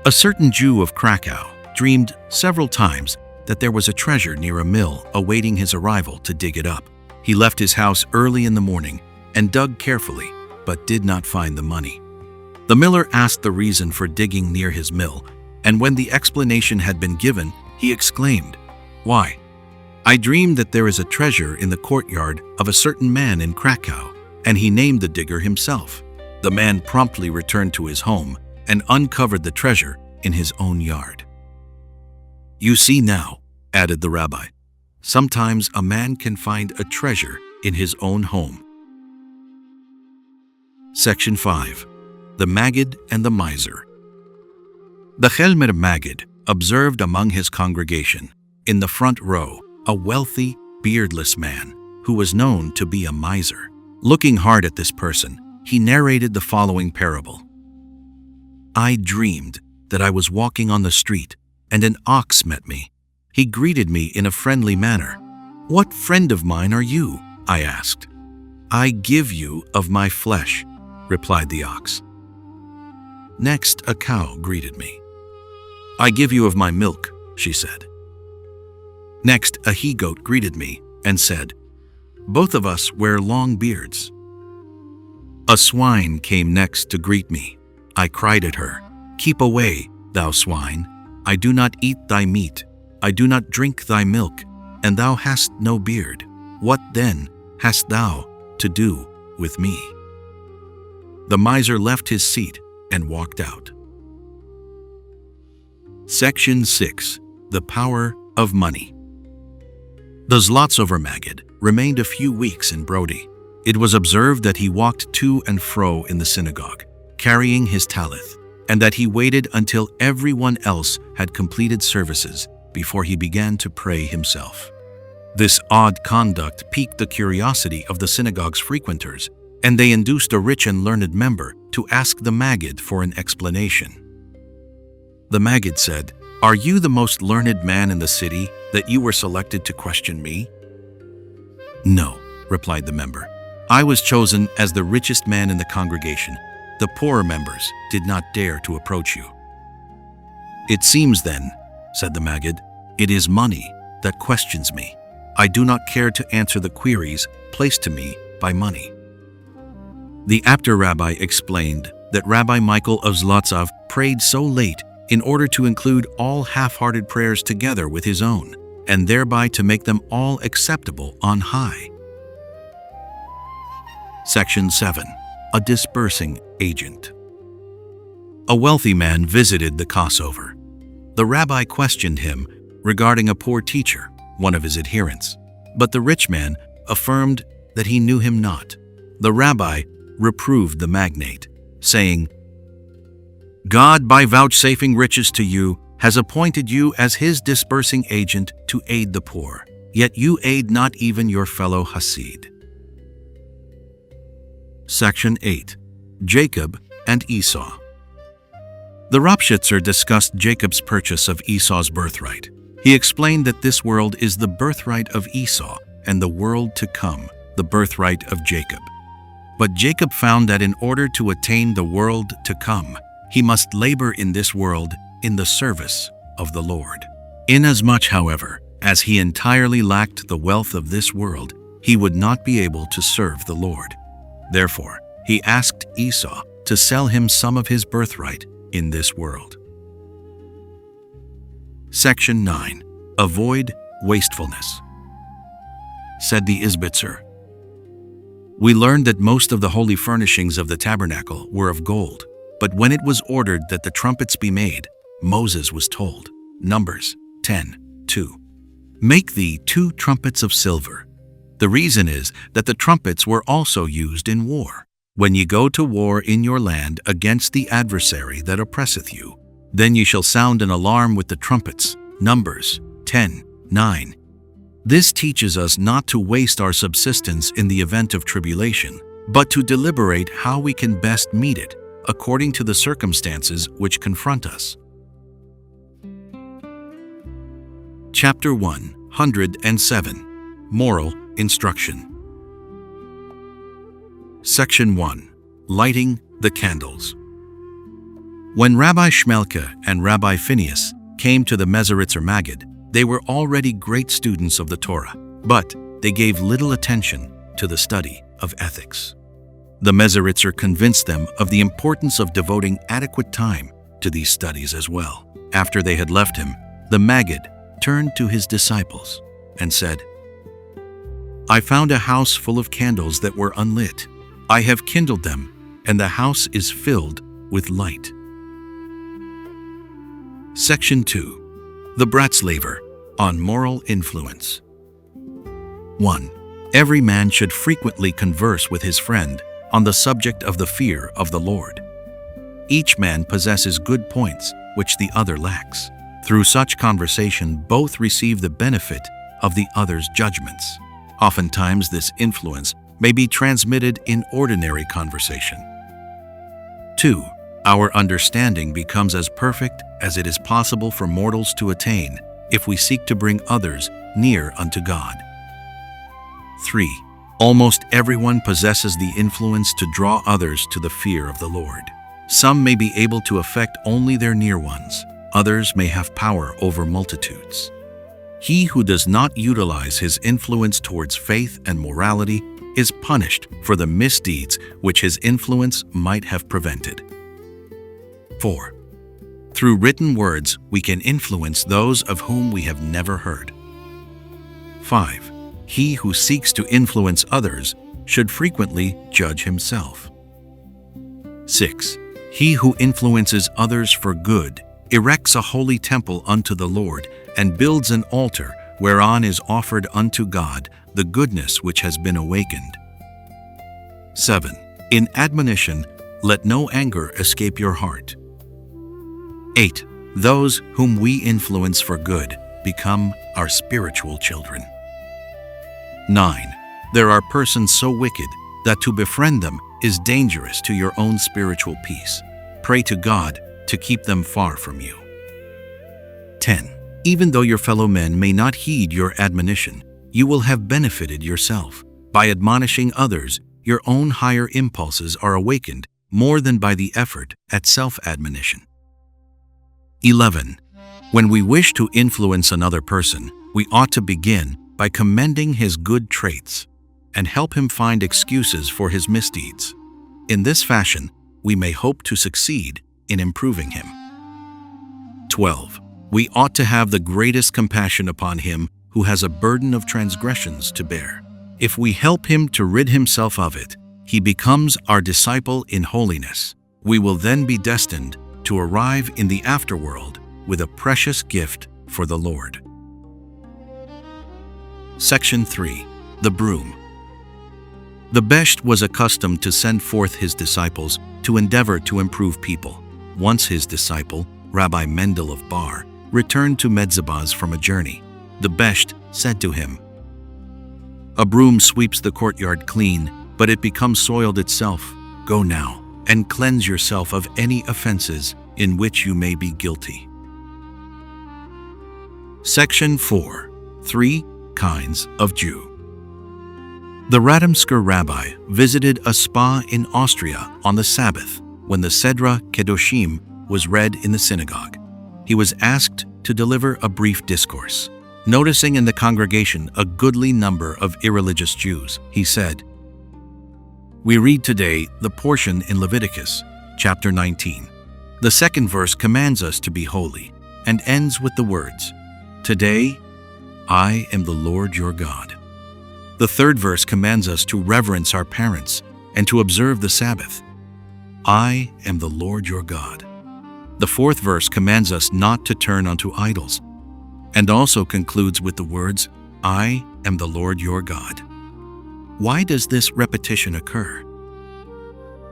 A certain Jew of Krakow dreamed several times that there was a treasure near a mill awaiting his arrival to dig it up. He left his house early in the morning and dug carefully, but did not find the money. The miller asked the reason for digging near his mill, and when the explanation had been given, he exclaimed, "Why, I dreamed that there is a treasure in the courtyard of a certain man in Krakow," and he named the digger himself. The man promptly returned to his home and uncovered the treasure in his own yard. "You see now," added the rabbi, "sometimes a man can find a treasure in his own home." Section 5. The Maggid and the Miser. The Helmer Maggid observed among his congregation, in the front row, a wealthy, beardless man who was known to be a miser. Looking hard at this person, he narrated the following parable. "I dreamed that I was walking on the street, and an ox met me. He greeted me in a friendly manner. 'What friend of mine are you?' I asked. 'I give you of my flesh,' replied the ox. Next, a cow greeted me. 'I give you of my milk,' she said. Next, a he-goat greeted me and said, 'Both of us wear long beards.' A swine came next to greet me. I cried at her, 'Keep away, thou swine. I do not eat thy meat. I do not drink thy milk, and thou hast no beard. What then hast thou to do with me?' The miser left his seat and walked out. Section 6. The Power of Money. The Zlotsover Maggid remained a few weeks in Brody. It was observed that he walked to and fro in the synagogue, carrying his talith, and that he waited until everyone else had completed services before he began to pray himself. This odd conduct piqued the curiosity of the synagogue's frequenters, and they induced a rich and learned member to ask the Maggid for an explanation. The Maggid said, "Are you the most learned man in the city that you were selected to question me?" "No," replied the member. "I was chosen as the richest man in the congregation. The poorer members did not dare to approach you." "It seems then," said the Maggid, "it is money that questions me. I do not care to answer the queries placed to me by money." The Apter Rabbi explained that Rabbi Michael of Zlotsov prayed so late in order to include all half-hearted prayers together with his own, and thereby to make them all acceptable on high. Section 7. A Dispersing Agent. A wealthy man visited the Passover. The rabbi questioned him regarding a poor teacher, one of his adherents, but the rich man affirmed that he knew him not. The rabbi reproved the magnate, saying, "God, by vouchsafing riches to you, has appointed you as his dispersing agent to aid the poor, yet you aid not even your fellow Hasid." Section 8. Jacob and Esau. The Ropshitzer discussed Jacob's purchase of Esau's birthright. He explained that this world is the birthright of Esau, and the world to come, the birthright of Jacob. But Jacob found that in order to attain the world to come, he must labor in this world in the service of the Lord. Inasmuch, however, as he entirely lacked the wealth of this world, he would not be able to serve the Lord. Therefore, he asked Esau to sell him some of his birthright in this world. Section 9. Avoid wastefulness. Said the Izbitzer, "We learned that most of the holy furnishings of the tabernacle were of gold, but when it was ordered that the trumpets be made, Moses was told, Numbers 10:2, make thee 2 trumpets of silver. The reason is that the trumpets were also used in war. When ye go to war in your land against the adversary that oppresseth you, then ye shall sound an alarm with the trumpets." Numbers 10:9. This teaches us not to waste our subsistence in the event of tribulation, but to deliberate how we can best meet it according to the circumstances which confront us. Chapter 107. Moral Instruction. Section 1. Lighting the Candles. When Rabbi Shmelke and Rabbi Phineas came to the Mesoritzer Maggid, they were already great students of the Torah, but they gave little attention to the study of ethics. The Mesoritzer convinced them of the importance of devoting adequate time to these studies as well. After they had left him, the Maggid turned to his disciples and said, "I found a house full of candles that were unlit. I have kindled them, and the house is filled with light." Section 2. The Bratslaver on Moral Influence. 1. Every man should frequently converse with his friend on the subject of the fear of the Lord. Each man possesses good points which the other lacks. Through such conversation, both receive the benefit of the other's judgments. Oftentimes, this influence may be transmitted in ordinary conversation. 2. Our understanding becomes as perfect as it is possible for mortals to attain if we seek to bring others near unto God. 3. Almost everyone possesses the influence to draw others to the fear of the Lord. Some may be able to affect only their near ones. Others may have power over multitudes. He who does not utilize his influence towards faith and morality is punished for the misdeeds which his influence might have prevented. 4. Through written words, we can influence those of whom we have never heard. 5. He who seeks to influence others should frequently judge himself. 6. He who influences others for good erects a holy temple unto the Lord, and builds an altar whereon is offered unto God the goodness which has been awakened. 7. In admonition, let no anger escape your heart. 8. Those whom we influence for good become our spiritual children. 9. There are persons so wicked that to befriend them is dangerous to your own spiritual peace. Pray to God to keep them far from you. 10. Even though your fellow men may not heed your admonition, you will have benefited yourself. By admonishing others, your own higher impulses are awakened more than by the effort at self-admonition. 11. When we wish to influence another person, we ought to begin by commending his good traits and help him find excuses for his misdeeds. In this fashion, we may hope to succeed in improving him. 12. We ought to have the greatest compassion upon him who has a burden of transgressions to bear. If we help him to rid himself of it, he becomes our disciple in holiness. We will then be destined to arrive in the afterworld with a precious gift for the Lord. Section 3. The Broom. The Besht was accustomed to send forth his disciples to endeavor to improve people. Once his disciple, Rabbi Mendel of Bar, returned to Medzabaz from a journey. The Besht said to him, "A broom sweeps the courtyard clean, but it becomes soiled itself. Go now and cleanse yourself of any offenses in which you may be guilty." Section 4. 3 Kinds of Jew. The Radomsker rabbi visited a spa in Austria on the Sabbath when the Sedra Kedoshim was read in the synagogue. He was asked to deliver a brief discourse. Noticing in the congregation a goodly number of irreligious Jews, he said, "We read today the portion in Leviticus, chapter 19. The second verse commands us to be holy and ends with the words, 'Today, I am the Lord your God.' The third verse commands us to reverence our parents and to observe the Sabbath. 'I am the Lord your God.' The fourth verse commands us not to turn unto idols, and also concludes with the words, 'I am the Lord your God.' Why does this repetition occur?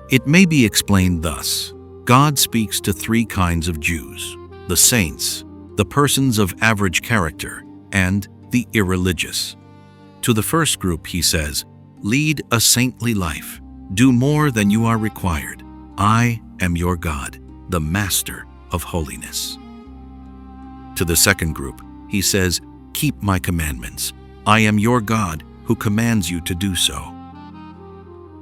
It may be explained thus. God speaks to 3 kinds of Jews: the saints, the persons of average character, and the irreligious. To the first group, he says, "Lead a saintly life. Do more than you are required. I am your God, the Master of holiness." To the second group, he says, "Keep my commandments. I am your God who commands you to do so."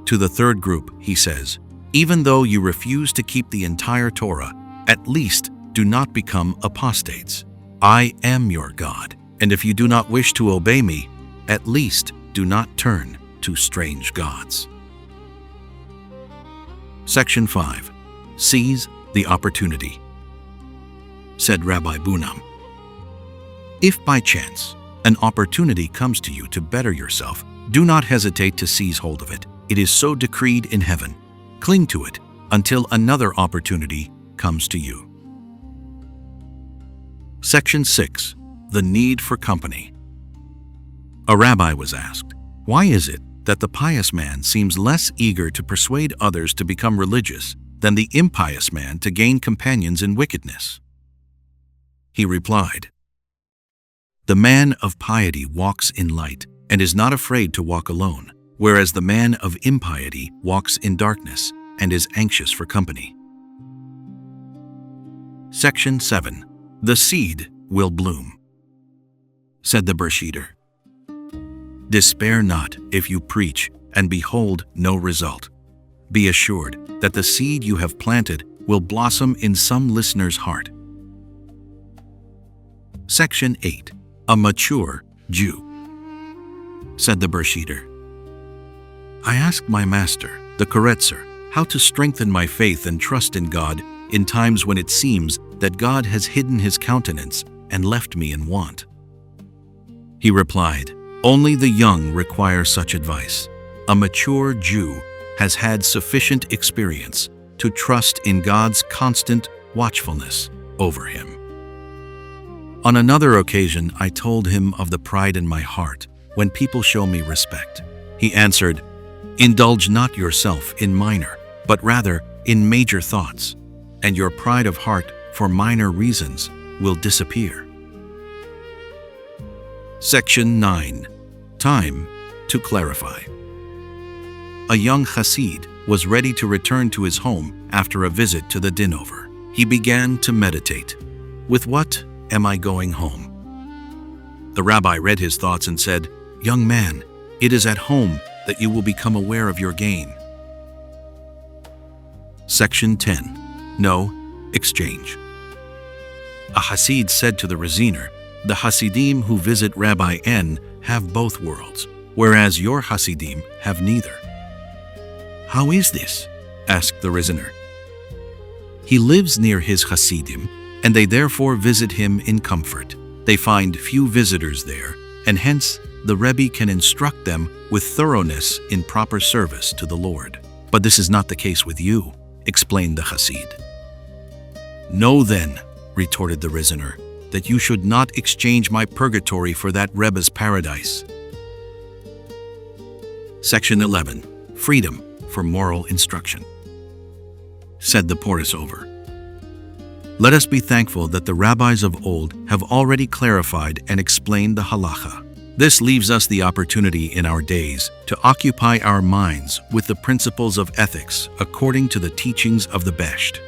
To the third group, he says, "Even though you refuse to keep the entire Torah, at least do not become apostates. I am your God, and if you do not wish to obey me, at least do not turn to strange gods." Section 5. Seize the opportunity. Said Rabbi Bunam, "If by chance an opportunity comes to you to better yourself, do not hesitate to seize hold of it. It is so decreed in heaven. Cling to it until another opportunity comes to you." Section 6. The Need for Company. A rabbi was asked, "Why is it that the pious man seems less eager to persuade others to become religious than the impious man to gain companions in wickedness?" He replied, "The man of piety walks in light and is not afraid to walk alone, whereas the man of impiety walks in darkness and is anxious for company." Section 7. The seed will bloom. Said the Bereshiter, "Despair not if you preach and behold no result. Be assured that the seed you have planted will blossom in some listener's heart." Section 8. A mature Jew. Said the Bereshiter, "I asked my master, the Koretzer, how to strengthen my faith and trust in God in times when it seems that God has hidden his countenance and left me in want." He replied, "Only the young require such advice. A mature Jew has had sufficient experience to trust in God's constant watchfulness over him. On another occasion, I told him of the pride in my heart when people show me respect. He answered, "Indulge not yourself in minor, but rather in major thoughts, and your pride of heart for minor reasons will disappear." Section 9. Time to clarify. A young Hasid was ready to return to his home after a visit to the Dinover. He began to meditate. "With what am I going home?" The rabbi read his thoughts and said, "Young man, it is at home that you will become aware of your gain." Section 10. No exchange. A Hasid said to the Raziner, "The Hasidim who visit Rabbi N have both worlds, whereas your Hasidim have neither." "How is this?" asked the Raziner. "He lives near his Hasidim, and they therefore visit him in comfort. They find few visitors there, and hence the Rebbe can instruct them with thoroughness in proper service to the Lord. But this is not the case with you," explained the Hasid. "Know then," retorted the Raziner, "that you should not exchange my purgatory for that Rebbe's paradise." Section 11. Freedom for moral instruction. Said the Porous over, "Let us be thankful that the rabbis of old have already clarified and explained the halacha. This leaves us the opportunity in our days to occupy our minds with the principles of ethics according to the teachings of the Besht."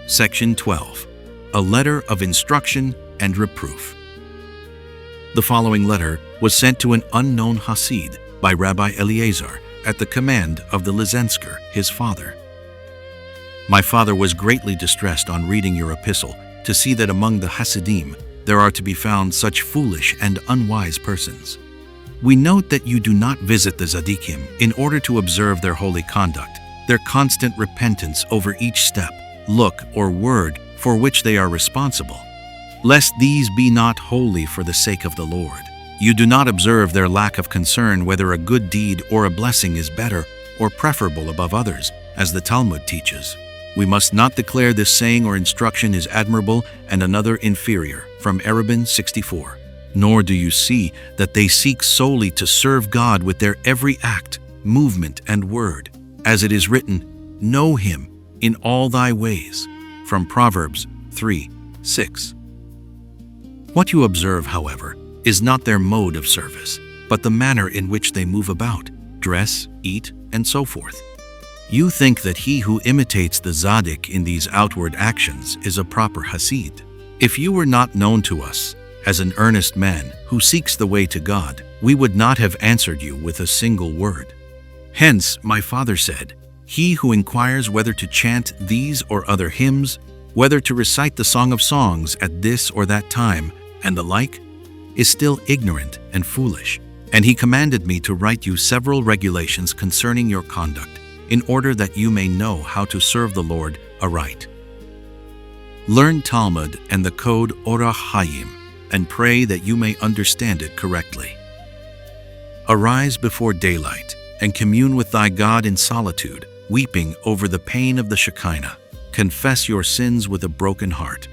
Section 12. A letter of instruction and reproof. The following letter was sent to an unknown Hasid by Rabbi Eliezer at the command of the Lizensker, his father. "My father was greatly distressed on reading your epistle to see that among the Hasidim there are to be found such foolish and unwise persons. We note that you do not visit the Tzaddikim in order to observe their holy conduct, their constant repentance over each step, look, or word for which they are responsible, lest these be not holy for the sake of the Lord. You do not observe their lack of concern whether a good deed or a blessing is better or preferable above others, as the Talmud teaches. We must not declare this saying or instruction is admirable and another inferior." From Erubin 64. "Nor do you see that they seek solely to serve God with their every act, movement, and word. As it is written, 'Know him in all thy ways.' From Proverbs 3:6. What you observe, however, is not their mode of service, but the manner in which they move about, dress, eat, and so forth. You think that he who imitates the Tzaddik in these outward actions is a proper Hasid. If you were not known to us as an earnest man who seeks the way to God, we would not have answered you with a single word. Hence, my father said, he who inquires whether to chant these or other hymns, whether to recite the Song of Songs at this or that time, and the like, is still ignorant and foolish. And he commanded me to write you several regulations concerning your conduct, in order that you may know how to serve the Lord aright. Learn Talmud and the code Orach Hayim, and pray that you may understand it correctly. Arise before daylight, and commune with thy God in solitude, weeping over the pain of the Shekinah. Confess your sins with a broken heart.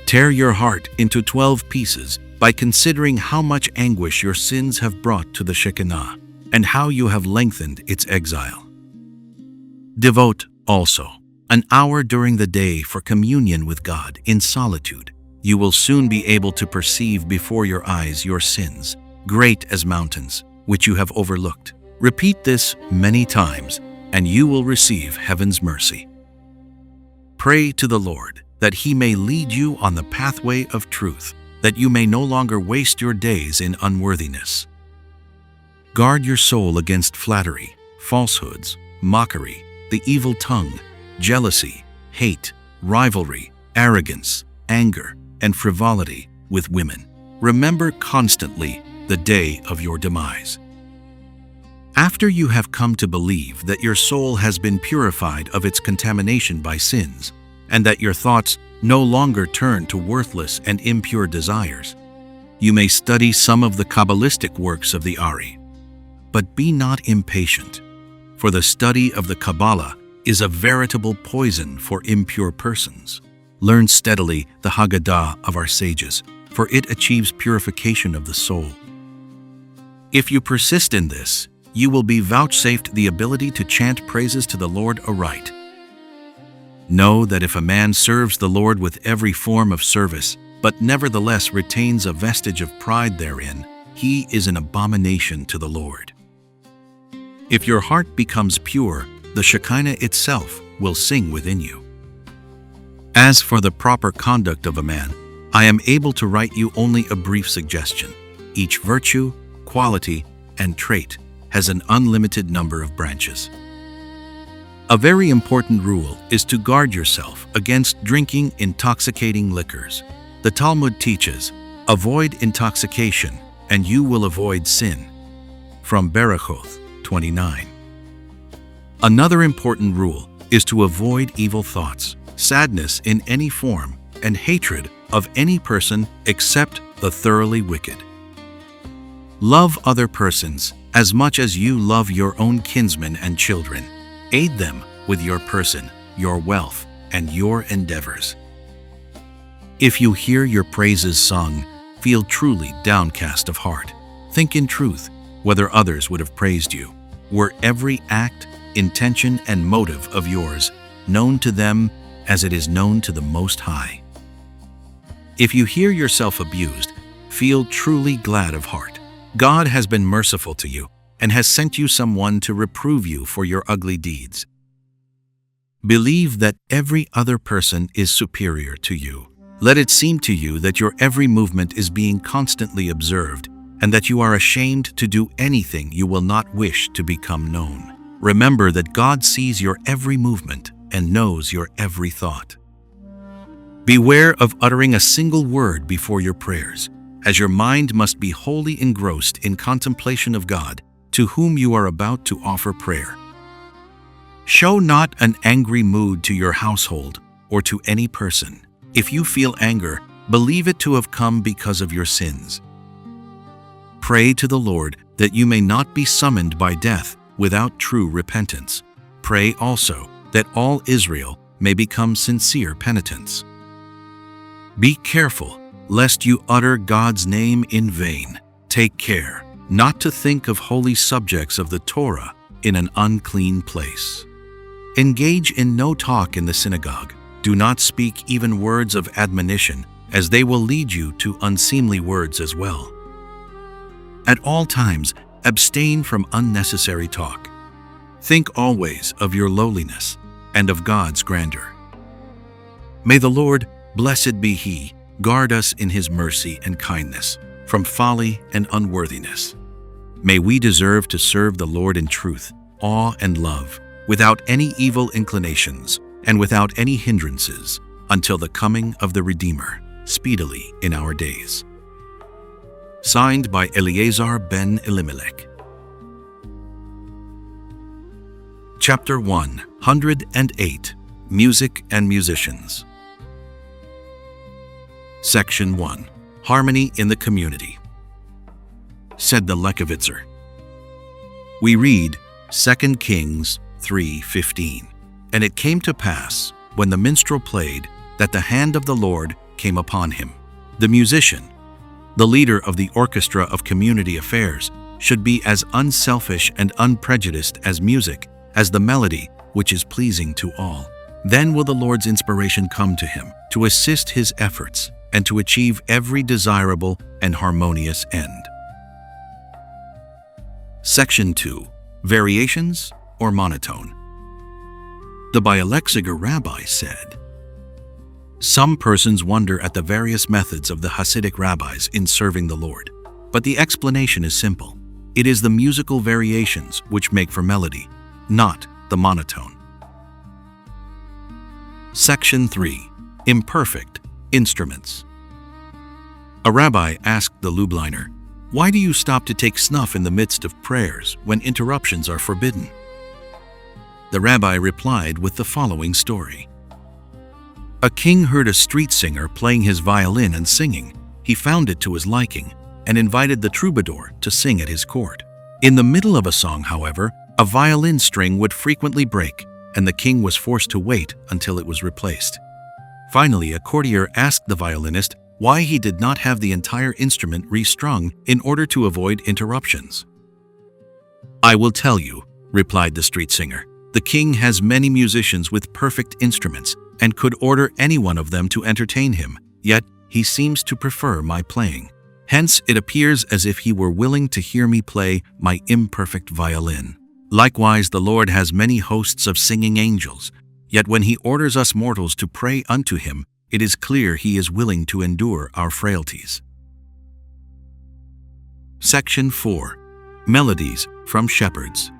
Tear your heart into 12 pieces by considering how much anguish your sins have brought to the Shekinah, and how you have lengthened its exile. Devote, also, an hour during the day for communion with God in solitude. You will soon be able to perceive before your eyes your sins, great as mountains, which you have overlooked. Repeat this many times, and you will receive heaven's mercy. Pray to the Lord that he may lead you on the pathway of truth, that you may no longer waste your days in unworthiness. Guard your soul against flattery, falsehoods, mockery, the evil tongue, jealousy, hate, rivalry, arrogance, anger, and frivolity with women. Remember constantly the day of your demise. After you have come to believe that your soul has been purified of its contamination by sins, and that your thoughts no longer turn to worthless and impure desires, you may study some of the Kabbalistic works of the Ari. But be not impatient. for the study of the Kabbalah is a veritable poison for impure persons. Learn steadily the Haggadah of our sages, for it achieves purification of the soul. If you persist in this, you will be vouchsafed the ability to chant praises to the Lord aright. Know that if a man serves the Lord with every form of service, but nevertheless retains a vestige of pride therein, he is an abomination to the Lord. If your heart becomes pure, the Shekinah itself will sing within you. As for the proper conduct of a man, I am able to write you only a brief suggestion. Each virtue, quality, and trait has an unlimited number of branches. A very important rule is to guard yourself against drinking intoxicating liquors. The Talmud teaches, avoid intoxication, and you will avoid sin. From Berachoth 29. Another important rule is to avoid evil thoughts, sadness in any form, and hatred of any person except the thoroughly wicked. Love other persons as much as you love your own kinsmen and children. Aid them with your person, your wealth, and your endeavors. If you hear your praises sung, feel truly downcast of heart. Think in truth whether others would have praised you, were every act, intention, and motive of yours known to them as it is known to the Most High. If you hear yourself abused, feel truly glad of heart. God has been merciful to you and has sent you someone to reprove you for your ugly deeds. Believe that every other person is superior to you. Let it seem to you that your every movement is being constantly observed and that you are ashamed to do anything you will not wish to become known. Remember that God sees your every movement and knows your every thought. Beware of uttering a single word before your prayers, as your mind must be wholly engrossed in contemplation of God, to whom you are about to offer prayer. Show not an angry mood to your household or to any person. If you feel anger, believe it to have come because of your sins. Pray to the Lord that you may not be summoned by death without true repentance. Pray also that all Israel may become sincere penitents. Be careful lest you utter God's name in vain. Take care not to think of holy subjects of the Torah in an unclean place. Engage in no talk in the synagogue. Do not speak even words of admonition, as they will lead you to unseemly words as well. At all times, abstain from unnecessary talk. Think always of your lowliness and of God's grandeur. May the Lord, blessed be He, guard us in His mercy and kindness from folly and unworthiness. May we deserve to serve the Lord in truth, awe, and love, without any evil inclinations and without any hindrances, until the coming of the Redeemer, speedily in our days. Signed by Eleazar ben Elimelech. Chapter 108. Music and Musicians. Section 1. Harmony in the Community. Said the Lekevitzer. We read 2 Kings 3:15. And it came to pass, when the minstrel played, that the hand of the Lord came upon him. The musician, the leader of the orchestra of community affairs, should be as unselfish and unprejudiced as music, as the melody which is pleasing to all. Then will the Lord's inspiration come to him to assist his efforts and to achieve every desirable and harmonious end. Section 2. Variations or monotone. The Bialexiger rabbi said, some persons wonder at the various methods of the Hasidic rabbis in serving the Lord, but the explanation is simple. It is the musical variations which make for melody, not the monotone. Section 3. Imperfect instruments. A rabbi asked the Lubliner, why do you stop to take snuff in the midst of prayers when interruptions are forbidden? The rabbi replied with the following story. A king heard a street singer playing his violin and singing. He found it to his liking and invited the troubadour to sing at his court. In the middle of a song, however, A violin string would frequently break, and the king was forced to wait until it was replaced. Finally, a courtier asked the violinist why he did not have the entire instrument restrung in order to avoid interruptions. "I will tell you," replied the street singer. "The king has many musicians with perfect instruments and could order any one of them to entertain him, yet he seems to prefer my playing. Hence, it appears as if he were willing to hear me play my imperfect violin. Likewise, the Lord has many hosts of singing angels, yet when he orders us mortals to pray unto him, it is clear he is willing to endure our frailties." Section 4. Melodies from Shepherds.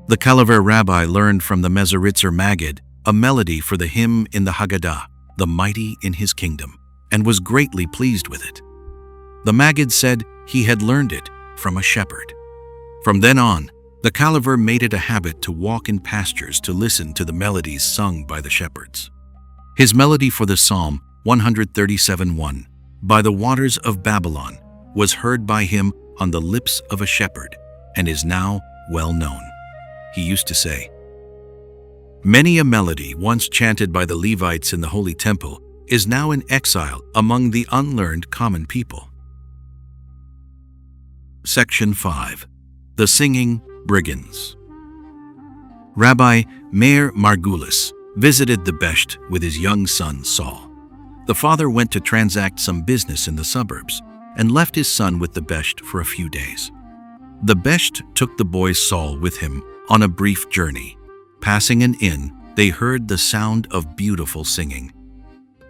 The Kalaver rabbi learned from the Mesoritzer Maggid a melody for the hymn in the Haggadah, "The Mighty in His Kingdom," and was greatly pleased with it. The Maggid said he had learned it from a shepherd. From then on, the Kalaver made it a habit to walk in pastures to listen to the melodies sung by the shepherds. His melody for the Psalm 137:1, "By the waters of Babylon," was heard by him on the lips of a shepherd and is now well known. He used to say, "Many a melody once chanted by the Levites in the Holy Temple is now in exile among the unlearned common people." Section 5. The Singing Brigands. Rabbi Meir Margulis visited the Besht with his young son Saul. The father went to transact some business in the suburbs and left his son with the Besht for a few days. The Besht took the boy Saul with him on a brief journey. Passing an inn, they heard the sound of beautiful singing.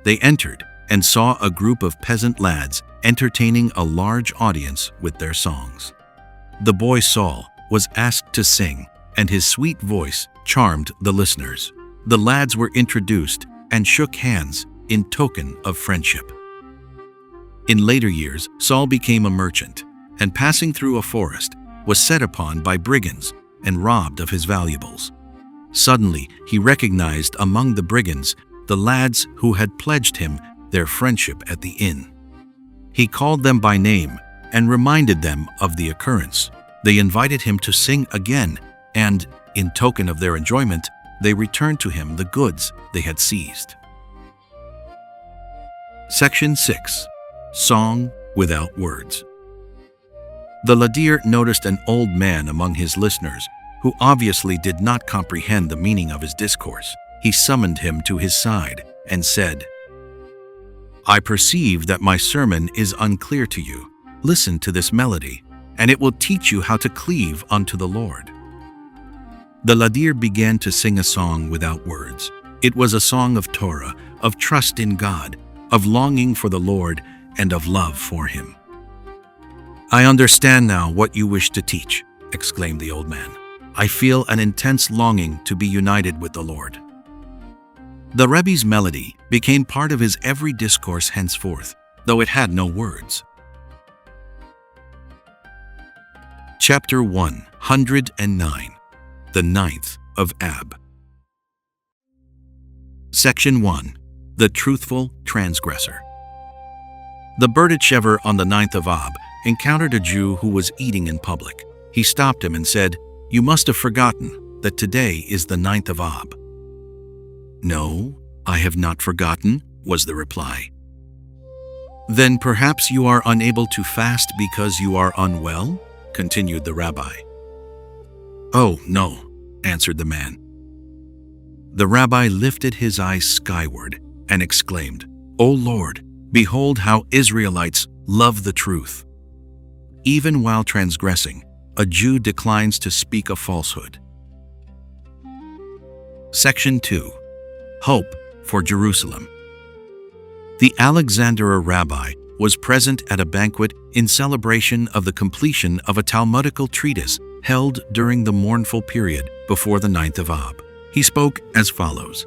They entered and saw a group of peasant lads entertaining a large audience with their songs. The boy Saul was asked to sing, and his sweet voice charmed the listeners. The lads were introduced and shook hands in token of friendship. In later years, Saul became a merchant, and passing through a forest, was set upon by brigands and robbed of his valuables. Suddenly, he recognized among the brigands the lads who had pledged him their friendship at the inn. He called them by name and reminded them of the occurrence. They invited him to sing again, and, in token of their enjoyment, they returned to him the goods they had seized. Section 6. Song Without Words. The Ladir noticed an old man among his listeners who obviously did not comprehend the meaning of his discourse. He summoned him to his side and said, "I perceive that my sermon is unclear to you. Listen to this melody, and it will teach you how to cleave unto the Lord." The Ladir began to sing a song without words. It was a song of Torah, of trust in God, of longing for the Lord, and of love for Him. "I understand now what you wish to teach," exclaimed the old man. "I feel an intense longing to be united with the Lord." The Rebbe's melody became part of his every discourse henceforth, though it had no words. Chapter 109. The 9th of Ab. Section 1. The Truthful Transgressor. The Berditchever on the 9th of Ab encountered a Jew who was eating in public. He stopped him and said, "You must have forgotten that today is the 9th of Ab." "No, I have not forgotten," was the reply. "Then perhaps you are unable to fast because you are unwell?" continued the rabbi. "Oh, no," answered the man. The rabbi lifted his eyes skyward and exclaimed, "O Lord, behold how Israelites love the truth." Even while transgressing, a Jew declines to speak a falsehood. Section 2. Hope for Jerusalem. The Alexandria rabbi was present at a banquet in celebration of the completion of a Talmudical treatise held during the mournful period before the 9th of Ab. He spoke as follows: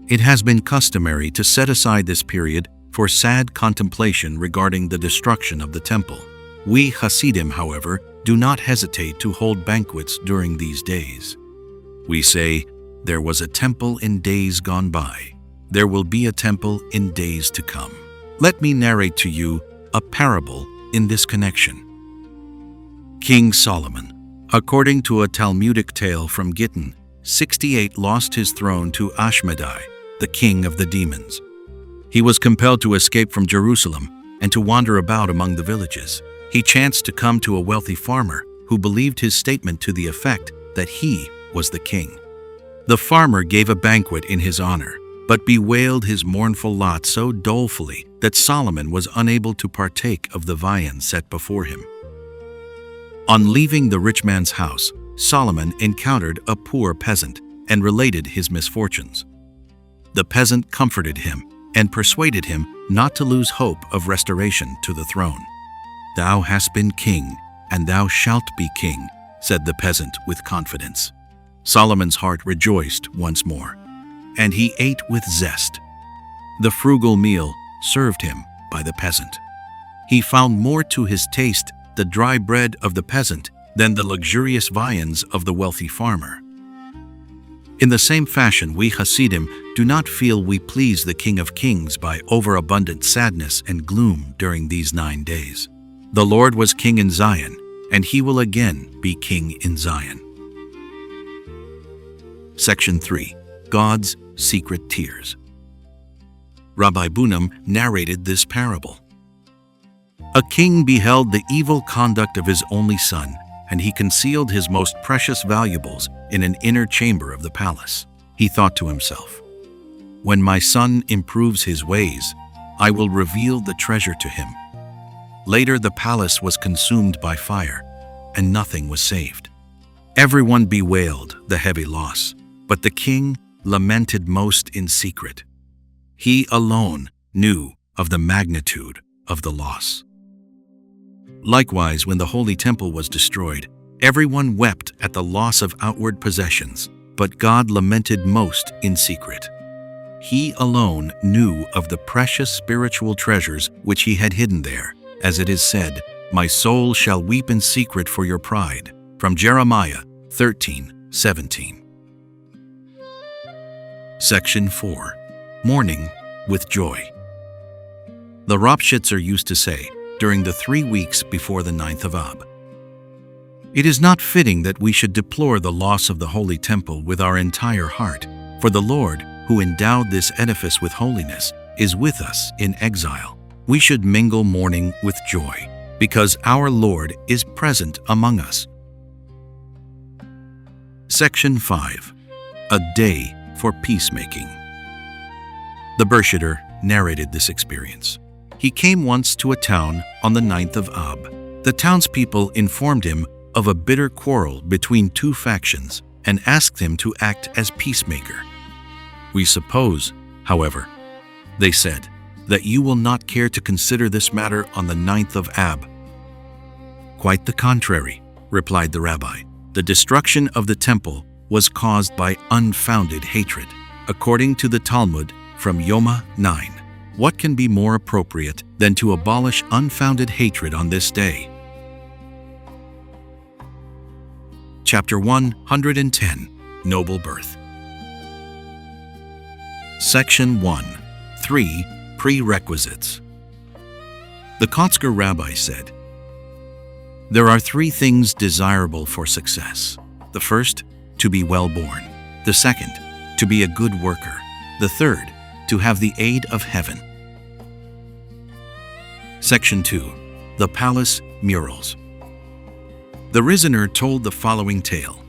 "It has been customary to set aside this period for sad contemplation regarding the destruction of the temple. We Hasidim, however, do not hesitate to hold banquets during these days. We say, there was a temple in days gone by. There will be a temple in days to come. Let me narrate to you a parable in this connection. King Solomon, According to a Talmudic tale from Gittin, 68 lost his throne to Ashmedai, the king of the demons. He was compelled to escape from Jerusalem and to wander about among the villages. He chanced to come to a wealthy farmer who believed his statement to the effect that he was the king. The farmer gave a banquet in his honor, but bewailed his mournful lot so dolefully that Solomon was unable to partake of the viand set before him. On leaving the rich man's house, Solomon encountered a poor peasant and related his misfortunes. The peasant comforted him and persuaded him not to lose hope of restoration to the throne. "Thou hast been king, and thou shalt be king," said the peasant with confidence. Solomon's heart rejoiced once more, and he ate with zest. The frugal meal served him by the peasant. He found more to his taste the dry bread of the peasant than the luxurious viands of the wealthy farmer. In the same fashion, we Hasidim do not feel we please the King of Kings by overabundant sadness and gloom during these 9 days. The Lord was king in Zion, and he will again be king in Zion. Section 3. God's Secret Tears. Rabbi Bunam narrated this parable. A king beheld the evil conduct of his only son, and he concealed his most precious valuables in an inner chamber of the palace. He thought to himself, "When my son improves his ways, I will reveal the treasure to him." Later, the palace was consumed by fire, and nothing was saved. Everyone bewailed the heavy loss, but the king lamented most in secret. He alone knew of the magnitude of the loss. Likewise, when the holy temple was destroyed, everyone wept at the loss of outward possessions, but God lamented most in secret. He alone knew of the precious spiritual treasures which he had hidden there, as it is said, "My soul shall weep in secret for your pride," from Jeremiah 13:17. Section 4. Mourning with Joy. The Ropshitzer used to say, during the 3 weeks before the 9th of Ab, "It is not fitting that we should deplore the loss of the holy temple with our entire heart, for the Lord, who endowed this edifice with holiness, is with us in exile. We should mingle mourning with joy, because our Lord is present among us." Section 5. A Day for Peacemaking. The Bershiter narrated this experience. He came once to a town on the 9th of Ab. The townspeople informed him of a bitter quarrel between 2 factions and asked him to act as peacemaker. "We suppose, however," they said, "that you will not care to consider this matter on the 9th of Ab." "Quite the contrary," replied the rabbi. "The destruction of the temple was caused by unfounded hatred. According to the Talmud from Yoma 9, what can be more appropriate than to abolish unfounded hatred on this day?" Chapter 110. Noble Birth. Section 1. 3 Prerequisites. The Kotzker rabbi said, "There are 3 things desirable for success. The first, to be well born. The second, to be a good worker. The third, to have the aid of heaven." Section 2. The Palace Murals. The Riziner told the following tale.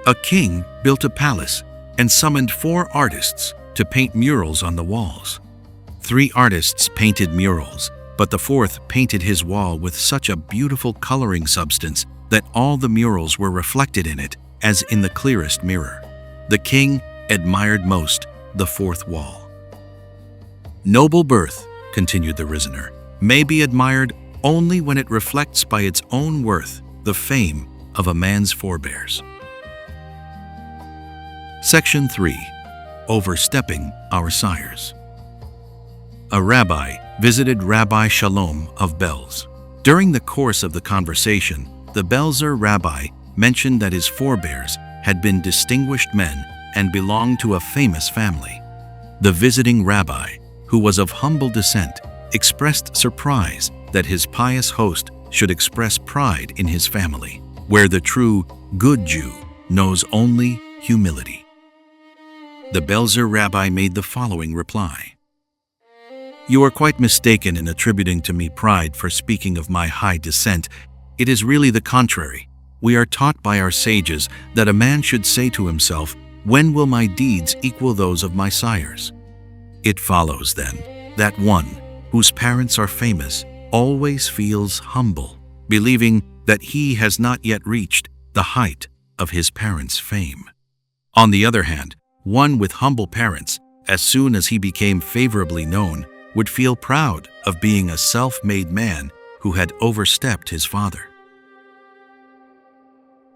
A king built a palace and summoned 4 artists to paint murals on the walls. 3 artists painted murals, but the 4th painted his wall with such a beautiful coloring substance that all the murals were reflected in it as in the clearest mirror. The king admired most the 4th wall. Noble birth, continued the Riziner, may be admired only when it reflects by its own worth the fame of a man's forebears. Section 3. Overstepping our sires. A rabbi visited Rabbi Shalom of Belz. During the course of the conversation, the Belzer rabbi mentioned that his forebears had been distinguished men and belonged to a famous family. The visiting rabbi, who was of humble descent, expressed surprise that his pious host should express pride in his family. where the true, good Jew knows only humility. The Belzer rabbi made the following reply: "You are quite mistaken in attributing to me pride for speaking of my high descent. It is really the contrary. We are taught by our sages that a man should say to himself, 'When will my deeds equal those of my sires?' It follows, then, that one whose parents are famous always feels humble, believing that he has not yet reached the height of his parents' fame. On the other hand, one with humble parents, as soon as he became favorably known, would feel proud of being a self-made man who had overstepped his father."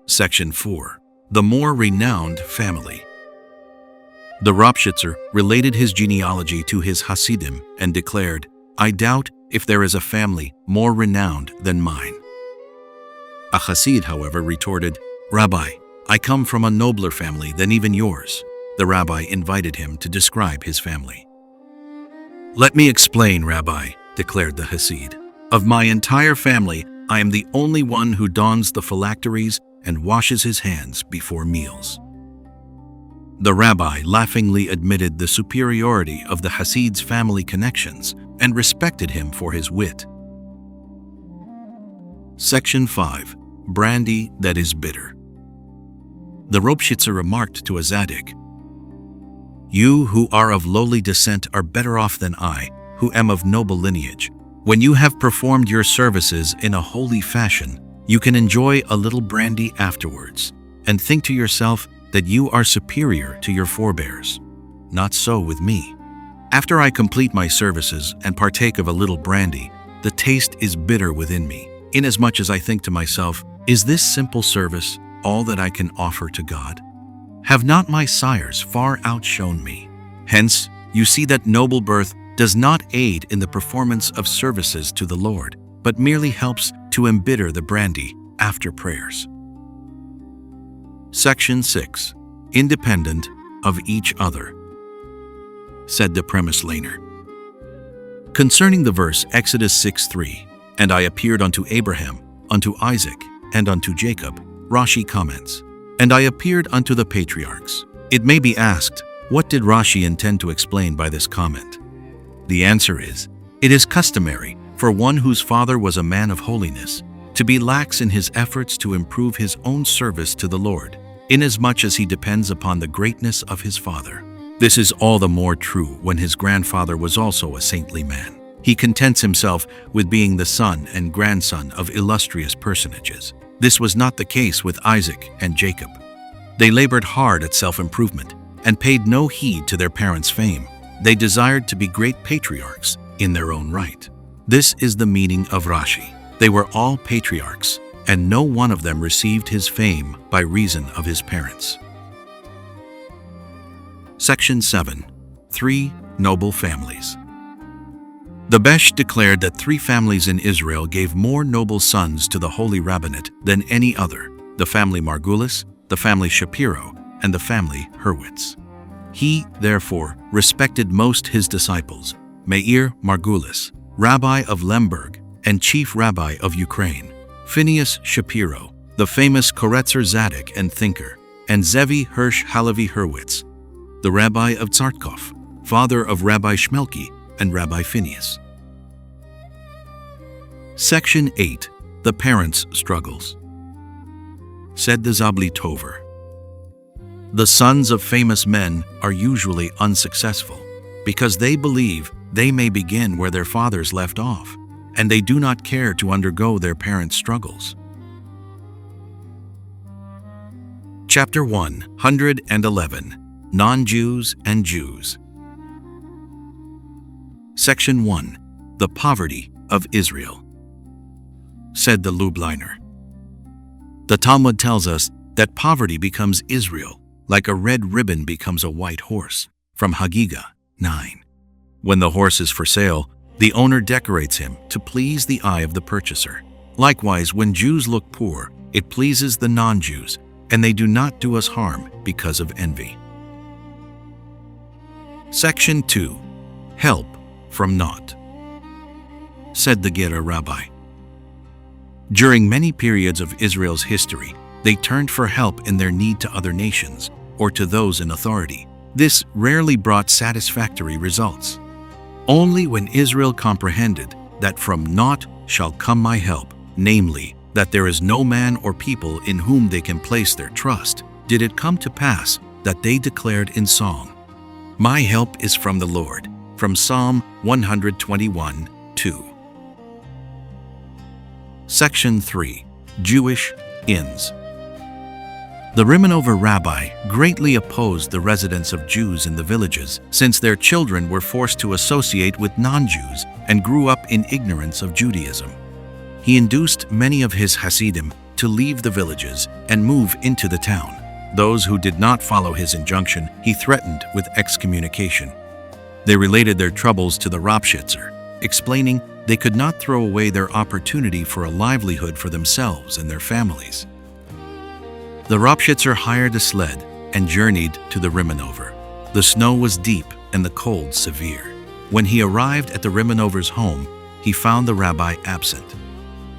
Section 4. The more renowned family. The Ropshitzer related his genealogy to his Hasidim and declared, "I doubt if there is a family more renowned than mine." A Hasid, however, retorted, "Rabbi, I come from a nobler family than even yours." The rabbi invited him to describe his family. "Let me explain, Rabbi," declared the Hasid. "Of my entire family, I am the only one who dons the phylacteries and washes his hands before meals." The rabbi laughingly admitted the superiority of the Hasid's family connections and respected him for his wit. Section 5. Brandy that is bitter. The Ropshitzer remarked to a Tzaddik, "You who are of lowly descent are better off than I, who am of noble lineage. When you have performed your services in a holy fashion, you can enjoy a little brandy afterwards, and think to yourself that you are superior to your forebears. Not so with me. After I complete my services and partake of a little brandy, the taste is bitter within me, inasmuch as I think to myself, is this simple service all that I can offer to God? Have not my sires far outshone me? Hence, you see that noble birth does not aid in the performance of services to the Lord, but merely helps to embitter the brandy after prayers." Section 6. Independent of each other. Said the premise laner. Concerning the verse Exodus 6:3, "And I appeared unto Abraham, unto Isaac, and unto Jacob," Rashi comments, "And I appeared unto the patriarchs." It may be asked, what did Rashi intend to explain by this comment? The answer is, it is customary for one whose father was a man of holiness to be lax in his efforts to improve his own service to the Lord, inasmuch as he depends upon the greatness of his father. This is all the more true when his grandfather was also a saintly man. He contents himself with being the son and grandson of illustrious personages. This was not the case with Isaac and Jacob. They labored hard at self-improvement and paid no heed to their parents' fame. They desired to be great patriarchs in their own right. This is the meaning of Rashi. They were all patriarchs, and no one of them received his fame by reason of his parents. Section 7. 3 Noble Families. The Besh declared that 3 families in Israel gave more noble sons to the Holy Rabbinate than any other: the family Margulis, the family Shapiro, and the family Hurwitz. He, therefore, respected most his disciples: Meir Margulis, rabbi of Lemberg and chief rabbi of Ukraine; Phineas Shapiro, the famous Koretzer Zadok and thinker; and Zevi Hirsch Halevi Hurwitz, the rabbi of Tsartkov, father of Rabbi Shmelki and Rabbi Phineas. Section 8. The Parents' Struggles. Said the Zabli Tover, "The sons of famous men are usually unsuccessful because they believe they may begin where their fathers left off, and they do not care to undergo their parents' struggles." Chapter 111. Non-Jews and Jews. Section 1. The Poverty of Israel. Said the Lubliner, "The Talmud tells us that poverty becomes Israel like a red ribbon becomes a white horse," from Hagigah 9. When the horse is for sale, the owner decorates him to please the eye of the purchaser. Likewise, when Jews look poor, it pleases the non-Jews, and they do not do us harm because of envy. Section 2. Help from naught. Said the Gera Rabbi, During many periods of Israel's history, they turned for help in their need to other nations or to those in authority. This rarely brought satisfactory results. Only when Israel comprehended that from naught shall come my help, namely, that there is no man or people in whom they can place their trust, did it come to pass that they declared in song, "My help is from the Lord," from Psalm 121:2. Section 3. Jewish Inns. The Rimanover rabbi greatly opposed the residence of Jews in the villages, since their children were forced to associate with non-Jews and grew up in ignorance of Judaism. He induced many of his Hasidim to leave the villages and move into the town. Those who did not follow his injunction, he threatened with excommunication. They related their troubles to the Ropshitzer, explaining they could not throw away their opportunity for a livelihood for themselves and their families. The Ropshitzer hired a sled and journeyed to the Rimanover. The snow was deep and the cold severe. When he arrived at the Rimanover's home, he found the rabbi absent.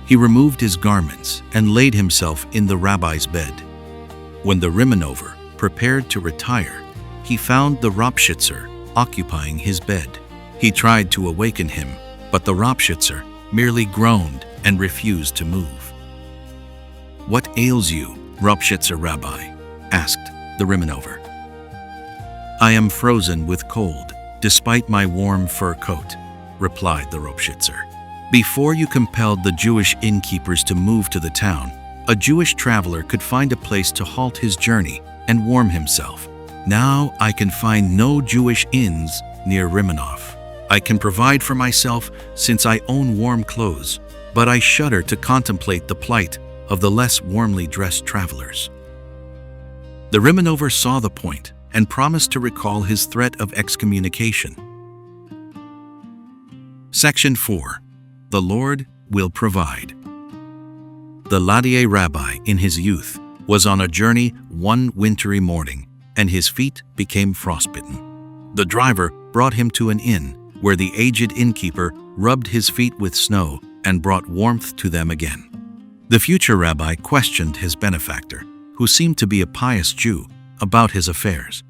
He removed his garments and laid himself in the rabbi's bed. When the Rimanover prepared to retire, he found the Ropshitzer occupying his bed. He tried to awaken him, but the Ropshitzer merely groaned and refused to move. "What ails you, Ropshitzer Rabbi?" asked the Rimanover. "I am frozen with cold, despite my warm fur coat," replied the Ropshitzer. "Before you compelled the Jewish innkeepers to move to the town, a Jewish traveler could find a place to halt his journey and warm himself. Now I can find no Jewish inns near Rimanov. I can provide for myself since I own warm clothes, but I shudder to contemplate the plight of the less warmly dressed travelers." The Rimanover saw the point and promised to recall his threat of excommunication. Section 4. The Lord will provide. The Ladier rabbi in his youth was on a journey one wintry morning, and his feet became frostbitten. The driver brought him to an inn, where the aged innkeeper rubbed his feet with snow and brought warmth to them again. The future rabbi questioned his benefactor, who seemed to be a pious Jew, about his affairs.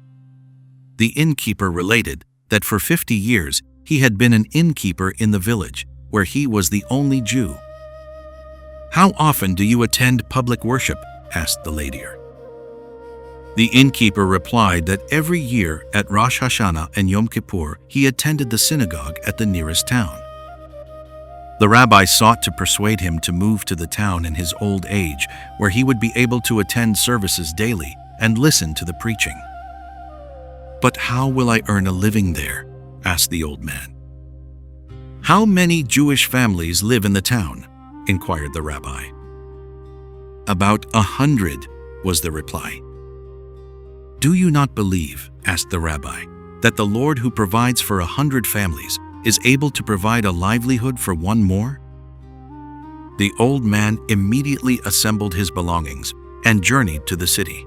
The innkeeper related that for 50 years he had been an innkeeper in the village, where he was the only Jew. "How often do you attend public worship?" asked the Ladier. The innkeeper replied that every year at Rosh Hashanah and Yom Kippur he attended the synagogue at the nearest town. The rabbi sought to persuade him to move to the town in his old age, where he would be able to attend services daily and listen to the preaching. "But how will I earn a living there?" asked the old man. "How many Jewish families live in the town?" inquired the rabbi. "About 100, was the reply. "Do you not believe," asked the rabbi, "that the Lord who provides for 100 families is able to provide a livelihood for one more?" The old man immediately assembled his belongings and journeyed to the city.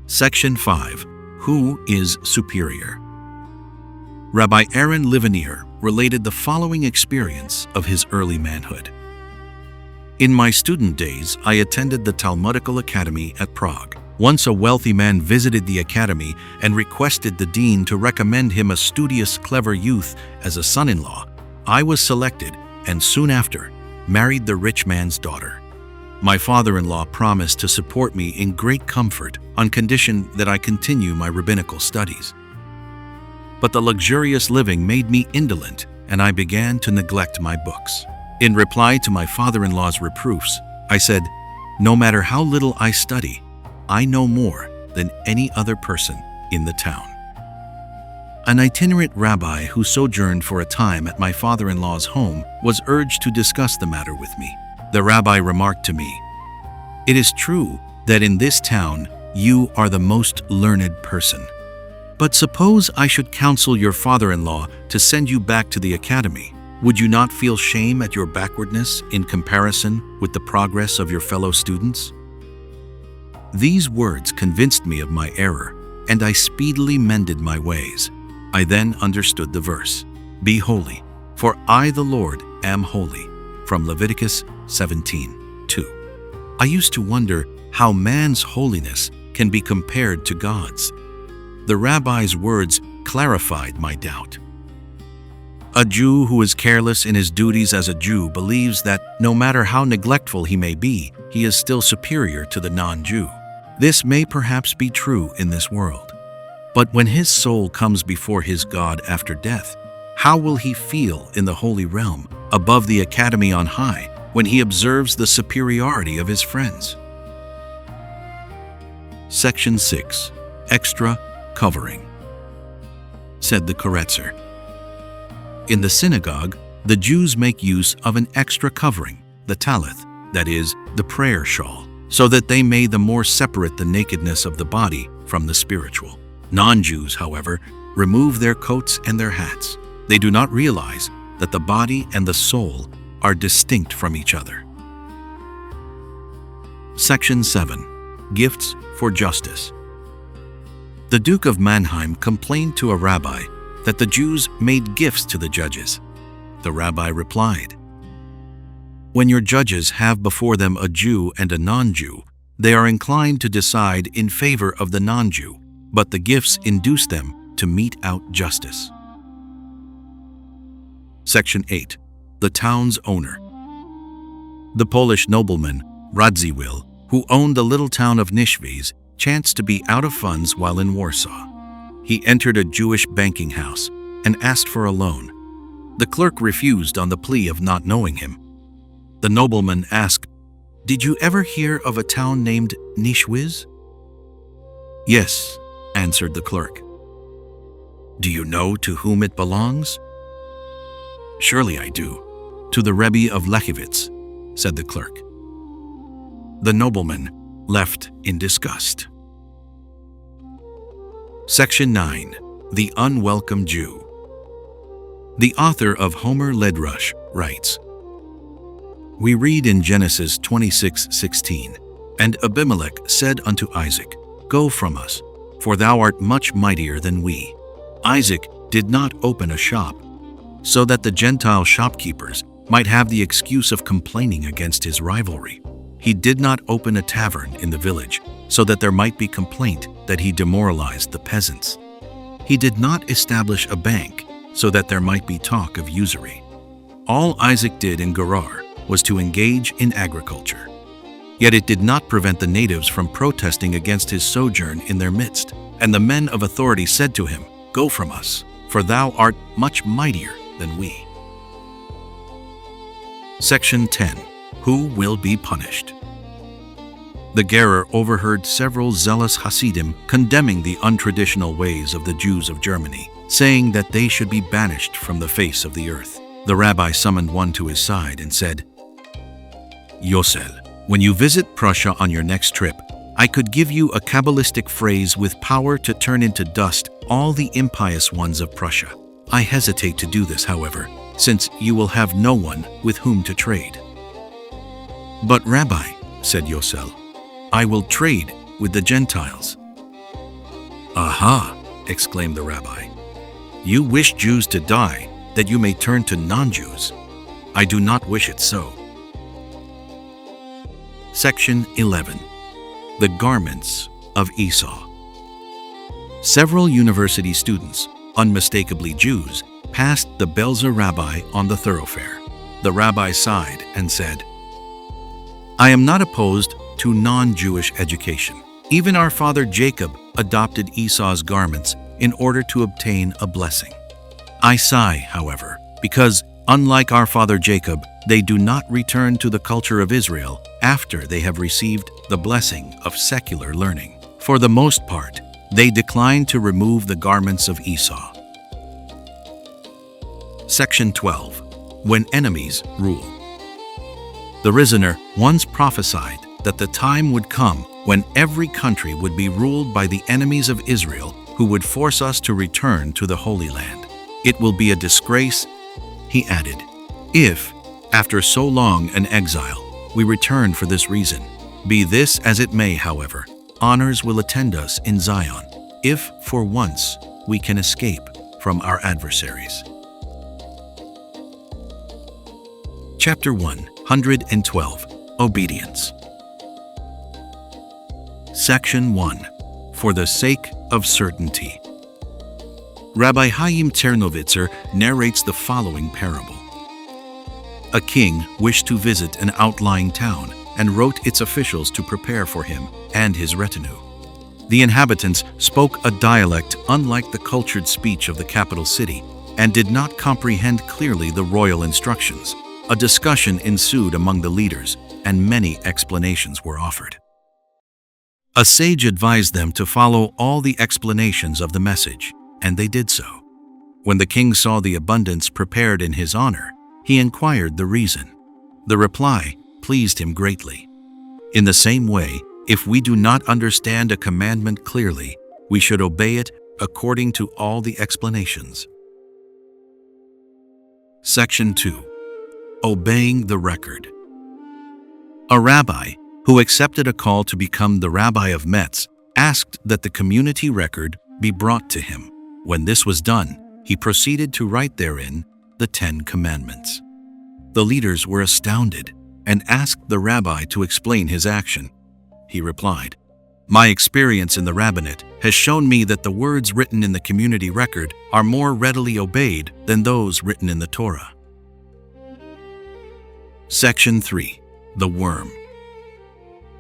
Section 5. Who is superior? Rabbi Aaron Livenier related the following experience of his early manhood. "In my student days, I attended the Talmudical Academy at Prague. Once a wealthy man visited the academy and requested the dean to recommend him a studious, clever youth as a son-in-law. I was selected and soon after married the rich man's daughter. My father-in-law promised to support me in great comfort on condition that I continue my rabbinical studies. But the luxurious living made me indolent, and I began to neglect my books. In reply to my father-in-law's reproofs, I said, 'No matter how little I study, I know more than any other person in the town.' An itinerant rabbi who sojourned for a time at my father-in-law's home was urged to discuss the matter with me. The rabbi remarked to me, 'It is true that in this town you are the most learned person. But suppose I should counsel your father-in-law to send you back to the academy. Would you not feel shame at your backwardness in comparison with the progress of your fellow students?' These words convinced me of my error, and I speedily mended my ways. I then understood the verse, 'Be holy, for I, the Lord, am holy.' from Leviticus 17:2. I used to wonder how man's holiness can be compared to God's. The rabbi's words clarified my doubt. A Jew who is careless in his duties as a Jew believes that no matter how neglectful he may be, he is still superior to the non-Jew. This may perhaps be true in this world. But when his soul comes before his God after death, how will he feel in the holy realm, above the academy on high, when he observes the superiority of his friends? Section 6. Extra Covering. Said the Koretzer. In the synagogue, the Jews make use of an extra covering, the talith, that is, the prayer shawl, so that they may the more separate the nakedness of the body from the spiritual. Non-Jews, however, remove their coats and their hats. They do not realize that the body and the soul are distinct from each other. Section 7. Gifts for Justice. The Duke of Mannheim complained to a rabbi that the Jews made gifts to the judges. The rabbi replied, "When your judges have before them a Jew and a non-Jew, they are inclined to decide in favor of the non-Jew, but the gifts induce them to mete out justice." Section 8. The town's owner. The Polish nobleman, Radziwill, who owned the little town of Nishviz, chanced to be out of funds while in Warsaw. He entered a Jewish banking house and asked for a loan. The clerk refused on the plea of not knowing him. The nobleman asked, "Did you ever hear of a town named Nishviz?" "Yes," answered the clerk. "Do you know to whom it belongs?" "Surely I do. To the Rebbe of Lechowitz," said the clerk. The nobleman left in disgust. Section 9. The Unwelcome Jew. The author of Homer Ledrush writes, we read in Genesis 26:16, "And Abimelech said unto Isaac, Go from us, for thou art much mightier than we." Isaac did not open a shop, so that the Gentile shopkeepers might have the excuse of complaining against his rivalry. He did not open a tavern in the village, so that there might be complaint that he demoralized the peasants. He did not establish a bank, so that there might be talk of usury. All Isaac did in Gerar was to engage in agriculture. Yet it did not prevent the natives from protesting against his sojourn in their midst, and the men of authority said to him, "Go from us, for thou art much mightier than we." Section 10. Who will be punished? The Gerer overheard several zealous Hasidim condemning the untraditional ways of the Jews of Germany, saying that they should be banished from the face of the earth. The rabbi summoned one to his side and said, "Yosel, when you visit Prussia on your next trip, I could give you a Kabbalistic phrase with power to turn into dust all the impious ones of Prussia. I hesitate to do this, however, since you will have no one with whom to trade." "But Rabbi," said Yosel, "I will trade with the Gentiles." "Aha!" exclaimed the rabbi. "You wish Jews to die, that you may turn to non-Jews. I do not wish it so." Section 11. The Garments of Esau. Several university students, unmistakably Jews, passed the Belzer rabbi on the thoroughfare. The rabbi sighed and said, "I am not opposed to non-Jewish education. Even our father Jacob adopted Esau's garments in order to obtain a blessing. I sigh, however, because, unlike our father Jacob, they do not return to the culture of Israel after they have received the blessing of secular learning. For the most part, they decline to remove the garments of Esau." Section 12. When Enemies Rule. The Rizener once prophesied that the time would come when every country would be ruled by the enemies of Israel who would force us to return to the Holy Land. "It will be a disgrace," he added, "if, after so long an exile, we return for this reason. Be this as it may, however, honors will attend us in Zion, if for once we can escape from our adversaries." Chapter 112. Obedience. Section 1. For the sake of certainty. Rabbi Chaim Czernowitzer narrates the following parable. A king wished to visit an outlying town and wrote its officials to prepare for him and his retinue. The inhabitants spoke a dialect unlike the cultured speech of the capital city and did not comprehend clearly the royal instructions. A discussion ensued among the leaders, and many explanations were offered. A sage advised them to follow all the explanations of the message, and they did so. When the king saw the abundance prepared in his honor, he inquired the reason. The reply pleased him greatly. In the same way, if we do not understand a commandment clearly, we should obey it according to all the explanations. Section 2. Obeying the record. A rabbi, who accepted a call to become the rabbi of Metz, asked that the community record be brought to him. When this was done, he proceeded to write therein the 10 Commandments. The leaders were astounded and asked the rabbi to explain his action. He replied, "My experience in the rabbinate has shown me that the words written in the community record are more readily obeyed than those written in the Torah." Section 3. The Worm.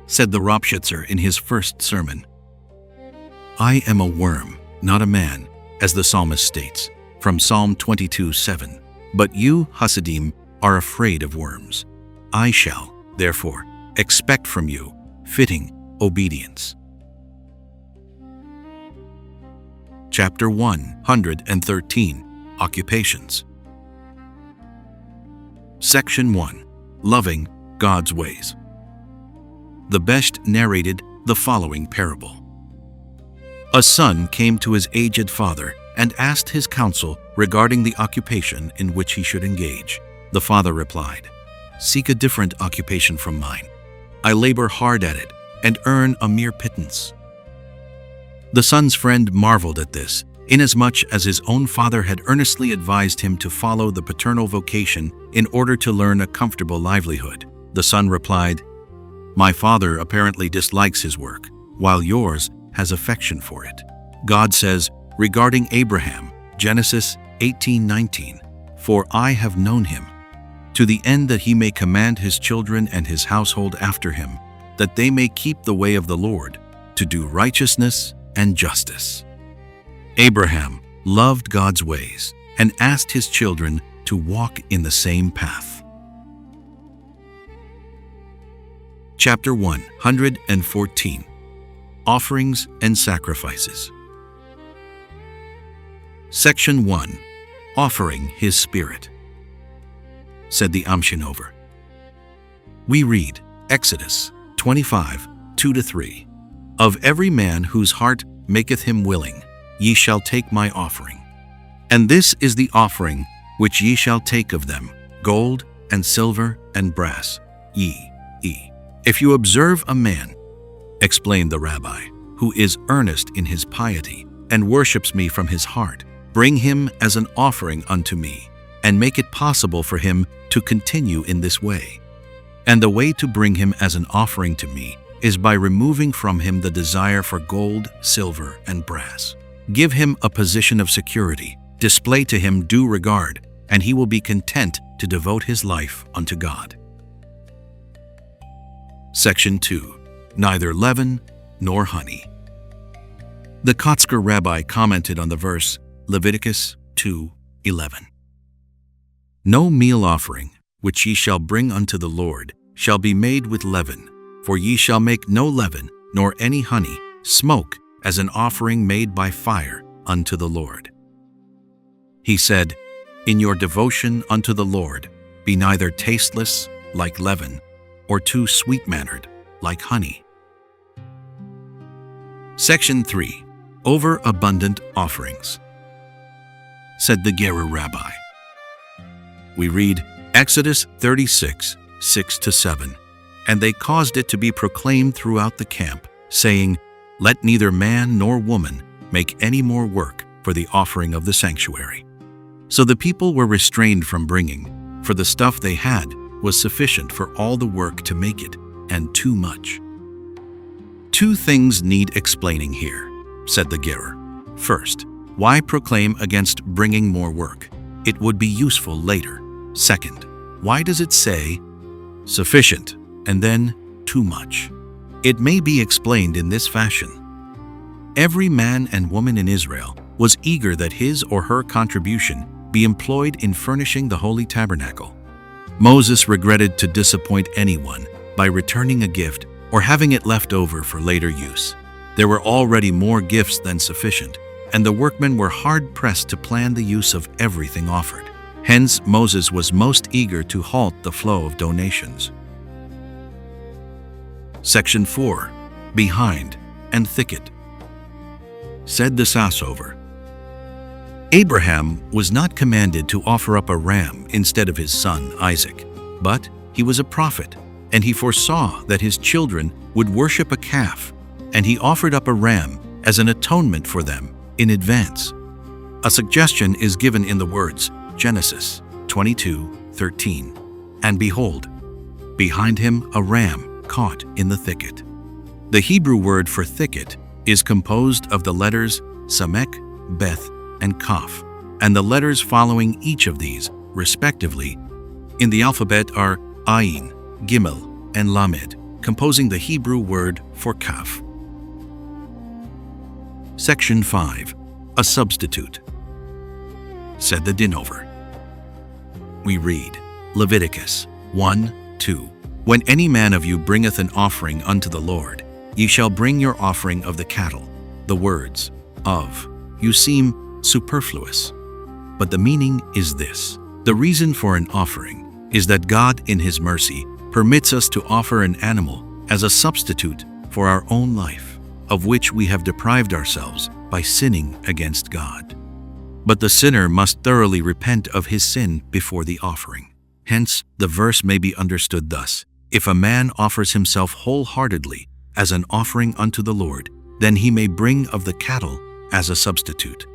Said the Ropshitzer in his first sermon, "I am a worm, not a man, as the psalmist states, from Psalm 22:7. But you, Hasidim, are afraid of worms. I shall, therefore, expect from you fitting obedience." Chapter 113. Occupations. Section 1. Loving God's ways. The Best narrated the following parable. A son came to his aged father and asked his counsel regarding the occupation in which he should engage. The father replied, "Seek a different occupation from mine. I labor hard at it and earn a mere pittance." The son's friend marveled at this, inasmuch as his own father had earnestly advised him to follow the paternal vocation in order to learn a comfortable livelihood. The son replied, "My father apparently dislikes his work, while yours has affection for it." God says regarding Abraham, Genesis 18:19, "For I have known him, to the end that he may command his children and his household after him, that they may keep the way of the Lord, to do righteousness and justice." Abraham loved God's ways and asked his children to walk in the same path. Chapter 114. Offerings and Sacrifices. Section 1. Offering His Spirit. Said the Amshinover. We read Exodus 25:2-3. "Of every man whose heart maketh him willing, ye shall take my offering. And this is the offering which ye shall take of them, gold and silver and brass, If you observe a man, explained the rabbi, who is earnest in his piety and worships me from his heart, bring him as an offering unto me, and make it possible for him to continue in this way. And the way to bring him as an offering to me is by removing from him the desire for gold, silver, and brass. Give him a position of security, display to him due regard, and he will be content to devote his life unto God." Section 2. Neither leaven nor honey. The Kotzker rabbi commented on the verse Leviticus 2:11. "No meal offering, which ye shall bring unto the Lord, shall be made with leaven, for ye shall make no leaven, nor any honey, smoke, as an offering made by fire unto the Lord." He said, "In your devotion unto the Lord, be neither tasteless, like leaven, or too sweet-mannered, like honey." Section 3. Overabundant Offerings. Said the Gerer rabbi. We read Exodus 36:6-7, "And they caused it to be proclaimed throughout the camp, saying, Let neither man nor woman make any more work for the offering of the sanctuary. So the people were restrained from bringing, for the stuff they had was sufficient for all the work to make it, and too much. Two things need explaining here, said the Gerer. First, why proclaim against bringing more work? It would be useful later. Second, why does it say sufficient and then too much? It may be explained in this fashion. Every man and woman in Israel was eager that his or her contribution be employed in furnishing the Holy Tabernacle. Moses regretted to disappoint anyone by returning a gift or having it left over for later use. There were already more gifts than sufficient, and the workmen were hard-pressed to plan the use of everything offered. Hence, Moses was most eager to halt the flow of donations. Section 4. Behind and thicket. Said the Sassover. Abraham was not commanded to offer up a ram instead of his son Isaac, but he was a prophet, and he foresaw that his children would worship a calf, and he offered up a ram as an atonement for them in advance. A suggestion is given in the words Genesis 22:13, and behold, behind him a ram caught in the thicket. The Hebrew word for thicket is composed of the letters Samek, Beth, and Kaf, and the letters following each of these, respectively, in the alphabet are Ayin, Gimel, and Lamed, composing the Hebrew word for Kaf. Section 5. A substitute. Said the Dinover. We read Leviticus 1:2. When any man of you bringeth an offering unto the Lord, ye shall bring your offering of the cattle. The words of you seem superfluous, but the meaning is this. The reason for an offering is that God, in His mercy, permits us to offer an animal as a substitute for our own life, of which we have deprived ourselves by sinning against God. But the sinner must thoroughly repent of his sin before the offering. Hence, the verse may be understood thus: if a man offers himself wholeheartedly as an offering unto the Lord, then he may bring of the cattle as a substitute.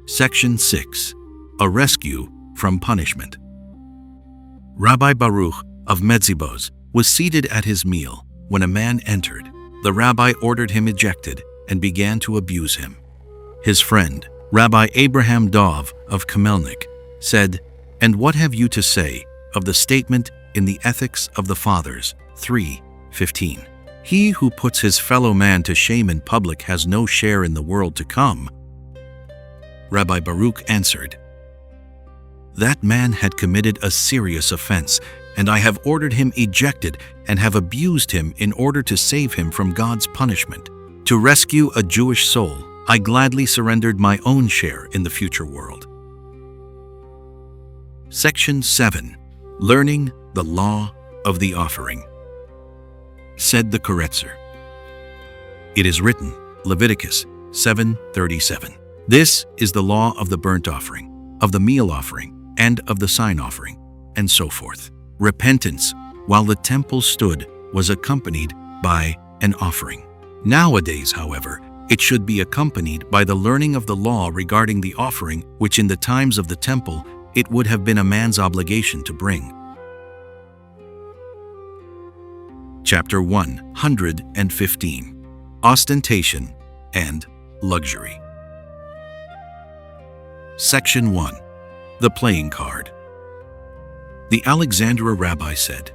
Section 6. A rescue from punishment. Rabbi Baruch of Metzibos was seated at his meal when a man entered. The rabbi ordered him ejected and began to abuse him. His friend, Rabbi Abraham Dov of Kamelnik, said, "And what have you to say of the statement in the Ethics of the Fathers 3:15? He who puts his fellow man to shame in public has no share in the world to come." Rabbi Baruch answered, "That man had committed a serious offense, and I have ordered him ejected and have abused him in order to save him from God's punishment. To rescue a Jewish soul, I gladly surrendered my own share in the future world." Section 7. Learning the Law of the Offering. Said the Koretzer. It is written, Leviticus 7:37. This is the law of the burnt offering, of the meal offering, and of the sign offering, and so forth. Repentance, while the temple stood, was accompanied by an offering. Nowadays, however, it should be accompanied by the learning of the law regarding the offering, which in the times of the temple it would have been a man's obligation to bring. Chapter 115. Ostentation and Luxury. Section 1. The Playing Card. The Alexandria rabbi said,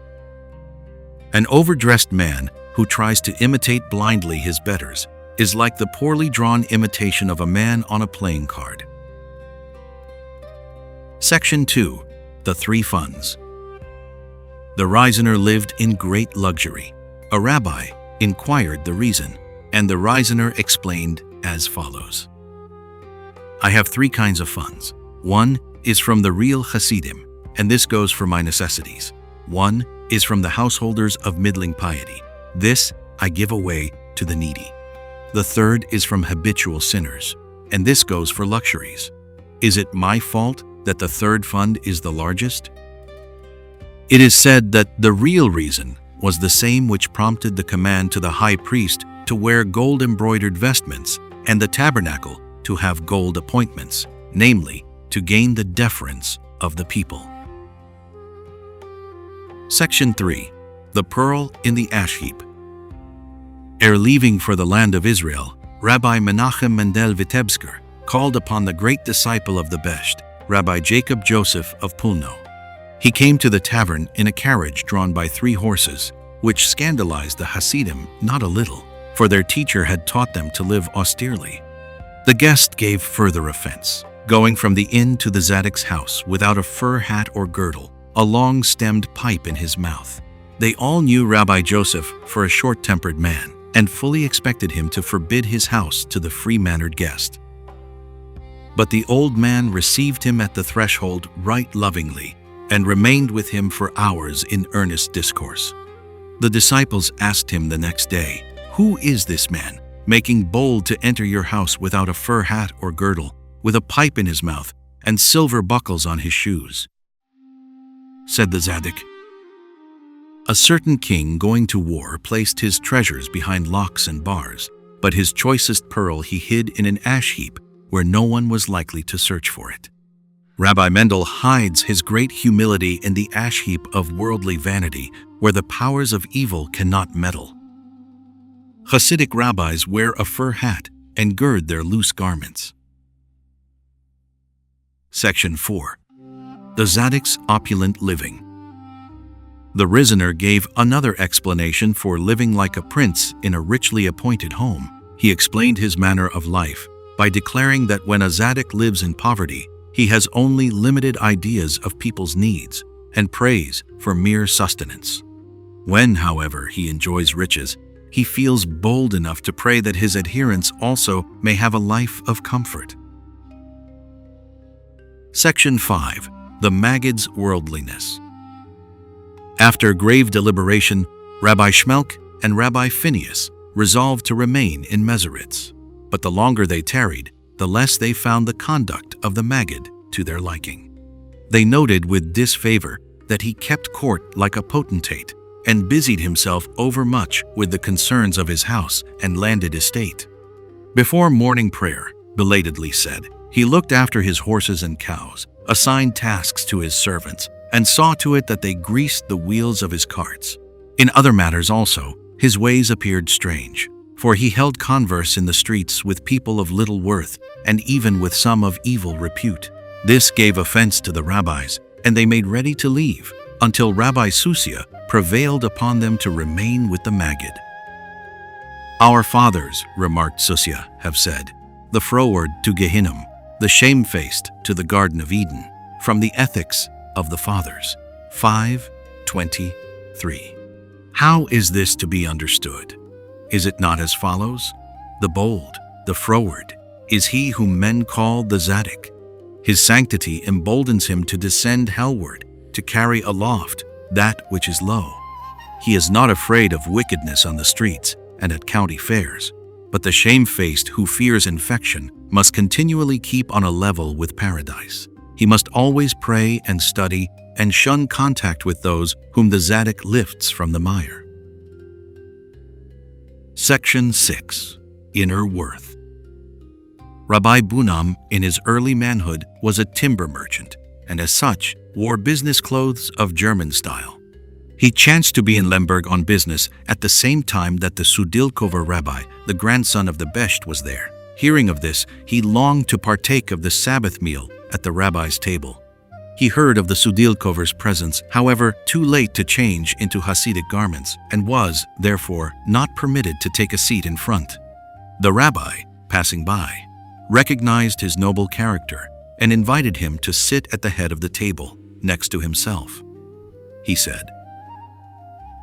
"An overdressed man who tries to imitate blindly his betters is like the poorly drawn imitation of a man on a playing card." Section 2. The Three Funds. The Reasoner lived in great luxury. A rabbi inquired the reason, and the Reasoner explained as follows. "I have three kinds of funds. One is from the real Hasidim, and this goes for my necessities. One is from the householders of middling piety. This I give away to the needy. The third is from habitual sinners, and this goes for luxuries. Is it my fault that the third fund is the largest?" It is said that the real reason was the same which prompted the command to the high priest to wear gold-embroidered vestments and the tabernacle to have gold appointments, namely, to gain the deference of the people. Section 3. The Pearl in the Ash Heap. Ere leaving for the land of Israel, Rabbi Menachem Mendel Vitebsker called upon the great disciple of the Besht, Rabbi Jacob Joseph of Pulno. He came to the tavern in a carriage drawn by 3 horses, which scandalized the Hasidim not a little, for their teacher had taught them to live austerely. The guest gave further offense, going from the inn to the Zaddik's house without a fur hat or girdle, a long-stemmed pipe in his mouth. They all knew Rabbi Joseph for a short-tempered man, and fully expected him to forbid his house to the free-mannered guest. But the old man received him at the threshold right lovingly, and remained with him for hours in earnest discourse. The disciples asked him the next day, "Who is this man, making bold to enter your house without a fur hat or girdle, with a pipe in his mouth, and silver buckles on his shoes?" Said the Zaddik, "A certain king going to war placed his treasures behind locks and bars, but his choicest pearl he hid in an ash heap where no one was likely to search for it." Rabbi Mendel hides his great humility in the ash heap of worldly vanity, where the powers of evil cannot meddle. Hasidic rabbis wear a fur hat and gird their loose garments. Section 4. The Zaddik's opulent living. The Rizener gave another explanation for living like a prince in a richly appointed home. He explained his manner of life by declaring that when a Zaddik lives in poverty, he has only limited ideas of people's needs and prays for mere sustenance. When, however, he enjoys riches, he feels bold enough to pray that his adherents also may have a life of comfort. Section 5. The Maggid's Worldliness. After grave deliberation, Rabbi Shmelk and Rabbi Phineas resolved to remain in Meseritz, but the longer they tarried, the less they found the conduct of the Maggid to their liking. They noted with disfavor that he kept court like a potentate and busied himself overmuch with the concerns of his house and landed estate. Before morning prayer, belatedly said, he looked after his horses and cows, assigned tasks to his servants, and saw to it that they greased the wheels of his carts. In other matters also, his ways appeared strange, for he held converse in the streets with people of little worth, and even with some of evil repute. This gave offense to the rabbis, and they made ready to leave, until Rabbi Susia prevailed upon them to remain with the Maggid. "Our fathers," remarked Susia, "have said, the froward to Gehinnom, the shamefaced to the Garden of Eden, from the ethics of the fathers." 5:23. How is this to be understood? Is it not as follows? The bold, the froward, is he whom men call the Zaddik. His sanctity emboldens him to descend hellward, to carry aloft that which is low. He is not afraid of wickedness on the streets and at county fairs, but the shamefaced who fears infection must continually keep on a level with paradise. He must always pray and study and shun contact with those whom the Zaddik lifts from the mire. Section 6. Inner Worth. Rabbi Bunam, in his early manhood, was a timber merchant, and as such, wore business clothes of German style. He chanced to be in Lemberg on business at the same time that the Sudilkover rabbi, the grandson of the Besht, was there. Hearing of this, he longed to partake of the Sabbath meal at the rabbi's table. He heard of the Sudilkover's presence, however, too late to change into Hasidic garments, and was, therefore, not permitted to take a seat in front. The rabbi, passing by, recognized his noble character and invited him to sit at the head of the table, next to himself. He said,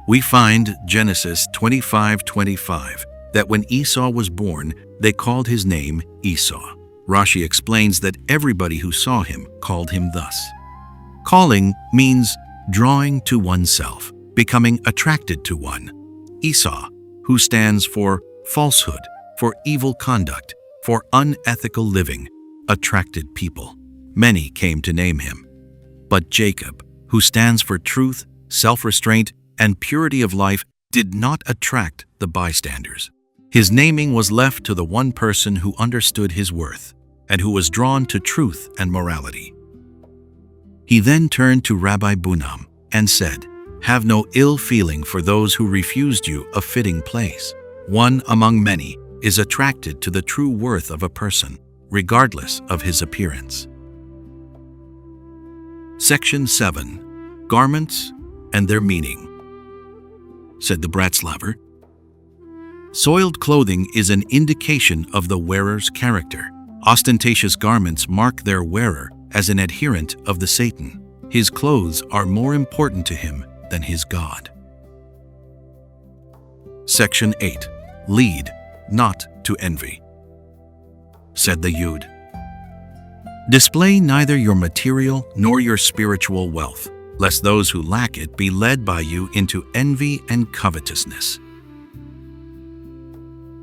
"We find Genesis 25:25 that when Esau was born, they called his name Esau. Rashi explains that everybody who saw him called him thus. Calling means drawing to oneself, becoming attracted to one. Esau, who stands for falsehood, for evil conduct, for unethical living, attracted people. Many came to name him. But Jacob, who stands for truth, self-restraint, and purity of life, did not attract the bystanders. His naming was left to the one person who understood his worth, and who was drawn to truth and morality." He then turned to Rabbi Bunam and said, Have no ill feeling for those who refused you a fitting place. One among many is attracted to the true worth of a person, regardless of his appearance. Section 7. Garments and their meaning. Said the Breslaver, soiled clothing is an indication of the wearer's character. Ostentatious garments mark their wearer as an adherent of the Satan. His clothes are more important to him than his God. Section 8. Lead, not to envy. Said the Yud, display neither your material nor your spiritual wealth, lest those who lack it be led by you into envy and covetousness.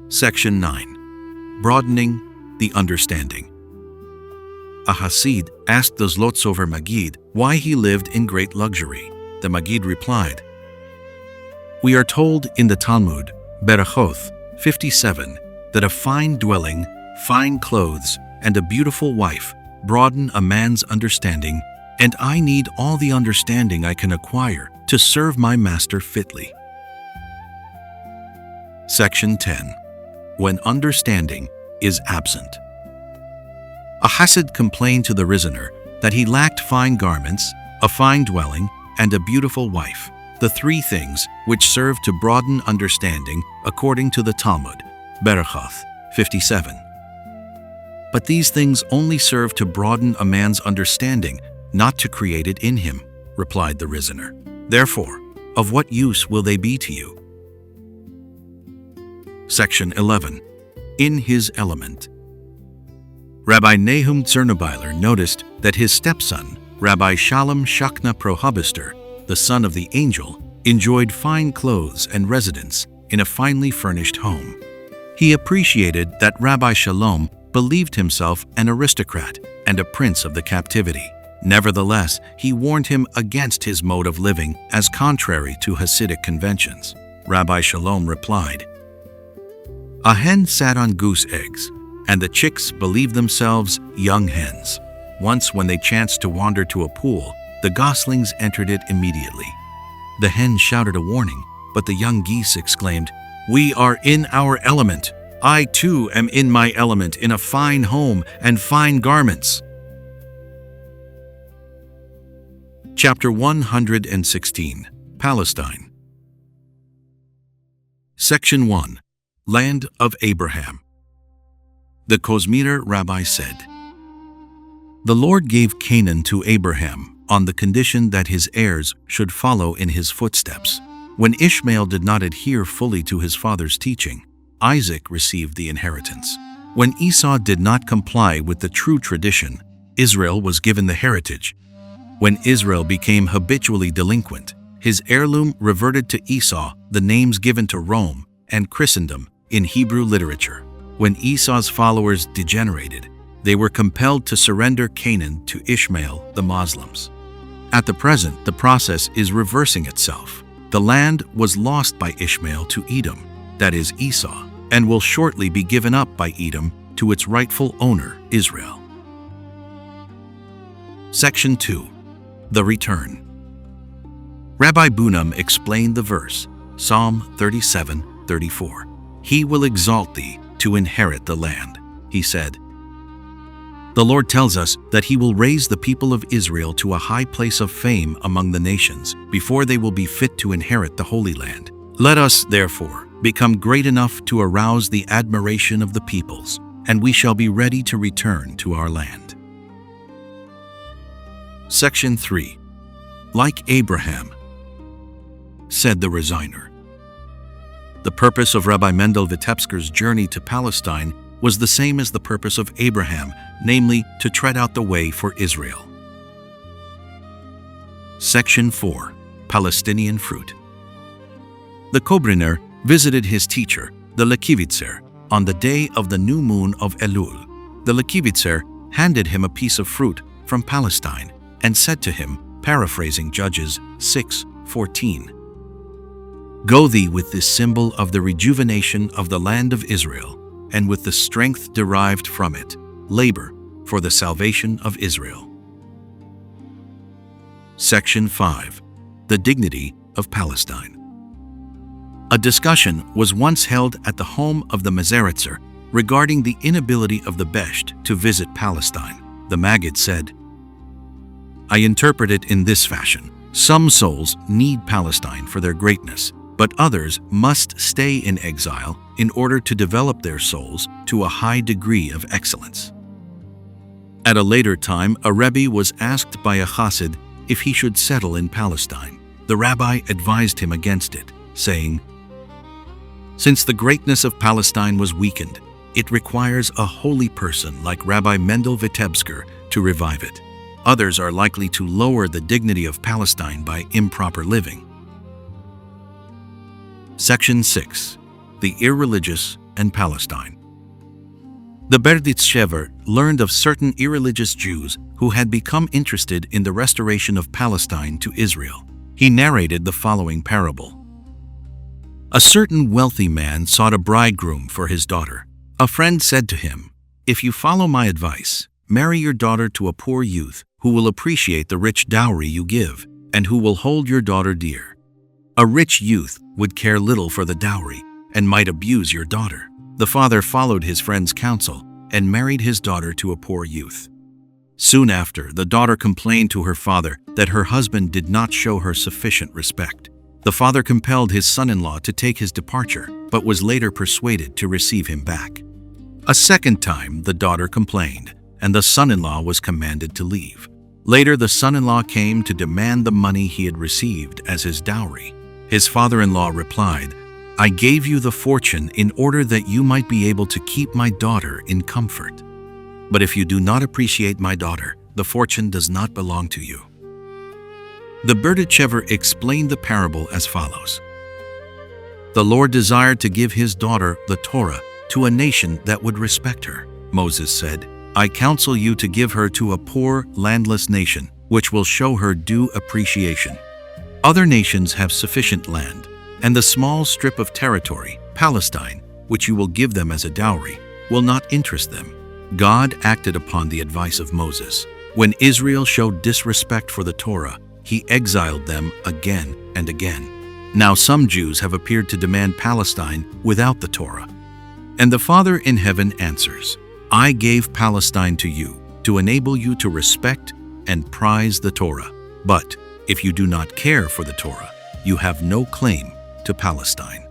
Section 9. Broadening the understanding. A Hasid asked the Zlotsover Maggid why he lived in great luxury. The Maggid replied, we are told in the Talmud, Berachoth 57, that a fine dwelling, fine clothes, and a beautiful wife broaden a man's understanding, and I need all the understanding I can acquire to serve my master fitly. Section 10. When understanding is absent. A Hasid complained to the Riziner that he lacked fine garments, a fine dwelling, and a beautiful wife, the three things which serve to broaden understanding according to the Talmud, Berachoth 57. But these things only serve to broaden a man's understanding, not to create it in him, replied the Riziner. Therefore, of what use will they be to you? Section 11. In his element. Rabbi Nahum Tzernobyler noticed that his stepson, Rabbi Shalom Shachna Prohabister, the son of the angel, enjoyed fine clothes and residence in a finely furnished home. He appreciated that Rabbi Shalom believed himself an aristocrat and a prince of the captivity. Nevertheless, he warned him against his mode of living as contrary to Hasidic conventions. Rabbi Shalom replied, a hen sat on goose eggs, and the chicks believed themselves young hens. Once when they chanced to wander to a pool, the goslings entered it immediately. The hen shouted a warning, but the young geese exclaimed, we are in our element. I too am in my element in a fine home and fine garments. Chapter 116. Palestine. Section 1. Land of Abraham. The Kozmiter Rabbi said, the Lord gave Canaan to Abraham on the condition that his heirs should follow in his footsteps. When Ishmael did not adhere fully to his father's teaching, Isaac received the inheritance. When Esau did not comply with the true tradition, Israel was given the heritage. When Israel became habitually delinquent, his heirloom reverted to Esau, the names given to Rome and Christendom in Hebrew literature. When Esau's followers degenerated, they were compelled to surrender Canaan to Ishmael, the Muslims. At the present, the process is reversing itself. The land was lost by Ishmael to Edom, that is Esau, and will shortly be given up by Edom to its rightful owner, Israel. Section 2. The Return. Rabbi Bunam explained the verse, Psalm 37:34. He will exalt thee to inherit the land. He said, the Lord tells us that he will raise the people of Israel to a high place of fame among the nations before they will be fit to inherit the Holy Land. Let us, therefore, become great enough to arouse the admiration of the peoples, and we shall be ready to return to our land. Section 3. Like Abraham, said the Riziner. The purpose of Rabbi Mendel Vitebsker's journey to Palestine was the same as the purpose of Abraham, namely to tread out the way for Israel. Section 4. Palestinian Fruit. The Kobriner visited his teacher, the Lekivitzer, on the day of the new moon of Elul. The Lekivitzer handed him a piece of fruit from Palestine and said to him, paraphrasing Judges 6:14, go thee with this symbol of the rejuvenation of the land of Israel, and with the strength derived from it, labor for the salvation of Israel. Section 5. The Dignity of Palestine. A discussion was once held at the home of the Mazeritzer regarding the inability of the Besht to visit Palestine. The Maggid said, "I interpret it in this fashion. Some souls need Palestine for their greatness, but others must stay in exile in order to develop their souls to a high degree of excellence." At a later time, a Rebbe was asked by a Hasid if he should settle in Palestine. The rabbi advised him against it, saying, "Since the greatness of Palestine was weakened, it requires a holy person like Rabbi Mendel Vitebsker to revive it. Others are likely to lower the dignity of Palestine by improper living." Section 6. The Irreligious and Palestine. The Berditchever learned of certain irreligious Jews who had become interested in the restoration of Palestine to Israel. He narrated the following parable. A certain wealthy man sought a bridegroom for his daughter. A friend said to him, "If you follow my advice, marry your daughter to a poor youth who will appreciate the rich dowry you give and who will hold your daughter dear. A rich youth would care little for the dowry and might abuse your daughter." The father followed his friend's counsel and married his daughter to a poor youth. Soon after, the daughter complained to her father that her husband did not show her sufficient respect. The father compelled his son-in-law to take his departure, but was later persuaded to receive him back. A second time, the daughter complained, and the son-in-law was commanded to leave. Later, the son-in-law came to demand the money he had received as his dowry. His father-in-law replied, "I gave you the fortune in order that you might be able to keep my daughter in comfort. But if you do not appreciate my daughter, the fortune does not belong to you." The Berditchever explained the parable as follows. The Lord desired to give his daughter, the Torah, to a nation that would respect her. Moses said, "I counsel you to give her to a poor, landless nation, which will show her due appreciation." Other nations have sufficient land, and the small strip of territory, Palestine, which you will give them as a dowry, will not interest them. God acted upon the advice of Moses. When Israel showed disrespect for the Torah, he exiled them again and again. Now some Jews have appeared to demand Palestine without the Torah. And the Father in heaven answers, "I gave Palestine to you to enable you to respect and prize the Torah. But if you do not care for the Torah, you have no claim to Palestine."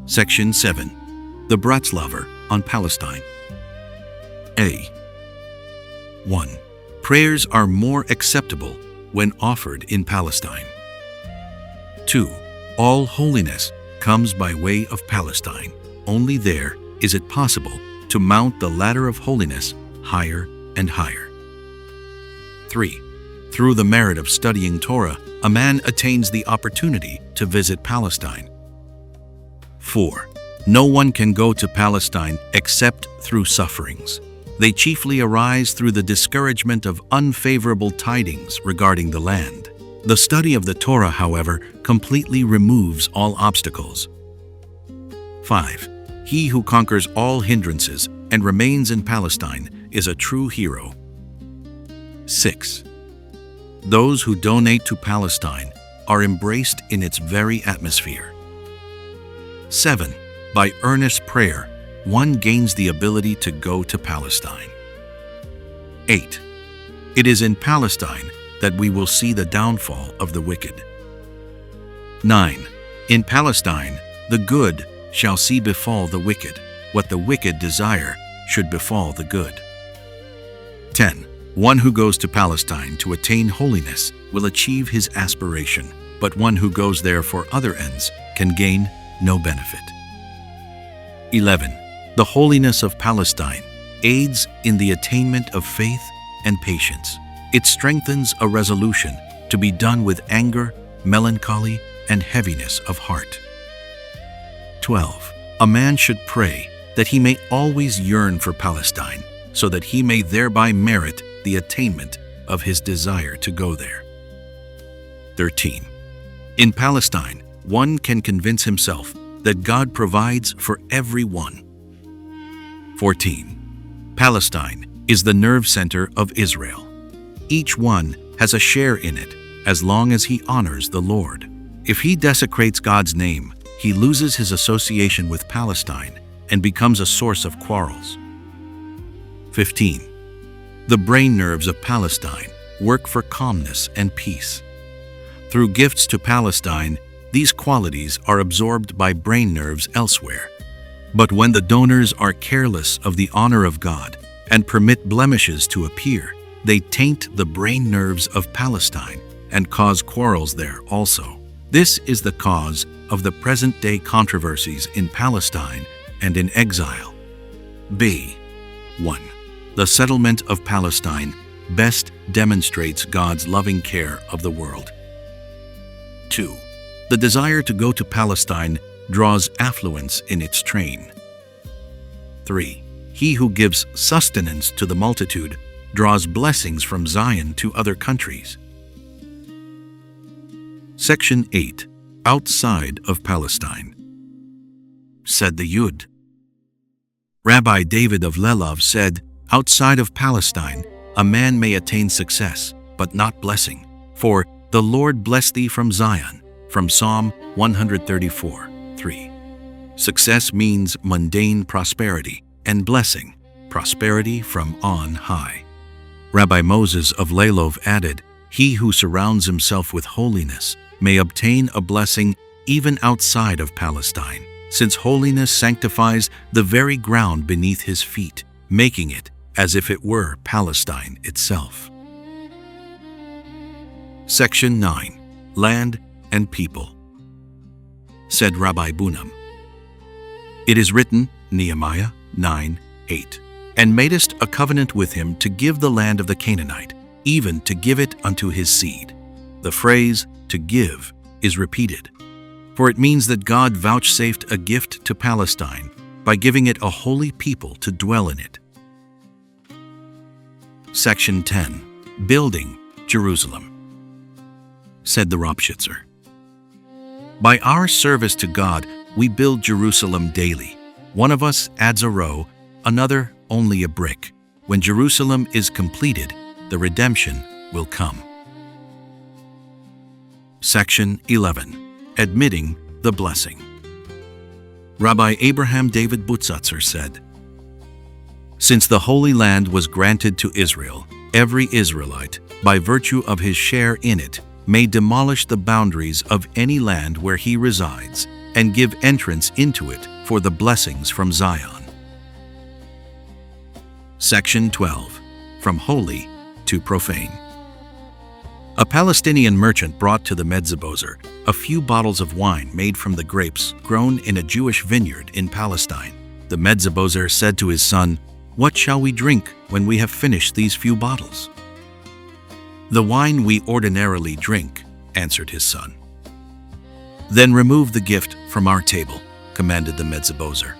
Section 7. The Bretzlover on Palestine. A. 1. Prayers are more acceptable when offered in Palestine. 2. All holiness comes by way of Palestine. Only there is it possible to mount the ladder of holiness higher and higher. 3. Through the merit of studying Torah, a man attains the opportunity to visit Palestine. 4. No one can go to Palestine except through sufferings. They chiefly arise through the discouragement of unfavorable tidings regarding the land. The study of the Torah, however, completely removes all obstacles. 5. He who conquers all hindrances and remains in Palestine is a true hero. 6. Those who donate to Palestine are embraced in its very atmosphere. 7. By earnest prayer, one gains the ability to go to Palestine. 8. It is in Palestine that we will see the downfall of the wicked. 9. In Palestine, the good shall see befall the wicked. What the wicked desire should befall the good. 10. One who goes to Palestine to attain holiness will achieve his aspiration, but one who goes there for other ends can gain no benefit. 11. The holiness of Palestine aids in the attainment of faith and patience. It strengthens a resolution to be done with anger, melancholy, and heaviness of heart. 12. A man should pray that he may always yearn for Palestine, so that he may thereby merit the attainment of his desire to go there. 13. In Palestine, one can convince himself that God provides for everyone. 14. Palestine is the nerve center of Israel. Each one has a share in it, as long as he honors the Lord. If he desecrates God's name, he loses his association with Palestine and becomes a source of quarrels. 15. The brain nerves of Palestine work for calmness and peace. Through gifts to Palestine, these qualities are absorbed by brain nerves elsewhere. But when the donors are careless of the honor of God and permit blemishes to appear, they taint the brain nerves of Palestine and cause quarrels there also. This is the cause of the present-day controversies in Palestine and in exile. B. 1. The settlement of Palestine best demonstrates God's loving care of the world. 2. The desire to go to Palestine draws affluence in its train. 3. He who gives sustenance to the multitude draws blessings from Zion to other countries. Section 8. Outside of Palestine. Said the Yud. Rabbi David of Lelov said, "Outside of Palestine, a man may attain success, but not blessing. For the Lord bless thee from Zion," from Psalm 134:3. Success means mundane prosperity, and blessing, prosperity from on high. Rabbi Moses of Lelov added, "He who surrounds himself with holiness may obtain a blessing even outside of Palestine, since holiness sanctifies the very ground beneath his feet, making it as if it were Palestine itself." Section 9. Land and People. Said Rabbi Bunam. It is written, Nehemiah 9:8, "And madest a covenant with him to give the land of the Canaanite, even to give it unto his seed." The phrase, "to give," is repeated, for it means that God vouchsafed a gift to Palestine by giving it a holy people to dwell in it. Section 10. Building Jerusalem. Said the Ropshitzer. By our service to God, we build Jerusalem daily. One of us adds a row, another only a brick. When Jerusalem is completed, the redemption will come. Section 11. Admitting the blessing. Rabbi Abraham David Butzatzer said, "Since the Holy Land was granted to Israel, every Israelite, by virtue of his share in it, may demolish the boundaries of any land where he resides and give entrance into it for the blessings from Zion." Section 12. From holy to profane. A Palestinian merchant brought to the Medzabozer a few bottles of wine made from the grapes grown in a Jewish vineyard in Palestine. The Medzabozer said to his son, "What shall we drink when we have finished these few bottles?" "The wine we ordinarily drink," answered his son. "Then remove the gift from our table," commanded the Medzabozer.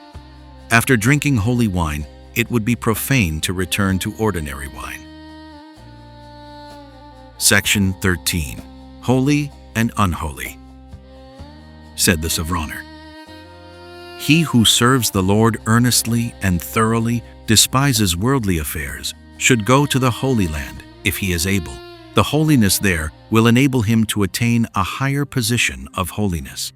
After drinking holy wine, it would be profane to return to ordinary wine. Section 13. Holy and Unholy. Said the Savroner. He who serves the Lord earnestly and thoroughly, despises worldly affairs, should go to the Holy Land if he is able. The holiness there will enable him to attain a higher position of holiness.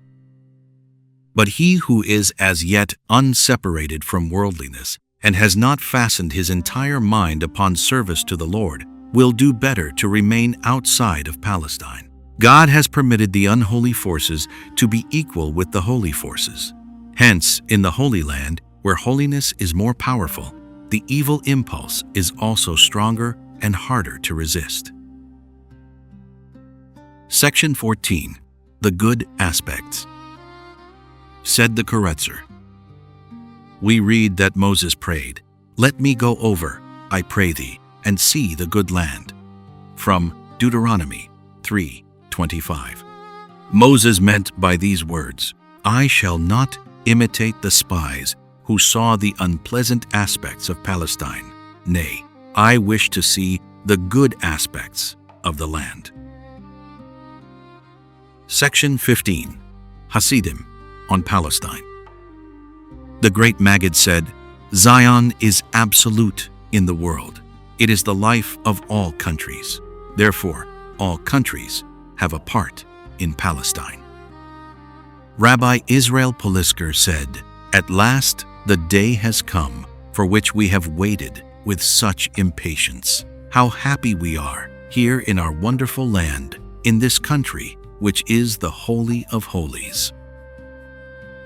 But he who is as yet unseparated from worldliness and has not fastened his entire mind upon service to the Lord will do better to remain outside of Palestine. God has permitted the unholy forces to be equal with the holy forces. Hence, in the Holy Land, where holiness is more powerful, the evil impulse is also stronger and harder to resist. Section 14. The Good Aspects. Said the Koretzer. We read that Moses prayed, "Let me go over, I pray thee, and see the good land." From Deuteronomy 3:25. Moses meant by these words, "I shall not imitate the spies who saw the unpleasant aspects of Palestine. Nay, I wish to see the good aspects of the land." Section 15. Hasidim on Palestine. The great Maggid said, "Zion is absolute in the world. It is the life of all countries. Therefore, all countries have a part in Palestine. Rabbi Israel Polisker said, "At last the day has come for which we have waited with such impatience. How happy we are here in our wonderful land, in this country, which is the Holy of Holies."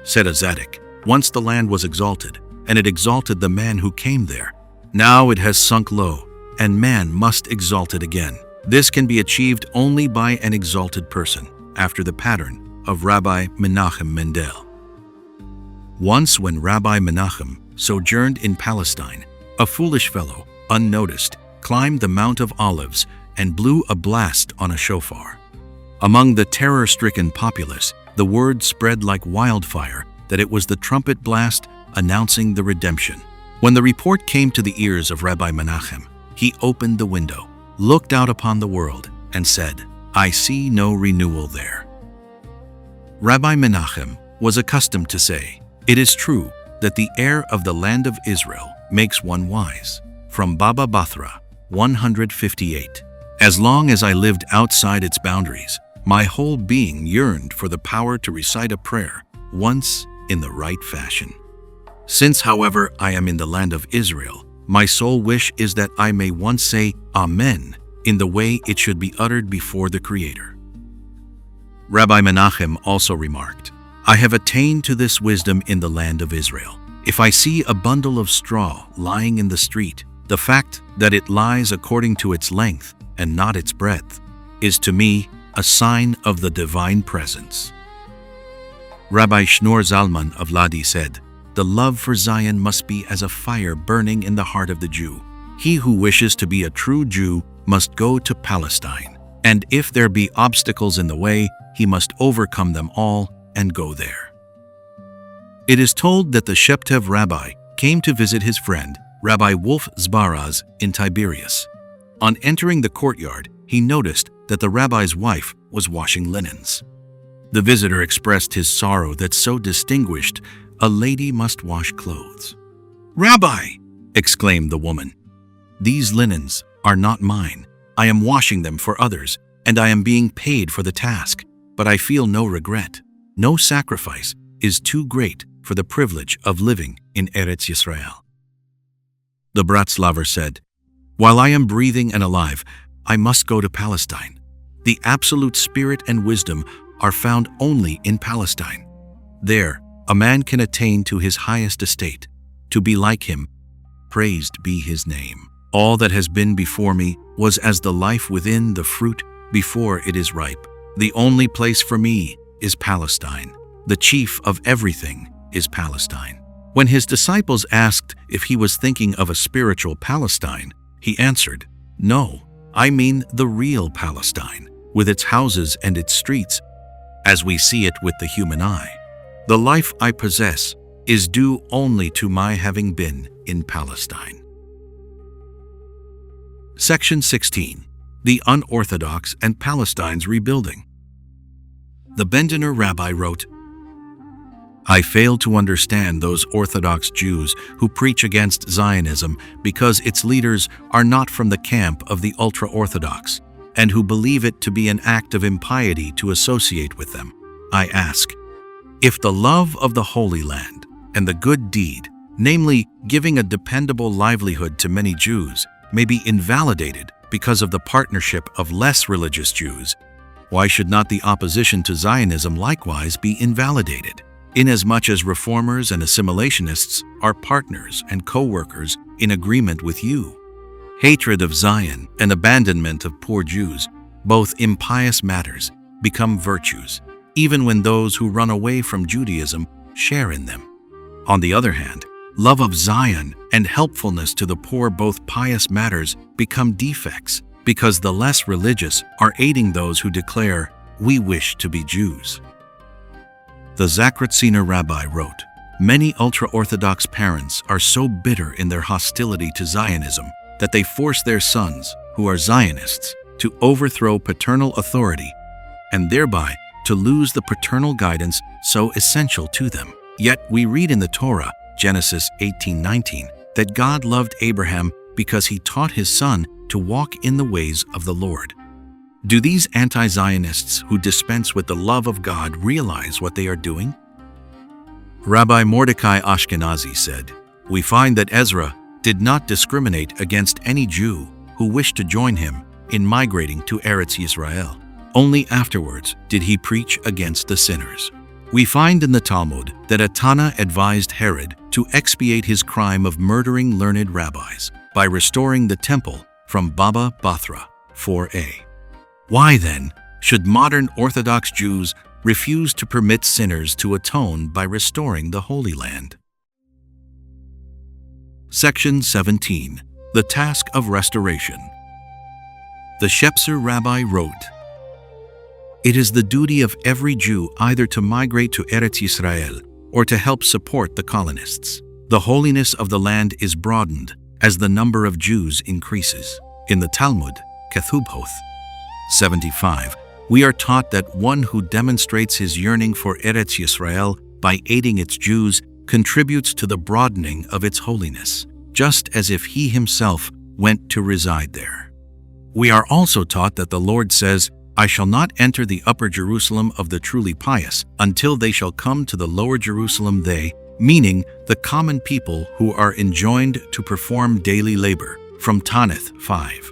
Said a Tzaddik, "Once the land was exalted, and it exalted the man who came there. Now it has sunk low, and man must exalt it again. This can be achieved only by an exalted person, after the pattern of Rabbi Menachem Mendel." Once when Rabbi Menachem sojourned in Palestine, a foolish fellow, unnoticed, climbed the Mount of Olives and blew a blast on a shofar. Among the terror-stricken populace, the word spread like wildfire that it was the trumpet blast announcing the redemption. When the report came to the ears of Rabbi Menachem, he opened the window, looked out upon the world, and said, "I see no renewal there." Rabbi Menachem was accustomed to say, "It is true that the air of the land of Israel makes one wise." From Baba Bathra, 158. As long as I lived outside its boundaries, my whole being yearned for the power to recite a prayer once in the right fashion. Since, however, I am in the land of Israel, my sole wish is that I may once say Amen in the way it should be uttered before the Creator. Rabbi Menachem also remarked, "I have attained to this wisdom in the land of Israel. If I see a bundle of straw lying in the street, the fact that it lies according to its length and not its breadth is to me a sign of the divine presence." Rabbi Shneur Zalman of Ladi said, "The love for Zion must be as a fire burning in the heart of the Jew. He who wishes to be a true Jew must go to Palestine, and if there be obstacles in the way, he must overcome them all and go there." It is told that the Sheptev rabbi came to visit his friend, Rabbi Wolf Zbaraz, in Tiberias. On entering the courtyard, he noticed that the rabbi's wife was washing linens. The visitor expressed his sorrow that so distinguished a lady must wash clothes. "Rabbi," exclaimed the woman, "these linens are not mine. I am washing them for others, and I am being paid for the task, but I feel no regret. No sacrifice is too great for the privilege of living in Eretz Yisrael." The Bratslaver said, "While I am breathing and alive, I must go to Palestine. The absolute spirit and wisdom are found only in Palestine. There, a man can attain to his highest estate, to be like him. Praised be his name. All that has been before me was as the life within the fruit before it is ripe. The only place for me is Palestine. The chief of everything is Palestine." When his disciples asked if he was thinking of a spiritual Palestine, he answered, "No, I mean the real Palestine, with its houses and its streets, as we see it with the human eye. The life I possess is due only to my having been in Palestine." Section 16. The Unorthodox and Palestine's Rebuilding. The Bendiner rabbi wrote, "I fail to understand those Orthodox Jews who preach against Zionism because its leaders are not from the camp of the ultra-Orthodox, and who believe it to be an act of impiety to associate with them. I ask, if the love of the Holy Land and the good deed, namely giving a dependable livelihood to many Jews, may be invalidated because of the partnership of less religious Jews, why should not the opposition to Zionism likewise be invalidated, inasmuch as reformers and assimilationists are partners and co-workers in agreement with you? Hatred of Zion and abandonment of poor Jews, both impious matters, become virtues, even when those who run away from Judaism share in them. On the other hand, love of Zion and helpfulness to the poor, both pious matters, become defects, because the less religious are aiding those who declare, 'We wish to be Jews.'" The Zakrotziner rabbi wrote, "Many ultra-Orthodox parents are so bitter in their hostility to Zionism that they force their sons, who are Zionists, to overthrow paternal authority and thereby to lose the paternal guidance so essential to them. Yet we read in the Torah, Genesis 18:19, that God loved Abraham because he taught his son to walk in the ways of the Lord. Do these anti-Zionists who dispense with the love of God realize what they are doing? Rabbi Mordecai Ashkenazi said, "We find that Ezra did not discriminate against any Jew who wished to join him in migrating to Eretz Yisrael. Only afterwards did he preach against the sinners." We find in the Talmud that Atana advised Herod to expiate his crime of murdering learned rabbis by restoring the temple from Baba Bathra 4a. Why then should modern Orthodox Jews refuse to permit sinners to atone by restoring the Holy Land? Section 17. The Task of Restoration. The Shepser Rabbi wrote, "It is the duty of every Jew either to migrate to Eretz Yisrael or to help support the colonists. The holiness of the land is broadened as the number of Jews increases." In the Talmud, Kethubhoth 75, we are taught that one who demonstrates his yearning for Eretz Yisrael by aiding its Jews contributes to the broadening of its holiness, just as if he himself went to reside there. We are also taught that the Lord says, "I shall not enter the upper Jerusalem of the truly pious until they shall come to the lower Jerusalem, they," meaning the common people who are enjoined to perform daily labor, from Tanith 5.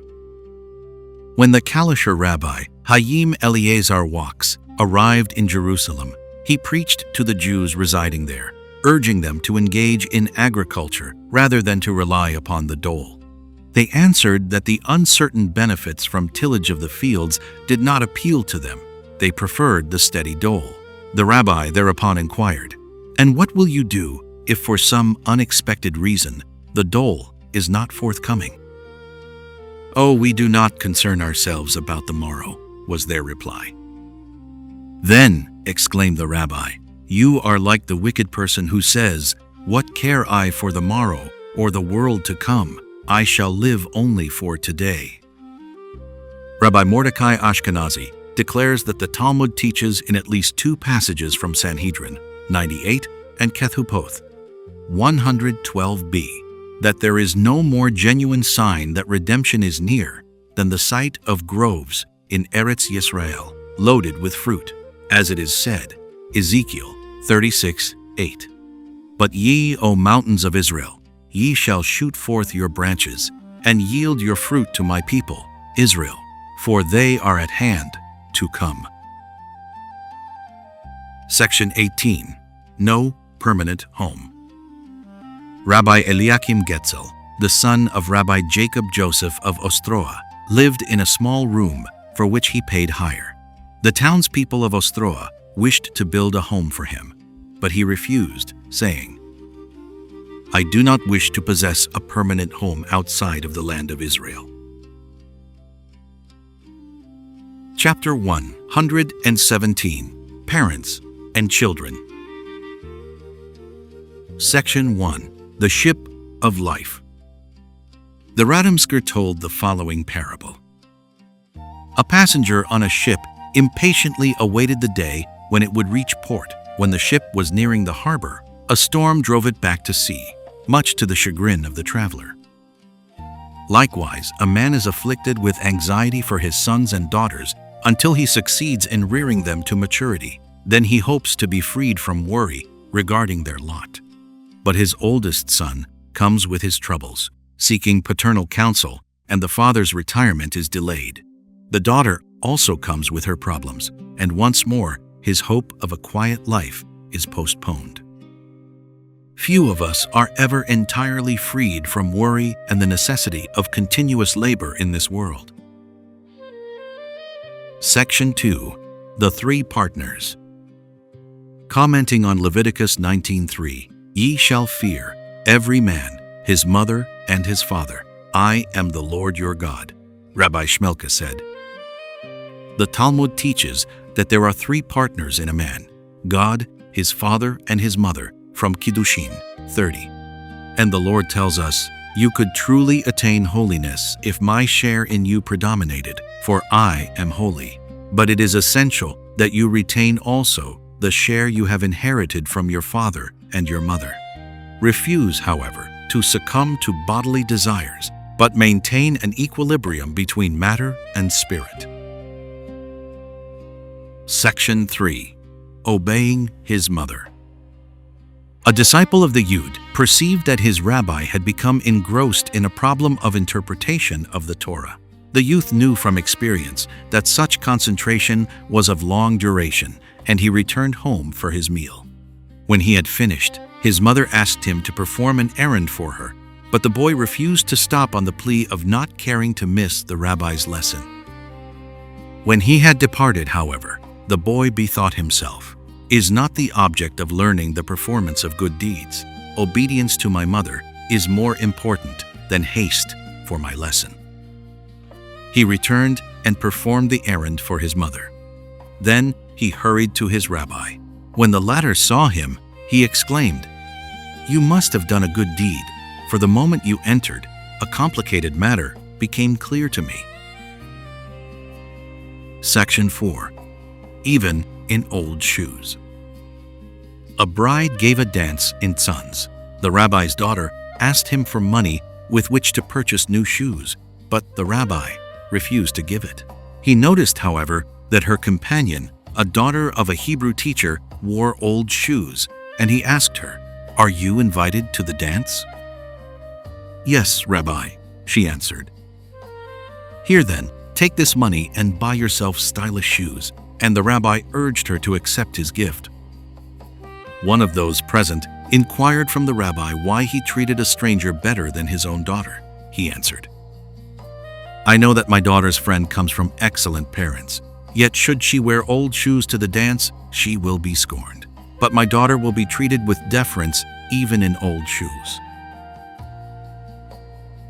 When the Kalisher Rabbi Hayim Eleazar Wachs arrived in Jerusalem, he preached to the Jews residing there, urging them to engage in agriculture rather than to rely upon the dole. They answered that the uncertain benefits from tillage of the fields did not appeal to them. They preferred the steady dole. The rabbi thereupon inquired, "And what will you do if for some unexpected reason the dole is not forthcoming?" "Oh, we do not concern ourselves about the morrow," was their reply. "Then," exclaimed the rabbi, "you are like the wicked person who says, 'What care I for the morrow or the world to come? I shall live only for today.'" Rabbi Mordecai Ashkenazi declares that the Talmud teaches in at least two passages from Sanhedrin 98 and Kethubhoth 112b that there is no more genuine sign that redemption is near than the sight of groves in Eretz Yisrael loaded with fruit, as it is said, Ezekiel 36:8. "But ye, O mountains of Israel, ye shall shoot forth your branches, and yield your fruit to my people, Israel, for they are at hand to come." Section 18. No permanent home. Rabbi Eliakim Getzel, the son of Rabbi Jacob Joseph of Ostroa, lived in a small room for which he paid hire. The townspeople of Ostroa wished to build a home for him, but he refused, saying, "I do not wish to possess a permanent home outside of the land of Israel." Chapter 117. Parents and Children. Section 1. The Ship of Life. The Radomsker told the following parable. A passenger on a ship impatiently awaited the day when it would reach port. When the ship was nearing the harbor, a storm drove it back to sea, much to the chagrin of the traveler. Likewise, a man is afflicted with anxiety for his sons and daughters until he succeeds in rearing them to maturity. Then he hopes to be freed from worry regarding their lot. But his oldest son comes with his troubles, seeking paternal counsel, and the father's retirement is delayed. The daughter also comes with her problems, and once more his hope of a quiet life is postponed. Few of us are ever entirely freed from worry and the necessity of continuous labor in this world. Section 2. The Three Partners. Commenting on Leviticus 19:3, "Ye shall fear every man his mother and his father. I am the Lord your God," Rabbi Shmelka said. The Talmud teaches that there are three partners in a man: God, his father, and his mother, from Kiddushin 30. And the Lord tells us, "You could truly attain holiness if my share in you predominated, for I am holy. But it is essential that you retain also the share you have inherited from your father and your mother. Refuse, however, to succumb to bodily desires, but maintain an equilibrium between matter and spirit." Section 3. Obeying his mother. A disciple of the Yud perceived that his rabbi had become engrossed in a problem of interpretation of the Torah. The youth knew from experience that such concentration was of long duration, and he returned home for his meal. When he had finished, his mother asked him to perform an errand for her, but the boy refused to stop on the plea of not caring to miss the rabbi's lesson. When he had departed, however, the boy bethought himself, "Is not the object of learning the performance of good deeds? Obedience to my mother is more important than haste for my lesson." He returned and performed the errand for his mother. Then he hurried to his rabbi. When the latter saw him, he exclaimed, "You must have done a good deed, for the moment you entered, a complicated matter became clear to me." Section 4. Even in old shoes. A bride gave a dance in Tzunz. The rabbi's daughter asked him for money with which to purchase new shoes, but the rabbi refused to give it. He noticed, however, that her companion, a daughter of a Hebrew teacher, wore old shoes, and he asked her, "Are you invited to the dance?" "Yes, Rabbi," she answered. "Here then, take this money and buy yourself stylish shoes," and the rabbi urged her to accept his gift. One of those present inquired from the rabbi why he treated a stranger better than his own daughter. He answered, "I know that my daughter's friend comes from excellent parents, yet should she wear old shoes to the dance, she will be scorned. But my daughter will be treated with deference even in old shoes."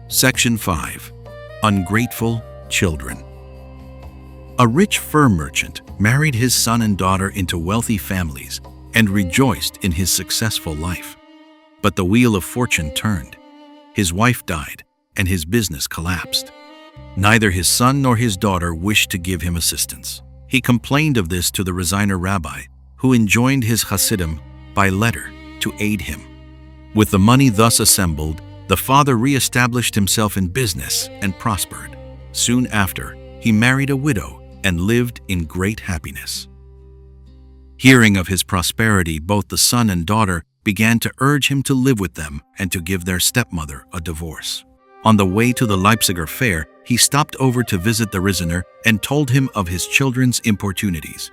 Section 5. Ungrateful children. A rich fur merchant married his son and daughter into wealthy families and rejoiced in his successful life. But the wheel of fortune turned. His wife died, and his business collapsed. Neither his son nor his daughter wished to give him assistance. He complained of this to the Resigner rabbi, who enjoined his Hasidim by letter to aid him. With the money thus assembled, the father re-established himself in business and prospered. Soon after, he married a widow and lived in great happiness. Hearing of his prosperity, both the son and daughter began to urge him to live with them and to give their stepmother a divorce. On the way to the Leipziger fair, he stopped over to visit the Resigner and told him of his children's importunities.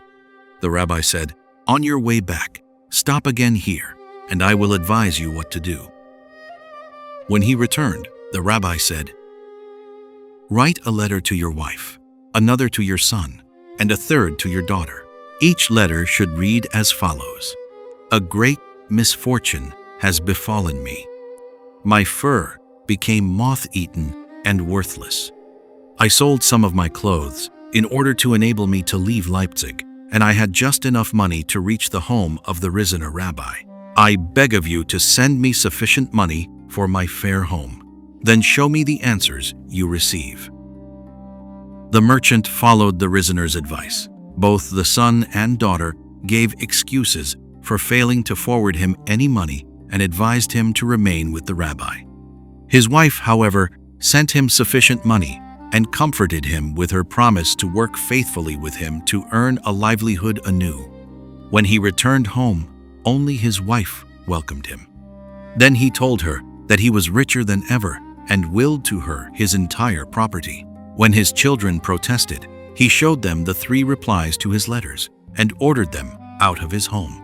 The rabbi said, "On your way back, stop again here, and I will advise you what to do." When he returned, the rabbi said, "Write a letter to your wife, another to your son, and a third to your daughter. Each letter should read as follows: A great misfortune has befallen me. My fur became moth-eaten and worthless. I sold some of my clothes in order to enable me to leave Leipzig, and I had just enough money to reach the home of the Resigner rabbi. I beg of you to send me sufficient money for my fair home. Then show me the answers you receive." The merchant followed the Resigner's advice. Both the son and daughter gave excuses for failing to forward him any money and advised him to remain with the rabbi. His wife, however, sent him sufficient money and comforted him with her promise to work faithfully with him to earn a livelihood anew. When he returned home, only his wife welcomed him. Then he told her that he was richer than ever and willed to her his entire property. When his children protested, he showed them the 3 replies to his letters and ordered them out of his home.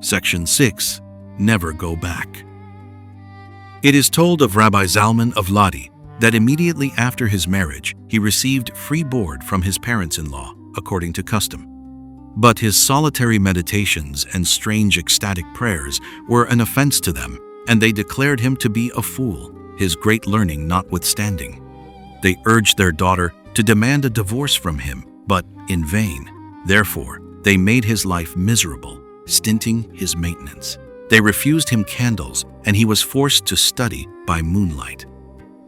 Section 6. Never go back. It is told of Rabbi Zalman of Lodi that immediately after his marriage, he received free board from his parents-in-law, according to custom. But his solitary meditations and strange ecstatic prayers were an offense to them, and they declared him to be a fool, his great learning notwithstanding. They urged their daughter to demand a divorce from him, but in vain. Therefore, they made his life miserable, stinting his maintenance. They refused him candles, and he was forced to study by moonlight.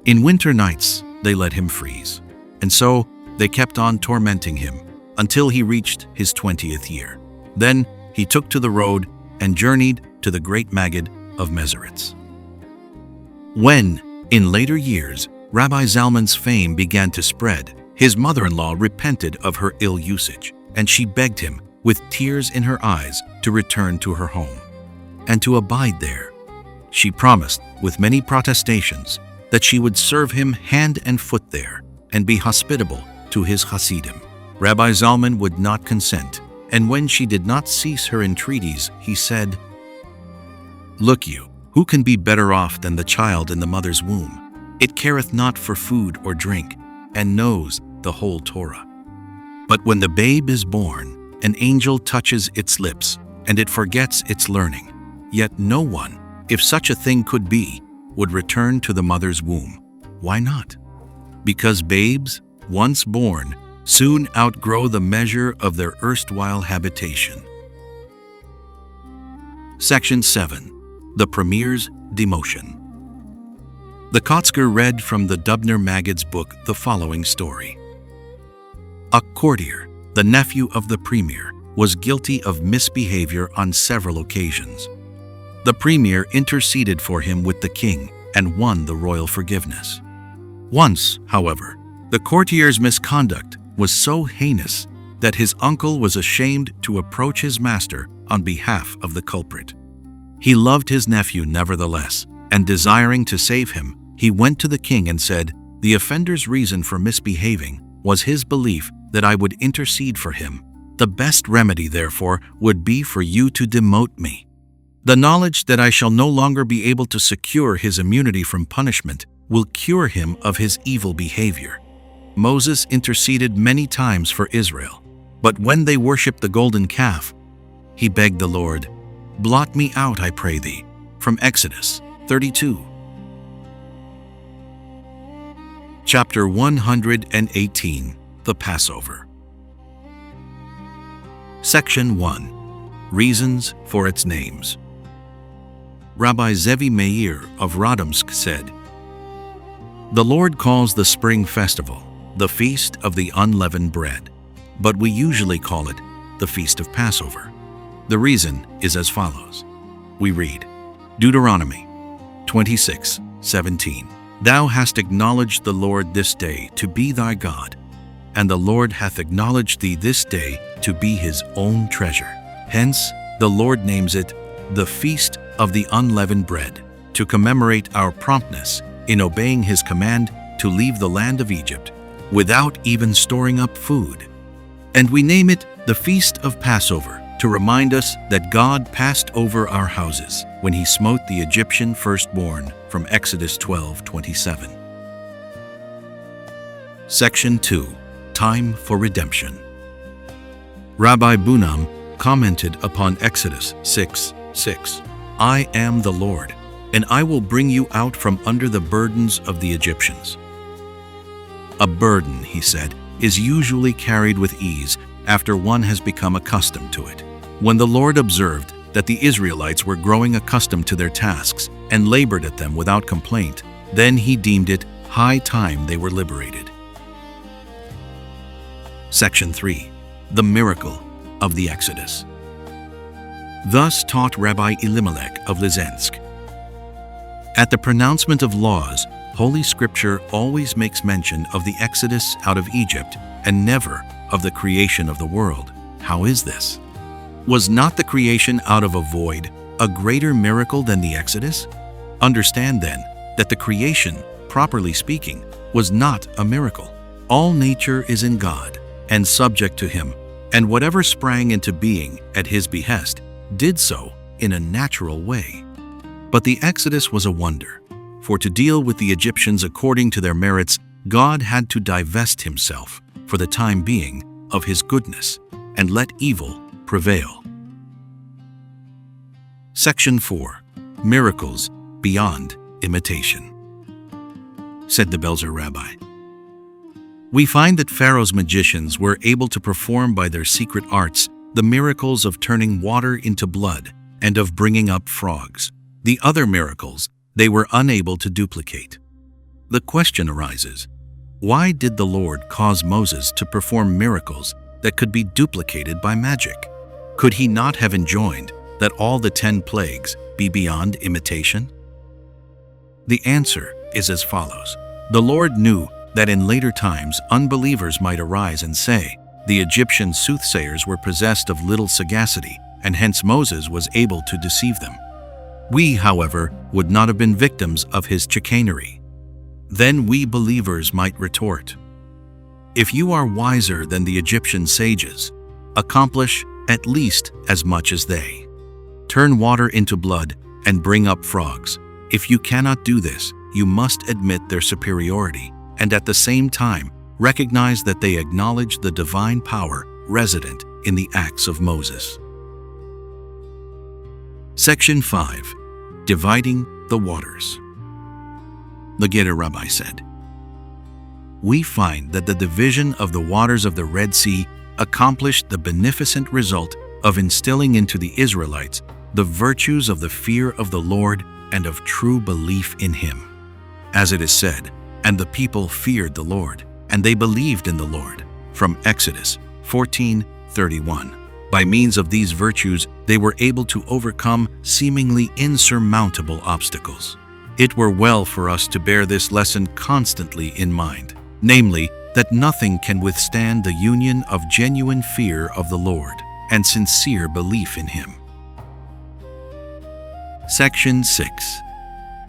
In winter nights, they let him freeze, and so they kept on tormenting him until he reached his 20th year. Then he took to the road and journeyed to the great Maggid of Meseritz. When, in later years, Rabbi Zalman's fame began to spread, His mother-in-law repented of her ill usage, and she begged him, with tears in her eyes, to return to her home and to abide there. She promised, with many protestations, that she would serve him hand and foot there and be hospitable to his Hasidim. Rabbi Zalman would not consent, and when she did not cease her entreaties, he said, "Look you, who can be better off than the child in the mother's womb? It careth not for food or drink, and knows the whole Torah. But when the babe is born, an angel touches its lips, and it forgets its learning. Yet no one, if such a thing could be, would return to the mother's womb. Why not? Because babes, once born, soon outgrow the measure of their erstwhile habitation." Section 7. The Premier's Demotion. The Kotzker read from the Dubner Maggid's book the following story. A courtier, the nephew of the Premier, was guilty of misbehavior on several occasions. The Premier interceded for him with the king and won the royal forgiveness. Once, however, the courtier's misconduct was so heinous that his uncle was ashamed to approach his master on behalf of the culprit. He loved his nephew nevertheless, and desiring to save him, he went to the king and said, "The offender's reason for misbehaving was his belief that I would intercede for him. The best remedy, therefore, would be for you to demote me. The knowledge that I shall no longer be able to secure his immunity from punishment will cure him of his evil behavior." Moses interceded many times for Israel, but when they worshipped the golden calf, he begged the Lord, "Blot me out, I pray thee," from Exodus 32. Chapter 118. The Passover. Section 1. Reasons for its names. Rabbi Zevi Meir of Radomsk said, "The Lord calls the spring festival the Feast of the Unleavened Bread, but we usually call it the Feast of Passover. The reason is as follows." We read, Deuteronomy 26:17. "Thou hast acknowledged the Lord this day to be thy God, and the Lord hath acknowledged thee this day to be his own treasure. Hence, the Lord names it the Feast of the Unleavened Bread, to commemorate our promptness in obeying his command to leave the land of Egypt without even storing up food. And we name it the Feast of Passover, to remind us that God passed over our houses when he smote the Egyptian firstborn, from Exodus 12:27. Section 2. Time for Redemption. Rabbi Bunam commented upon Exodus 6:6. "I am the Lord, and I will bring you out from under the burdens of the Egyptians." A burden, he said, is usually carried with ease after one has become accustomed to it. When the Lord observed that the Israelites were growing accustomed to their tasks and labored at them without complaint, then he deemed it high time they were liberated. Section 3. The Miracle of the Exodus. Thus taught Rabbi Elimelech of Lizensk. At the pronouncement of laws, Holy Scripture always makes mention of the Exodus out of Egypt and never of the creation of the world. How is this? Was not the creation out of a void a greater miracle than the Exodus? Understand then that the creation, properly speaking, was not a miracle. All nature is in God and subject to him, and whatever sprang into being at his behest did so in a natural way. But the Exodus was a wonder, for to deal with the Egyptians according to their merits, God had to divest himself, for the time being, of his goodness, and let evil prevail. Section 4. Miracles beyond imitation. Said the Belzer Rabbi, "We find that Pharaoh's magicians were able to perform by their secret arts the miracles of turning water into blood and of bringing up frogs. The other miracles they were unable to duplicate. The question arises, why did the Lord cause Moses to perform miracles that could be duplicated by magic? Could he not have enjoined that all the 10 plagues be beyond imitation? The answer is as follows. The Lord knew that in later times unbelievers might arise and say, the Egyptian soothsayers were possessed of little sagacity, and hence Moses was able to deceive them. We, however, would not have been victims of his chicanery. Then we believers might retort, if you are wiser than the Egyptian sages, accomplish at least as much as they. Turn water into blood and bring up frogs. If you cannot do this, you must admit their superiority, and at the same time recognize that they acknowledge the divine power resident in the acts of Moses. Section 5. Dividing the waters. The Gerer Rabbi said, we find that the division of the waters of the Red Sea accomplished the beneficent result of instilling into the Israelites the virtues of the fear of the Lord and of true belief in Him. As it is said, and the people feared the Lord, and they believed in the Lord. From Exodus 14:31. By means of these virtues, they were able to overcome seemingly insurmountable obstacles. It were well for us to bear this lesson constantly in mind, namely, that nothing can withstand the union of genuine fear of the Lord and sincere belief in Him. Section 6.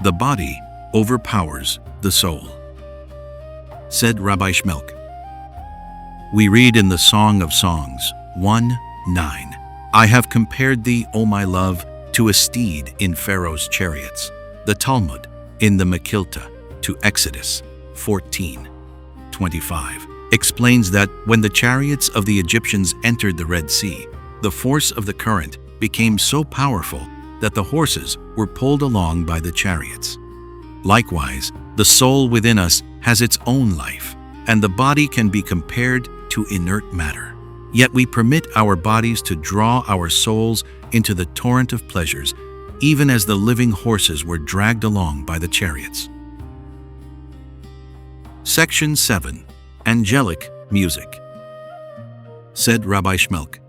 The body overpowers the soul. Said Rabbi Shmelk, we read in the Song of Songs 1:9, I have compared thee, O my love, to a steed in Pharaoh's chariots. The Talmud in the Mekilta to Exodus 14:25 explains that when the chariots of the Egyptians entered the Red Sea, the force of the current became so powerful that the horses were pulled along by the chariots. Likewise, the soul within us has its own life, and the body can be compared to inert matter. Yet we permit our bodies to draw our souls into the torrent of pleasures, even as the living horses were dragged along by the chariots. Section 7. Angelic Music. Said Rabbi Shmelk,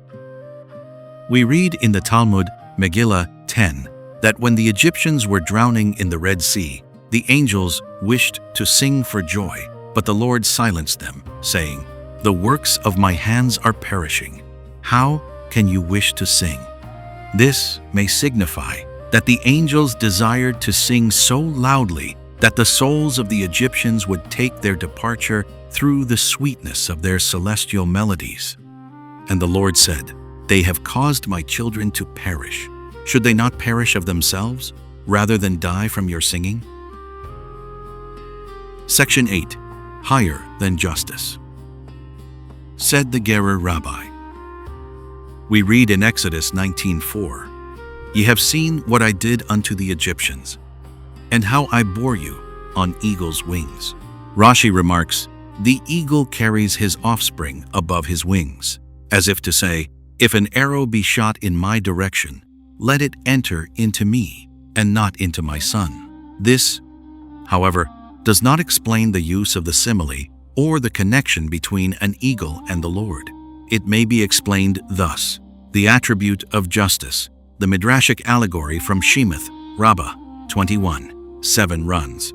we read in the Talmud Megillah 10 that when the Egyptians were drowning in the Red Sea, the angels wished to sing for joy, but the Lord silenced them, saying, the works of my hands are perishing. How can you wish to sing? This may signify that the angels desired to sing so loudly that the souls of the Egyptians would take their departure through the sweetness of their celestial melodies. And the Lord said, they have caused my children to perish. Should they not perish of themselves, rather than die from your singing? Section 8. Higher than justice. Said the Gerer Rabbi, we read in Exodus 19:4, ye have seen what I did unto the Egyptians, and how I bore you on eagle's wings. Rashi remarks, the eagle carries his offspring above his wings, as if to say, if an arrow be shot in my direction, let it enter into me, and not into my son. This, however, does not explain the use of the simile or the connection between an eagle and the Lord. It may be explained thus. The attribute of justice, the midrashic allegory from Shemoth Rabbah 21:7 runs,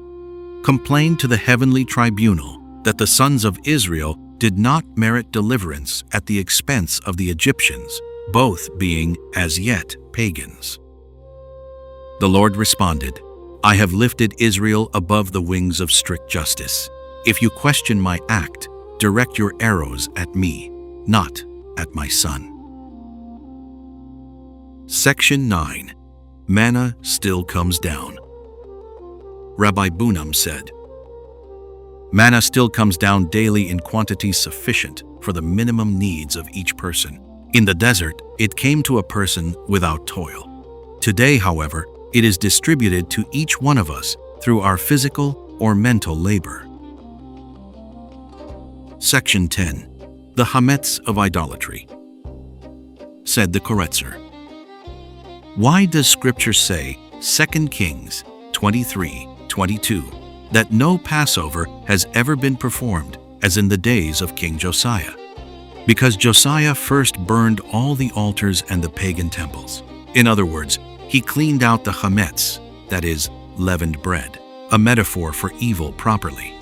complained to the heavenly tribunal that the sons of Israel did not merit deliverance at the expense of the Egyptians, both being as yet pagans. The Lord responded, I have lifted Israel above the wings of strict justice. If you question my act, direct your arrows at me, not at my son. Section 9. Manna still comes down. Rabbi Bunam said, manna still comes down daily in quantities sufficient for the minimum needs of each person. In the desert, it came to a person without toil. Today, however, it is distributed to each one of us through our physical or mental labor. Section 10. The Hametz of Idolatry. Said the Koretzer, why does Scripture say, 2 Kings 23:22, that no Passover has ever been performed as in the days of King Josiah? Because Josiah first burned all the altars and the pagan temples. In other words, he cleaned out the Hametz, that is, leavened bread, a metaphor for evil properly.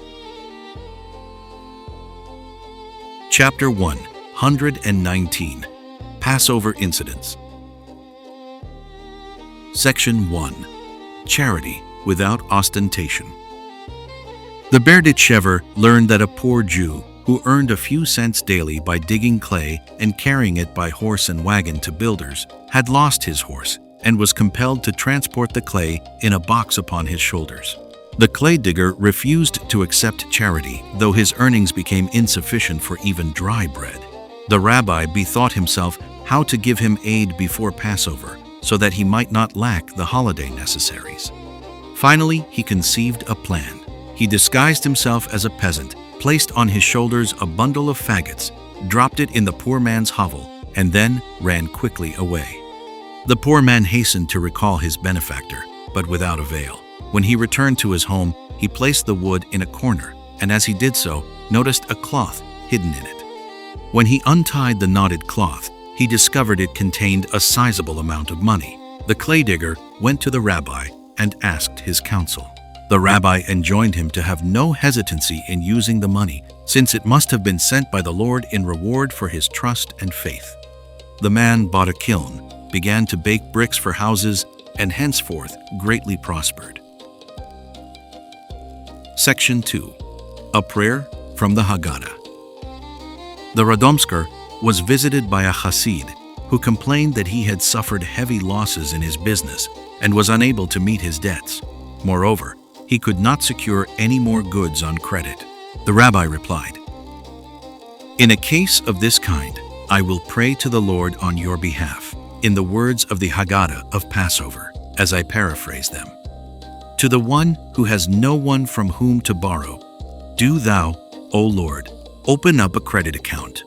Chapter 119. Passover Incidents. Section 1. Charity without ostentation. The Berditchever learned that a poor Jew who earned a few cents daily by digging clay and carrying it by horse and wagon to builders had lost his horse and was compelled to transport the clay in a box upon his shoulders. The clay digger refused to accept charity, though his earnings became insufficient for even dry bread. The rabbi bethought himself how to give him aid before Passover, so that he might not lack the holiday necessaries. Finally, he conceived a plan. He disguised himself as a peasant, placed on his shoulders a bundle of faggots, dropped it in the poor man's hovel, and then ran quickly away. The poor man hastened to recall his benefactor, but without avail. When he returned to his home, he placed the wood in a corner, and as he did so, noticed a cloth hidden in it. When he untied the knotted cloth, he discovered it contained a sizable amount of money. The clay digger went to the rabbi and asked his counsel. The rabbi enjoined him to have no hesitancy in using the money, since it must have been sent by the Lord in reward for his trust and faith. The man bought a kiln, began to bake bricks for houses, and henceforth greatly prospered. Section 2. A Prayer from the Haggadah. The Radomsker was visited by a Hasid who complained that he had suffered heavy losses in his business and was unable to meet his debts. Moreover, he could not secure any more goods on credit. The rabbi replied, "In a case of this kind, I will pray to the Lord on your behalf, in the words of the Haggadah of Passover, as I paraphrase them. To the one who has no one from whom to borrow, do thou, O Lord, open up a credit account."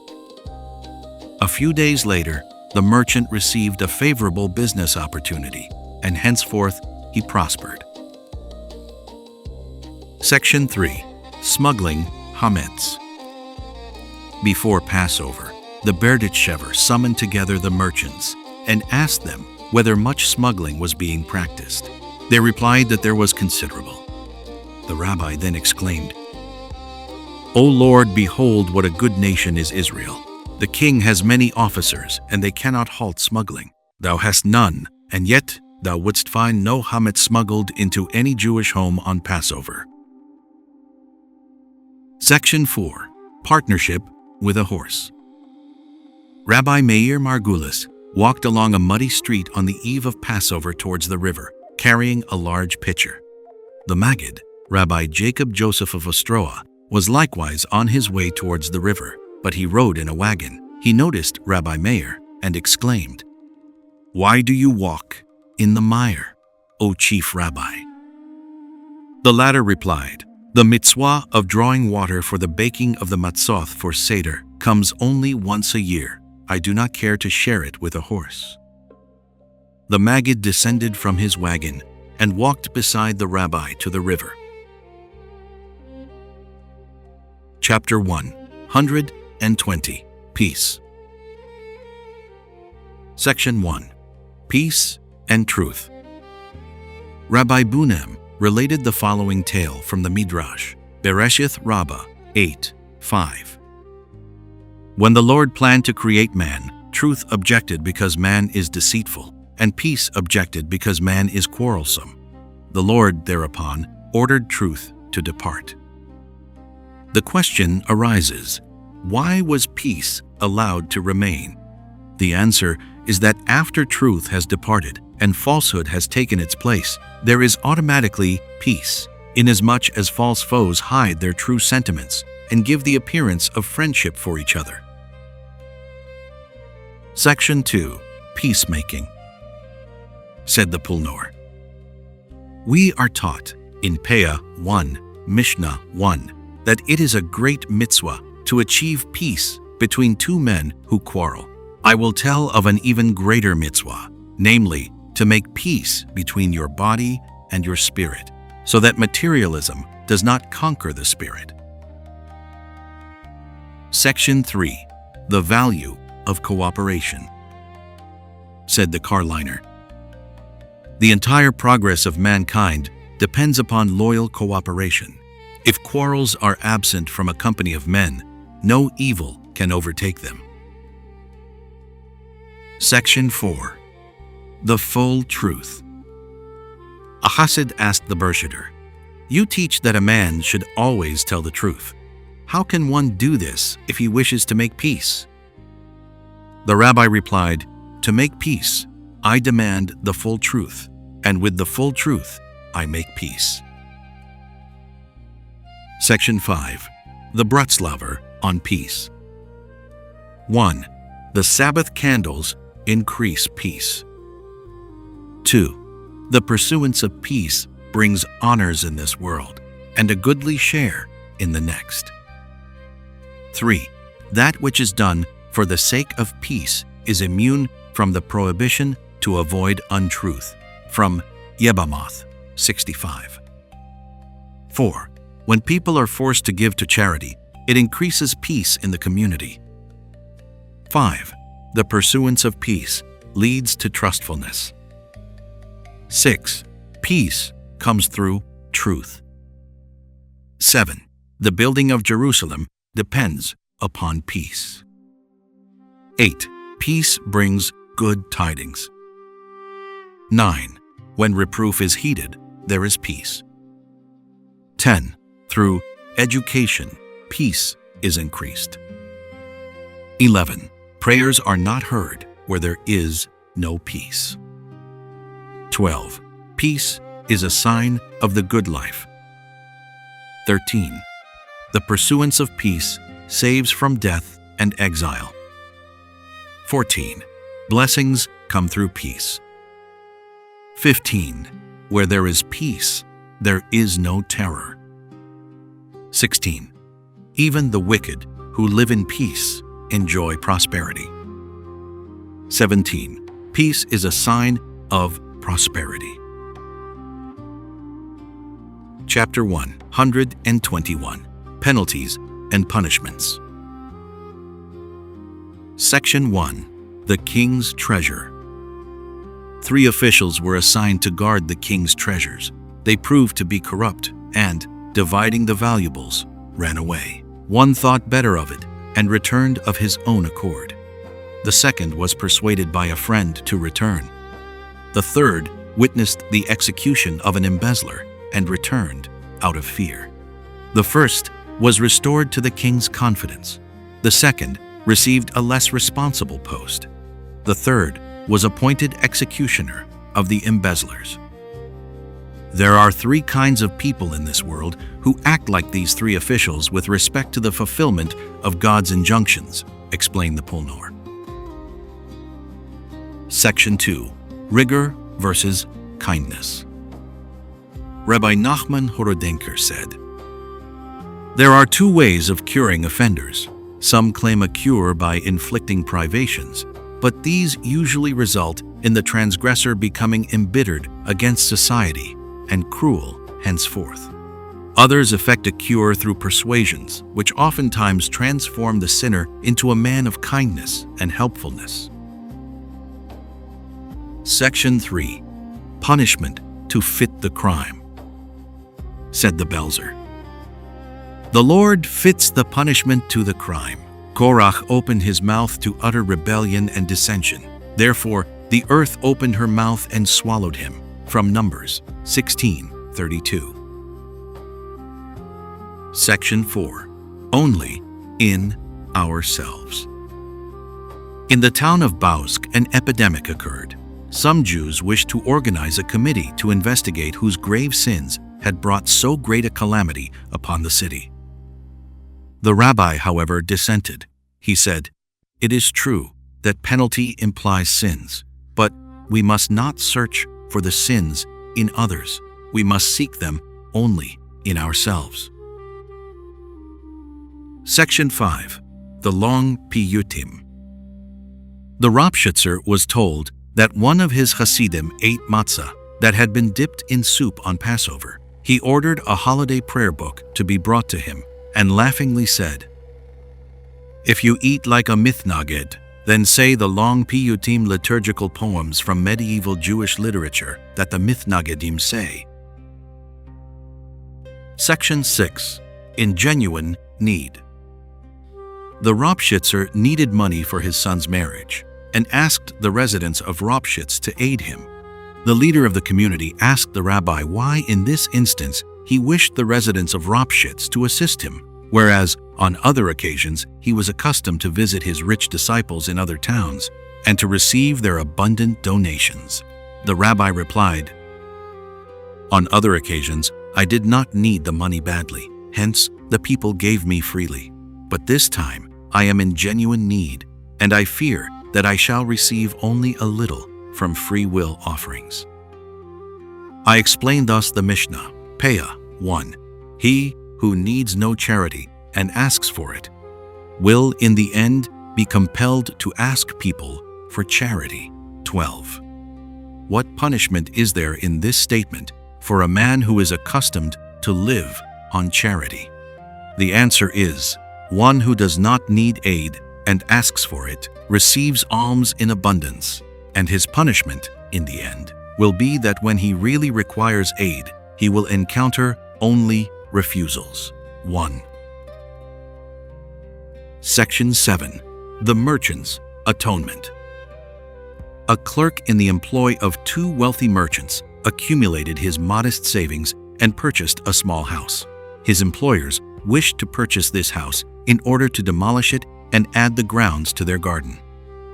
A few days later, the merchant received a favorable business opportunity, and henceforth he prospered. Section 3. Smuggling Hametz. Before Passover, the Berditchever summoned together the merchants and asked them whether much smuggling was being practiced. They replied that there was considerable. The rabbi then exclaimed, "O Lord, behold what a good nation is Israel. The king has many officers, and they cannot halt smuggling. Thou hast none, and yet thou wouldst find no hametz smuggled into any Jewish home on Passover." Section 4. Partnership with a horse. Rabbi Meir Margulis walked along a muddy street on the eve of Passover towards the river, carrying a large pitcher. The Maggid, Rabbi Jacob Joseph of Ostroa, was likewise on his way towards the river, but he rode in a wagon. He noticed Rabbi Meir and exclaimed, "Why do you walk in the mire, O chief rabbi?" The latter replied, "The mitzvah of drawing water for the baking of the matzoth for Seder comes only once a year. I do not care to share it with a horse." The Maggid descended from his wagon and walked beside the rabbi to the river. Chapter 120. Peace. Section 1. Peace and Truth. Rabbi Bunem related the following tale from the Midrash, Bereshith Rabbah 8:5. When the Lord planned to create man, truth objected because man is deceitful, and peace objected because man is quarrelsome. The Lord, thereupon, ordered truth to depart. The question arises, why was peace allowed to remain? The answer is that after truth has departed and falsehood has taken its place, there is automatically peace, inasmuch as false foes hide their true sentiments and give the appearance of friendship for each other. Section 2. Peacemaking. Said the Pulnor, "We are taught in Peah 1, Mishnah 1, that it is a great mitzvah to achieve peace between two men who quarrel. I will tell of an even greater mitzvah, namely, to make peace between your body and your spirit, so that materialism does not conquer the spirit." Section 3. The Value of Cooperation. Said the Carliner, "The entire progress of mankind depends upon loyal cooperation. If quarrels are absent from a company of men, no evil can overtake them. Section 4. The Full Truth. A Hasid asked the Bershitter, "You teach that a man should always tell the truth. How can one do this if he wishes to make peace?" The rabbi replied, "To make peace, I demand the full truth, and with the full truth, I make peace." Section 5. The Breslaver on Peace. 1. The Sabbath candles increase peace. 2. The pursuance of peace brings honors in this world and a goodly share in the next. 3. That which is done for the sake of peace is immune from the prohibition to avoid untruth, from Yebamoth 65. 4. When people are forced to give to charity, it increases peace in the community. 5. The pursuance of peace leads to trustfulness. 6. Peace comes through truth. 7. The building of Jerusalem depends upon peace. 8. Peace brings good tidings. 9. When reproof is heeded, there is peace. 10. Through education, peace is increased. 11. Prayers are not heard where there is no peace. 12. Peace is a sign of the good life. 13. The pursuance of peace saves from death and exile. 14. Blessings come through peace. 15. Where there is peace, there is no terror. 16. Even the wicked who live in peace enjoy prosperity. 17. Peace is a sign of prosperity. Chapter 121. Penalties and Punishments. Section 1. The King's Treasure. 3 officials were assigned to guard the king's treasures. They proved to be corrupt and, dividing the valuables, ran away. One thought better of it and returned of his own accord. The second was persuaded by a friend to return. The third witnessed the execution of an embezzler and returned out of fear. The first was restored to the king's confidence. The second received a less responsible post. The third was appointed executioner of the embezzlers. There are 3 kinds of people in this world who act like these 3 officials with respect to the fulfillment of God's injunctions, explained the Pulnor. Section 2. Rigor versus kindness. Rabbi Nachman of said, "There are 2 ways of curing offenders. Some claim a cure by inflicting privations, but these usually result in the transgressor becoming embittered against society and cruel henceforth. Others effect a cure through persuasions, which oftentimes transform the sinner into a man of kindness and helpfulness." Section 3. Punishment to fit the crime. Said the Belzer, "The Lord fits the punishment to the crime. Korach opened his mouth to utter rebellion and dissension. Therefore, the earth opened her mouth and swallowed him." From Numbers 16:32. Section 4. Only in ourselves. In the town of Bausk, an epidemic occurred. Some Jews wished to organize a committee to investigate whose grave sins had brought so great a calamity upon the city. The rabbi, however, dissented. He said, "It is true that penalty implies sins, but we must not search for the sins in others. We must seek them only in ourselves." Section 5. The Long Piyutim. The Ropshitzer was told that one of his Hasidim ate matzah that had been dipped in soup on Passover. He ordered a holiday prayer book to be brought to him and laughingly said, "If you eat like a mithnaged, then say the long piyutim liturgical poems from medieval Jewish literature that the mitnagedim say." Section 6. In Genuine Need. The Ropshitzer needed money for his son's marriage and asked the residents of Ropshitz to aid him. The leader of the community asked the rabbi why in this instance he wished the residents of Ropshitz to assist him, whereas on other occasions he was accustomed to visit his rich disciples in other towns and to receive their abundant donations. The rabbi replied, "On other occasions I did not need the money badly, hence the people gave me freely. But this time I am in genuine need, and I fear that I shall receive only a little from free will offerings." I explain thus the Mishnah, Peah 1. He who needs no charity and asks for it will in the end be compelled to ask people for charity. 12. What punishment is there in this statement for a man who is accustomed to live on charity? The answer is, one who does not need aid and asks for it receives alms in abundance, and his punishment, in the end, will be that when he really requires aid, he will encounter only refusals. 1. Section 7. The Merchant's Atonement. A clerk in the employ of two wealthy merchants accumulated his modest savings and purchased a small house. His employers wished to purchase this house in order to demolish it and add the grounds to their garden.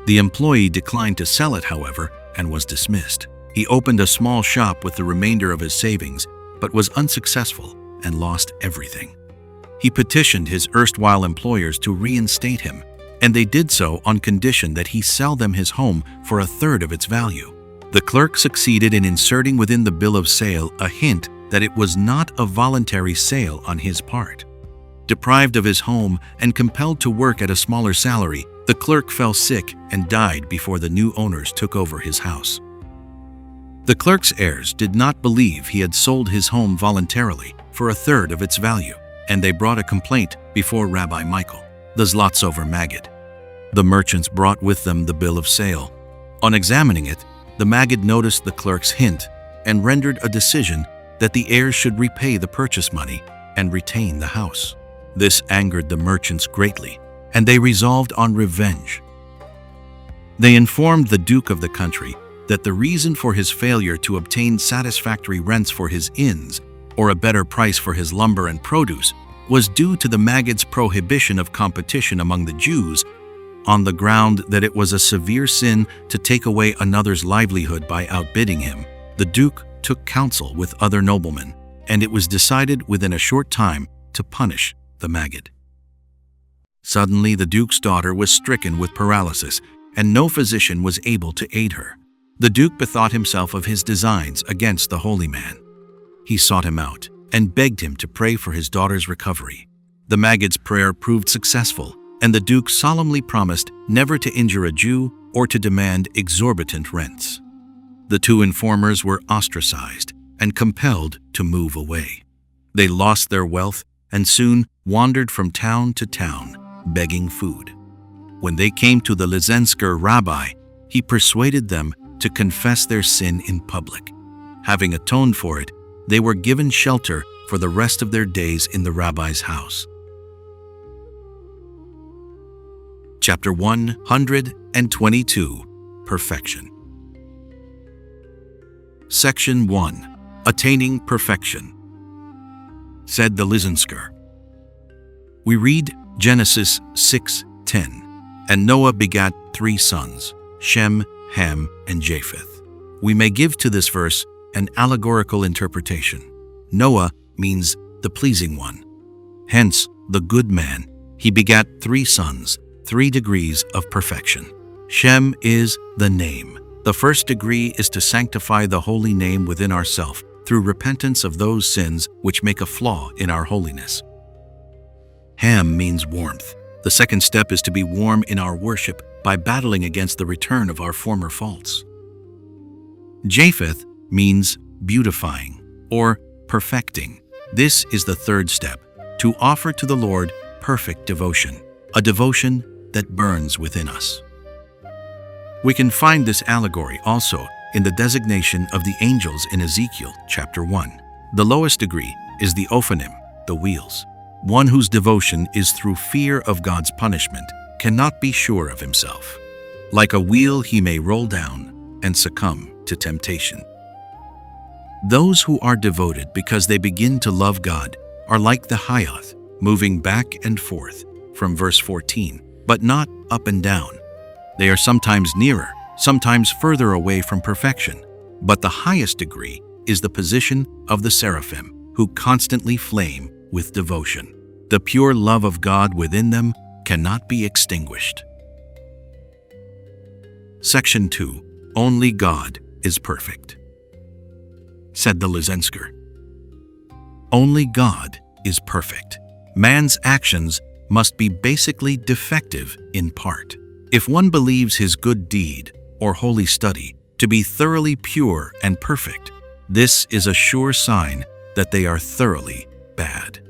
The employee declined to sell it, however, and was dismissed. He opened a small shop with the remainder of his savings, but was unsuccessful and lost everything. He petitioned his erstwhile employers to reinstate him, and they did so on condition that he sell them his home for 1/3 of its value. The clerk succeeded in inserting within the bill of sale a hint that it was not a voluntary sale on his part. Deprived of his home and compelled to work at a smaller salary, the clerk fell sick and died before the new owners took over his house. The clerk's heirs did not believe he had sold his home voluntarily for 1/3 of its value, and they brought a complaint before Rabbi Michael, the Zlotsover Maggid. The merchants brought with them the bill of sale. On examining it, the Maggid noticed the clerk's hint and rendered a decision that the heirs should repay the purchase money and retain the house. This angered the merchants greatly, and they resolved on revenge. They informed the Duke of the country that the reason for his failure to obtain satisfactory rents for his inns or a better price for his lumber and produce was due to the Maggid's prohibition of competition among the Jews on the ground that it was a severe sin to take away another's livelihood by outbidding him. The Duke took counsel with other noblemen, and it was decided within a short time to punish the Maggid. Suddenly, the Duke's daughter was stricken with paralysis, and no physician was able to aid her. The Duke bethought himself of his designs against the holy man. He sought him out and begged him to pray for his daughter's recovery. The Maggid's prayer proved successful, and the Duke solemnly promised never to injure a Jew or to demand exorbitant rents. The two informers were ostracized and compelled to move away. They lost their wealth and soon wandered from town to town, begging food. When they came to the Lizensker rabbi, he persuaded them to confess their sin in public. Having atoned for it, they were given shelter for the rest of their days in the rabbi's house. Chapter 122, Perfection. Section 1. Attaining Perfection. Said the Lizensker. We read Genesis 6:10. And Noah begat 3 sons, Shem, Ham, and Japheth. We may give to this verse an allegorical interpretation. Noah means the pleasing one. Hence, the good man. He begat 3 sons, 3 degrees of perfection. Shem is the name. The first degree is to sanctify the holy name within ourselves through repentance of those sins which make a flaw in our holiness. Ham means warmth. The second step is to be warm in our worship by battling against the return of our former faults. Japheth means beautifying or perfecting. This is the third step, to offer to the Lord perfect devotion, a devotion that burns within us. We can find this allegory also in the designation of the angels in Ezekiel chapter 1. The lowest degree is the ophanim, the wheels. One whose devotion is through fear of God's punishment cannot be sure of himself. Like a wheel, he may roll down and succumb to temptation. Those who are devoted because they begin to love God are like the Hayath, moving back and forth from verse 14, but not up and down. They are sometimes nearer, sometimes further away from perfection, but the highest degree is the position of the seraphim, who constantly flame with devotion. The pure love of God within them cannot be extinguished. Section 2. Only God is perfect. Said the Lysensker. Only God is perfect. Man's actions must be basically defective in part. If one believes his good deed or holy study to be thoroughly pure and perfect, this is a sure sign that they are thoroughly bad.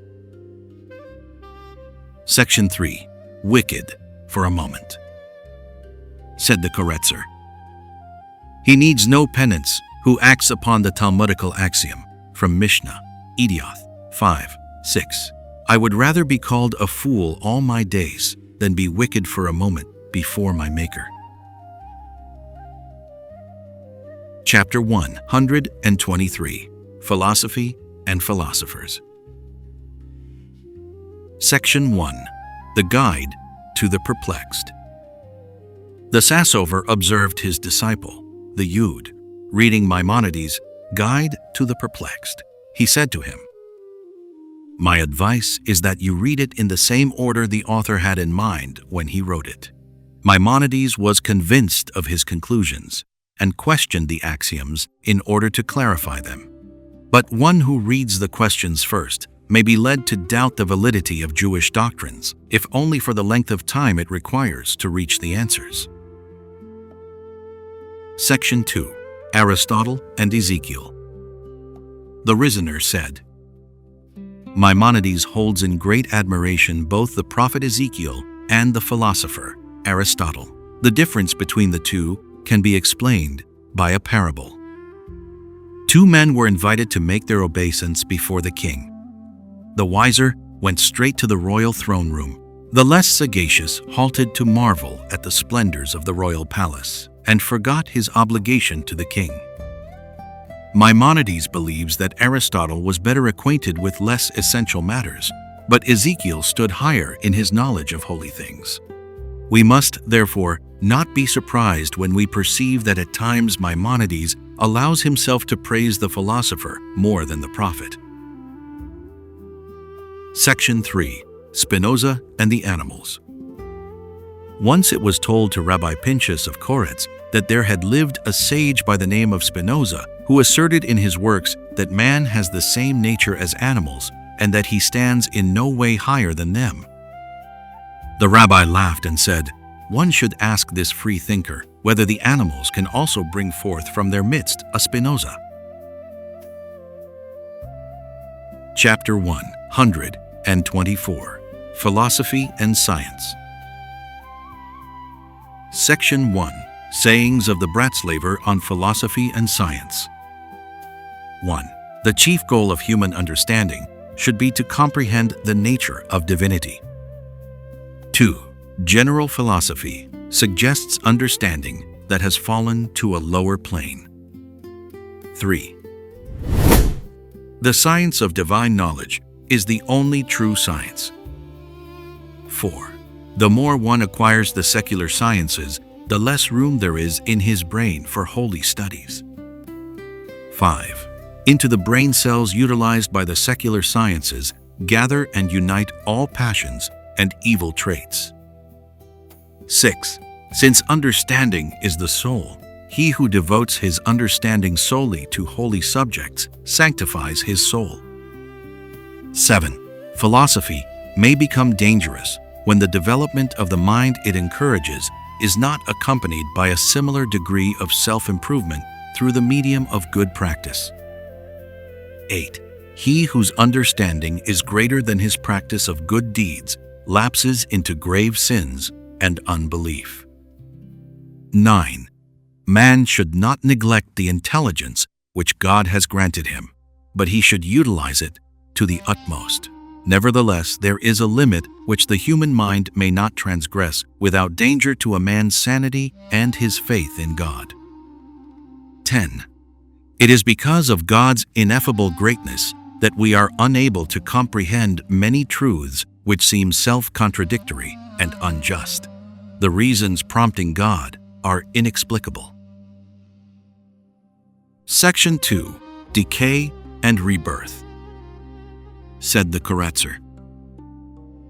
Section 3. Wicked for a moment. Said the Koretzer. He needs no penance who acts upon the Talmudical axiom from Mishnah, Idioth 5:6. I would rather be called a fool all my days than be wicked for a moment before my Maker. Chapter 123. Philosophy and Philosophers. Section 1. The Guide to the Perplexed. The Sassover observed his disciple, the Yud, reading Maimonides' Guide to the Perplexed. He said to him, "My advice is that you read it in the same order the author had in mind when he wrote it." Maimonides was convinced of his conclusions and questioned the axioms in order to clarify them. But one who reads the questions first may be led to doubt the validity of Jewish doctrines, if only for the length of time it requires to reach the answers. Section 2. Aristotle and Ezekiel. The Rizener said, Maimonides holds in great admiration both the prophet Ezekiel and the philosopher Aristotle. The difference between the two can be explained by a parable. Two men were invited to make their obeisance before the king. The wiser went straight to the royal throne room. The less sagacious halted to marvel at the splendors of the royal palace and forgot his obligation to the king. Maimonides believes that Aristotle was better acquainted with less essential matters, but Ezekiel stood higher in his knowledge of holy things. We must, therefore, not be surprised when we perceive that at times Maimonides allows himself to praise the philosopher more than the prophet. Section 3. Spinoza and the Animals. Once it was told to Rabbi Pinchas of Koretz that there had lived a sage by the name of Spinoza who asserted in his works that man has the same nature as animals and that he stands in no way higher than them. The rabbi laughed and said, "One should ask this free thinker whether the animals can also bring forth from their midst a Spinoza." Chapter 124. Philosophy and Science. Section 1. Sayings of the Bratslaver on Philosophy and Science. 1. The chief goal of human understanding should be to comprehend the nature of divinity. 2. General philosophy suggests understanding that has fallen to a lower plane. 3. The science of divine knowledge is the only true science. 4. The more one acquires the secular sciences, the less room there is in his brain for holy studies. 5. Into the brain cells utilized by the secular sciences gather and unite all passions and evil traits. 6. Since understanding is the soul, he who devotes his understanding solely to holy subjects sanctifies his soul. 7. Philosophy may become dangerous when the development of the mind it encourages is not accompanied by a similar degree of self-improvement through the medium of good practice. 8. He whose understanding is greater than his practice of good deeds lapses into grave sins and unbelief. 9. Man should not neglect the intelligence which God has granted him, but he should utilize it to the utmost. Nevertheless, there is a limit which the human mind may not transgress without danger to a man's sanity and his faith in God. 10. It is because of God's ineffable greatness that we are unable to comprehend many truths which seem self-contradictory and unjust. The reasons prompting God are inexplicable. Section 2. Decay and Rebirth. Said the Koretzer,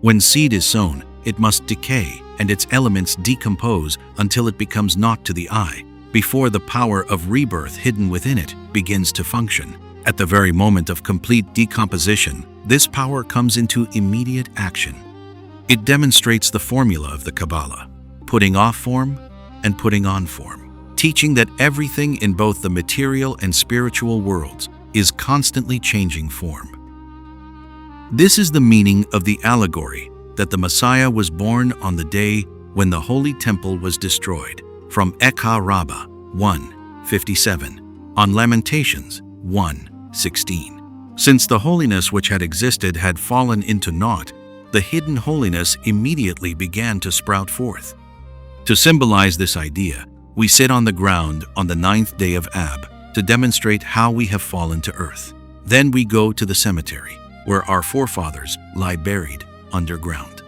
when seed is sown, it must decay and its elements decompose until it becomes naught to the eye, before the power of rebirth hidden within it begins to function. At the very moment of complete decomposition, this power comes into immediate action. It demonstrates the formula of the Kabbalah, putting off form and putting on form, teaching that everything in both the material and spiritual worlds is constantly changing form. This is the meaning of the allegory that the Messiah was born on the day when the Holy Temple was destroyed, from Ekha Rabbah 1:57 on Lamentations 1:16. Since the holiness which had existed had fallen into naught, the hidden holiness immediately began to sprout forth. To symbolize this idea, we sit on the ground on the 9th day of Ab to demonstrate how we have fallen to earth. Then we go to the cemetery, where our forefathers lie buried underground.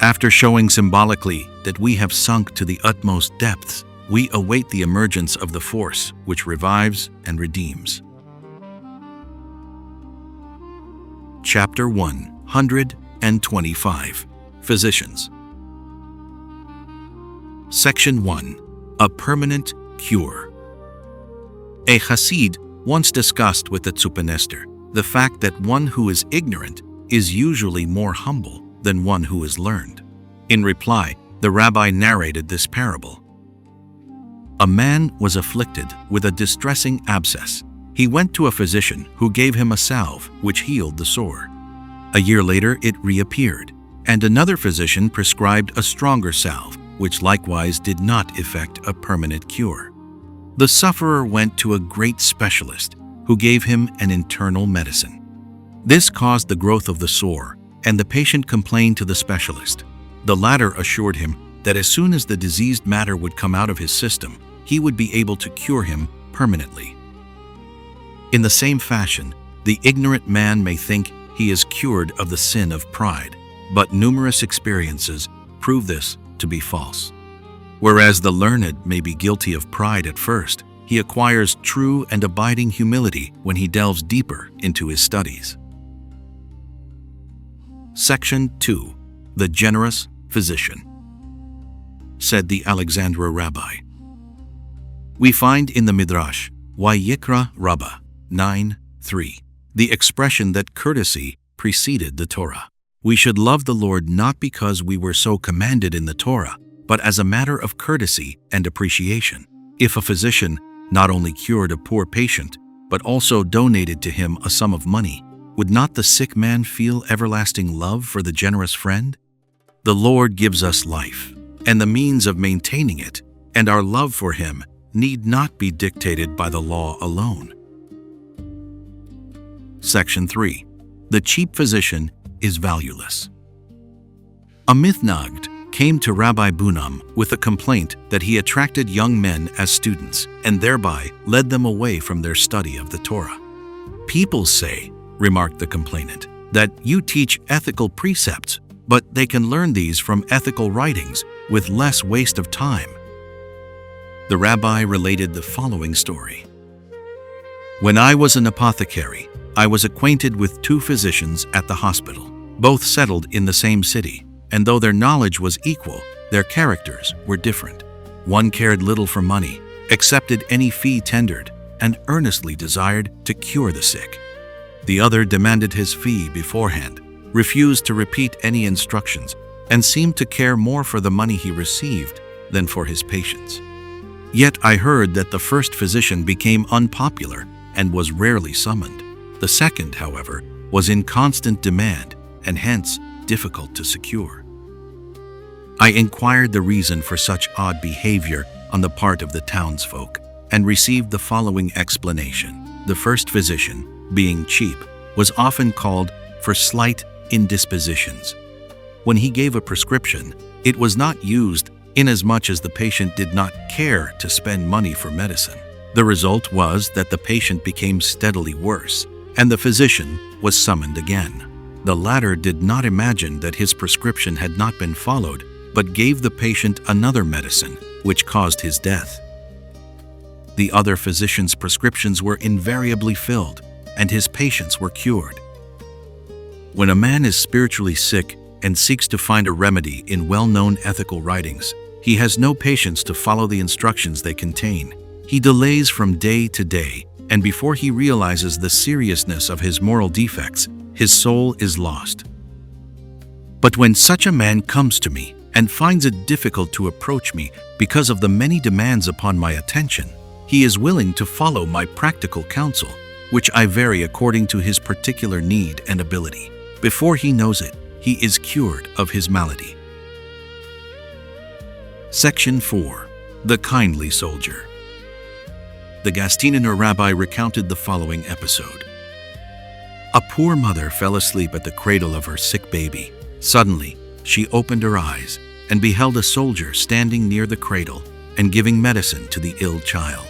After showing symbolically that we have sunk to the utmost depths, we await the emergence of the force which revives and redeems. Chapter 125. Physicians. Section 1. A Permanent Cure. A Hasid once discussed with the Zupanester the fact that one who is ignorant is usually more humble than one who is learned. In reply, the rabbi narrated this parable. A man was afflicted with a distressing abscess. He went to a physician who gave him a salve which healed the sore. A year later it reappeared, and another physician prescribed a stronger salve which likewise did not effect a permanent cure. The sufferer went to a great specialist who gave him an internal medicine. This caused the growth of the sore, and the patient complained to the specialist. The latter assured him that as soon as the diseased matter would come out of his system, he would be able to cure him permanently. In the same fashion, the ignorant man may think he is cured of the sin of pride, but numerous experiences prove this to be false. Whereas the learned may be guilty of pride at first, he acquires true and abiding humility when he delves deeper into his studies. Section 2. The Generous Physician. Said the Alexandra rabbi, we find in the Midrash, Vayikra Rabbah 9:3, the expression that courtesy preceded the Torah. We should love the Lord not because we were so commanded in the Torah, but as a matter of courtesy and appreciation. If a physician not only cured a poor patient, but also donated to him a sum of money, would not the sick man feel everlasting love for the generous friend? The Lord gives us life, and the means of maintaining it, and our love for Him need not be dictated by the law alone. Section 3. The cheap physician is valueless. A mithnagd came to Rabbi Bunam with a complaint that he attracted young men as students and thereby led them away from their study of the Torah. People say, remarked the complainant, that you teach ethical precepts, but they can learn these from ethical writings with less waste of time. The rabbi related the following story. When I was an apothecary, I was acquainted with two physicians at the hospital, both settled in the same city, and though their knowledge was equal, their characters were different. One cared little for money, accepted any fee tendered, and earnestly desired to cure the sick. The other demanded his fee beforehand, refused to repeat any instructions, and seemed to care more for the money he received than for his patients. Yet I heard that the first physician became unpopular and was rarely summoned. The second, however, was in constant demand and hence difficult to secure. I inquired the reason for such odd behavior on the part of the townsfolk and received the following explanation. The first physician, being cheap, was often called for slight indispositions. When he gave a prescription, it was not used inasmuch as the patient did not care to spend money for medicine. The result was that the patient became steadily worse, and the physician was summoned again. The latter did not imagine that his prescription had not been followed, but gave the patient another medicine, which caused his death. The other physician's prescriptions were invariably filled, and his patients were cured. When a man is spiritually sick and seeks to find a remedy in well-known ethical writings, he has no patience to follow the instructions they contain. He delays from day to day, and before he realizes the seriousness of his moral defects, his soul is lost. But when such a man comes to me and finds it difficult to approach me because of the many demands upon my attention, he is willing to follow my practical counsel, which I vary according to his particular need and ability. Before he knows it, he is cured of his malady. Section 4. The Kindly Soldier. The Gasteiner rabbi recounted the following episode. A poor mother fell asleep at the cradle of her sick baby. Suddenly, she opened her eyes and beheld a soldier standing near the cradle and giving medicine to the ill child.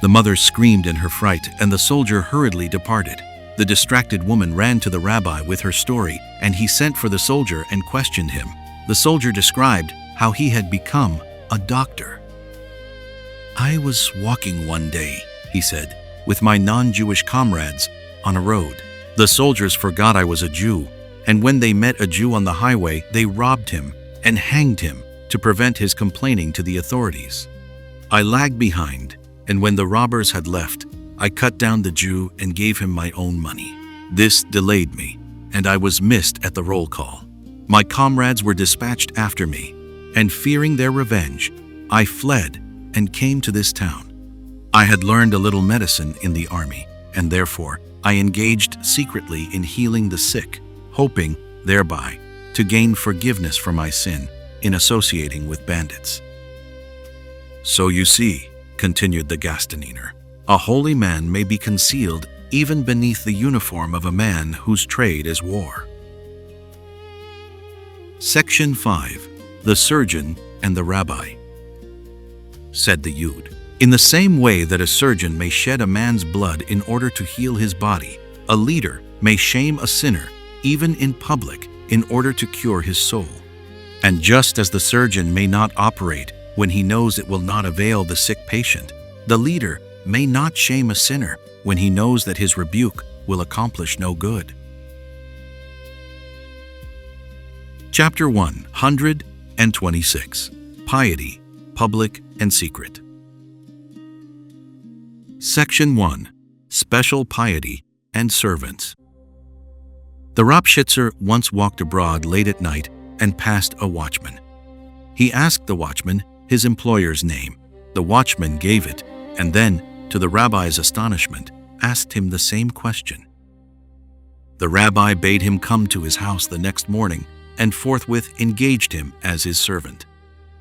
The mother screamed in her fright, and the soldier hurriedly departed. The distracted woman ran to the rabbi with her story, and he sent for the soldier and questioned him. The soldier described how he had become a doctor. I was walking one day, he said, with my non-Jewish comrades on a road. The soldiers forgot I was a Jew, and when they met a Jew on the highway, they robbed him and hanged him to prevent his complaining to the authorities. I lagged behind, and when the robbers had left, I cut down the Jew and gave him my own money. This delayed me, and I was missed at the roll call. My comrades were dispatched after me, and fearing their revenge, I fled and came to this town. I had learned a little medicine in the army, and therefore I engaged secretly in healing the sick, hoping, thereby, to gain forgiveness for my sin in associating with bandits. So you see, continued the Gasteiner, a holy man may be concealed even beneath the uniform of a man whose trade is war. Section 5. The Surgeon and the Rabbi. Said the Yud, in the same way that a surgeon may shed a man's blood in order to heal his body, a leader may shame a sinner, even in public, in order to cure his soul. And just as the surgeon may not operate when he knows it will not avail the sick patient, the leader may not shame a sinner when he knows that his rebuke will accomplish no good. Chapter 126. Piety, Public and Secret. Section 1. Special Piety and Servants. The Ropshitzer once walked abroad late at night and passed a watchman. He asked the watchman his employer's name. The watchman gave it, and then, to the rabbi's astonishment, asked him the same question. The rabbi bade him come to his house the next morning and forthwith engaged him as his servant.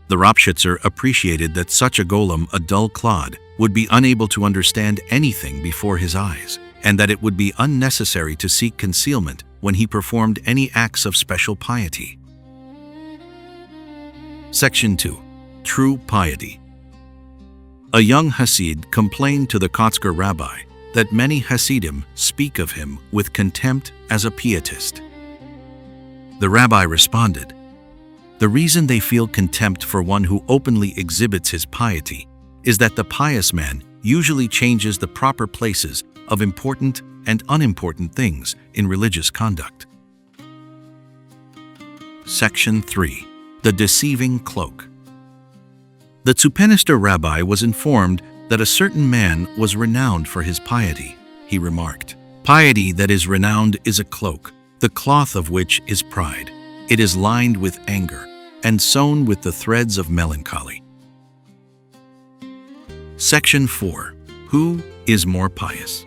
The Ropshitzer appreciated that such a golem, a dull clod, would be unable to understand anything before his eyes, and that it would be unnecessary to seek concealment when he performed any acts of special piety. Section 2. True Piety. A young Hasid complained to the Kotzker rabbi that many Hasidim speak of him with contempt as a pietist. The rabbi responded, "The reason they feel contempt for one who openly exhibits his piety is that the pious man usually changes the proper places of important and unimportant things in religious conduct." Section 3. The Deceiving Cloak. The Tzupenister rabbi was informed that a certain man was renowned for his piety. He remarked, "Piety that is renowned is a cloak, the cloth of which is pride. It is lined with anger and sewn with the threads of melancholy." Section 4. Who is more pious?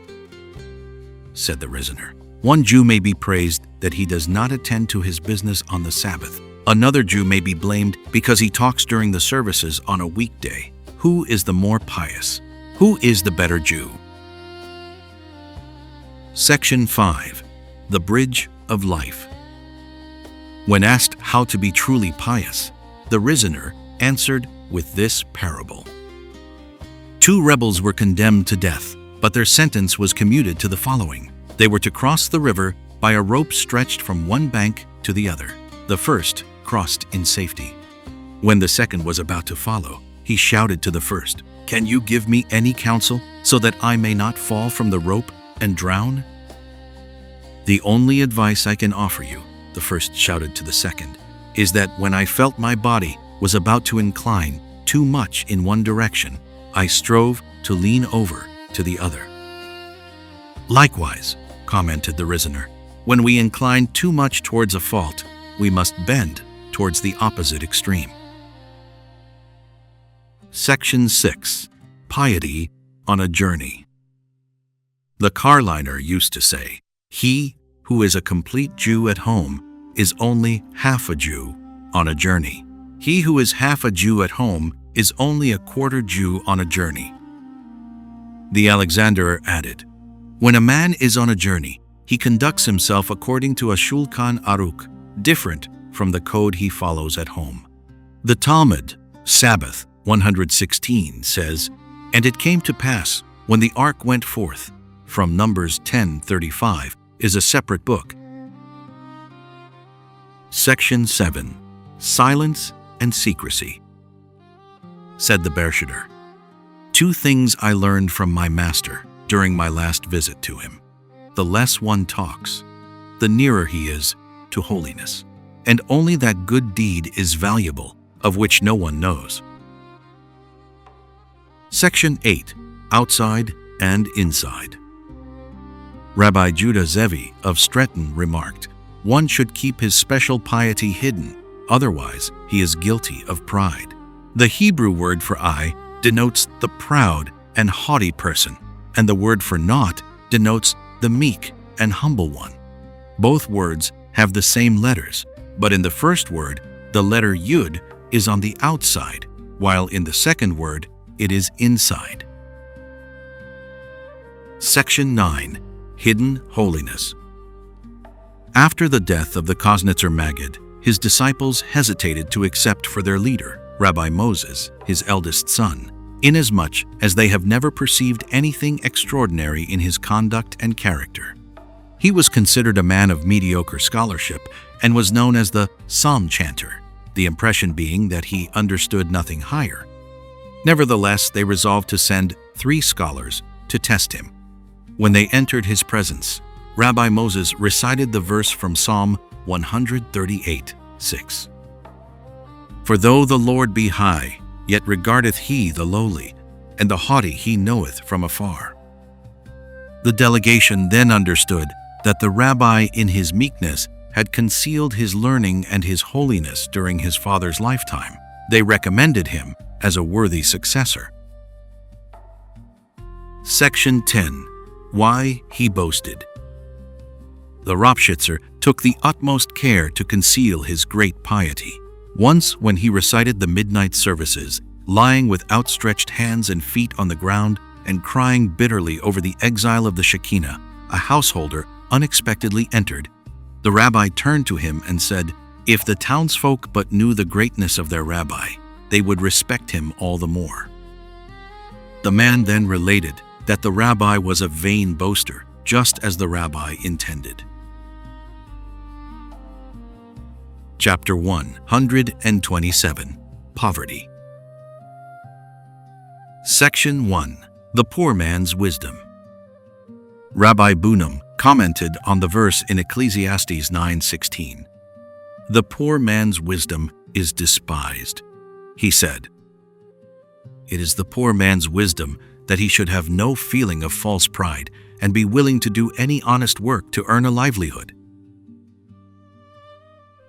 Said the Riziner, "One Jew may be praised that he does not attend to his business on the Sabbath. Another Jew may be blamed because he talks during the services on a weekday. Who is the more pious? Who is the better Jew?" Section 5. The Bridge of Life. When asked how to be truly pious, the Rizener answered with this parable. 2 rebels were condemned to death, but their sentence was commuted to the following. They were to cross the river by a rope stretched from one bank to the other. The first crossed in safety. When the second was about to follow, he shouted to the first, "Can you give me any counsel so that I may not fall from the rope and drown?" "The only advice I can offer you," the first shouted to the second, "is that when I felt my body was about to incline too much in one direction, I strove to lean over to the other." "Likewise," commented the Rizener, "when we incline too much towards a fault, we must bend towards the opposite extreme." Section 6. Piety on a Journey. The Carliner used to say, "He who is a complete Jew at home is only half a Jew on a journey. He who is half a Jew at home is only a quarter Jew on a journey." The Alexanderer added, "When a man is on a journey, he conducts himself according to a Shulchan Aruch, different from the code he follows at home." The Talmud, Sabbath 116, says, "And it came to pass, when the ark went forth," from Numbers 10:35, is a separate book. Section 7. Silence and Secrecy. Said the Bershiter, "2 things I learned from my master during my last visit to him. The less one talks, the nearer he is to holiness, and only that good deed is valuable of which no one knows." Section 8. Outside and Inside. Rabbi Judah Zevi of Stretton remarked, "One should keep his special piety hidden, otherwise he is guilty of pride." The Hebrew word for eye denotes the proud and haughty person, and the word for not denotes the meek and humble one. Both words have the same letters, but in the first word, the letter Yud is on the outside, while in the second word, it is inside. Section 9. Hidden Holiness. After the death of the Koznitzer Maggid, his disciples hesitated to accept for their leader Rabbi Moses, his eldest son, inasmuch as they have never perceived anything extraordinary in his conduct and character. He was considered a man of mediocre scholarship and was known as the psalm chanter, the impression being that he understood nothing higher. Nevertheless, they resolved to send 3 scholars to test him. When they entered his presence, Rabbi Moses recited the verse from Psalm 138:6. "For though the Lord be high, yet regardeth he the lowly, and the haughty he knoweth from afar." The delegation then understood that the rabbi in his meekness had concealed his learning and his holiness during his father's lifetime. They recommended him as a worthy successor. Section 10. Why he boasted. The Ropshitzer took the utmost care to conceal his great piety. Once, when he recited the midnight services, lying with outstretched hands and feet on the ground and crying bitterly over the exile of the Shekinah, a householder unexpectedly entered. The rabbi turned to him and said, "If the townsfolk but knew the greatness of their rabbi, they would respect him all the more." The man then related that the rabbi was a vain boaster, just as the rabbi intended. Chapter 127. Poverty. Section 1. The Poor Man's Wisdom. Rabbi Bunam commented on the verse in Ecclesiastes 9:16. "The poor man's wisdom is despised." He said, "It is the poor man's wisdom that he should have no feeling of false pride and be willing to do any honest work to earn a livelihood."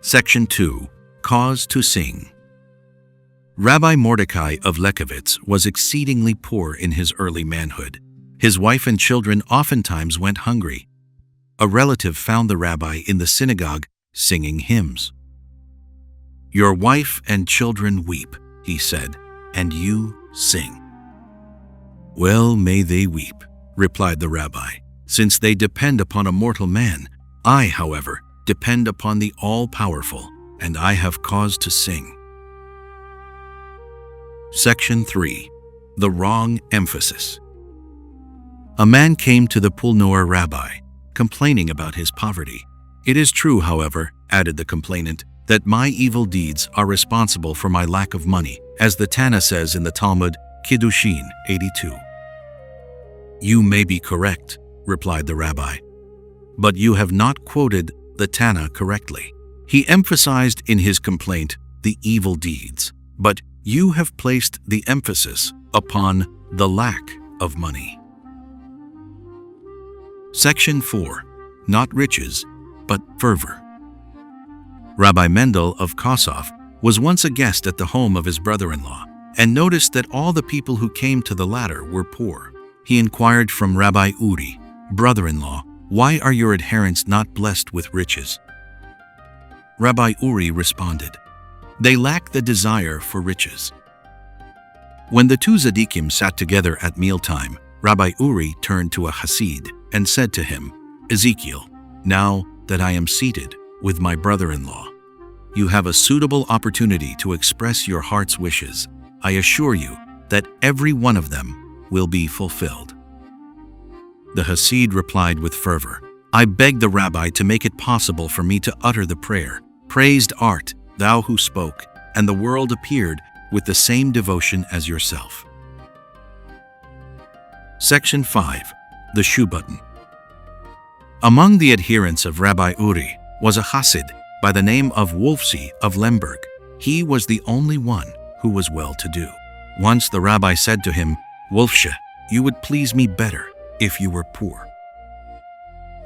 Section 2. Cause to Sing. Rabbi Mordecai of Lekovitz was exceedingly poor in his early manhood. His wife and children oftentimes went hungry. A relative found the rabbi in the synagogue singing hymns. "Your wife and children weep," he said, "and you sing." "Well, may they weep," replied the rabbi, "since they depend upon a mortal man. I, however, depend upon the All-Powerful, and I have cause to sing. Section 3. The Wrong Emphasis. A man came to the Pulnor rabbi, complaining about his poverty. It is true, however, added the complainant, that my evil deeds are responsible for my lack of money, as the Tana says in the Talmud, Kiddushin 82. You may be correct, replied the rabbi, but you have not quoted the Tana correctly. He emphasized in his complaint the evil deeds, but you have placed the emphasis upon the lack of money. Section 4. Not riches, but fervor. Rabbi Mendel of Kossoff was once a guest at the home of his brother-in-law and noticed that all the people who came to the latter were poor. He inquired from Rabbi Uri, brother-in-law, why are your adherents not blessed with riches? Rabbi Uri responded, they lack the desire for riches. When the two Tzaddikim sat together at mealtime, Rabbi Uri turned to a Hasid and said to him, Ezekiel, now that I am seated with my brother-in-law, you have a suitable opportunity to express your heart's wishes. I assure you that every one of them will be fulfilled. The Hasid replied with fervor, I beg the rabbi to make it possible for me to utter the prayer, praised art, thou who spoke, and the world appeared with the same devotion as yourself. Section 5. The Shoe Button. Among the adherents of Rabbi Uri was a Hasid by the name of Wolfsy of Lemberg. He was the only one who was well-to-do. Once the rabbi said to him, Wolfshe, you would please me better if you were poor.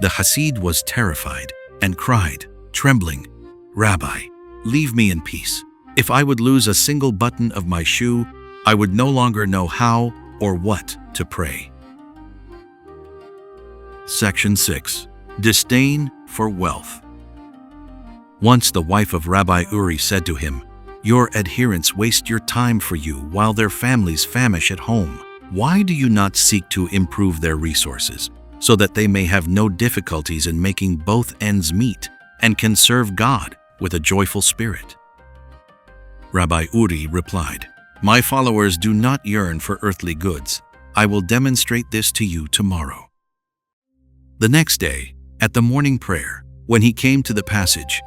The Hasid was terrified and cried, trembling, Rabbi, leave me in peace. If I would lose a single button of my shoe, I would no longer know how or what to pray. Section 6. Disdain for wealth. Once the wife of Rabbi Uri said to him, your adherents waste your time for you while their families famish at home. Why do you not seek to improve their resources so that they may have no difficulties in making both ends meet and can serve God with a joyful spirit? Rabbi Uri replied, my followers do not yearn for earthly goods. I will demonstrate this to you tomorrow. The next day, at the morning prayer, when he came to the passage,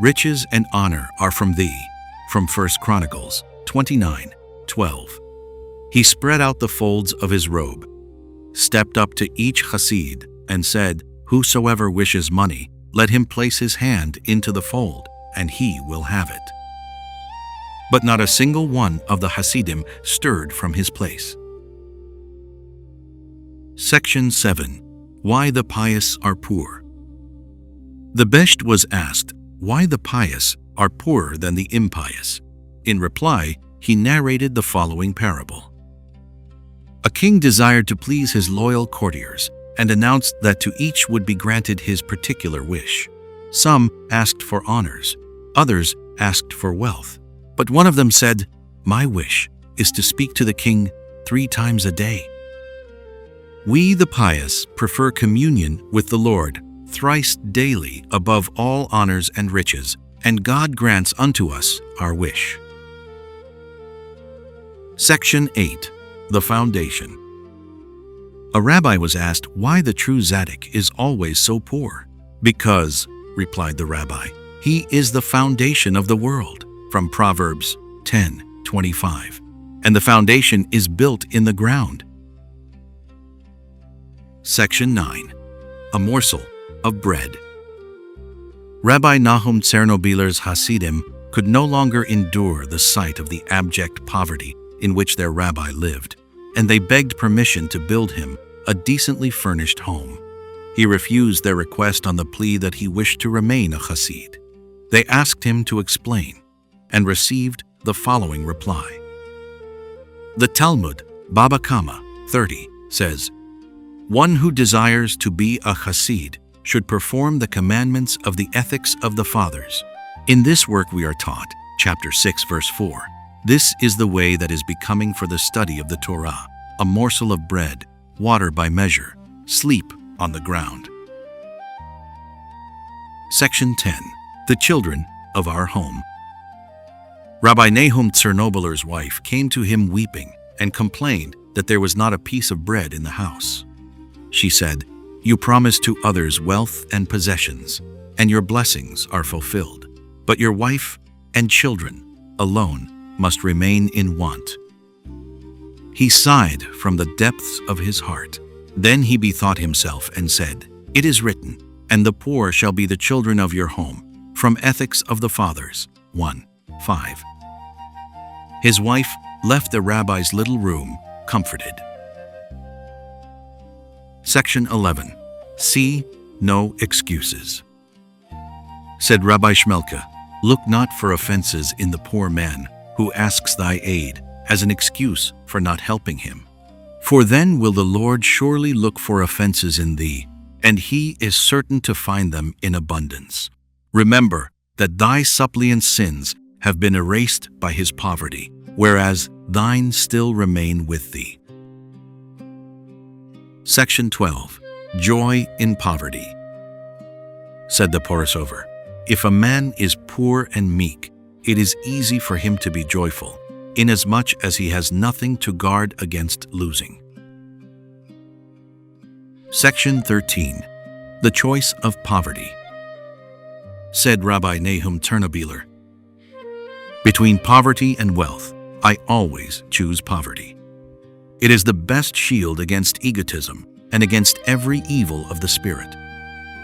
riches and honor are from thee, from 1 Chronicles 29:12. He spread out the folds of his robe, stepped up to each Hasid, and said, whosoever wishes money, let him place his hand into the fold, and he will have it. But not a single one of the Hasidim stirred from his place. Section 7. Why the pious are poor. The Besht was asked why the pious are poorer than the impious. In reply, he narrated the following parable. A king desired to please his loyal courtiers and announced that to each would be granted his particular wish. Some asked for honors, others asked for wealth, but one of them said, my wish is to speak to the king 3 times a day. We, the pious, prefer communion with the Lord thrice daily above all honors and riches, and God grants unto us our wish. Section 8. The Foundation. A rabbi was asked why the true tzaddik is always so poor. Because, replied the rabbi, he is the foundation of the world, from Proverbs 10:25, and the foundation is built in the ground. Section 9. A Morsel of Bread. Rabbi Nahum Tsernobyl's Hasidim could no longer endure the sight of the abject poverty in which their rabbi lived, and they begged permission to build him a decently furnished home. He refused their request on the plea that he wished to remain a Hasid. They asked him to explain, and received the following reply. The Talmud, Baba Kama 30, says, one who desires to be a Hasid should perform the commandments of the ethics of the fathers. In this work we are taught, chapter 6, verse 4, this is the way that is becoming for the study of the Torah, a morsel of bread, water by measure, sleep on the ground. Section 10. The Children of Our Home. Rabbi Nahum Chernobyler's wife came to him weeping and complained that there was not a piece of bread in the house. She said, "You promise to others wealth and possessions, and your blessings are fulfilled. But your wife and children alone must remain in want." He sighed from the depths of his heart. Then he bethought himself and said, "It is written, 'And the poor shall be the children of your home,' from Ethics of the Fathers 1:5. His wife left the rabbi's little room comforted. Section 11. See no excuses. Said Rabbi Shmelke, "Look not for offenses in the poor man who asks thy aid as an excuse for not helping him. For then will the Lord surely look for offenses in thee, and he is certain to find them in abundance. Remember that thy suppliant's sins have been erased by his poverty, whereas thine still remain with thee." Section 12. Joy in poverty. Said the Porosover, "If a man is poor and meek, it is easy for him to be joyful, inasmuch as he has nothing to guard against losing." Section 13. The Choice of Poverty. Said Rabbi Nahum Chernobyler, "Between poverty and wealth, I always choose poverty. It is the best shield against egotism and against every evil of the spirit.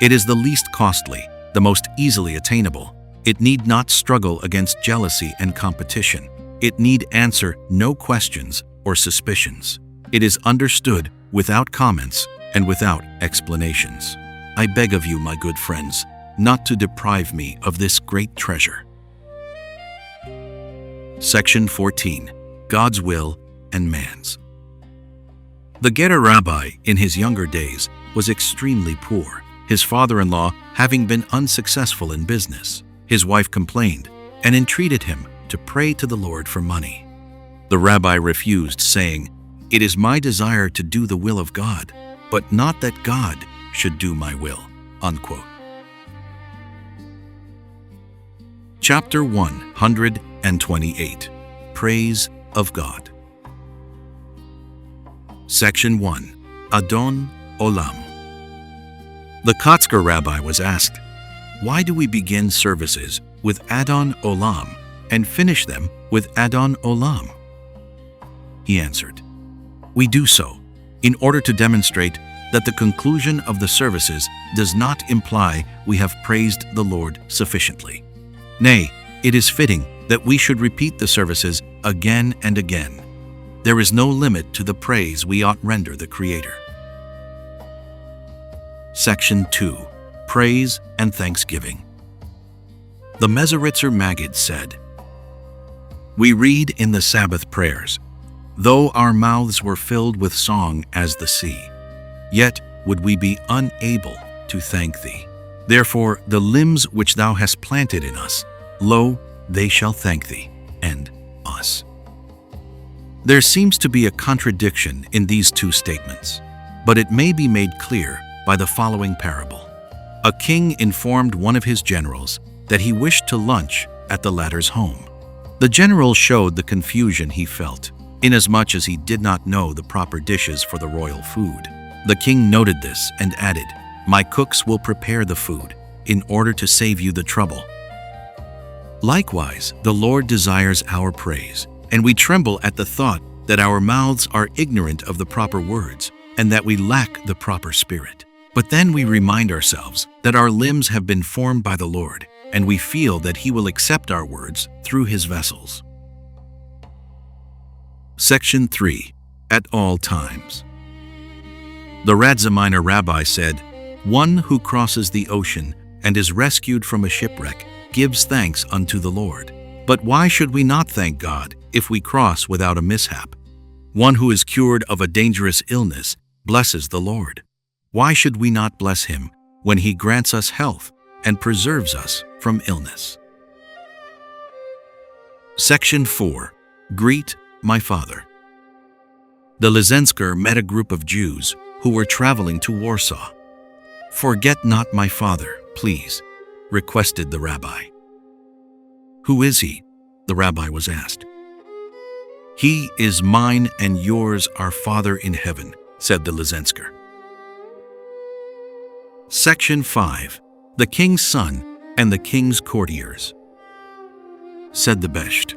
It is the least costly, the most easily attainable. It need not struggle against jealousy and competition. It need answer no questions or suspicions. It is understood without comments and without explanations. I beg of you, my good friends, not to deprive me of this great treasure." Section 14. God's Will and Man's. The Gerer rabbi, in his younger days, was extremely poor, his father-in-law having been unsuccessful in business. His wife complained and entreated him to pray to the Lord for money. The rabbi refused, saying, "It is my desire to do the will of God, but not that God should do my will." Unquote. Chapter 128. Praise of God. Section 1. Adon Olam. The Kotzker rabbi was asked, "Why do we begin services with Adon Olam and finish them with Adon Olam?" He answered, "We do so in order to demonstrate that the conclusion of the services does not imply we have praised the Lord sufficiently. Nay, it is fitting that we should repeat the services again and again. There is no limit to the praise we ought render the Creator." Section 2. Praise and Thanksgiving. The Mesoritzer Maggid said, "We read in the Sabbath prayers, 'Though our mouths were filled with song as the sea, yet would we be unable to thank thee. Therefore the limbs which thou hast planted in us, lo, they shall thank thee, and us.'" There seems to be a contradiction in these two statements, but it may be made clear by the following parable. A king informed one of his generals that he wished to lunch at the latter's home. The general showed the confusion he felt, inasmuch as he did not know the proper dishes for the royal food. The king noted this and added, "My cooks will prepare the food in order to save you the trouble." Likewise, the Lord desires our praise, and we tremble at the thought that our mouths are ignorant of the proper words and that we lack the proper spirit. But then we remind ourselves that our limbs have been formed by the Lord, and we feel that He will accept our words through His vessels. Section 3. At all times. The Radziminer rabbi said, "One who crosses the ocean and is rescued from a shipwreck gives thanks unto the Lord. But why should we not thank God if we cross without a mishap? One who is cured of a dangerous illness blesses the Lord. Why should we not bless Him when He grants us health and preserves us from illness?" Section 4. Greet my Father. The Lysensker met a group of Jews who were traveling to Warsaw. "Forget not my father, please. requested the rabbi. "Who is he?" the rabbi was asked. "He is mine and yours, our Father in heaven," said the Lezensker. Section 5. The King's Son and the King's Courtiers. Said the Besht.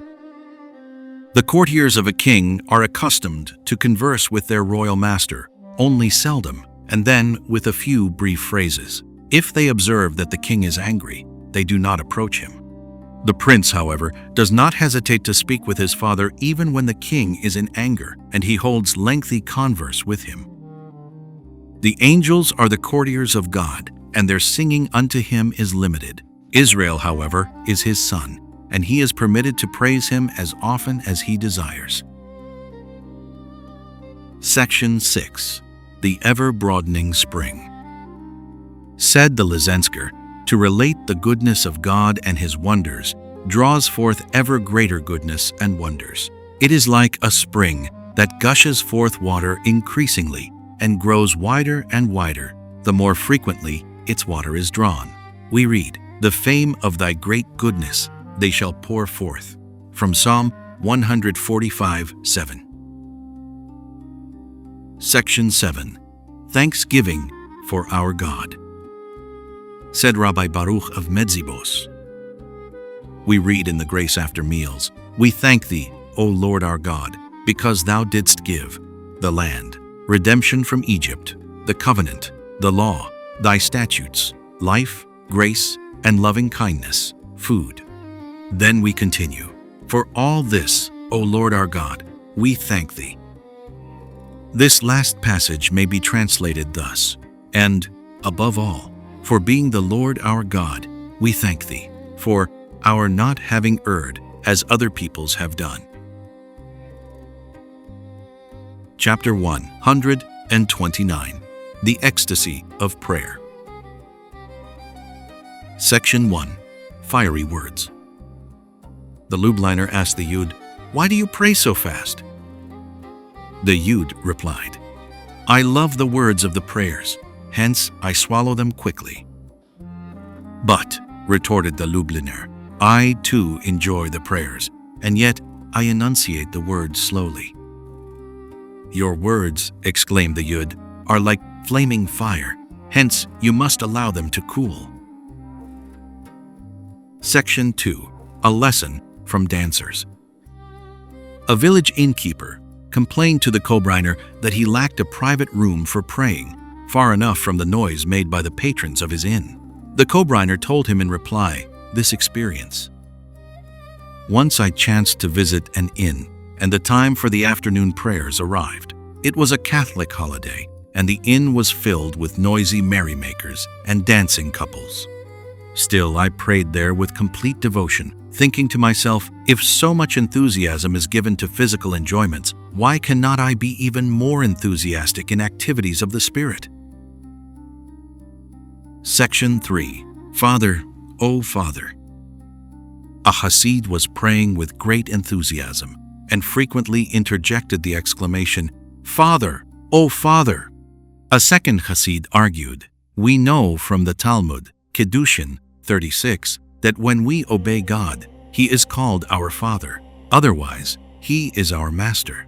The courtiers of a king are accustomed to converse with their royal master, only seldom, and then with a few brief phrases. If they observe that the king is angry, they do not approach him. The prince, however, does not hesitate to speak with his father even when the king is in anger, and he holds lengthy converse with him. The angels are the courtiers of God, and their singing unto him is limited. Israel, however, is his son, and he is permitted to praise him as often as he desires. Section 6. The Ever-Broadening Spring. Said the Lezensker, to relate the goodness of God and his wonders draws forth ever greater goodness and wonders. It is like a spring that gushes forth water increasingly and grows wider and wider, the more frequently its water is drawn. We read, "The fame of thy great goodness they shall pour forth." From Psalm 145:7. Section 7. Thanksgiving for our God. Said Rabbi Baruch of Medzibos. We read in the Grace After Meals, "We thank thee, O Lord our God, because thou didst give the land, redemption from Egypt, the covenant, the law, thy statutes, life, grace, and loving kindness, food." Then we continue, "For all this, O Lord our God, we thank thee." This last passage may be translated thus, "And, above all, for being the Lord our God, we thank thee, for our not having erred as other peoples have done." Chapter 129. The Ecstasy of Prayer. Section 1. Fiery Words. The Lubliner asked the Yud, "Why do you pray so fast?" The Yud replied, "I love the words of the prayers, hence I swallow them quickly." "But," retorted the Lubliner, "I too enjoy the prayers, and yet I enunciate the words slowly." "Your words," exclaimed the Yud, "are like flaming fire, hence you must allow them to cool." Section 2. A Lesson from Dancers. A village innkeeper complained to the Kobriner that he lacked a private room for praying, far enough from the noise made by the patrons of his inn. The Kobriner told him in reply this experience. "Once I chanced to visit an inn, and the time for the afternoon prayers arrived. It was a Catholic holiday, and the inn was filled with noisy merrymakers and dancing couples. Still, I prayed there with complete devotion, thinking to myself, if so much enthusiasm is given to physical enjoyments, why cannot I be even more enthusiastic in activities of the Spirit?" Section 3. Father, O Father. A Hasid was praying with great enthusiasm and frequently interjected the exclamation, "Father, O Father." A second Hasid argued, "We know from the Talmud, Kiddushin 36, that when we obey God, He is called our Father. Otherwise, He is our Master.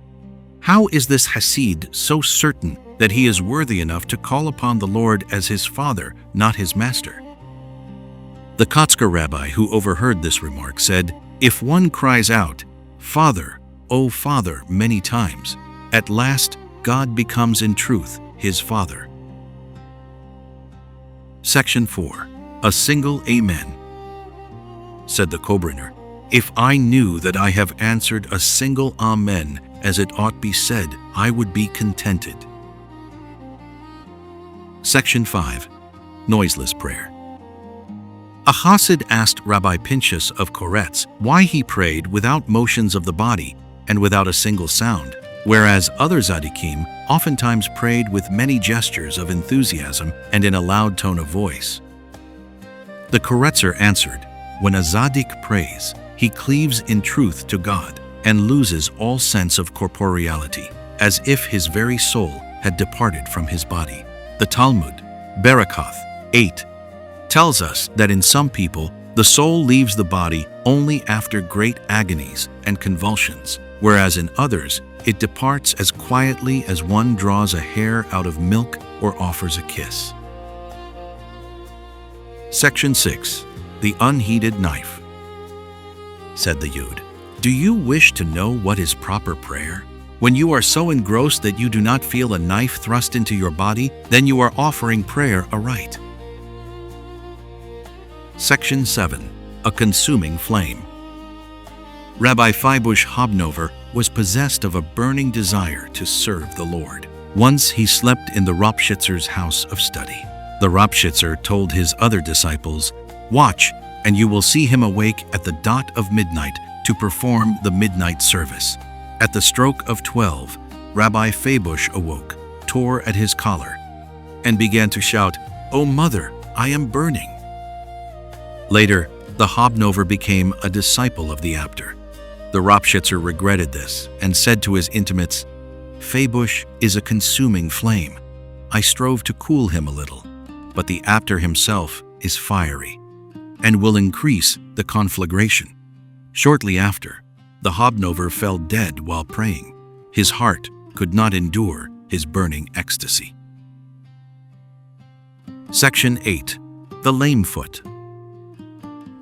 How is this Hasid so certain that he is worthy enough to call upon the Lord as his Father, not his Master?" The Kotzker rabbi who overheard this remark said, "If one cries out, 'Father, O Father,' many times, at last God becomes in truth his Father." Section 4. A Single Amen. Said the Kobriner, "If I knew that I have answered a single Amen as it ought be said, I would be contented." Section 5. Noiseless Prayer. A Hasid asked Rabbi Pinchas of Koretz why he prayed without motions of the body and without a single sound, whereas other Tzaddikim oftentimes prayed with many gestures of enthusiasm and in a loud tone of voice. The Koretzer answered, "When a Tzaddik prays, he cleaves in truth to God and loses all sense of corporeality, as if his very soul had departed from his body." The Talmud, Berakoth 8, tells us that in some people, the soul leaves the body only after great agonies and convulsions, whereas in others, it departs as quietly as one draws a hair out of milk or offers a kiss. Section 6. The Unheeded Knife. Said the Yud, "Do you wish to know what is proper prayer? When you are so engrossed that you do not feel a knife thrust into your body, then you are offering prayer aright." Section 7. A Consuming Flame. Rabbi Feibush Hobnover was possessed of a burning desire to serve the Lord. Once he slept in the Ropshitzer's house of study. The Ropshitzer told his other disciples, "Watch, and you will see him awake at the dot of midnight to perform the midnight service." At the stroke of 12, Rabbi Feibush awoke, tore at his collar, and began to shout, "O mother, I am burning." Later, the Hobnover became a disciple of the Abter. The Ropshitzer regretted this and said to his intimates, "Feibush is a consuming flame. I strove to cool him a little, but the Abter himself is fiery and will increase the conflagration." Shortly after, the Hobnover fell dead while praying. His heart could not endure his burning ecstasy. Section 8. The Lame Foot.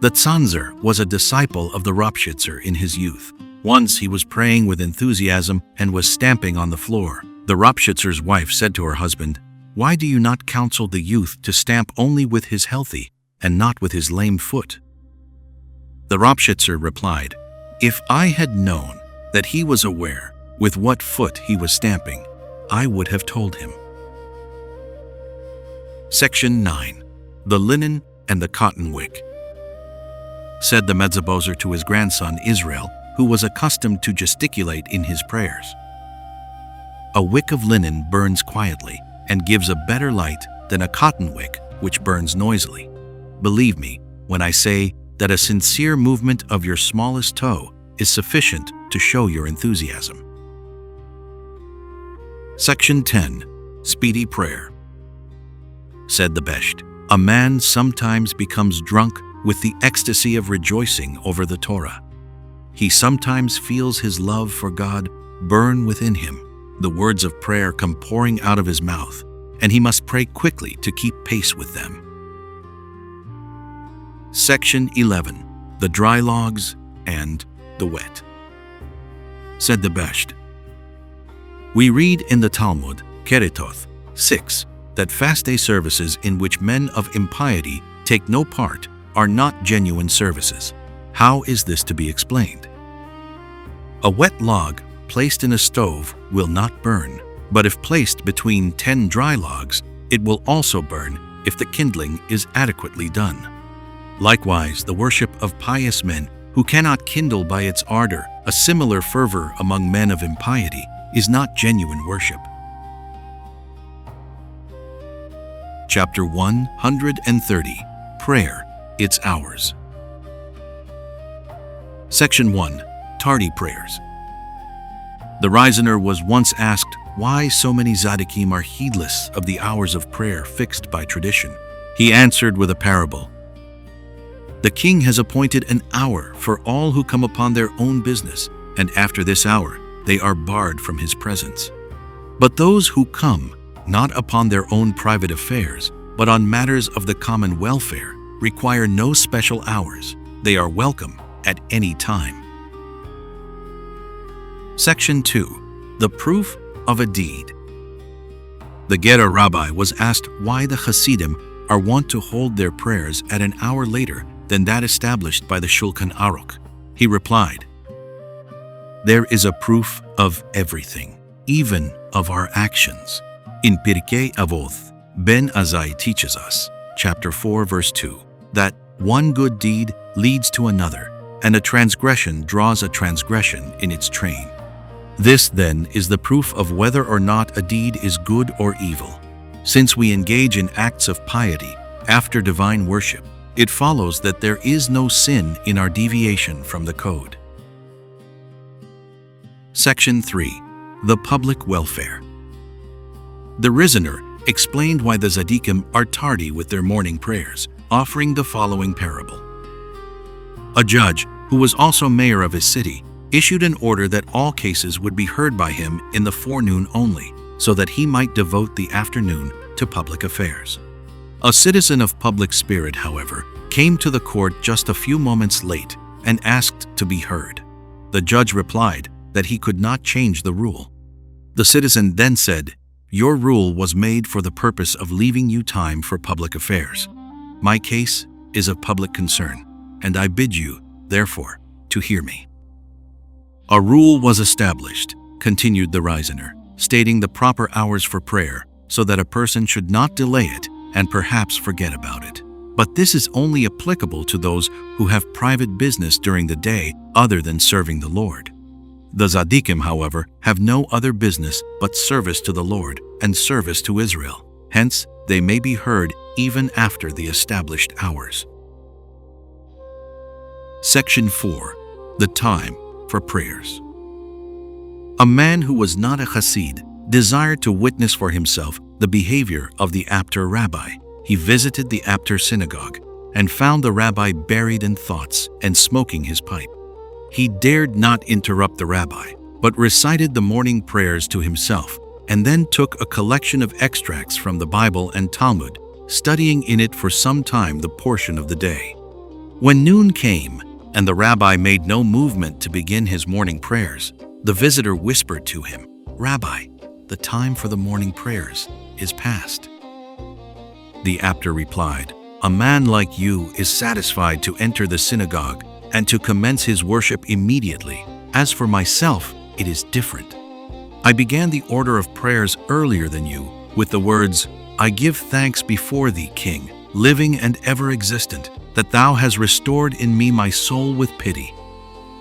The Tzanzer was a disciple of the Ropshitzer in his youth. Once he was praying with enthusiasm and was stamping on the floor. The Ropschitzer's wife said to her husband, "Why do you not counsel the youth to stamp only with his healthy and not with his lame foot?" The Ropshitzer replied, "If I had known that he was aware with what foot he was stamping, I would have told him." Section 9. The Linen and the Cotton Wick. Said the Medzabozer to his grandson Israel, who was accustomed to gesticulate in his prayers, "A wick of linen burns quietly and gives a better light than a cotton wick which burns noisily. Believe me when I say that a sincere movement of your smallest toe is sufficient to show your enthusiasm." Section 10. Speedy Prayer. Said the Besht, "A man sometimes becomes drunk with the ecstasy of rejoicing over the Torah. He sometimes feels his love for God burn within him. The words of prayer come pouring out of his mouth, and he must pray quickly to keep pace with them." Section 11. The Dry Logs and the Wet. Said the Besht, "We read in the Talmud, Keretoth 6, that fast day services in which men of impiety take no part are not genuine services. How is this to be explained? A wet log placed in a stove will not burn, but if placed between 10 dry logs, it will also burn if the kindling is adequately done. Likewise, the worship of pious men who cannot kindle by its ardor a similar fervor among men of impiety is not genuine worship." Chapter 130. Prayer, Its Hours. Section 1. Tardy Prayers. The Reisener was once asked why so many Tzaddikim are heedless of the hours of prayer fixed by tradition. He answered with a parable. "The king has appointed an hour for all who come upon their own business, and after this hour they are barred from his presence. But those who come, not upon their own private affairs, but on matters of the common welfare, require no special hours. They are welcome at any time." Section 2. The Proof of a Deed. The Gera Rabbi was asked why the Hasidim are wont to hold their prayers at an hour later than that established by the Shulchan Aruch. He replied, "There is a proof of everything, even of our actions. In Pirkei Avot, Ben Azai teaches us, chapter 4, verse 2, that one good deed leads to another, and a transgression draws a transgression in its train. This, then, is the proof of whether or not a deed is good or evil. Since we engage in acts of piety after divine worship, it follows that there is no sin in our deviation from the code." Section 3. The Public Welfare. The Reisener explained why the Tzaddikim are tardy with their morning prayers. offering the following parable. A judge, who was also mayor of his city, issued an order that all cases would be heard by him in the forenoon only, so that he might devote the afternoon to public affairs. A citizen of public spirit, however, came to the court just a few moments late and asked to be heard. The judge replied that he could not change the rule. The citizen then said, "Your rule was made for the purpose of leaving you time for public affairs. My case is of public concern, and I bid you, therefore, to hear me." A rule was established, continued the reasoner, stating the proper hours for prayer so that a person should not delay it and perhaps forget about it. But this is only applicable to those who have private business during the day other than serving the Lord. The Tzaddikim, however, have no other business but service to the Lord and service to Israel. Hence, they may be heard even after the established hours. Section 4. The time for prayers. A man who was not a Hasid desired to witness for himself the behavior of the Apter rabbi. He visited the Apter synagogue and found the rabbi buried in thoughts and smoking his pipe. He dared not interrupt the rabbi, but recited the morning prayers to himself, and then took a collection of extracts from the Bible and Talmud, studying in it for some time the portion of the day. When noon came, and the rabbi made no movement to begin his morning prayers, the visitor whispered to him, "Rabbi, the time for the morning prayers is past." The Apter replied, "A man like you is satisfied to enter the synagogue and to commence his worship immediately. As for myself, it is different. I began the order of prayers earlier than you with the words, 'I give thanks before thee, King, living and ever existent, that thou hast restored in me my soul with pity.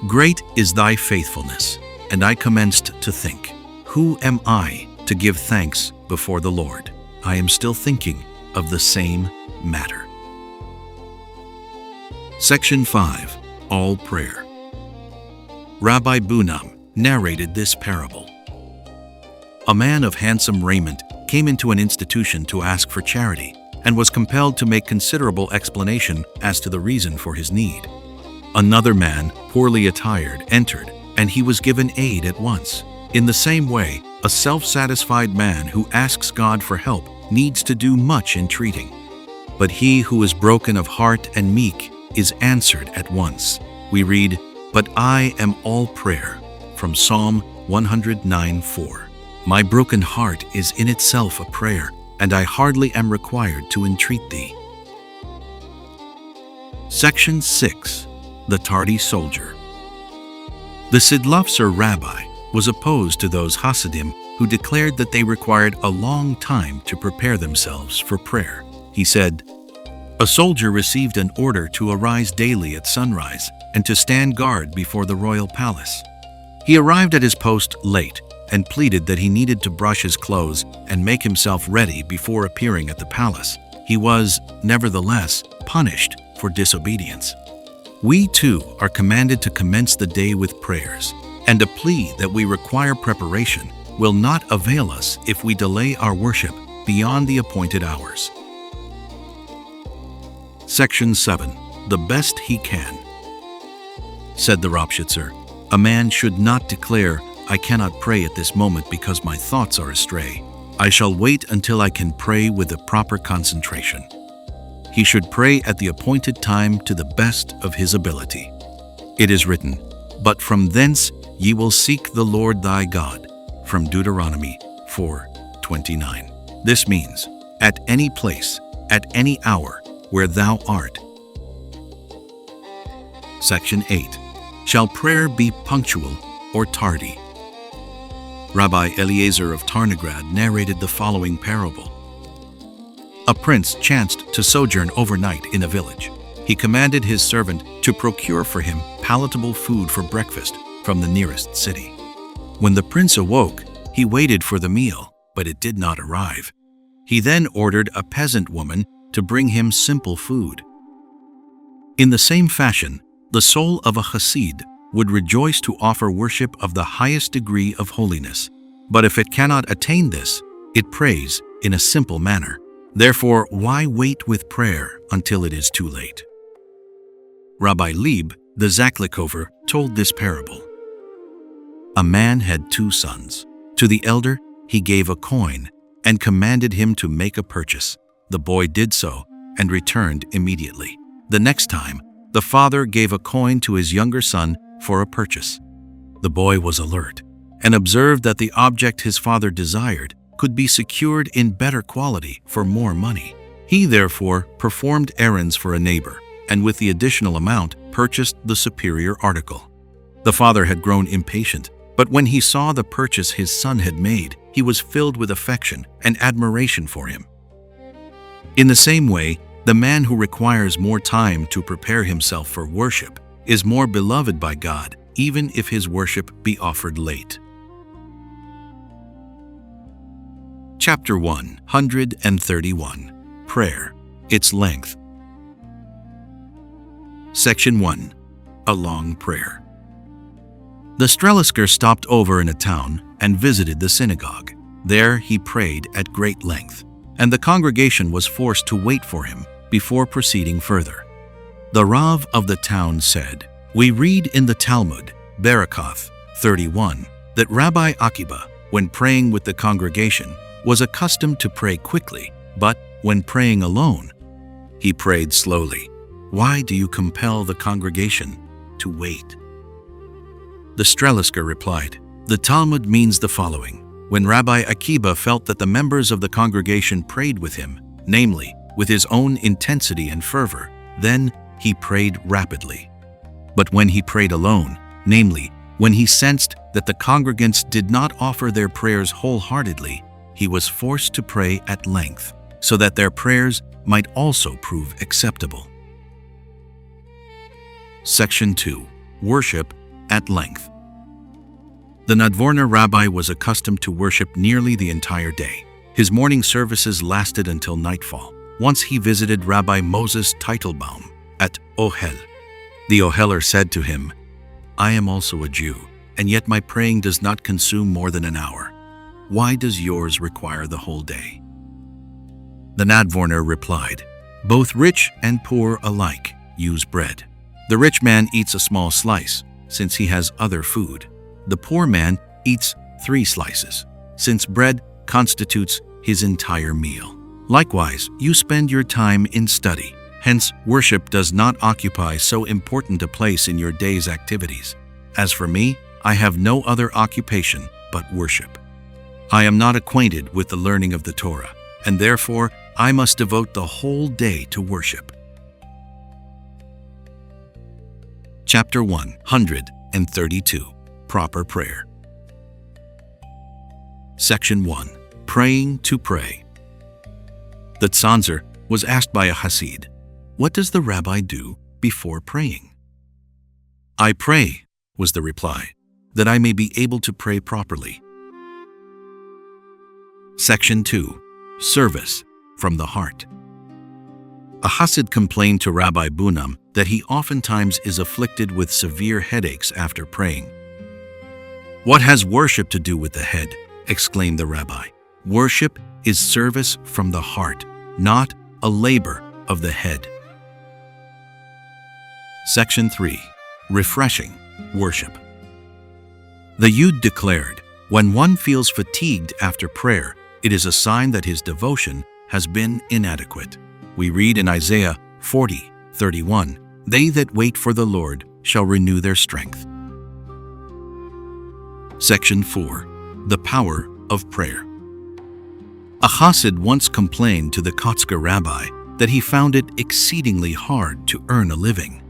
Great is thy faithfulness.' And I commenced to think, 'Who am I to give thanks before the Lord?' I am still thinking of the same matter." Section 5. All Prayer. Rabbi Bunam narrated this parable. A man of handsome raiment came into an institution to ask for charity and was compelled to make considerable explanation as to the reason for his need. Another man, poorly attired, entered, and he was given aid at once. In the same way, a self-satisfied man who asks God for help needs to do much entreating. But he who is broken of heart and meek is answered at once. We read, "But I am all prayer," from Psalm 109:4. "My broken heart is in itself a prayer, and I hardly am required to entreat thee." Section 6. The Tardy Soldier. The Sidlovtser rabbi was opposed to those Hasidim who declared that they required a long time to prepare themselves for prayer. He said, "A soldier received an order to arise daily at sunrise and to stand guard before the royal palace. He arrived at his post late and pleaded that he needed to brush his clothes and make himself ready before appearing at the palace. He was, nevertheless, punished for disobedience. We too are commanded to commence the day with prayers, and a plea that we require preparation will not avail us if we delay our worship beyond the appointed hours." Section 7. The best he can. Said the Ropshitzer, "A man should not declare, 'I cannot pray at this moment because my thoughts are astray. I shall wait until I can pray with the proper concentration.' He should pray at the appointed time to the best of his ability. It is written, 'But from thence ye will seek the Lord thy God,' from Deuteronomy 4:29. This means, at any place, at any hour, where thou art. Section 8. Shall prayer be punctual or tardy? Rabbi Eliezer of Tarnograd narrated the following parable. A prince chanced to sojourn overnight in a village. He commanded his servant to procure for him palatable food for breakfast from the nearest city. When the prince awoke, he waited for the meal, but it did not arrive. He then ordered a peasant woman to bring him simple food. In the same fashion, the soul of a Hasid would rejoice to offer worship of the highest degree of holiness. But if it cannot attain this, it prays in a simple manner, Therefore, why wait with prayer until it is too late? Rabbi Leib, the Zakhlikover, told this parable. A man had 2 sons. To the elder, he gave a coin and commanded him to make a purchase. The boy did so and returned immediately. The next time, the father gave a coin to his younger son for a purchase. The boy was alert and observed that the object his father desired could be secured in better quality for more money. He therefore performed errands for a neighbor and with the additional amount purchased the superior article. The father had grown impatient, but when he saw the purchase his son had made, he was filled with affection and admiration for him. In the same way, the man who requires more time to prepare himself for worship is more beloved by God, even if his worship be offered late. Chapter 131. Prayer, its length. Section 1. A long prayer. The Strelisker stopped over in a town and visited the synagogue. There he prayed at great length, and the congregation was forced to wait for him before proceeding further. The Rav of the town said, "We read in the Talmud, Barakoth 31, that Rabbi Akiba, when praying with the congregation, was accustomed to pray quickly, but when praying alone, he prayed slowly. Why do you compel the congregation to wait?" The Strelisker replied, "The Talmud means the following. When Rabbi Akiba felt that the members of the congregation prayed with him, namely, with his own intensity and fervor, then he prayed rapidly. But when he prayed alone, namely, when he sensed that the congregants did not offer their prayers wholeheartedly, he was forced to pray at length, so that their prayers might also prove acceptable." Section 2. Worship at length. The Nadvorner rabbi was accustomed to worship nearly the entire day. His morning services lasted until nightfall. Once he visited Rabbi Moses Teitelbaum at Ohel. The Oheler said to him, "I am also a Jew, and yet my praying does not consume more than an hour. Why does yours require the whole day?" The Nadvorner replied, "Both rich and poor alike use bread. The rich man eats a small slice, since he has other food. The poor man eats 3 slices, since bread constitutes his entire meal. Likewise, you spend your time in study. Hence, worship does not occupy so important a place in your day's activities. As for me, I have no other occupation but worship. I am not acquainted with the learning of the Torah, and therefore I must devote the whole day to worship." Chapter 132. Proper Prayer. Section 1. Praying to pray. The Tzanzer was asked by a Hasid, "What does the rabbi do before praying?" "I pray," was the reply, "that I may be able to pray properly." Section 2. Service from the heart. A Hasid complained to Rabbi Bunam that he oftentimes is afflicted with severe headaches after praying. "What has worship to do with the head?" exclaimed the rabbi. "Worship is service from the heart, not a labor of the head." Section 3. Refreshing worship. The Yud declared, "When one feels fatigued after prayer, it is a sign that his devotion has been inadequate." We read in Isaiah 40:31, "They that wait for the Lord shall renew their strength." Section 4. The Power of Prayer. A Hasid once complained to the Kotzker rabbi that he found it exceedingly hard to earn a living.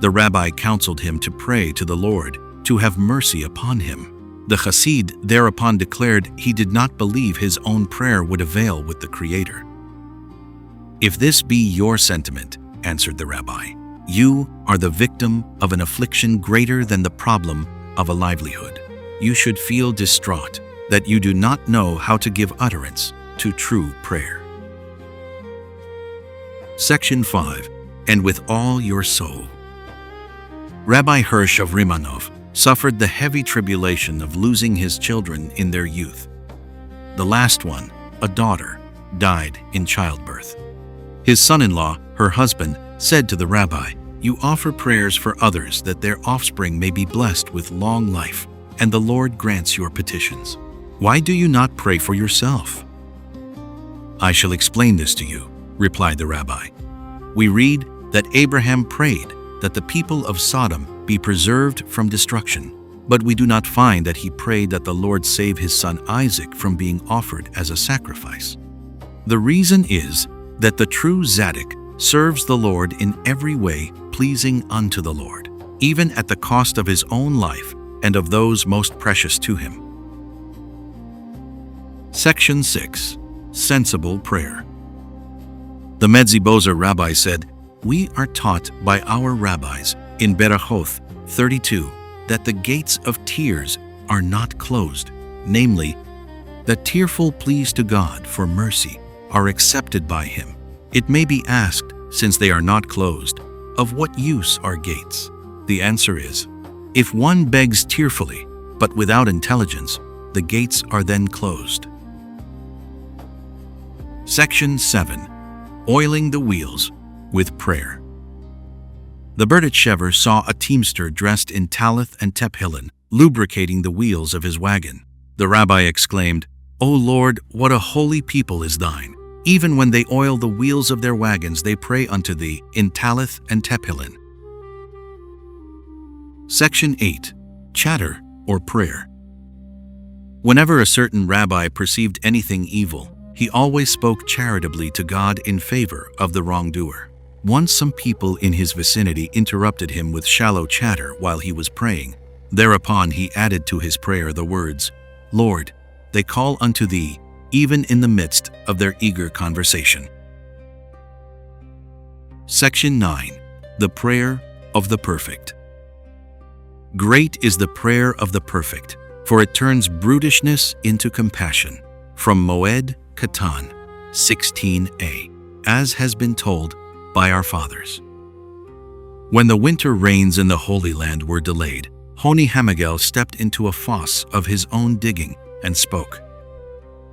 The rabbi counseled him to pray to the Lord to have mercy upon him. The Hasid thereupon declared he did not believe his own prayer would avail with the Creator. "If this be your sentiment," answered the rabbi, "you are the victim of an affliction greater than the problem of a livelihood. You should feel distraught that you do not know how to give utterance to true prayer." Section 5. And with all your soul. Rabbi Hirsch of Rimanov suffered the heavy tribulation of losing his children in their youth. The last one, a daughter, died in childbirth. His son-in-law, her husband, said to the rabbi, "You offer prayers for others that their offspring may be blessed with long life, and the Lord grants your petitions. Why do you not pray for yourself?" "I shall explain this to you," replied the rabbi. "We read that Abraham prayed that the people of Sodom be preserved from destruction, but we do not find that he prayed that the Lord save his son Isaac from being offered as a sacrifice. The reason is that the true Tzaddik serves the Lord in every way pleasing unto the Lord, even at the cost of his own life and of those most precious to him." Section 6. Sensible Prayer. The Medzi-Bozer rabbi said, "We are taught by our rabbis in Berachoth 32 that the gates of tears are not closed, namely, that tearful pleas to God for mercy are accepted by him. It may be asked, since they are not closed, of what use are gates? The answer is, if one begs tearfully, but without intelligence, the gates are then closed. Section 7. Oiling the Wheels with Prayer. The Berditchever saw a teamster dressed in talith and tefillin, lubricating the wheels of his wagon. The rabbi exclaimed, "O Lord, what a holy people is thine! Even when they oil the wheels of their wagons, they pray unto thee in talith and tefillin." Section 8. Chatter or Prayer. Whenever a certain rabbi perceived anything evil, he always spoke charitably to God in favor of the wrongdoer. Once some people in his vicinity interrupted him with shallow chatter while he was praying. Thereupon he added to his prayer the words, "Lord, they call unto thee, even in the midst of their eager conversation." Section 9. The Prayer of the Perfect. Great is the prayer of the perfect, for it turns brutishness into compassion. From Moed Katan 16a, as has been told by our fathers. When the winter rains in the Holy Land were delayed, Honi Hamagel stepped into a fosse of his own digging and spoke,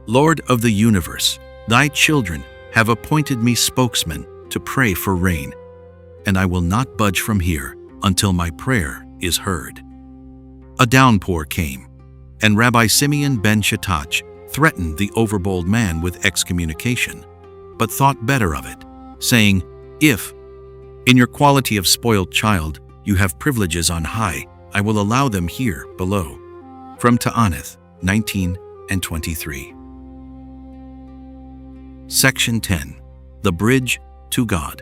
"Lord of the universe, thy children have appointed me spokesman to pray for rain, and I will not budge from here until my prayer is heard." A downpour came, and Rabbi Simeon ben Shattach threatened the overbold man with excommunication, but thought better of it, saying, "If, in your quality of spoiled child, you have privileges on high, I will allow them here below." From Ta'anith 19 and 23. Section 10. The Bridge to God.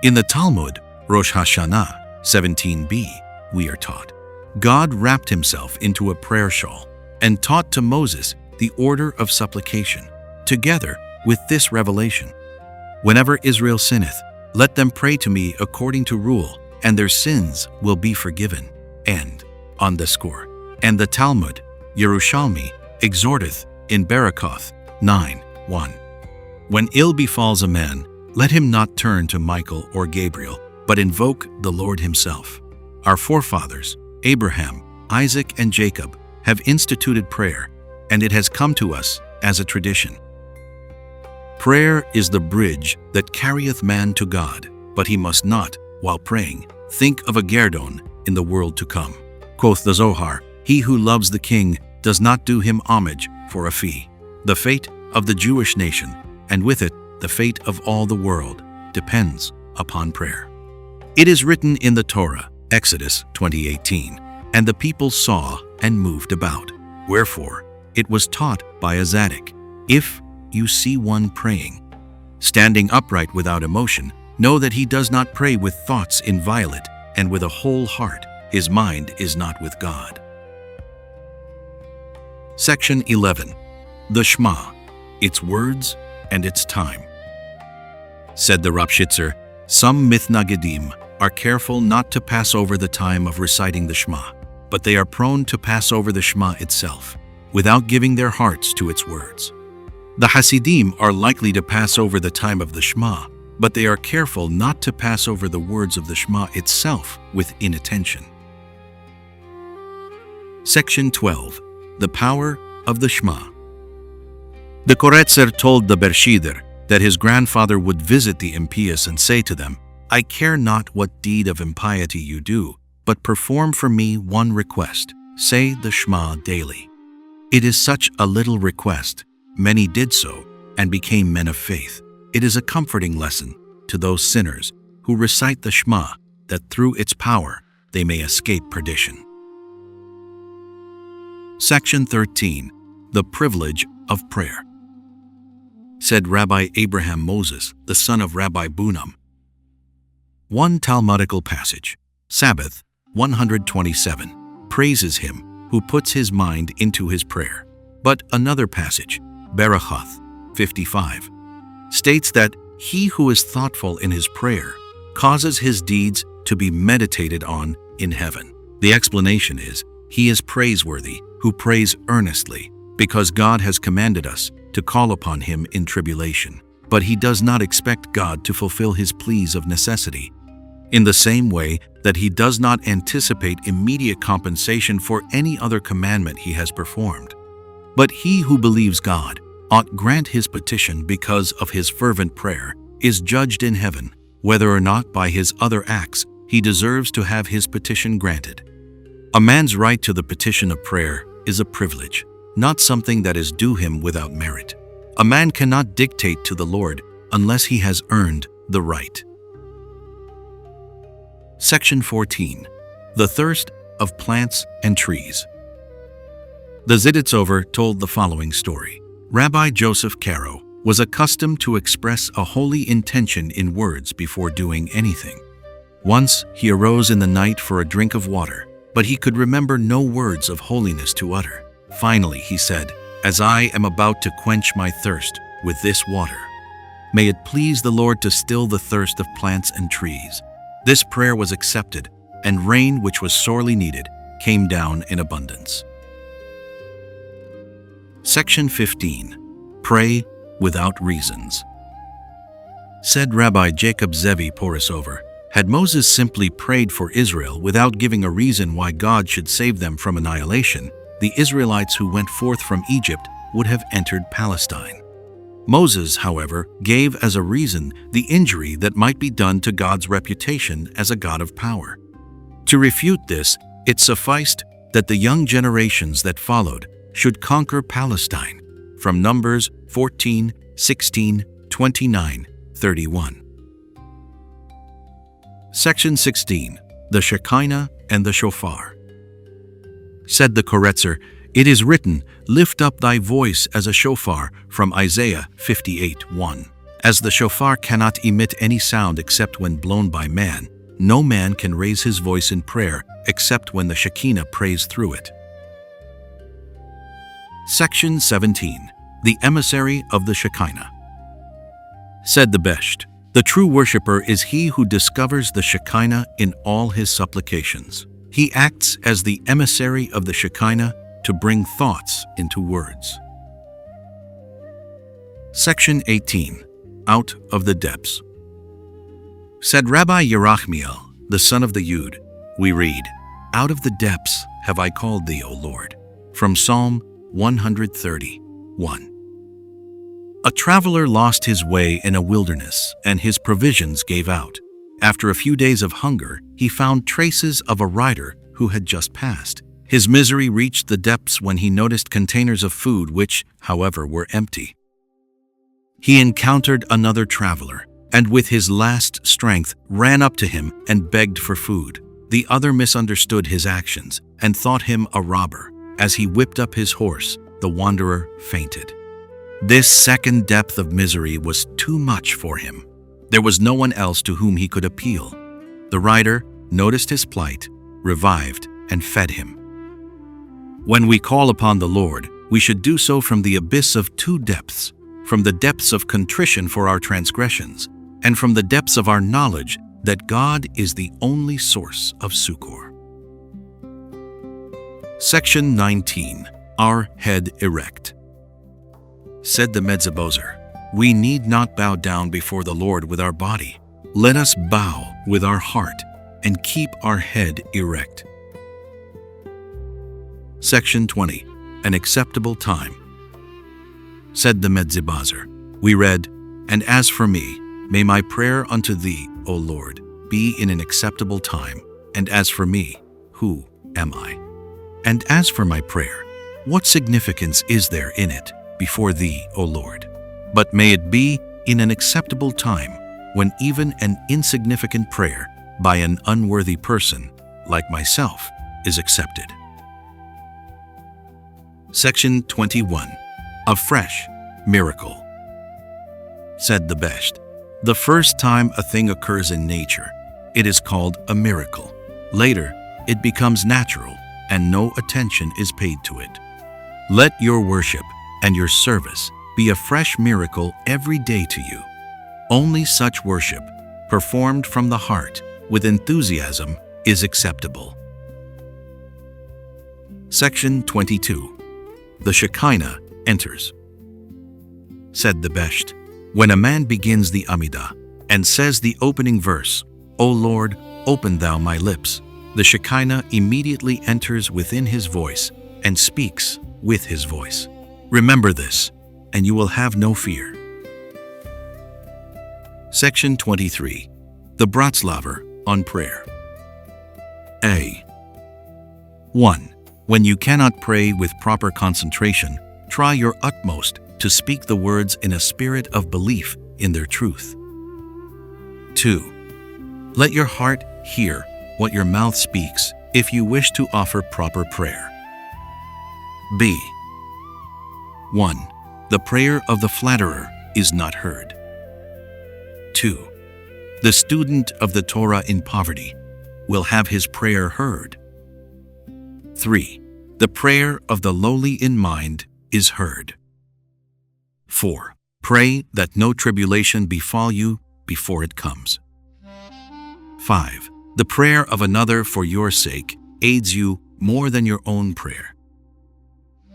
In the Talmud, Rosh Hashanah 17b, we are taught, God wrapped himself into a prayer shawl and taught to Moses the order of supplication, together with this revelation: "Whenever Israel sinneth, let them pray to me according to rule, and their sins will be forgiven." And the Talmud, Yerushalmi, exhorteth in Berachoth 9:1, "When ill befalls a man, let him not turn to Michael or Gabriel, but invoke the Lord himself." Our forefathers, Abraham, Isaac, and Jacob, have instituted prayer, and it has come to us as a tradition. Prayer is the bridge that carrieth man to God, but he must not, while praying, think of a guerdon in the world to come. Quoth the Zohar, "He who loves the king does not do him homage for a fee." The fate of the Jewish nation, and with it the fate of all the world, depends upon prayer. It is written in the Torah, Exodus 20:18, "And the people saw and moved about." Wherefore, it was taught by a Tzaddik, "If you see one praying, standing upright without emotion, know that he does not pray with thoughts inviolate, and with a whole heart his mind is not with God." Section 11. The Shema, its words and its time. Said the Rapshitzer, "Some Mithnagadim are careful not to pass over the time of reciting the Shema, but they are prone to pass over the Shema itself, without giving their hearts to its words. The Hasidim are likely to pass over the time of the Shema, but they are careful not to pass over the words of the Shema itself with inattention." Section 12. The Power of the Shema. The Koretzer told the Bershider that his grandfather would visit the impious and say to them, "I care not what deed of impiety you do, but perform for me one request. Say the Shema daily." It is such a little request. Many did so and became men of faith. It is a comforting lesson to those sinners who recite the Shema, that through its power they may escape perdition. Section 13. The Privilege of Prayer. Said Rabbi Abraham Moses, the son of Rabbi Bunam. One Talmudical passage, Sabbath 127, praises him who puts his mind into his prayer. But another passage, Berachoth 55, states that he who is thoughtful in his prayer causes his deeds to be meditated on in heaven. The explanation is, he is praiseworthy who prays earnestly, because God has commanded us to call upon him in tribulation. But he does not expect God to fulfill his pleas of necessity, in the same way that he does not anticipate immediate compensation for any other commandment he has performed. But he who believes God ought grant his petition because of his fervent prayer is judged in heaven, whether or not by his other acts he deserves to have his petition granted. A man's right to the petition of prayer is a privilege, not something that is due him without merit. A man cannot dictate to the Lord unless he has earned the right. Section 14. The Thirst of Plants and Trees. The Ziditzhover told the following story. Rabbi Joseph Caro was accustomed to express a holy intention in words before doing anything. Once he arose in the night for a drink of water, but he could remember no words of holiness to utter. Finally he said, "As I am about to quench my thirst with this water, may it please the Lord to still the thirst of plants and trees." This prayer was accepted, and rain, which was sorely needed, came down in abundance. Section 15. Pray without reasons. Said Rabbi Jacob Zevi Porisover, had Moses simply prayed for Israel without giving a reason why God should save them from annihilation, the Israelites who went forth from Egypt would have entered Palestine. Moses, however, gave as a reason the injury that might be done to God's reputation as a God of power. To refute this, it sufficed that the young generations that followed should conquer Palestine, from Numbers 14, 16, 29, 31. Section 16. The Shekinah and the Shofar. Said the Koretzer, "It is written, 'Lift up thy voice as a shofar,' from Isaiah 58:1. As the shofar cannot emit any sound except when blown by man, no man can raise his voice in prayer except when the Shekinah prays through it." Section 17. The Emissary of the Shekinah. Said the Besht, "The true worshipper is he who discovers the Shekinah in all his supplications. He acts as the emissary of the Shekinah to bring thoughts into words." Section 18. Out of the Depths. Said Rabbi Yerachmiel, the son of the Yud, we read, "Out of the depths have I called thee, O Lord," from Psalm 130:1. A traveler lost his way in a wilderness, and his provisions gave out. After a few days of hunger, he found traces of a rider who had just passed. His misery reached the depths when he noticed containers of food which, however, were empty. He encountered another traveler, and with his last strength ran up to him and begged for food. The other misunderstood his actions and thought him a robber. As he whipped up his horse, the wanderer fainted. This second depth of misery was too much for him. There was no one else to whom he could appeal. The rider noticed his plight, revived, and fed him. When we call upon the Lord, we should do so from the abyss of two depths, from the depths of contrition for our transgressions, and from the depths of our knowledge that God is the only source of succor. Section 19. Our Head Erect. Said the Medzabozer, "We need not bow down before the Lord with our body. Let us bow with our heart and keep our head erect." Section 20. An Acceptable Time. Said the Medzibazar. We read, "And as for me, may my prayer unto thee, O Lord, be in an acceptable time. And as for me, who am I? And as for my prayer, what significance is there in it before thee, O Lord? But may it be in an acceptable time, when even an insignificant prayer by an unworthy person, like myself, is accepted." Section 21. A fresh miracle. Said the Besht, the first time a thing occurs in nature, it is called a miracle. Later, it becomes natural, and no attention is paid to it. Let your worship and your service be a fresh miracle every day to you. Only such worship, performed from the heart with enthusiasm, is acceptable. Section 22. The Shekinah enters. Said the Besht, when a man begins the Amidah and says the opening verse, "O Lord, open thou my lips," the Shekinah immediately enters within his voice and speaks with his voice. Remember this, and you will have no fear. Section 23. The Breslaver on prayer. A. 1. When you cannot pray with proper concentration, try your utmost to speak the words in a spirit of belief in their truth. 2. Let your heart hear what your mouth speaks if you wish to offer proper prayer. B. 1. The prayer of the flatterer is not heard. 2. The student of the Torah in poverty will have his prayer heard. 3. The prayer of the lowly in mind is heard. 4. Pray that no tribulation befall you before it comes. 5. The prayer of another for your sake aids you more than your own prayer.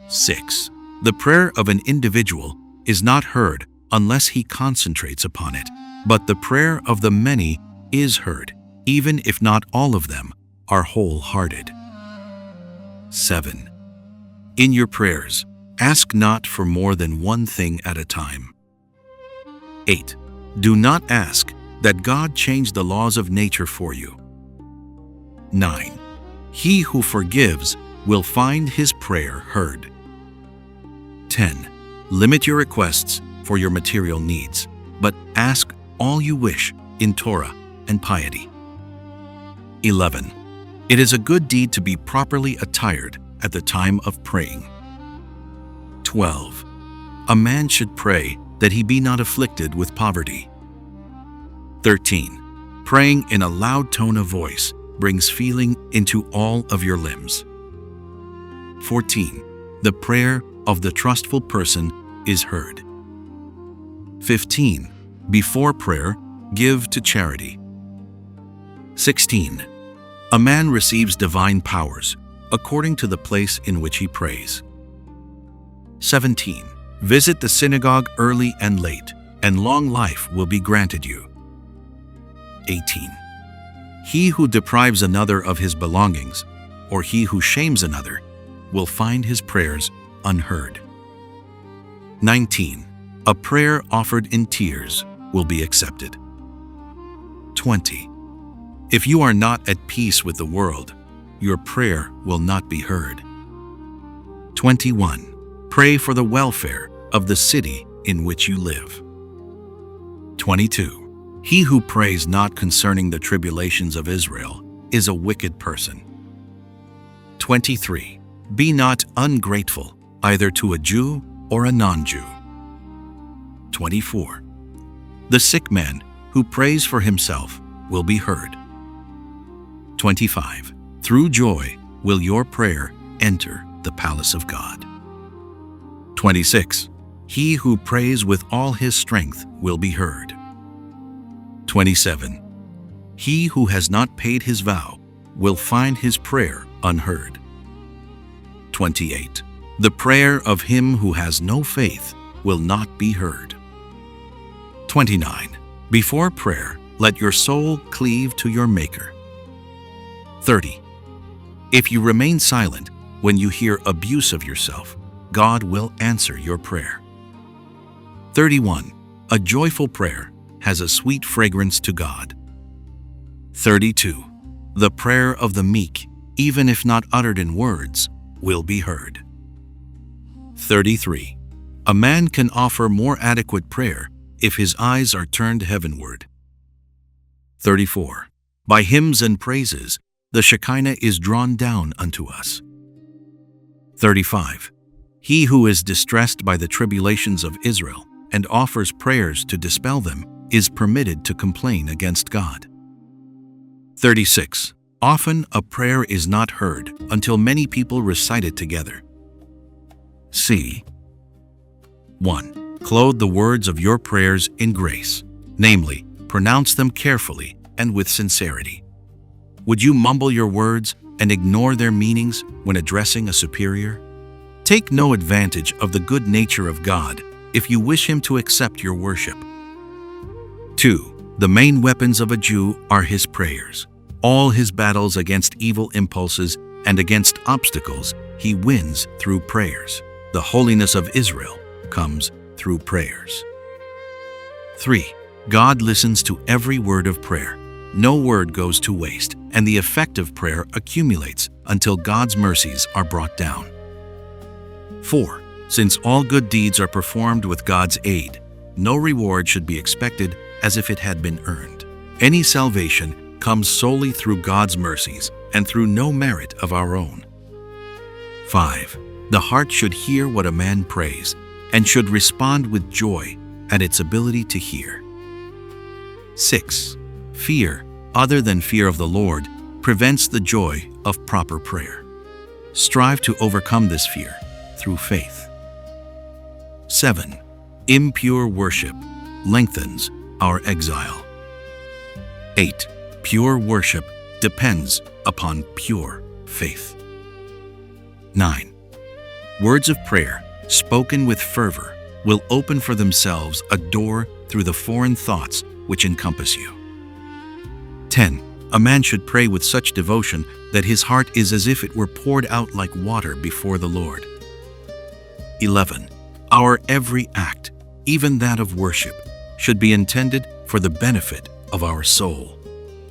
6. The prayer of an individual is not heard unless he concentrates upon it, but the prayer of the many is heard, even if not all of them are wholehearted. 7. In your prayers, ask not for more than one thing at a time. 8. Do not ask that God change the laws of nature for you. 9. He who forgives will find his prayer heard. 10. Limit your requests for your material needs, but ask all you wish in Torah and piety. 11. It is a good deed to be properly attired at the time of praying. 12. A man should pray that he be not afflicted with poverty. 13. Praying in a loud tone of voice brings feeling into all of your limbs. 14. The prayer of the trustful person is heard. 15. Before prayer, give to charity. 16. A man receives divine powers according to the place in which he prays. 17. Visit the synagogue early and late, and long life will be granted you. 18. He who deprives another of his belongings, or he who shames another, will find his prayers unheard. 19. A prayer offered in tears will be accepted. 20. If you are not at peace with the world, your prayer will not be heard. 21. Pray for the welfare of the city in which you live. 22. He who prays not concerning the tribulations of Israel is a wicked person. 23. Be not ungrateful either to a Jew or a non-Jew. 24. The sick man who prays for himself will be heard. 25. Through joy will your prayer enter the palace of God. 26. He who prays with all his strength will be heard. 27. He who has not paid his vow will find his prayer unheard. 28. The prayer of him who has no faith will not be heard. 29. Before prayer, let your soul cleave to your Maker. 30. If you remain silent when you hear abuse of yourself, God will answer your prayer. 31. A joyful prayer has a sweet fragrance to God. 32. The prayer of the meek, even if not uttered in words, will be heard. 33. A man can offer more adequate prayer if his eyes are turned heavenward. 34. By hymns and praises, the Shekinah is drawn down unto us. 35. He who is distressed by the tribulations of Israel and offers prayers to dispel them is permitted to complain against God. 36. Often a prayer is not heard until many people recite it together. C. 1. Clothe the words of your prayers in grace, namely, pronounce them carefully and with sincerity. Would you mumble your words and ignore their meanings when addressing a superior? Take no advantage of the good nature of God if you wish Him to accept your worship. 2. The main weapons of a Jew are his prayers. All his battles against evil impulses and against obstacles he wins through prayers. The holiness of Israel comes through prayers. 3. God listens to every word of prayer. No word goes to waste, and the effective prayer accumulates until God's mercies are brought down. 4. Since all good deeds are performed with God's aid, no reward should be expected as if it had been earned. Any salvation comes solely through God's mercies and through no merit of our own. 5. The heart should hear what a man prays and should respond with joy at its ability to hear. 6. Fear, other than fear of the Lord, prevents the joy of proper prayer. Strive to overcome this fear through faith. 7. Impure worship lengthens our exile. 8. Pure worship depends upon pure faith. 9. Words of prayer, spoken with fervor, will open for themselves a door through the foreign thoughts which encompass you. 10. A man should pray with such devotion that his heart is as if it were poured out like water before the Lord. 11. Our every act, even that of worship, should be intended for the benefit of our soul.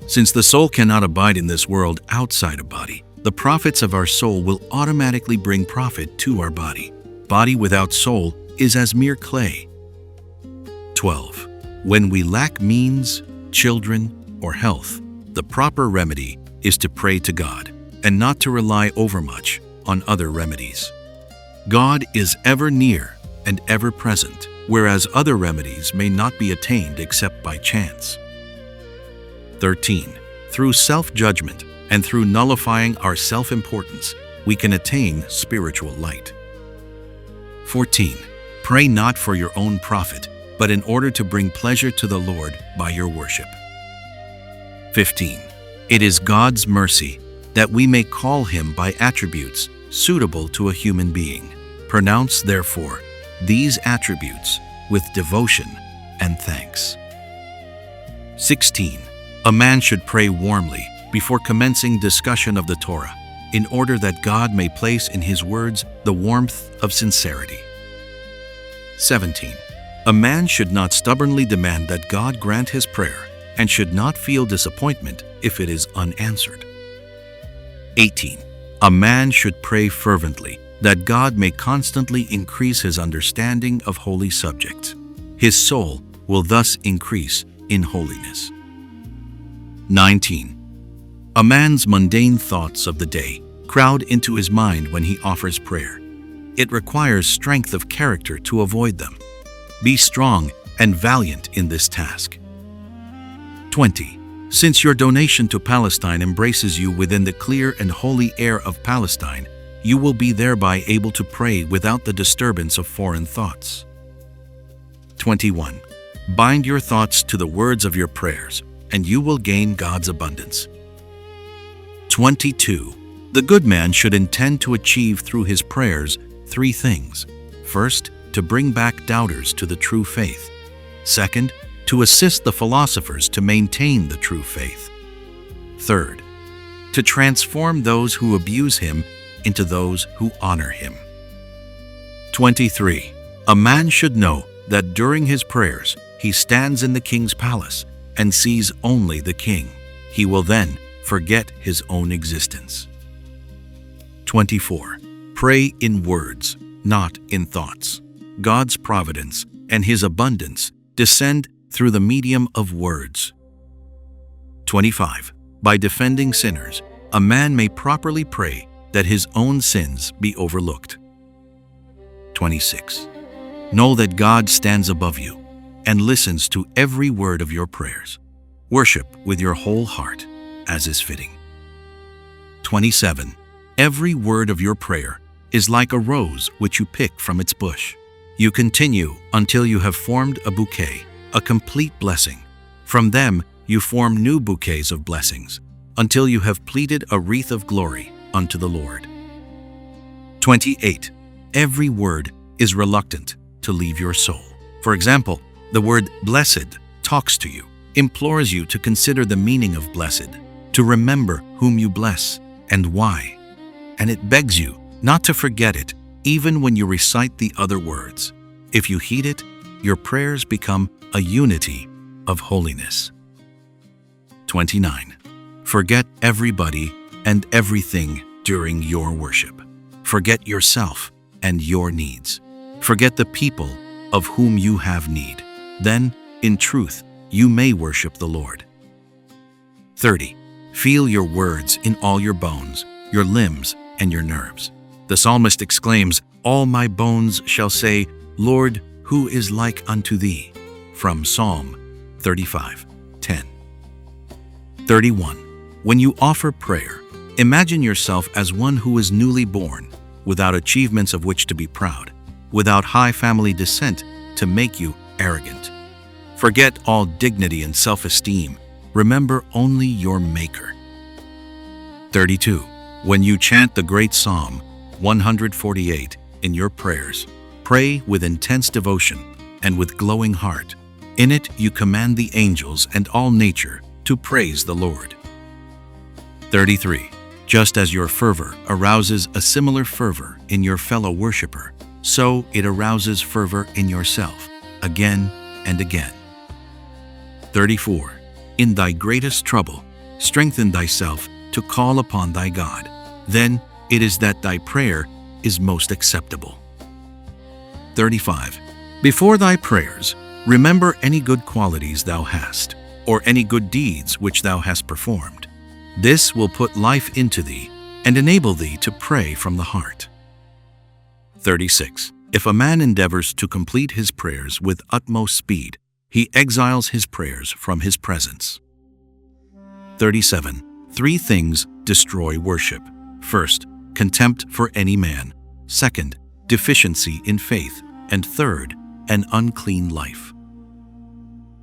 Since the soul cannot abide in this world outside a body, the profits of our soul will automatically bring profit to our body. Body without soul is as mere clay. 12. When we lack means, children, or health, the proper remedy is to pray to God and not to rely overmuch on other remedies. God is ever near and ever present, whereas other remedies may not be attained except by chance. 13. Through self-judgment and through nullifying our self-importance, we can attain spiritual light. 14. Pray not for your own profit, but in order to bring pleasure to the Lord by your worship. 15. It is God's mercy that we may call Him by attributes suitable to a human being. Pronounce, therefore, these attributes with devotion and thanks. 16. A man should pray warmly before commencing discussion of the Torah, in order that God may place in His words the warmth of sincerity. 17. A man should not stubbornly demand that God grant his prayer and should not feel disappointment if it is unanswered. 18. A man should pray fervently that God may constantly increase his understanding of holy subjects. His soul will thus increase in holiness. 19. A man's mundane thoughts of the day crowd into his mind when he offers prayer. It requires strength of character to avoid them. Be strong and valiant in this task. 20. Since your donation to Palestine embraces you within the clear and holy air of Palestine, you will be thereby able to pray without the disturbance of foreign thoughts. 21. Bind your thoughts to the words of your prayers, and you will gain God's abundance. 22. The good man should intend to achieve through his prayers 3 things. First, to bring back doubters to the true faith. Second, to assist the philosophers to maintain the true faith. Third, to transform those who abuse him into those who honor him. 23. A man should know that during his prayers he stands in the king's palace and sees only the king. He will then forget his own existence. 24. Pray in words, not in thoughts. God's providence and his abundance descend through the medium of words. 25. By defending sinners, a man may properly pray that his own sins be overlooked. 26. Know that God stands above you and listens to every word of your prayers. Worship with your whole heart, as is fitting. 27. Every word of your prayer is like a rose which you pick from its bush. You continue until you have formed a bouquet, a complete blessing. From them you form new bouquets of blessings, until you have pleated a wreath of glory unto the Lord. 28. Every word is reluctant to leave your soul. For example, the word blessed talks to you, implores you to consider the meaning of blessed, to remember whom you bless and why, and it begs you not to forget it even when you recite the other words. If you heed it, your prayers become a unity of holiness. 29. Forget everybody and everything during your worship. Forget yourself and your needs. Forget the people of whom you have need. Then, in truth, you may worship the Lord. 30. Feel your words in all your bones, your limbs, and your nerves. The psalmist exclaims, "All my bones shall say, Lord, who is like unto thee?" From Psalm 35:10. 31. When you offer prayer, imagine yourself as one who is newly born, without achievements of which to be proud, without high family descent to make you arrogant. Forget all dignity and self-esteem. Remember only your Maker. 32. When you chant the great Psalm 148 in your prayers, pray with intense devotion and with glowing heart. In it you command the angels and all nature to praise the Lord. 33. Just as your fervor arouses a similar fervor in your fellow worshiper, so it arouses fervor in yourself, again and again. 34. In thy greatest trouble, strengthen thyself to call upon thy God. Then it is that thy prayer is most acceptable. 35. Before thy prayers, remember any good qualities thou hast, or any good deeds which thou hast performed. This will put life into thee and enable thee to pray from the heart. 36. If a man endeavors to complete his prayers with utmost speed, he exiles his prayers from his presence. 37. 3 things destroy worship. First, contempt for any man. Second, deficiency in faith. And third, an unclean life.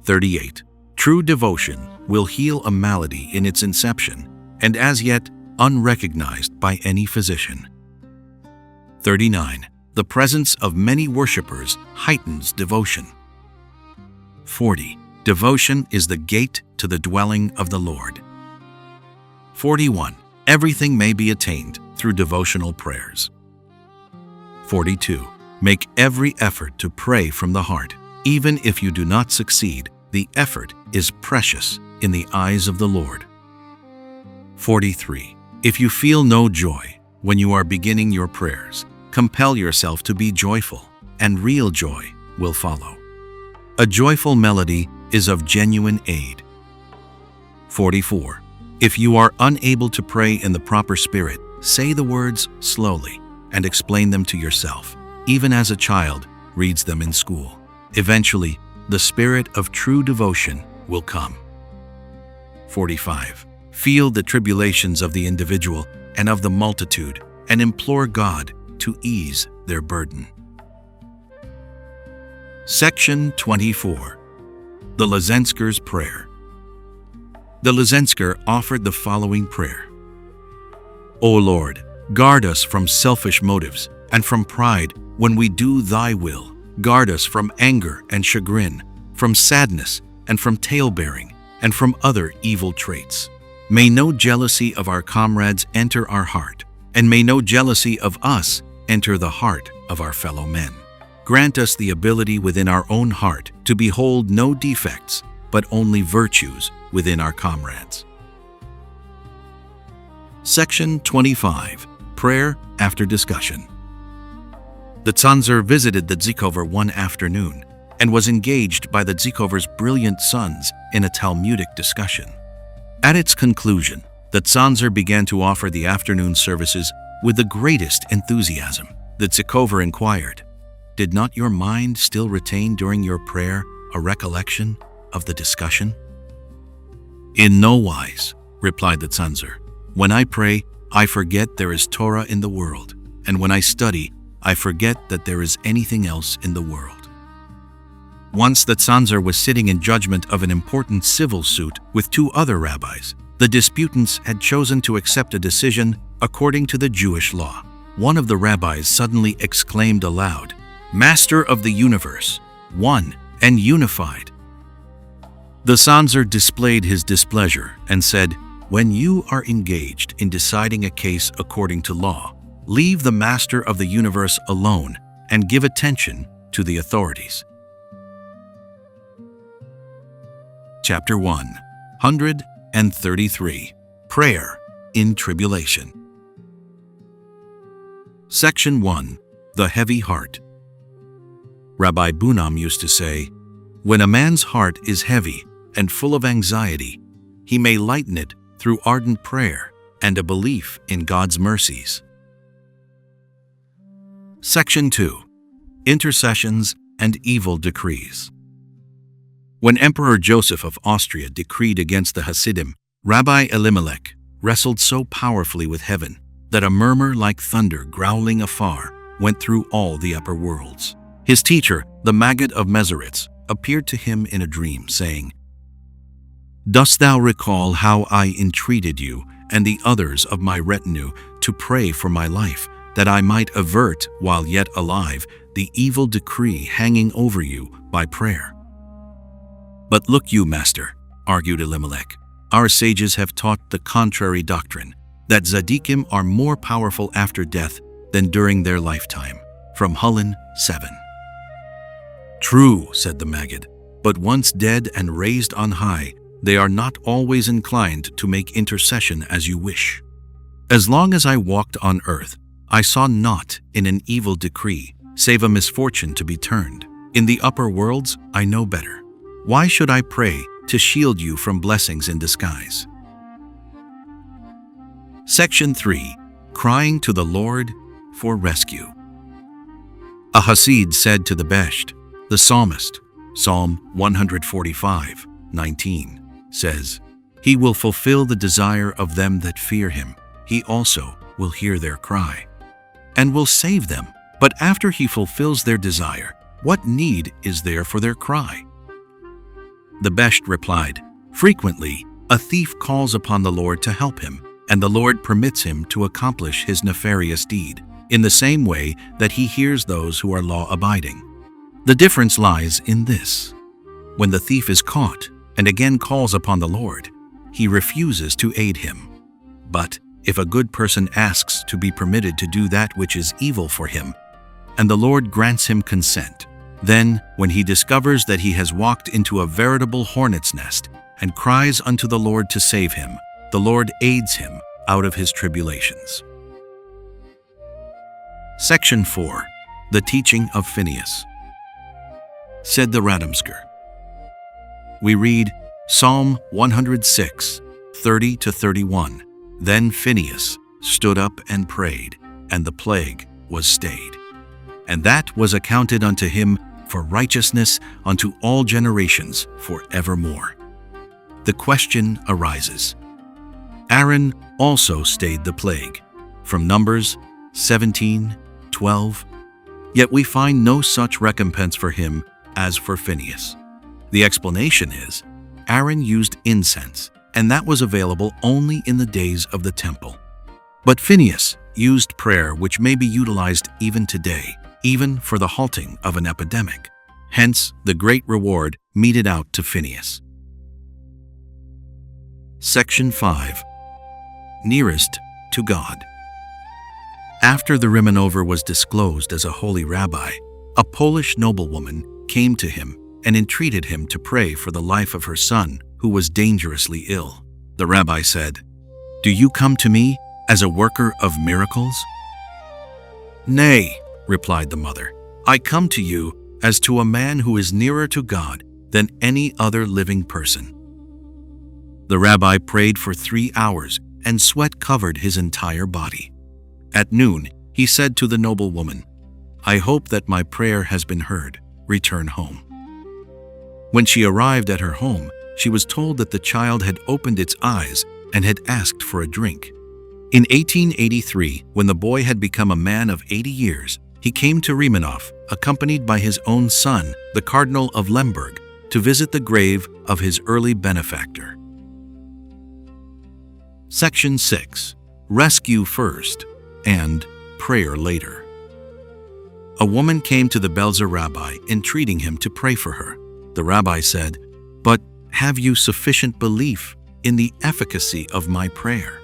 38. True devotion will heal a malady in its inception and as yet unrecognized by any physician. 39. The presence of many worshipers heightens devotion. 40. Devotion is the gate to the dwelling of the Lord. 41. Everything may be attained through devotional prayers. 42. Make every effort to pray from the heart. Even if you do not succeed, the effort is precious in the eyes of the Lord. 43. If you feel no joy when you are beginning your prayers, compel yourself to be joyful, and real joy will follow. A joyful melody is of genuine aid. 44. If you are unable to pray in the proper spirit, say the words slowly and explain them to yourself, even as a child reads them in school. Eventually, the spirit of true devotion will come. 45. Feel the tribulations of the individual and of the multitude, and implore God to ease their burden. Section 24. The Lezensker's Prayer. The Lezensker offered the following prayer. O Lord, guard us from selfish motives and from pride when we do thy will. Guard us from anger and chagrin, from sadness and from tale-bearing, and from other evil traits. May no jealousy of our comrades enter our heart, and may no jealousy of us enter the heart of our fellow men. grant us the ability within our own heart to behold no defects, but only virtues within our comrades. Section 25. Prayer after discussion. The Tzanzer visited the Tzikover one afternoon and was engaged by the Tzikover's brilliant sons in a Talmudic discussion. At its conclusion, the Tzanzer began to offer the afternoon services with the greatest enthusiasm. The Tzikover inquired, "Did not your mind still retain during your prayer a recollection of the discussion?" "In no wise," replied the Tzanzer. "When I pray, I forget there is Torah in the world, and when I study, I forget that there is anything else in the world." Once the Tzanzer was sitting in judgment of an important civil suit with two other rabbis. The disputants had chosen to accept a decision according to the Jewish law. One of the rabbis suddenly exclaimed aloud, "Master of the universe, one and unified." The Tzanzer displayed his displeasure and said, "When you are engaged in deciding a case according to law, leave the Master of the universe alone and give attention to the authorities." Chapter 133. Prayer in Tribulation. Section 1. The Heavy Heart. Rabbi Bunam used to say, "When a man's heart is heavy and full of anxiety, he may lighten it through ardent prayer and a belief in God's mercies." Section 2. Intercessions and Evil Decrees. When Emperor Joseph of Austria decreed against the Hasidim, Rabbi Elimelech wrestled so powerfully with heaven that a murmur like thunder growling afar went through all the upper worlds. His teacher, the Maggid of Meseritz, appeared to him in a dream, saying, "Dost thou recall how I entreated you and the others of my retinue to pray for my life, that I might avert, while yet alive, the evil decree hanging over you by prayer?" "But look you, Master," argued Elimelech, "our sages have taught the contrary doctrine, that Tzaddikim are more powerful after death than during their lifetime." From Hulin 7. "True," said the Maggid, "but once dead and raised on high, they are not always inclined to make intercession as you wish. As long as I walked on earth, I saw naught in an evil decree, save a misfortune to be turned. In the upper worlds, I know better. Why should I pray to shield you from blessings in disguise?" Section 3. Crying to the Lord for rescue. A Hasid said to the Besht, the psalmist, Psalm 145:19, says, "He will fulfill the desire of them that fear him. He also will hear their cry, and will save them. But after he fulfills their desire, what need is there for their cry?" The Besht replied, "Frequently, a thief calls upon the Lord to help him, and the Lord permits him to accomplish his nefarious deed, in the same way that he hears those who are law-abiding. The difference lies in this. When the thief is caught and again calls upon the Lord, he refuses to aid him. But if a good person asks to be permitted to do that which is evil for him, and the Lord grants him consent, then, when he discovers that he has walked into a veritable hornet's nest and cries unto the Lord to save him, the Lord aids him out of his tribulations." Section 4. The Teaching of Phinehas. Said the Radomsker. We read Psalm 106:30-31. "Then Phinehas stood up and prayed, and the plague was stayed. And that was accounted unto him for righteousness unto all generations forevermore." The question arises, Aaron also stayed the plague, from Numbers 17:12. Yet we find no such recompense for him as for Phinehas. The explanation is, Aaron used incense, and that was available only in the days of the temple. But Phinehas used prayer, which may be utilized even today, even for the halting of an epidemic. Hence, the great reward meted out to Phinehas. Section 5. Nearest to God. After the Rimanover was disclosed as a holy rabbi, a Polish noblewoman came to him and entreated him to pray for the life of her son, who was dangerously ill. The rabbi said, "Do you come to me as a worker of miracles?" "Nay," replied the mother, "I come to you as to a man who is nearer to God than any other living person." The rabbi prayed for 3 hours, and sweat covered his entire body. At noon, he said to the noblewoman, "I hope that my prayer has been heard. Return home." When she arrived at her home, she was told that the child had opened its eyes and had asked for a drink. In 1883, when the boy had become a man of 80 years, he came to Riemannow, accompanied by his own son, the Cardinal of Lemberg, to visit the grave of his early benefactor. Section 6. Rescue first and prayer later. A woman came to the Belzer rabbi, entreating him to pray for her. The rabbi said, "But have you sufficient belief in the efficacy of my prayer?"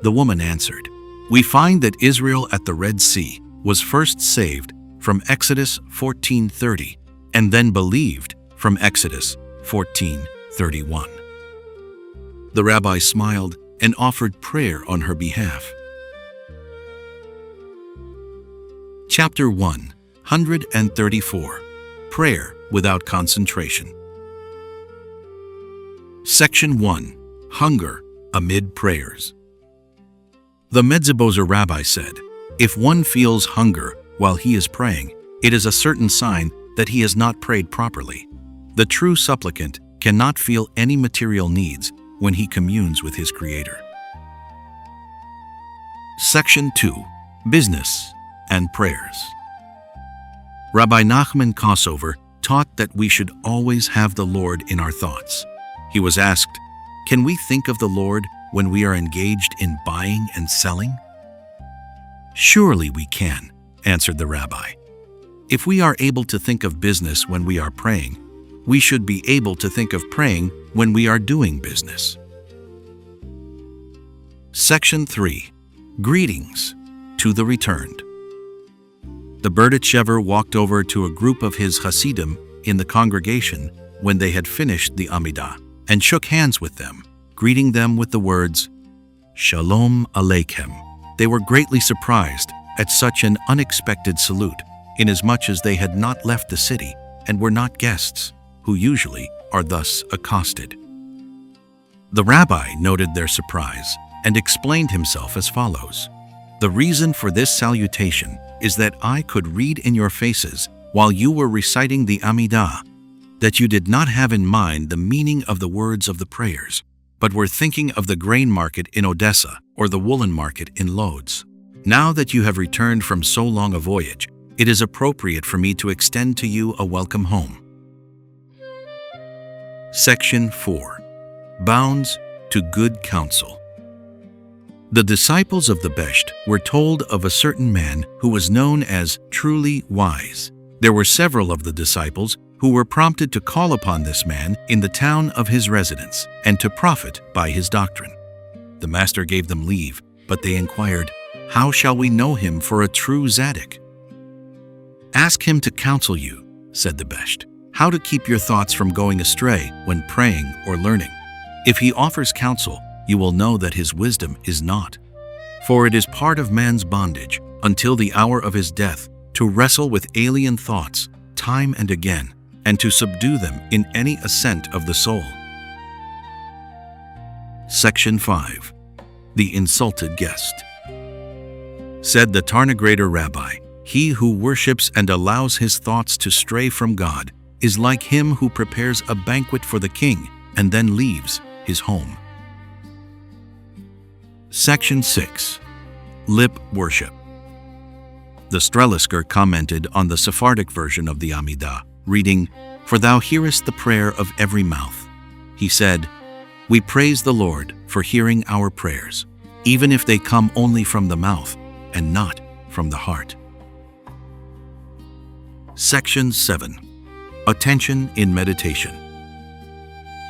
The woman answered, "We find that Israel at the Red Sea was first saved from Exodus 14:30 and then believed from Exodus 14:31. The rabbi smiled and offered prayer on her behalf. Chapter 134. Prayer without concentration. Section 1. Hunger amid prayers. The Medzebozer rabbi said, "If one feels hunger while he is praying, it is a certain sign that he has not prayed properly. The true supplicant cannot feel any material needs when he communes with his Creator." Section 2. Business and prayers. Rabbi Nachman Kosover taught that we should always have the Lord in our thoughts. He was asked, "Can we think of the Lord when we are engaged in buying and selling?" "Surely we can," answered the rabbi. "If we are able to think of business when we are praying, we should be able to think of praying when we are doing business." Section 3. Greetings to the returned. The Berditchever walked over to a group of his Hasidim in the congregation when they had finished the Amidah and shook hands with them, greeting them with the words, "Shalom Aleichem." They were greatly surprised at such an unexpected salute, inasmuch as they had not left the city and were not guests, who usually are thus accosted. The rabbi noted their surprise and explained himself as follows: "The reason for this salutation is that I could read in your faces while you were reciting the Amidah that you did not have in mind the meaning of the words of the prayers, but were thinking of the grain market in Odessa or the woolen market in Lodz. Now that you have returned from so long a voyage, it is appropriate for me to extend to you a welcome home." Section 4. Bounds to good counsel. The disciples of the Besht were told of a certain man who was known as truly wise. There were several of the disciples who were prompted to call upon this man in the town of his residence and to profit by his doctrine. The master gave them leave, but they inquired, "How shall we know him for a true Zaddik?" "Ask him to counsel you," said the Besht, "how to keep your thoughts from going astray when praying or learning. If he offers counsel, you will know that his wisdom is not. For it is part of man's bondage, until the hour of his death, to wrestle with alien thoughts time and again, and to subdue them in any ascent of the soul." Section 5. The Insulted Guest. Said the Tarnograder rabbi, "He who worships and allows his thoughts to stray from God is like him who prepares a banquet for the king and then leaves his home." Section 6. Lip Worship. The Strelisker commented on the Sephardic version of the Amidah, reading, "For thou hearest the prayer of every mouth." He said, "We praise the Lord for hearing our prayers, even if they come only from the mouth and not from the heart." Section 7. Attention in meditation.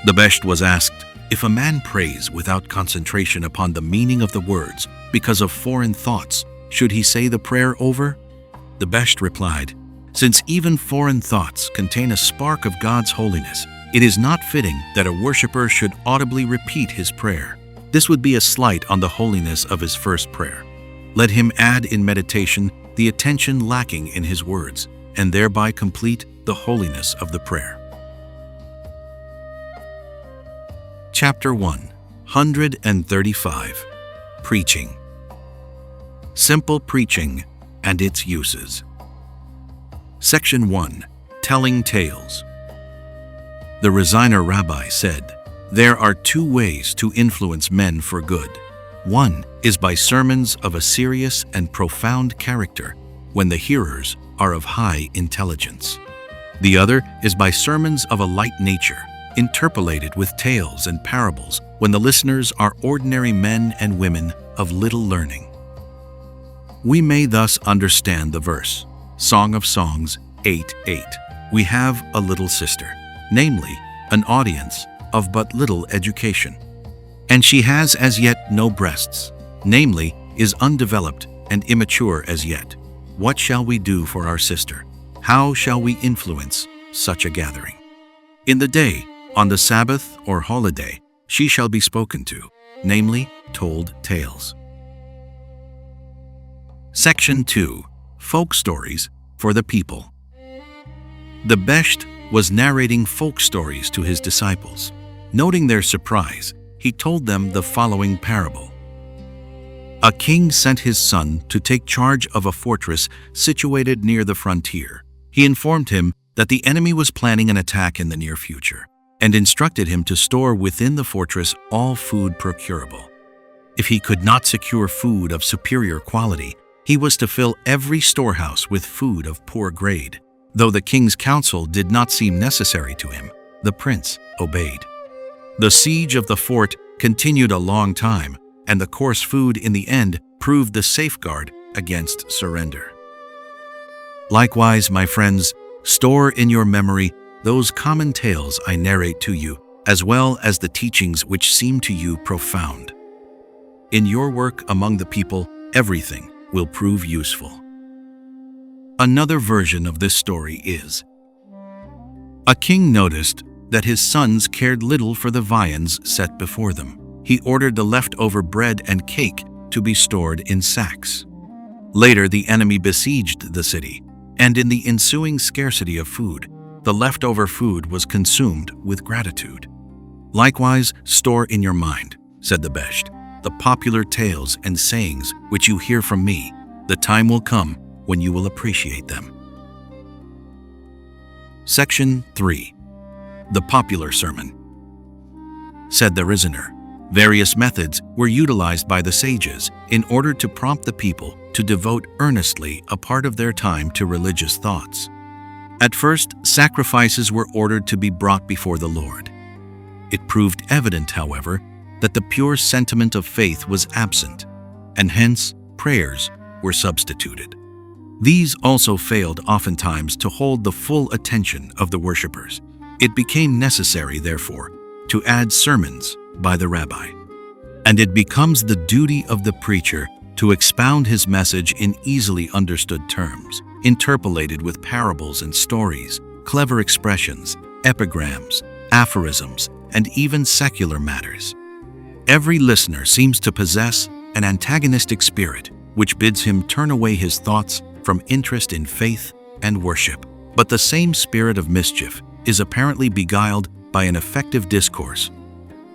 The Besht was asked, if a man prays without concentration upon the meaning of the words because of foreign thoughts, should he say the prayer over? The Besht replied, Since even foreign thoughts contain a spark of God's holiness, it is not fitting that a worshiper should audibly repeat his prayer. This would be a slight on the holiness of his first prayer. Let him add in meditation the attention lacking in his words, and thereby complete the holiness of the prayer. Chapter 135. Preaching. Simple preaching and its uses. Section 1. Telling tales. The Raziner Rabbi said, "There are two ways to influence men for good. One is by sermons of a serious and profound character, when the hearers are of high intelligence. The other is by sermons of a light nature, interpolated with tales and parables, when the listeners are ordinary men and women of little learning." We may thus understand the verse, Song of Songs 8:8. We have a little sister, namely, an audience of but little education. And she has as yet no breasts, namely, is undeveloped and immature as yet. What shall we do for our sister? How shall we influence such a gathering? In the day, on the Sabbath or holiday, she shall be spoken to, namely, told tales. Section 2. Folk stories for the people. The Besht was narrating folk stories to his disciples. Noting their surprise, he told them the following parable. A king sent his son to take charge of a fortress situated near the frontier. He informed him that the enemy was planning an attack in the near future, and instructed him to store within the fortress all food procurable. If he could not secure food of superior quality, he was to fill every storehouse with food of poor grade. Though the king's counsel did not seem necessary to him, the prince obeyed. The siege of the fort continued a long time, and the coarse food in the end proved the safeguard against surrender. Likewise, my friends, store in your memory those common tales I narrate to you, as well as the teachings which seem to you profound. In your work among the people, everything will prove useful. Another version of this story is: a king noticed that his sons cared little for the viands set before them. He ordered the leftover bread and cake to be stored in sacks. Later, the enemy besieged the city, and in the ensuing scarcity of food, the leftover food was consumed with gratitude. Likewise, store in your mind, said the Besht, the popular tales and sayings which you hear from me. The time will come when you will appreciate them. Section 3. The Popular Sermon. Said the Raziner, various methods were utilized by the sages in order to prompt the people to devote earnestly a part of their time to religious thoughts. At first, sacrifices were ordered to be brought before the Lord. It proved evident, however, that the pure sentiment of faith was absent, and hence prayers were substituted. These also failed oftentimes to hold the full attention of the worshippers. It became necessary, therefore, to add sermons by the rabbi. And it becomes the duty of the preacher to expound his message in easily understood terms, interpolated with parables and stories, clever expressions, epigrams, aphorisms, and even secular matters. Every listener seems to possess an antagonistic spirit which bids him turn away his thoughts from interest in faith and worship. But the same spirit of mischief is apparently beguiled by an effective discourse,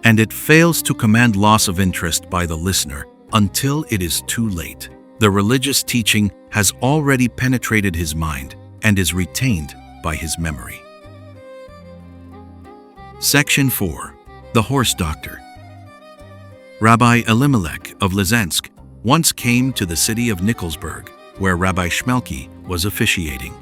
and it fails to command loss of interest by the listener until it is too late. The religious teaching has already penetrated his mind and is retained by his memory. Section 4. The Horse Doctor. Rabbi Elimelech of Lizensk once came to the city of Nikolsburg, where Rabbi Shmelki was officiating.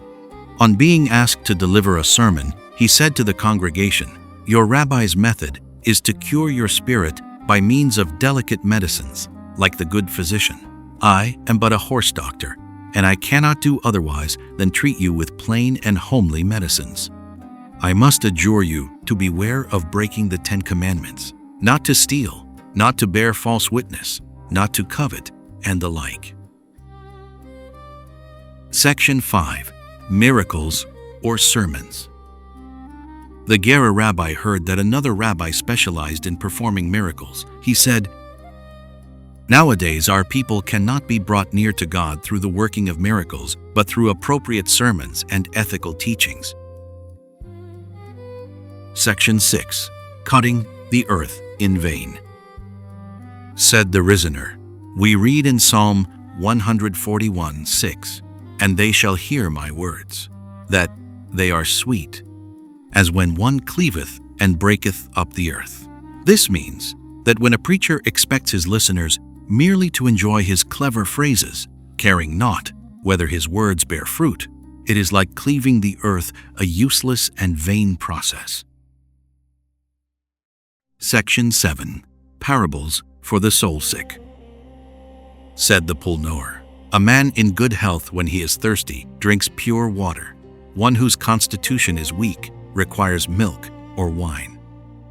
On being asked to deliver a sermon, he said to the congregation, "Your rabbi's method is to cure your spirit by means of delicate medicines, like the good physician. I am but a horse doctor, and I cannot do otherwise than treat you with plain and homely medicines. I must adjure you to beware of breaking the 10 Commandments, not to steal, not to bear false witness, not to covet, and the like." Section 5. miracles, or sermons. The Gera rabbi heard that another rabbi specialized in performing miracles. He said, "Nowadays our people cannot be brought near to God through the working of miracles, but through appropriate sermons and ethical teachings." Section 6. Cutting the earth in vain. Said the Rizener, we read in Psalm 141:6, "And they shall hear my words, that they are sweet, as when one cleaveth and breaketh up the earth." This means that when a preacher expects his listeners merely to enjoy his clever phrases, caring not whether his words bear fruit, it is like cleaving the earth, a useless and vain process. Section 7. Parables for the soul-sick. Said the Pulnor, "A man in good health when he is thirsty drinks pure water. One whose constitution is weak requires milk or wine."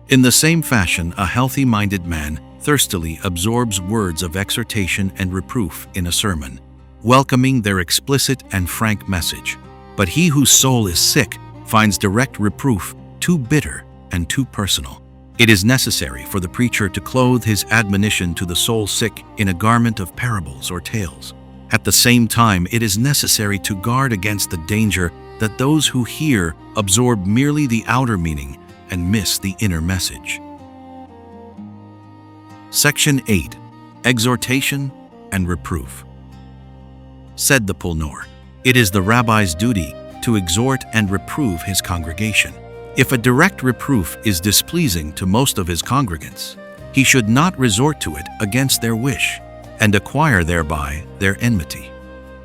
In the same fashion, a healthy-minded man thirstily absorbs words of exhortation and reproof in a sermon, welcoming their explicit and frank message. But he whose soul is sick finds direct reproof too bitter and too personal. It is necessary for the preacher to clothe his admonition to the soul sick in a garment of parables or tales. At the same time, it is necessary to guard against the danger that those who hear absorb merely the outer meaning and miss the inner message. Section 8. Exhortation and reproof. Said the Pulnor, "It is the rabbi's duty to exhort and reprove his congregation. If a direct reproof is displeasing to most of his congregants, he should not resort to it against their wish and acquire thereby their enmity.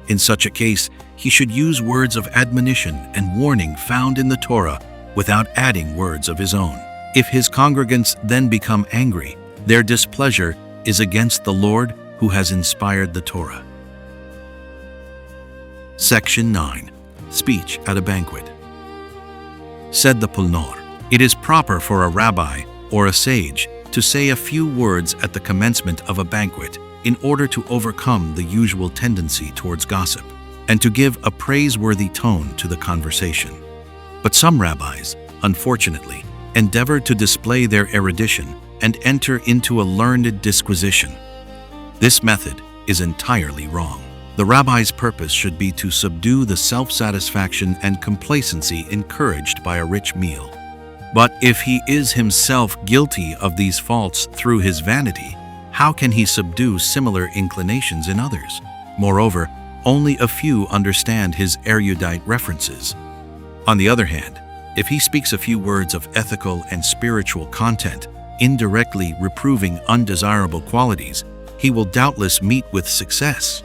In such a case, he should use words of admonition and warning found in the Torah without adding words of his own. If his congregants then become angry, their displeasure is against the Lord who has inspired the Torah." Section 9. Speech at a banquet. Said the Pulnor, "It is proper for a rabbi or a sage to say a few words at the commencement of a banquet in order to overcome the usual tendency towards gossip and to give a praiseworthy tone to the conversation. But some rabbis, unfortunately, endeavor to display their erudition and enter into a learned disquisition. This method is entirely wrong. The rabbi's purpose should be to subdue the self-satisfaction and complacency encouraged by a rich meal. But if he is himself guilty of these faults through his vanity, how can he subdue similar inclinations in others? Moreover, only a few understand his erudite references. On the other hand, if he speaks a few words of ethical and spiritual content, indirectly reproving undesirable qualities, he will doubtless meet with success.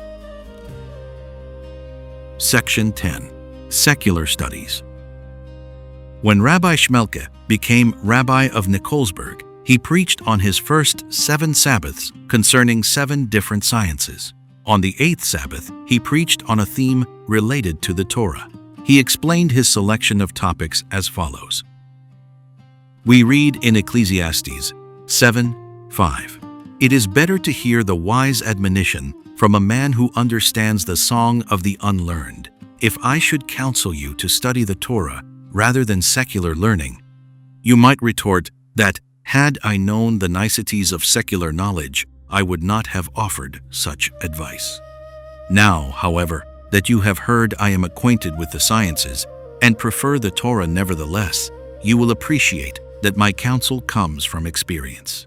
Section 10. Secular Studies. When Rabbi Shmelke became Rabbi of Nikolsburg, he preached on his first 7 Sabbaths concerning 7 different sciences. On the 8th Sabbath, he preached on a theme related to the Torah. He explained his selection of topics as follows. We read in Ecclesiastes 7:5, "It is better to hear the wise admonition from a man who understands the song of the unlearned. If I should counsel you to study the Torah rather than secular learning, you might retort that, had I known the niceties of secular knowledge, I would not have offered such advice. Now, however, that you have heard I am acquainted with the sciences and prefer the Torah nevertheless, you will appreciate that my counsel comes from experience."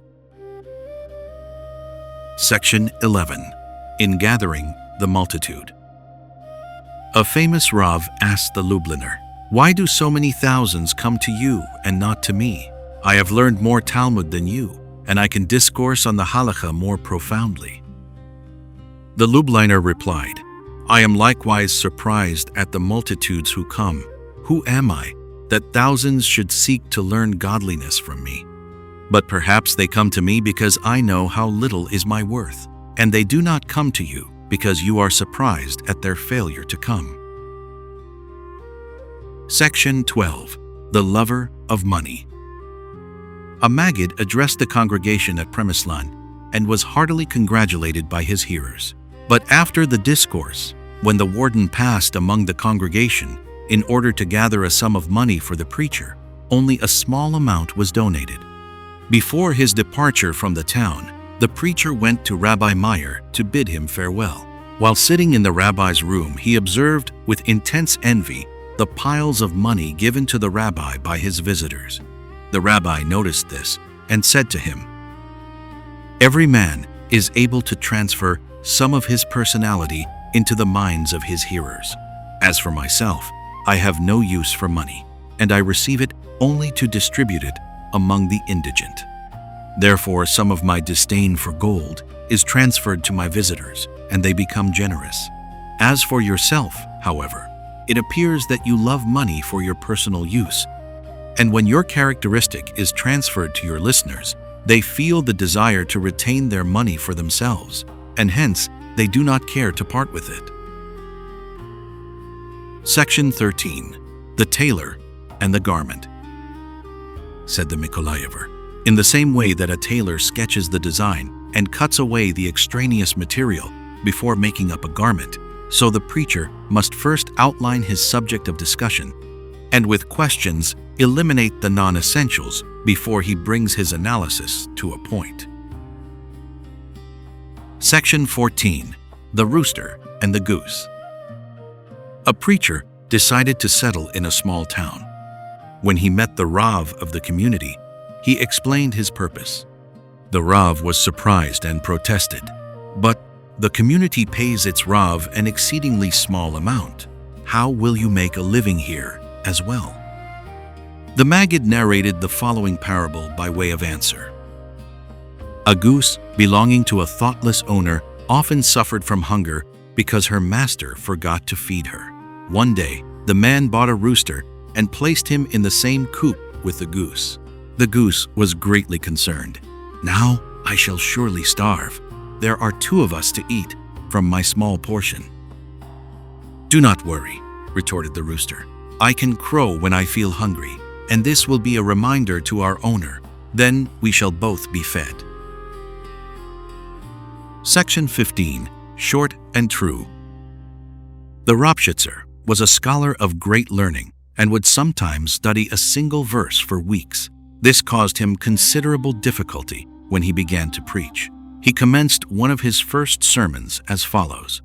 Section 11. In gathering the multitude. A famous Rav asked the Lubliner, "Why do so many thousands come to you and not to me? I have learned more Talmud than you, and I can discourse on the halakha more profoundly." The Lubliner replied, "I am likewise surprised at the multitudes who come. Who am I, that thousands should seek to learn godliness from me? But perhaps they come to me because I know how little is my worth, and they do not come to you because you are surprised at their failure to come." Section 12. The Lover of Money. A Maggid addressed the congregation at Premislan and was heartily congratulated by his hearers. But after the discourse, when the warden passed among the congregation, in order to gather a sum of money for the preacher, only a small amount was donated. Before his departure from the town, the preacher went to Rabbi Meyer to bid him farewell. While sitting in the rabbi's room, he observed with intense envy the piles of money given to the rabbi by his visitors. The rabbi noticed this and said to him, "Every man is able to transfer some of his personality into the minds of his hearers. As for myself, I have no use for money, and I receive it only to distribute it among the indigent. Therefore, some of my disdain for gold is transferred to my visitors, and they become generous. As for yourself, however, it appears that you love money for your personal use, and when your characteristic is transferred to your listeners, they feel the desire to retain their money for themselves, and hence they do not care to part with it." Section 13. The Tailor and the Garment. Said the Mikolayever, "In the same way that a tailor sketches the design and cuts away the extraneous material before making up a garment, so the preacher must first outline his subject of discussion, and with questions eliminate the non-essentials before he brings his analysis to a point." Section 14. The Rooster and the Goose. A preacher decided to settle in a small town. When he met the Rav of the community, he explained his purpose. The Rav was surprised and protested, "But the community pays its Rav an exceedingly small amount. How will you make a living here as well?" The Maggid narrated the following parable by way of answer. A goose belonging to a thoughtless owner often suffered from hunger because her master forgot to feed her. One day, the man bought a rooster and placed him in the same coop with the goose. The goose was greatly concerned. "Now I shall surely starve. There are 2 of us to eat from my small portion." "Do not worry," retorted the rooster. "I can crow when I feel hungry, and this will be a reminder to our owner. Then we shall both be fed." Section 15. Short and True. The Ropshitzer was a scholar of great learning and would sometimes study a single verse for weeks. This caused him considerable difficulty when he began to preach. He commenced one of his first sermons as follows: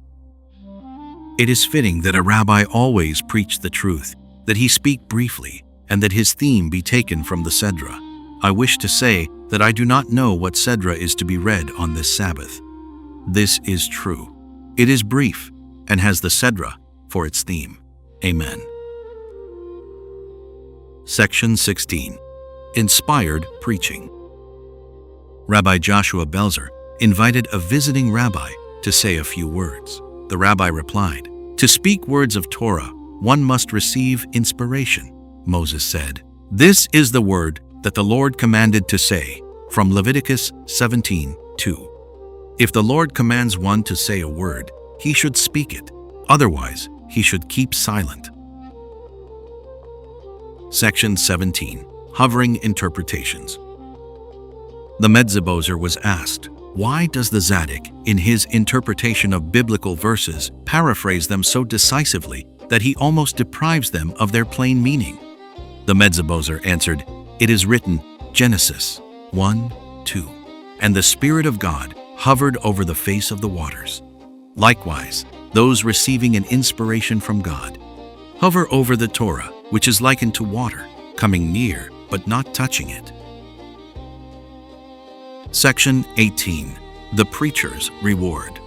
"It is fitting that a rabbi always preach the truth, that he speak briefly, and that his theme be taken from the Sedra. I wish to say that I do not know what Sedra is to be read on this Sabbath. This is true. It is brief and has the Sedra for its theme. Amen." Section 16. Inspired Preaching. Rabbi Joshua Belzer invited a visiting rabbi to say a few words. The rabbi replied, "To speak words of Torah, one must receive inspiration." Moses said, "This is the word that the Lord commanded to say," from Leviticus 17:2. If the Lord commands one to say a word, he should speak it. Otherwise, he should keep silent. Section 17. Hovering Interpretations. The Medzabozer was asked, why does the Zaddik, in his interpretation of biblical verses, paraphrase them so decisively that he almost deprives them of their plain meaning? The Medzabozer answered, "It is written, Genesis 1:2, and the Spirit of God hovered over the face of the waters. Likewise, those receiving an inspiration from God hover over the Torah, which is likened to water, coming near but not touching it." Section 18. The Preacher's Reward.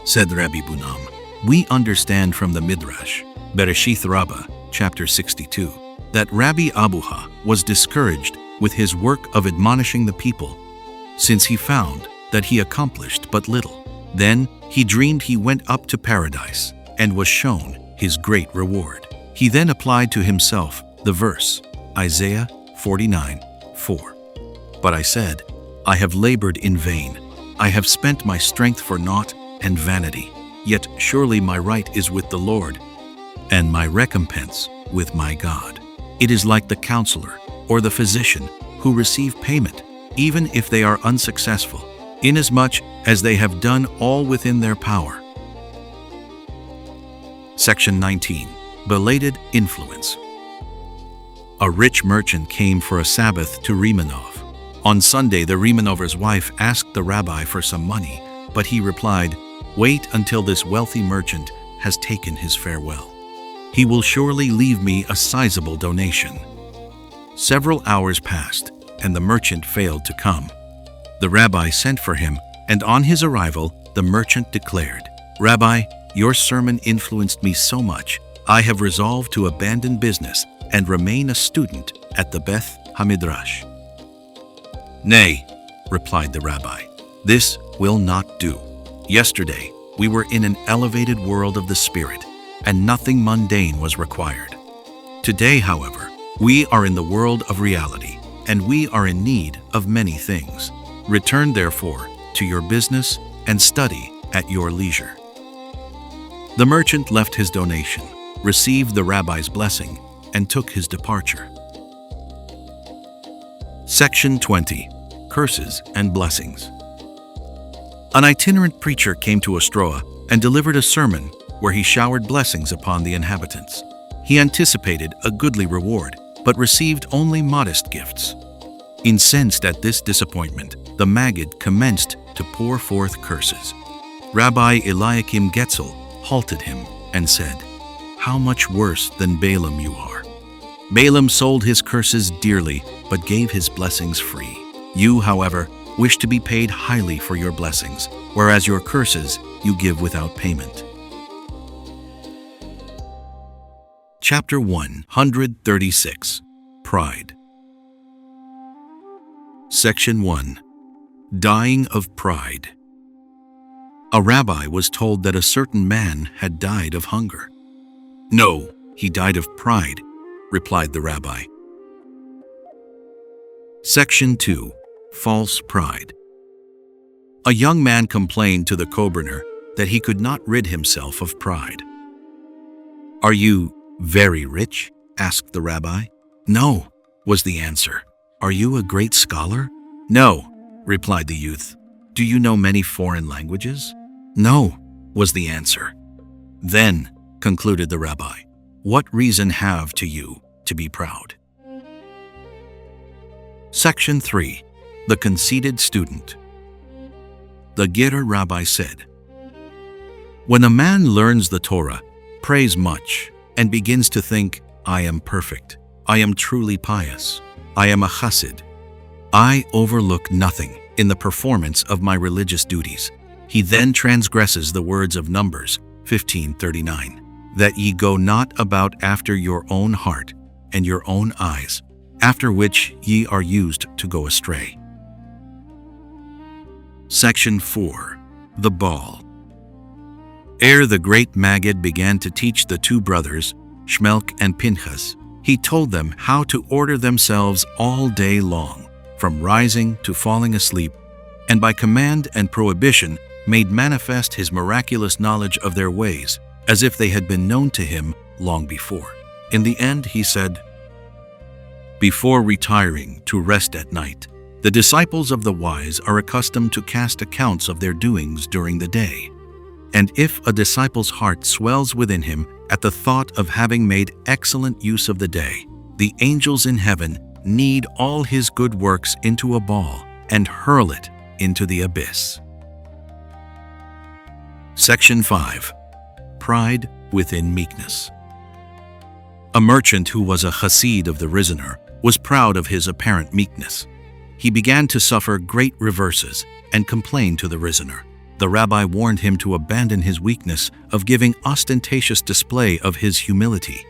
Said Rabbi Bunam, "We understand from the Midrash, Bereshith Rabbah, chapter 62, that Rabbi Abuha was discouraged with his work of admonishing the people, since he found that he accomplished but little. Then he dreamed he went up to paradise and was shown his great reward. He then applied to himself the verse, Isaiah 49:4. But I said, I have labored in vain. I have spent my strength for naught and vanity. Yet surely my right is with the Lord, and my recompense with my God. It is like the counselor or the physician who receive payment, even if they are unsuccessful, inasmuch as they have done all within their power." Section 19. Belated influence. A rich merchant came for a Sabbath to Rimanov. On Sunday, the Rimanover's wife asked the rabbi for some money, but he replied, "Wait until this wealthy merchant has taken his farewell. He will surely leave me a sizable donation." Several hours passed, and the merchant failed to come. The rabbi sent for him, and on his arrival, the merchant declared, "Rabbi, your sermon influenced me so much, I have resolved to abandon business and remain a student at the Beth Hamidrash." "Nay," replied the rabbi, "this will not do. Yesterday, we were in an elevated world of the spirit, and nothing mundane was required. Today, however, we are in the world of reality, and we are in need of many things. Return, therefore, to your business and study at your leisure." The merchant left his donation, received the rabbi's blessing, and took his departure. Section 20. Curses and Blessings. An itinerant preacher came to Ostroa and delivered a sermon where he showered blessings upon the inhabitants. He anticipated a goodly reward, but received only modest gifts. Incensed at this disappointment, the Maggid commenced to pour forth curses. Rabbi Eliakim Getzel halted him and said, "How much worse than Balaam you are. Balaam sold his curses dearly, but gave his blessings free. You, however, wish to be paid highly for your blessings, whereas your curses you give without payment." Chapter 136. Pride. Section 1. Dying of Pride. A rabbi was told that a certain man had died of hunger. "No, he died of pride," replied the rabbi. Section 2. False Pride. A young man complained to the Koberner that he could not rid himself of pride. "Are you very rich?" asked the rabbi. "No," was the answer. "Are you a great scholar?" "No," replied the youth. "Do you know many foreign languages?" "No," was the answer. "Then," concluded the rabbi, "what reason have you to be proud?" Section 3. The Conceited Student. The Gerer rabbi said, "When a man learns the Torah, prays much, and begins to think, 'I am perfect, I am truly pious, I am a Hasid, I overlook nothing in the performance of my religious duties,' he then transgresses the words of Numbers 15:39, 'that ye go not about after your own heart and your own eyes, after which ye are used to go astray.'" Section 4. The Ball. Ere the great Maggid began to teach the two brothers, Shmelch and Pinchas, he told them how to order themselves all day long, from rising to falling asleep, and by command and prohibition made manifest his miraculous knowledge of their ways, as if they had been known to him long before. In the end, he said, "Before retiring to rest at night, the disciples of the wise are accustomed to cast accounts of their doings during the day. And if a disciple's heart swells within him at the thought of having made excellent use of the day, the angels in heaven knead all his good works into a ball and hurl it into the abyss." Section 5. Pride within Meekness. A merchant who was a Hasid of the Rizener was proud of his apparent meekness. He began to suffer great reverses and complained to the Rizener. The rabbi warned him to abandon his weakness of giving ostentatious display of his humility.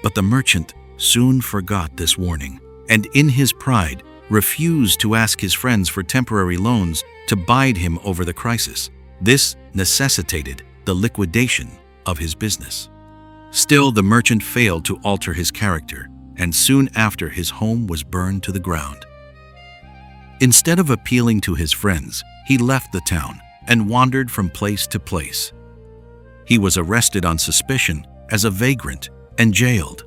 But the merchant soon forgot this warning, and in his pride refused to ask his friends for temporary loans to bide him over the crisis. This necessitated the liquidation of his business. Still, the merchant failed to alter his character, and soon after his home was burned to the ground. Instead of appealing to his friends, he left the town and wandered from place to place. He was arrested on suspicion as a vagrant and jailed.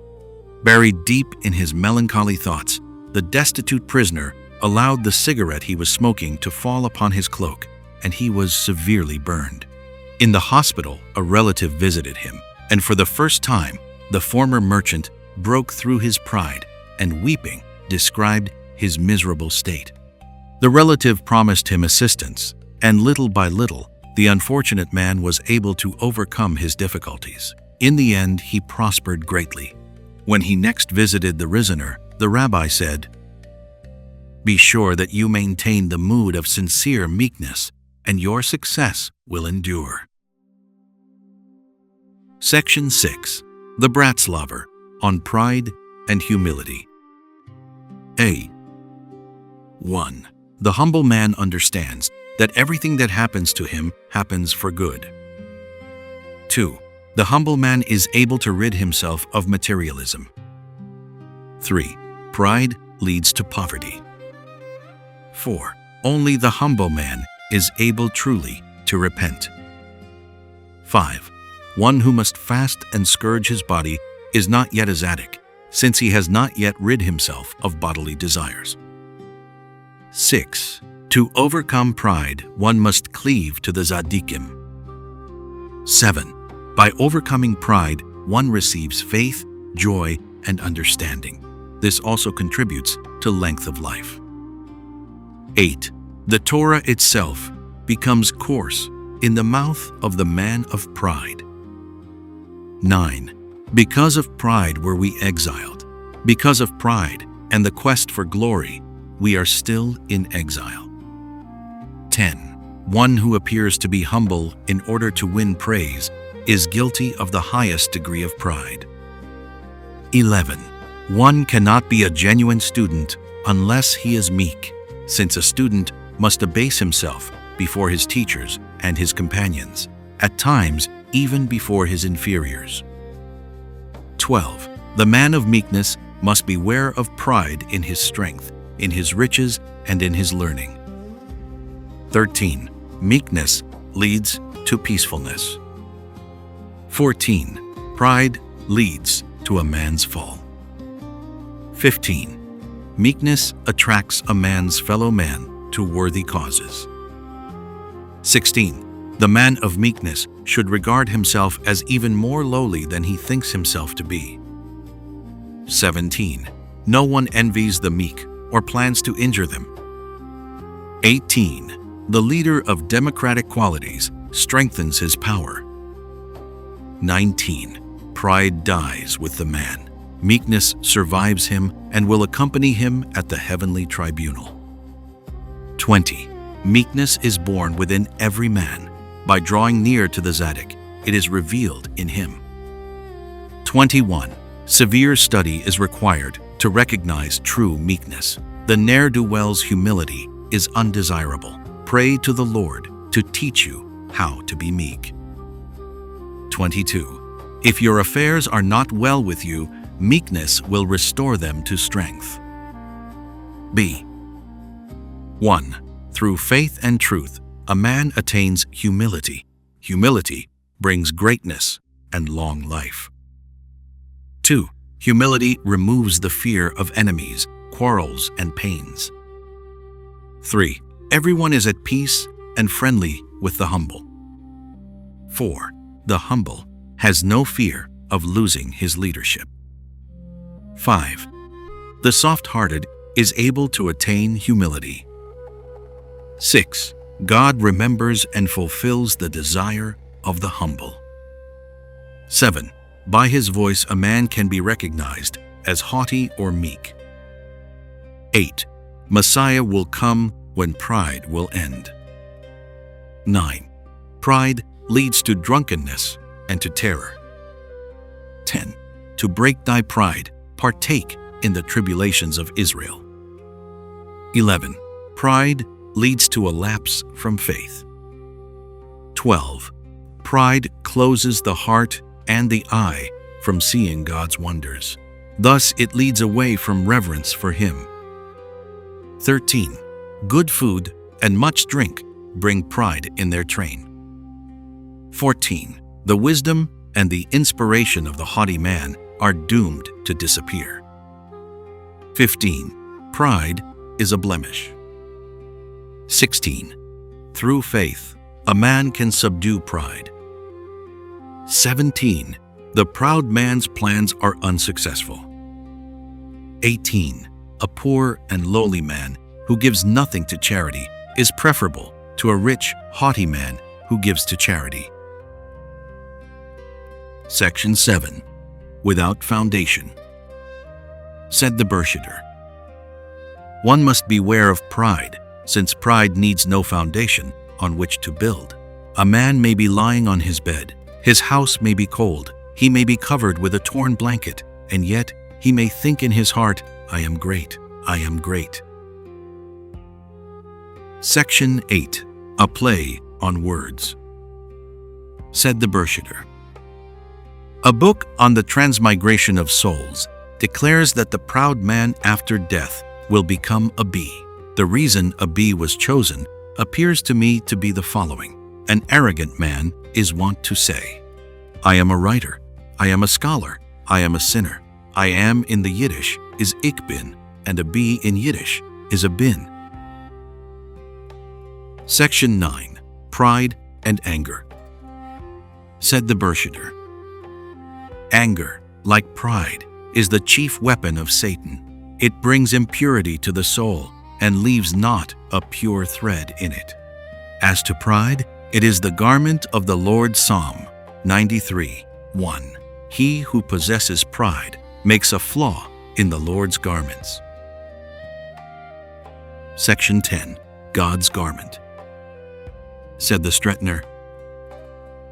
Buried deep in his melancholy thoughts, the destitute prisoner allowed the cigarette he was smoking to fall upon his cloak, and he was severely burned. In the hospital, a relative visited him, and for the first time, the former merchant broke through his pride and, weeping, described his miserable state. The relative promised him assistance, and little by little, the unfortunate man was able to overcome his difficulties. In the end, he prospered greatly. When he next visited the reasoner, the rabbi said, "Be sure that you maintain the mood of sincere meekness, and your success will endure." Section 6. The Breslov on Pride and Humility. A. 1. The humble man understands that everything that happens to him happens for good. 2. The humble man is able to rid himself of materialism. 3. Pride leads to poverty. 4. Only the humble man is able truly to repent. 5. One who must fast and scourge his body is not yet a tzaddik, since he has not yet rid himself of bodily desires. 6. To overcome pride, one must cleave to the tzaddikim. 7. By overcoming pride, one receives faith, joy, and understanding. This also contributes to length of life. 8. The Torah itself becomes coarse in the mouth of the man of pride. 9. Because of pride were we exiled. Because of pride and the quest for glory, we are still in exile. 10. One who appears to be humble in order to win praise is guilty of the highest degree of pride. 11. One cannot be a genuine student unless he is meek, since a student must abase himself before his teachers and his companions, at times even before his inferiors. 12. The man of meekness must beware of pride in his strength, in his riches, and in his learning. 13. Meekness leads to peacefulness. 14. Pride leads to a man's fall. 15. Meekness attracts a man's fellow man to worthy causes. 16. The man of meekness should regard himself as even more lowly than he thinks himself to be. 17. No one envies the meek or plans to injure them. 18. The leader of democratic qualities strengthens his power. 19. Pride dies with the man. Meekness survives him and will accompany him at the heavenly tribunal. 20. Meekness is born within every man. By drawing near to the tzaddik, it is revealed in him. 21. Severe study is required to recognize true meekness. The ne'er-do-well's humility is undesirable. Pray to the Lord to teach you how to be meek. 22. If your affairs are not well with you, meekness will restore them to strength. B. 1. Through faith and truth, a man attains humility. Humility brings greatness and long life. 2. Humility removes the fear of enemies, quarrels, and pains. 3. Everyone is at peace and friendly with the humble. 4. The humble has no fear of losing his leadership. 5. The soft-hearted is able to attain humility. 6. God remembers and fulfills the desire of the humble. 7. By his voice a man can be recognized as haughty or meek. 8. Messiah will come when pride will end. 9. Pride leads to drunkenness and to terror. 10. To break thy pride, partake in the tribulations of Israel. 11. Pride leads to a lapse from faith. 12. Pride closes the heart and the eye from seeing God's wonders. Thus it leads away from reverence for Him. 13. Good food and much drink bring pride in their train. 14. The wisdom and the inspiration of the haughty man are doomed to disappear. 15. Pride is a blemish. 16. Through faith, a man can subdue pride. 17. The proud man's plans are unsuccessful. 18. A poor and lowly man who gives nothing to charity is preferable to a rich, haughty man who gives to charity. Section 7. Without foundation. Said the Bershiter, one must beware of pride, since pride needs no foundation on which to build. A man may be lying on his bed, his house may be cold, he may be covered with a torn blanket, and yet he may think in his heart, I am great, I am great. Section 8. A play on words. Said the Bershiter, a book on the transmigration of souls declares that the proud man after death will become a bee. The reason a bee was chosen appears to me to be the following. An arrogant man is wont to say, I am a writer, I am a scholar, I am a sinner. I am in the Yiddish is ich bin, and a bee in Yiddish is a bin. Section 9. Pride and anger. Said the Bershiter, anger, like pride, is the chief weapon of Satan. It brings impurity to the soul and leaves not a pure thread in it. As to pride, it is the garment of the Lord. Psalm 93:1. He who possesses pride makes a flaw in the Lord's garments. Section 10. God's garment. Said the Stretner,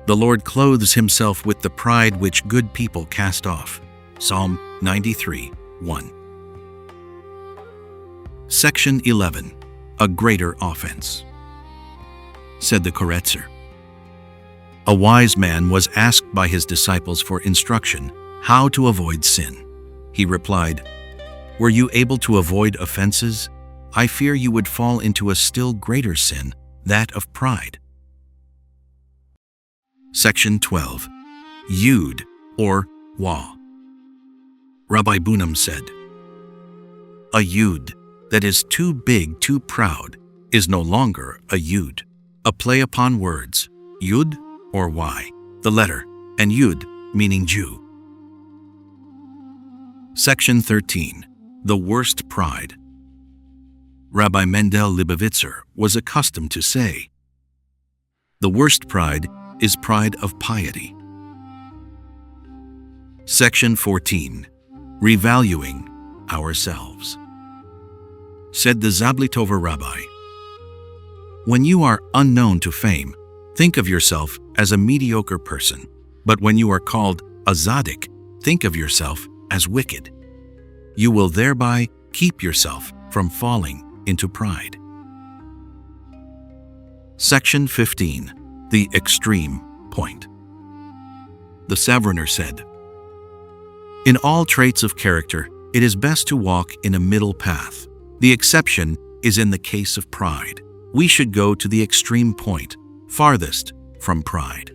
the Lord clothes himself with the pride which good people cast off. Psalm 93:1. Section 11. A greater offense. Said the Koretzer, a wise man was asked by his disciples for instruction how to avoid sin. He replied, were you able to avoid offenses? I fear you would fall into a still greater sin, that of pride. Section 12. Yud or Wa. Rabbi Bunam said, a Yud that is too big, too proud, is no longer a Yud. A play upon words, Yud or Y, the letter, and Yud meaning Jew. Section 13. The worst pride. Rabbi Mendel Libovitzer was accustomed to say, the worst pride is pride of piety. Section 14. Revaluing ourselves. Said the Zablitover Rabbi, when you are unknown to fame, think of yourself as a mediocre person, but when you are called a Zadik, think of yourself as wicked. You will thereby keep yourself from falling into pride. Section 15. The extreme point. The Savroner said, in all traits of character, it is best to walk in a middle path. The exception is in the case of pride. We should go to the extreme point, farthest from pride.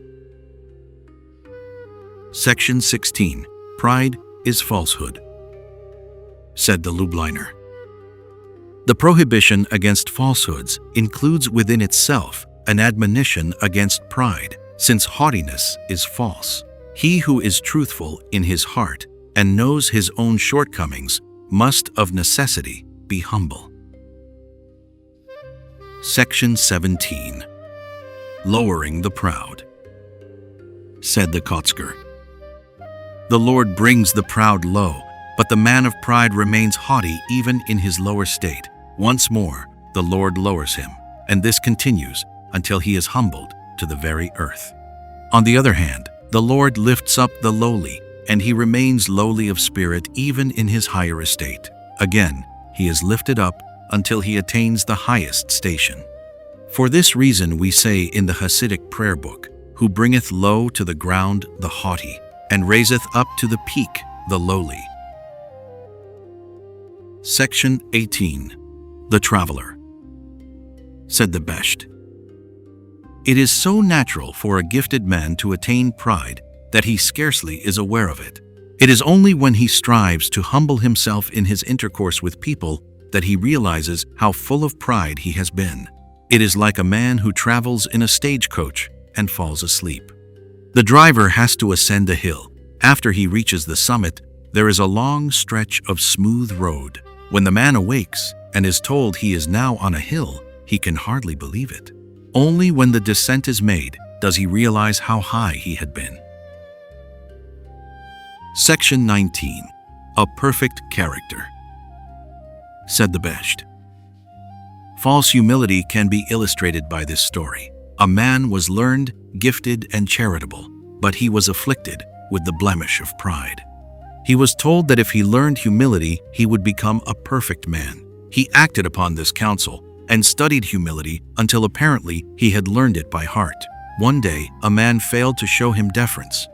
Section 16. Pride is falsehood. Said the Lubliner, the prohibition against falsehoods includes within itself an admonition against pride, since haughtiness is false. He who is truthful in his heart and knows his own shortcomings must of necessity be humble. Section 17. Lowering the proud. Said the Kotzker, the Lord brings the proud low, but the man of pride remains haughty even in his lower state. Once more, the Lord lowers him, and this continues until he is humbled to the very earth. On the other hand, the Lord lifts up the lowly, and he remains lowly of spirit even in his higher estate. Again, he is lifted up until he attains the highest station. For this reason we say in the Hasidic prayer book, who bringeth low to the ground the haughty, and raiseth up to the peak the lowly. Section 18. The Traveler. Said the Besht, it is so natural for a gifted man to attain pride that he scarcely is aware of it. It is only when he strives to humble himself in his intercourse with people that he realizes how full of pride he has been. It is like a man who travels in a stagecoach and falls asleep. The driver has to ascend a hill, After he reaches the summit, there is a long stretch of smooth road. When the man awakes and is told he is now on a hill, he can hardly believe it. Only when the descent is made does he realize how high he had been. Section 19. A perfect character. Said the Besht. False humility can be illustrated by this story. A man was learned, gifted, and charitable, but he was afflicted with the blemish of pride. He was told that if he learned humility, he would become a perfect man. He acted upon this counsel and studied humility until apparently he had learned it by heart. One day, a man failed to show him deference.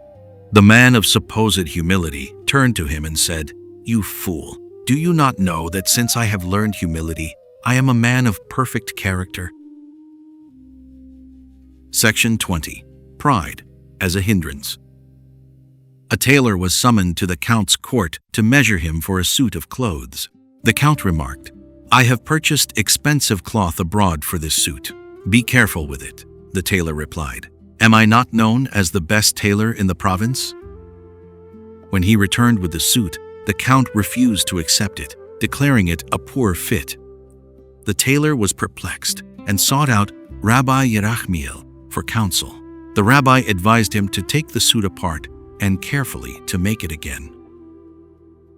The man of supposed humility turned to him and said, "You fool, do you not know that since I have learned humility, I am a man of perfect character?" Section 20. Pride as a hindrance. A tailor was summoned to the count's court to measure him for a suit of clothes. The count remarked, "I have purchased expensive cloth abroad for this suit. Be careful with it." The tailor replied, "Am I not known as the best tailor in the province?" When he returned with the suit, the count refused to accept it, declaring it a poor fit. The tailor was perplexed and sought out Rabbi Yerachmiel for counsel. The rabbi advised him to take the suit apart and carefully to make it again.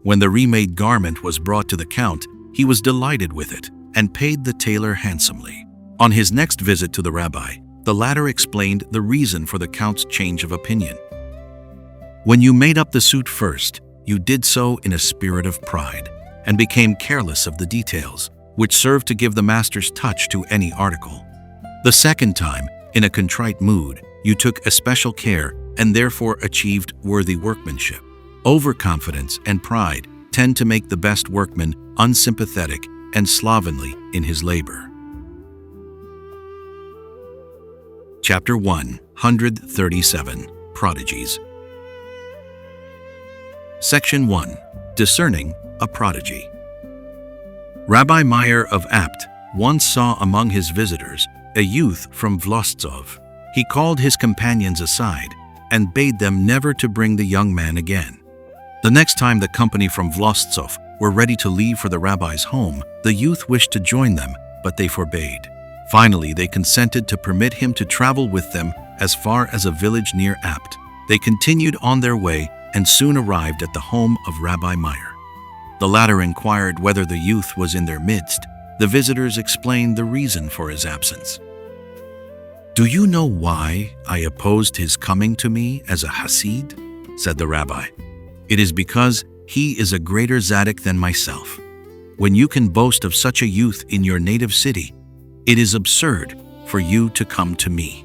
When the remade garment was brought to the count, he was delighted with it and paid the tailor handsomely. On his next visit to the rabbi, the latter explained the reason for the count's change of opinion. "When you made up the suit first, you did so in a spirit of pride and became careless of the details, which served to give the master's touch to any article. The second time, in a contrite mood, you took especial care and therefore achieved worthy workmanship. Overconfidence and pride tend to make the best workman unsympathetic and slovenly in his labor." Chapter 137. Prodigies. Section 1. Discerning a prodigy. Rabbi Meir of Apt once saw among his visitors a youth from Vlostsov. He called his companions aside and bade them never to bring the young man again. The next time the company from Vlostsov were ready to leave for the rabbi's home, the youth wished to join them, but they forbade. Finally, they consented to permit him to travel with them as far as a village near Apt. They continued on their way and soon arrived at the home of Rabbi Meir. The latter inquired whether the youth was in their midst. The visitors explained the reason for his absence. "Do you know why I opposed his coming to me as a Hasid?" said the rabbi. "It is because he is a greater Tzaddik than myself. When you can boast of such a youth in your native city, it is absurd for you to come to me."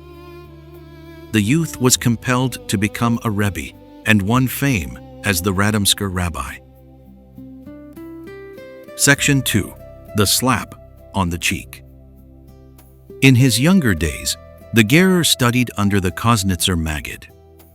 The youth was compelled to become a Rebbe and won fame as the Radomsker rabbi. Section 2. The slap on the cheek. In his younger days, the Gerer studied under the Koznitzer Maggid.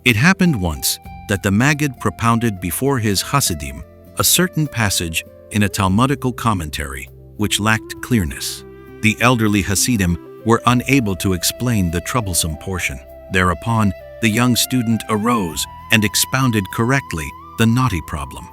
It happened once that the Maggid propounded before his Hasidim a certain passage in a Talmudical commentary which lacked clearness. The elderly Hasidim were unable to explain the troublesome portion. Thereupon, the young student arose and expounded correctly the knotty problem.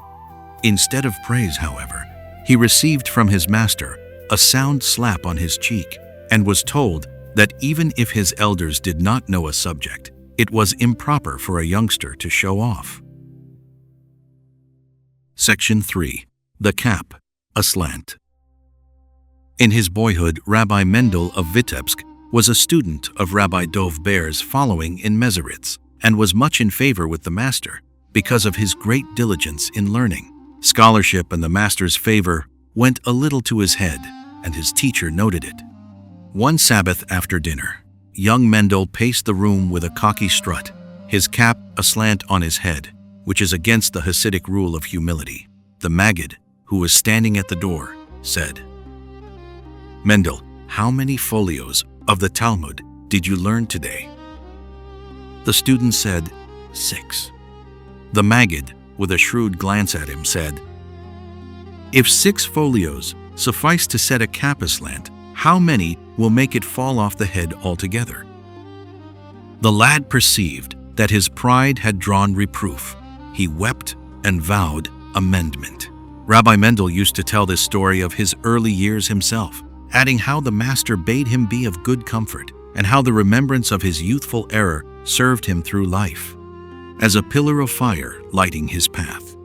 Instead of praise, however, he received from his master a sound slap on his cheek and was told that even if his elders did not know a subject, it was improper for a youngster to show off. Section 3. The cap, aslant. In his boyhood, Rabbi Mendel of Vitebsk was a student of Rabbi Dov Ber's following in Meseritz and was much in favor with the master because of his great diligence in learning. Scholarship and the master's favor went a little to his head, and his teacher noted it. One Sabbath after dinner, young Mendel paced the room with a cocky strut, his cap aslant on his head, which is against the Hasidic rule of humility. The Maggid, who was standing at the door, said, "Mendel, how many folios of the Talmud did you learn today?" The student said, 6. The Maggid, with a shrewd glance at him, said, "If 6 folios suffice to set a cap aslant, how many will make it fall off the head altogether?" The lad perceived that his pride had drawn reproof. he wept and vowed amendment. Rabbi Mendel used to tell this story of his early years himself, adding how the master bade him be of good comfort and how the remembrance of his youthful error served him through life, as a pillar of fire lighting his path.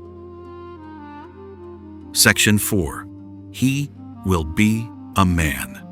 Section 4. He will be a man.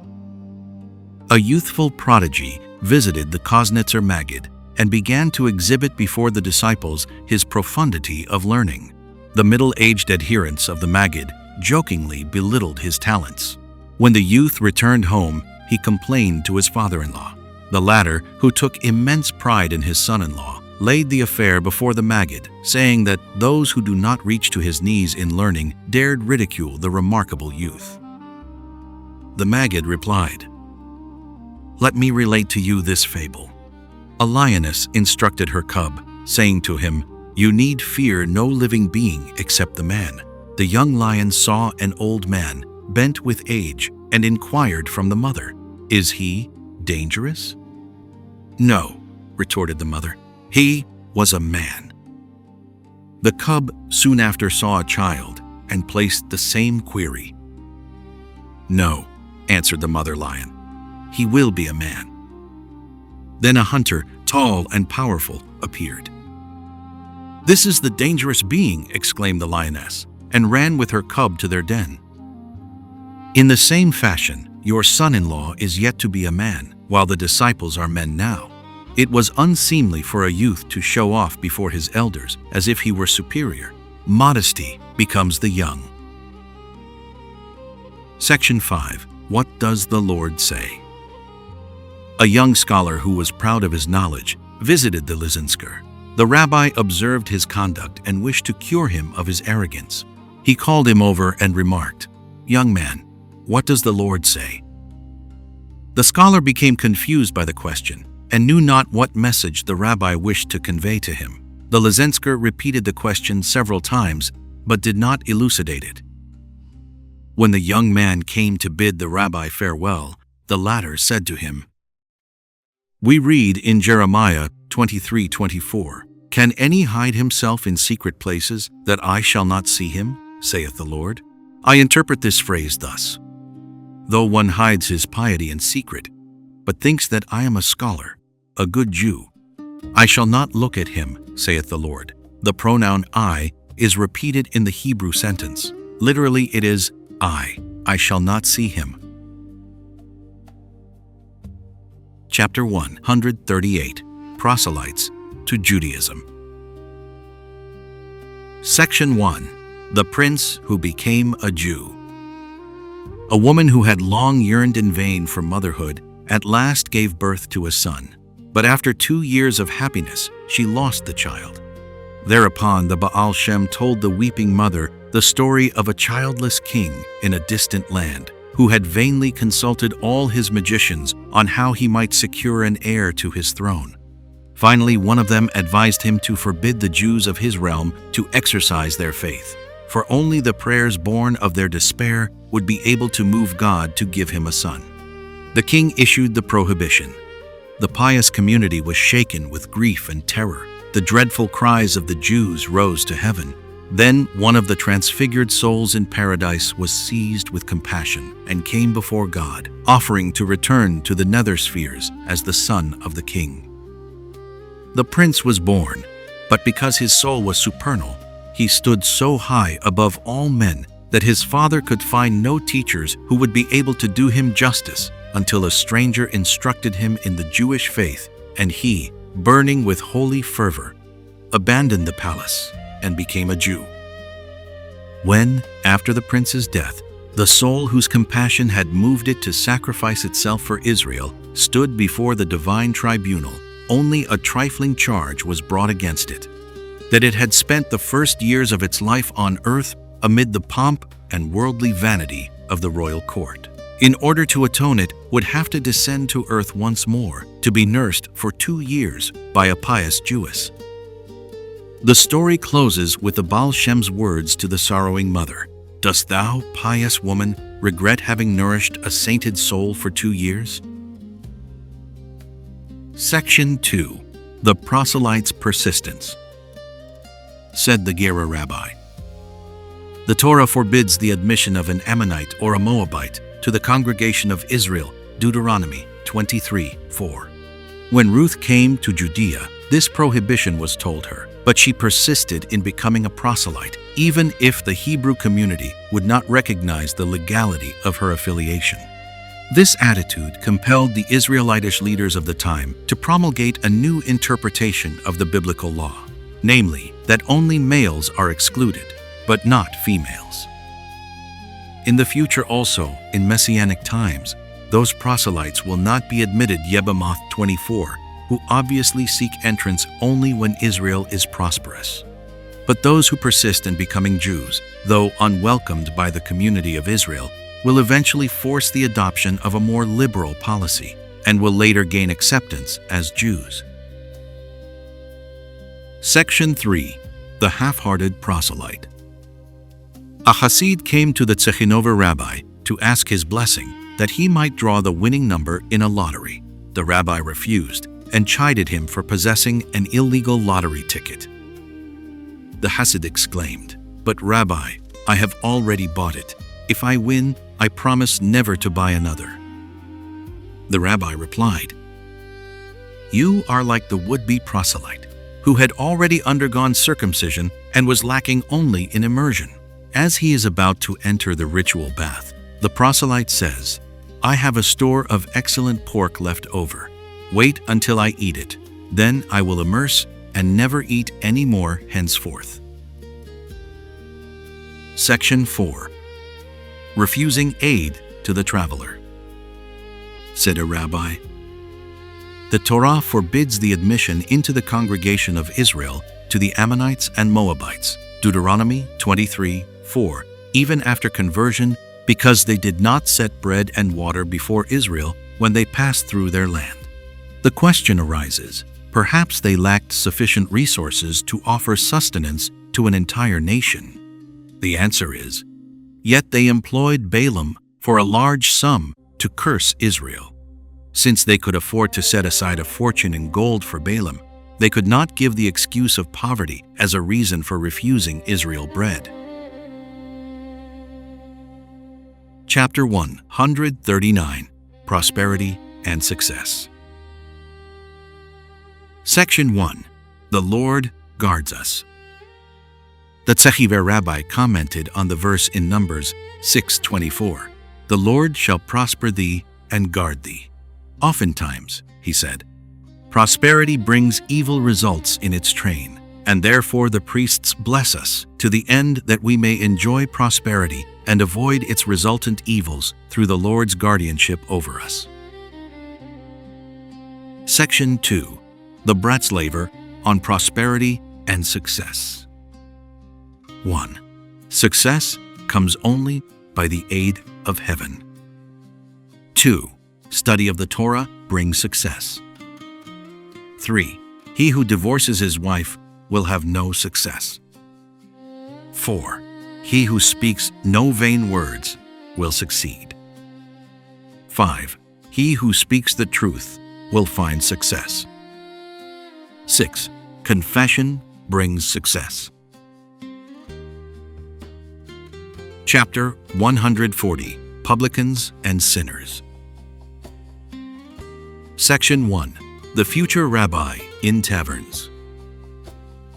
A youthful prodigy visited the Koznitzer Maggid and began to exhibit before the disciples his profundity of learning. The middle-aged adherents of the Maggid jokingly belittled his talents. When the youth returned home, he complained to his father-in-law. The latter, who took immense pride in his son-in-law, laid the affair before the Maggid, saying that those who do not reach to his knees in learning dared ridicule the remarkable youth. The Maggid replied, "Let me relate to you this fable. A lioness instructed her cub, saying to him, 'You need fear no living being except the man.' The young lion saw an old man, bent with age, and inquired from the mother, 'Is he dangerous?' 'No,' retorted the mother. 'He was a man.' The cub soon after saw a child and placed the same query. 'No,' answered the mother lion. 'He will be a man.' Then a hunter, tall and powerful, appeared. 'This is the dangerous being,' exclaimed the lioness, and ran with her cub to their den. In the same fashion, your son-in-law is yet to be a man, while the disciples are men now. It was unseemly for a youth to show off before his elders as if he were superior. Modesty becomes the young. Section 5. What does the Lord say? A young scholar who was proud of his knowledge visited the Lysensker. The rabbi observed his conduct and wished to cure him of his arrogance. He called him over and remarked, "Young man, what does the Lord say?" The scholar became confused by the question and knew not what message the rabbi wished to convey to him. The Lysensker repeated the question several times, but did not elucidate it. When the young man came to bid the rabbi farewell, the latter said to him, "We read in Jeremiah 23:24, 'Can any hide himself in secret places, that I shall not see him, saith the Lord?' I interpret this phrase thus: though one hides his piety in secret, but thinks that I am a scholar, a good Jew, I shall not look at him, saith the Lord." The pronoun I is repeated in the Hebrew sentence. Literally it is, I shall not see him. Chapter 138. Proselytes to Judaism. Section 1. The Prince Who Became a Jew. A woman who had long yearned in vain for motherhood at last gave birth to a son. But after 2 years of happiness, she lost the child. Thereupon the Baal Shem told the weeping mother the story of a childless king in a distant land, who had vainly consulted all his magicians on how he might secure an heir to his throne. Finally, one of them advised him to forbid the Jews of his realm to exercise their faith, for only the prayers born of their despair would be able to move God to give him a son. The king issued the prohibition. The pious community was shaken with grief and terror. The dreadful cries of the Jews rose to heaven. Then one of the transfigured souls in paradise was seized with compassion and came before God, offering to return to the nether spheres as the son of the king. The prince was born, but because his soul was supernal, he stood so high above all men that his father could find no teachers who would be able to do him justice until a stranger instructed him in the Jewish faith, and he, burning with holy fervor, abandoned the palace and became a Jew. When, after the prince's death, the soul whose compassion had moved it to sacrifice itself for Israel stood before the divine tribunal, only a trifling charge was brought against it: that it had spent the first years of its life on earth amid the pomp and worldly vanity of the royal court. In order to atone, it would have to descend to earth once more, to be nursed for 2 years by a pious Jewess. The story closes with the Baal Shem's words to the sorrowing mother: "Dost thou, pious woman, regret having nourished a sainted soul for 2 years?" Section 2. The Proselyte's Persistence. said the Gera rabbi. The Torah forbids the admission of an Ammonite or a Moabite to the congregation of Israel, Deuteronomy 23:4. When Ruth came to Judea, this prohibition was told her, but she persisted in becoming a proselyte, even if the Hebrew community would not recognize the legality of her affiliation. This attitude compelled the Israelitish leaders of the time to promulgate a new interpretation of the biblical law, namely that only males are excluded, but not females. In the future also, in Messianic times, those proselytes will not be admitted, Yebamoth 24, who obviously seek entrance only when Israel is prosperous. But those who persist in becoming Jews, though unwelcomed by the community of Israel, will eventually force the adoption of a more liberal policy and will later gain acceptance as Jews. Section 3. The Half-Hearted Proselyte. A Hasid came to the Tsekhinova rabbi to ask his blessing that he might draw the winning number in a lottery. The rabbi refused and chided him for possessing an illegal lottery ticket. The Hasid exclaimed, "But Rabbi, I have already bought it. If I win, I promise never to buy another." The rabbi replied, "You are like the would-be proselyte, who had already undergone circumcision and was lacking only in immersion. As he is about to enter the ritual bath, the proselyte says, 'I have a store of excellent pork left over. Wait until I eat it. Then I will immerse and never eat any more henceforth.'" Section 4. Refusing aid to the traveler. Said a rabbi, "The Torah forbids the admission into the congregation of Israel to the Ammonites and Moabites, Deuteronomy 23:4, even after conversion, because they did not set bread and water before Israel when they passed through their land." The question arises, perhaps they lacked sufficient resources to offer sustenance to an entire nation. The answer is, yet they employed Balaam for a large sum to curse Israel. Since they could afford to set aside a fortune in gold for Balaam, they could not give the excuse of poverty as a reason for refusing Israel bread. Chapter 139. Prosperity and Success. Section 1. The Lord guards us. The Tzechiver rabbi commented on the verse in Numbers 6:24, "The Lord shall prosper thee and guard thee." Oftentimes, he said, prosperity brings evil results in its train, and therefore the priests bless us to the end that we may enjoy prosperity and avoid its resultant evils through the Lord's guardianship over us. Section 2. The Bratslaver on Prosperity and Success. 1. Success comes only by the aid of heaven. 2. Study of the Torah brings success. 3. He who divorces his wife will have no success. 4. He who speaks no vain words will succeed. 5. He who speaks the truth will find success. 6. Confession brings success. Chapter 140. Publicans and Sinners. Section 1. The Future Rabbi in Taverns.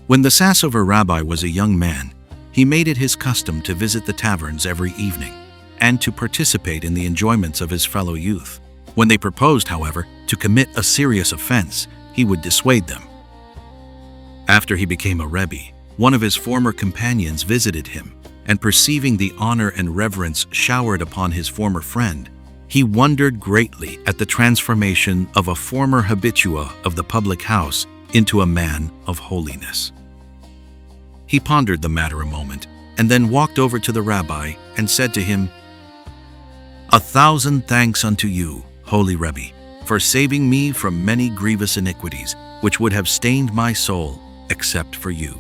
When the Sassover rabbi was a young man, he made it his custom to visit the taverns every evening and to participate in the enjoyments of his fellow youth. When they proposed, however, to commit a serious offense, he would dissuade them. After he became a Rebbe, one of his former companions visited him, and perceiving the honor and reverence showered upon his former friend, he wondered greatly at the transformation of a former habitua of the public house into a man of holiness. He pondered the matter a moment, and then walked over to the rabbi and said to him, "1,000 thanks unto you, holy Rebbe, for saving me from many grievous iniquities, which would have stained my soul except for you."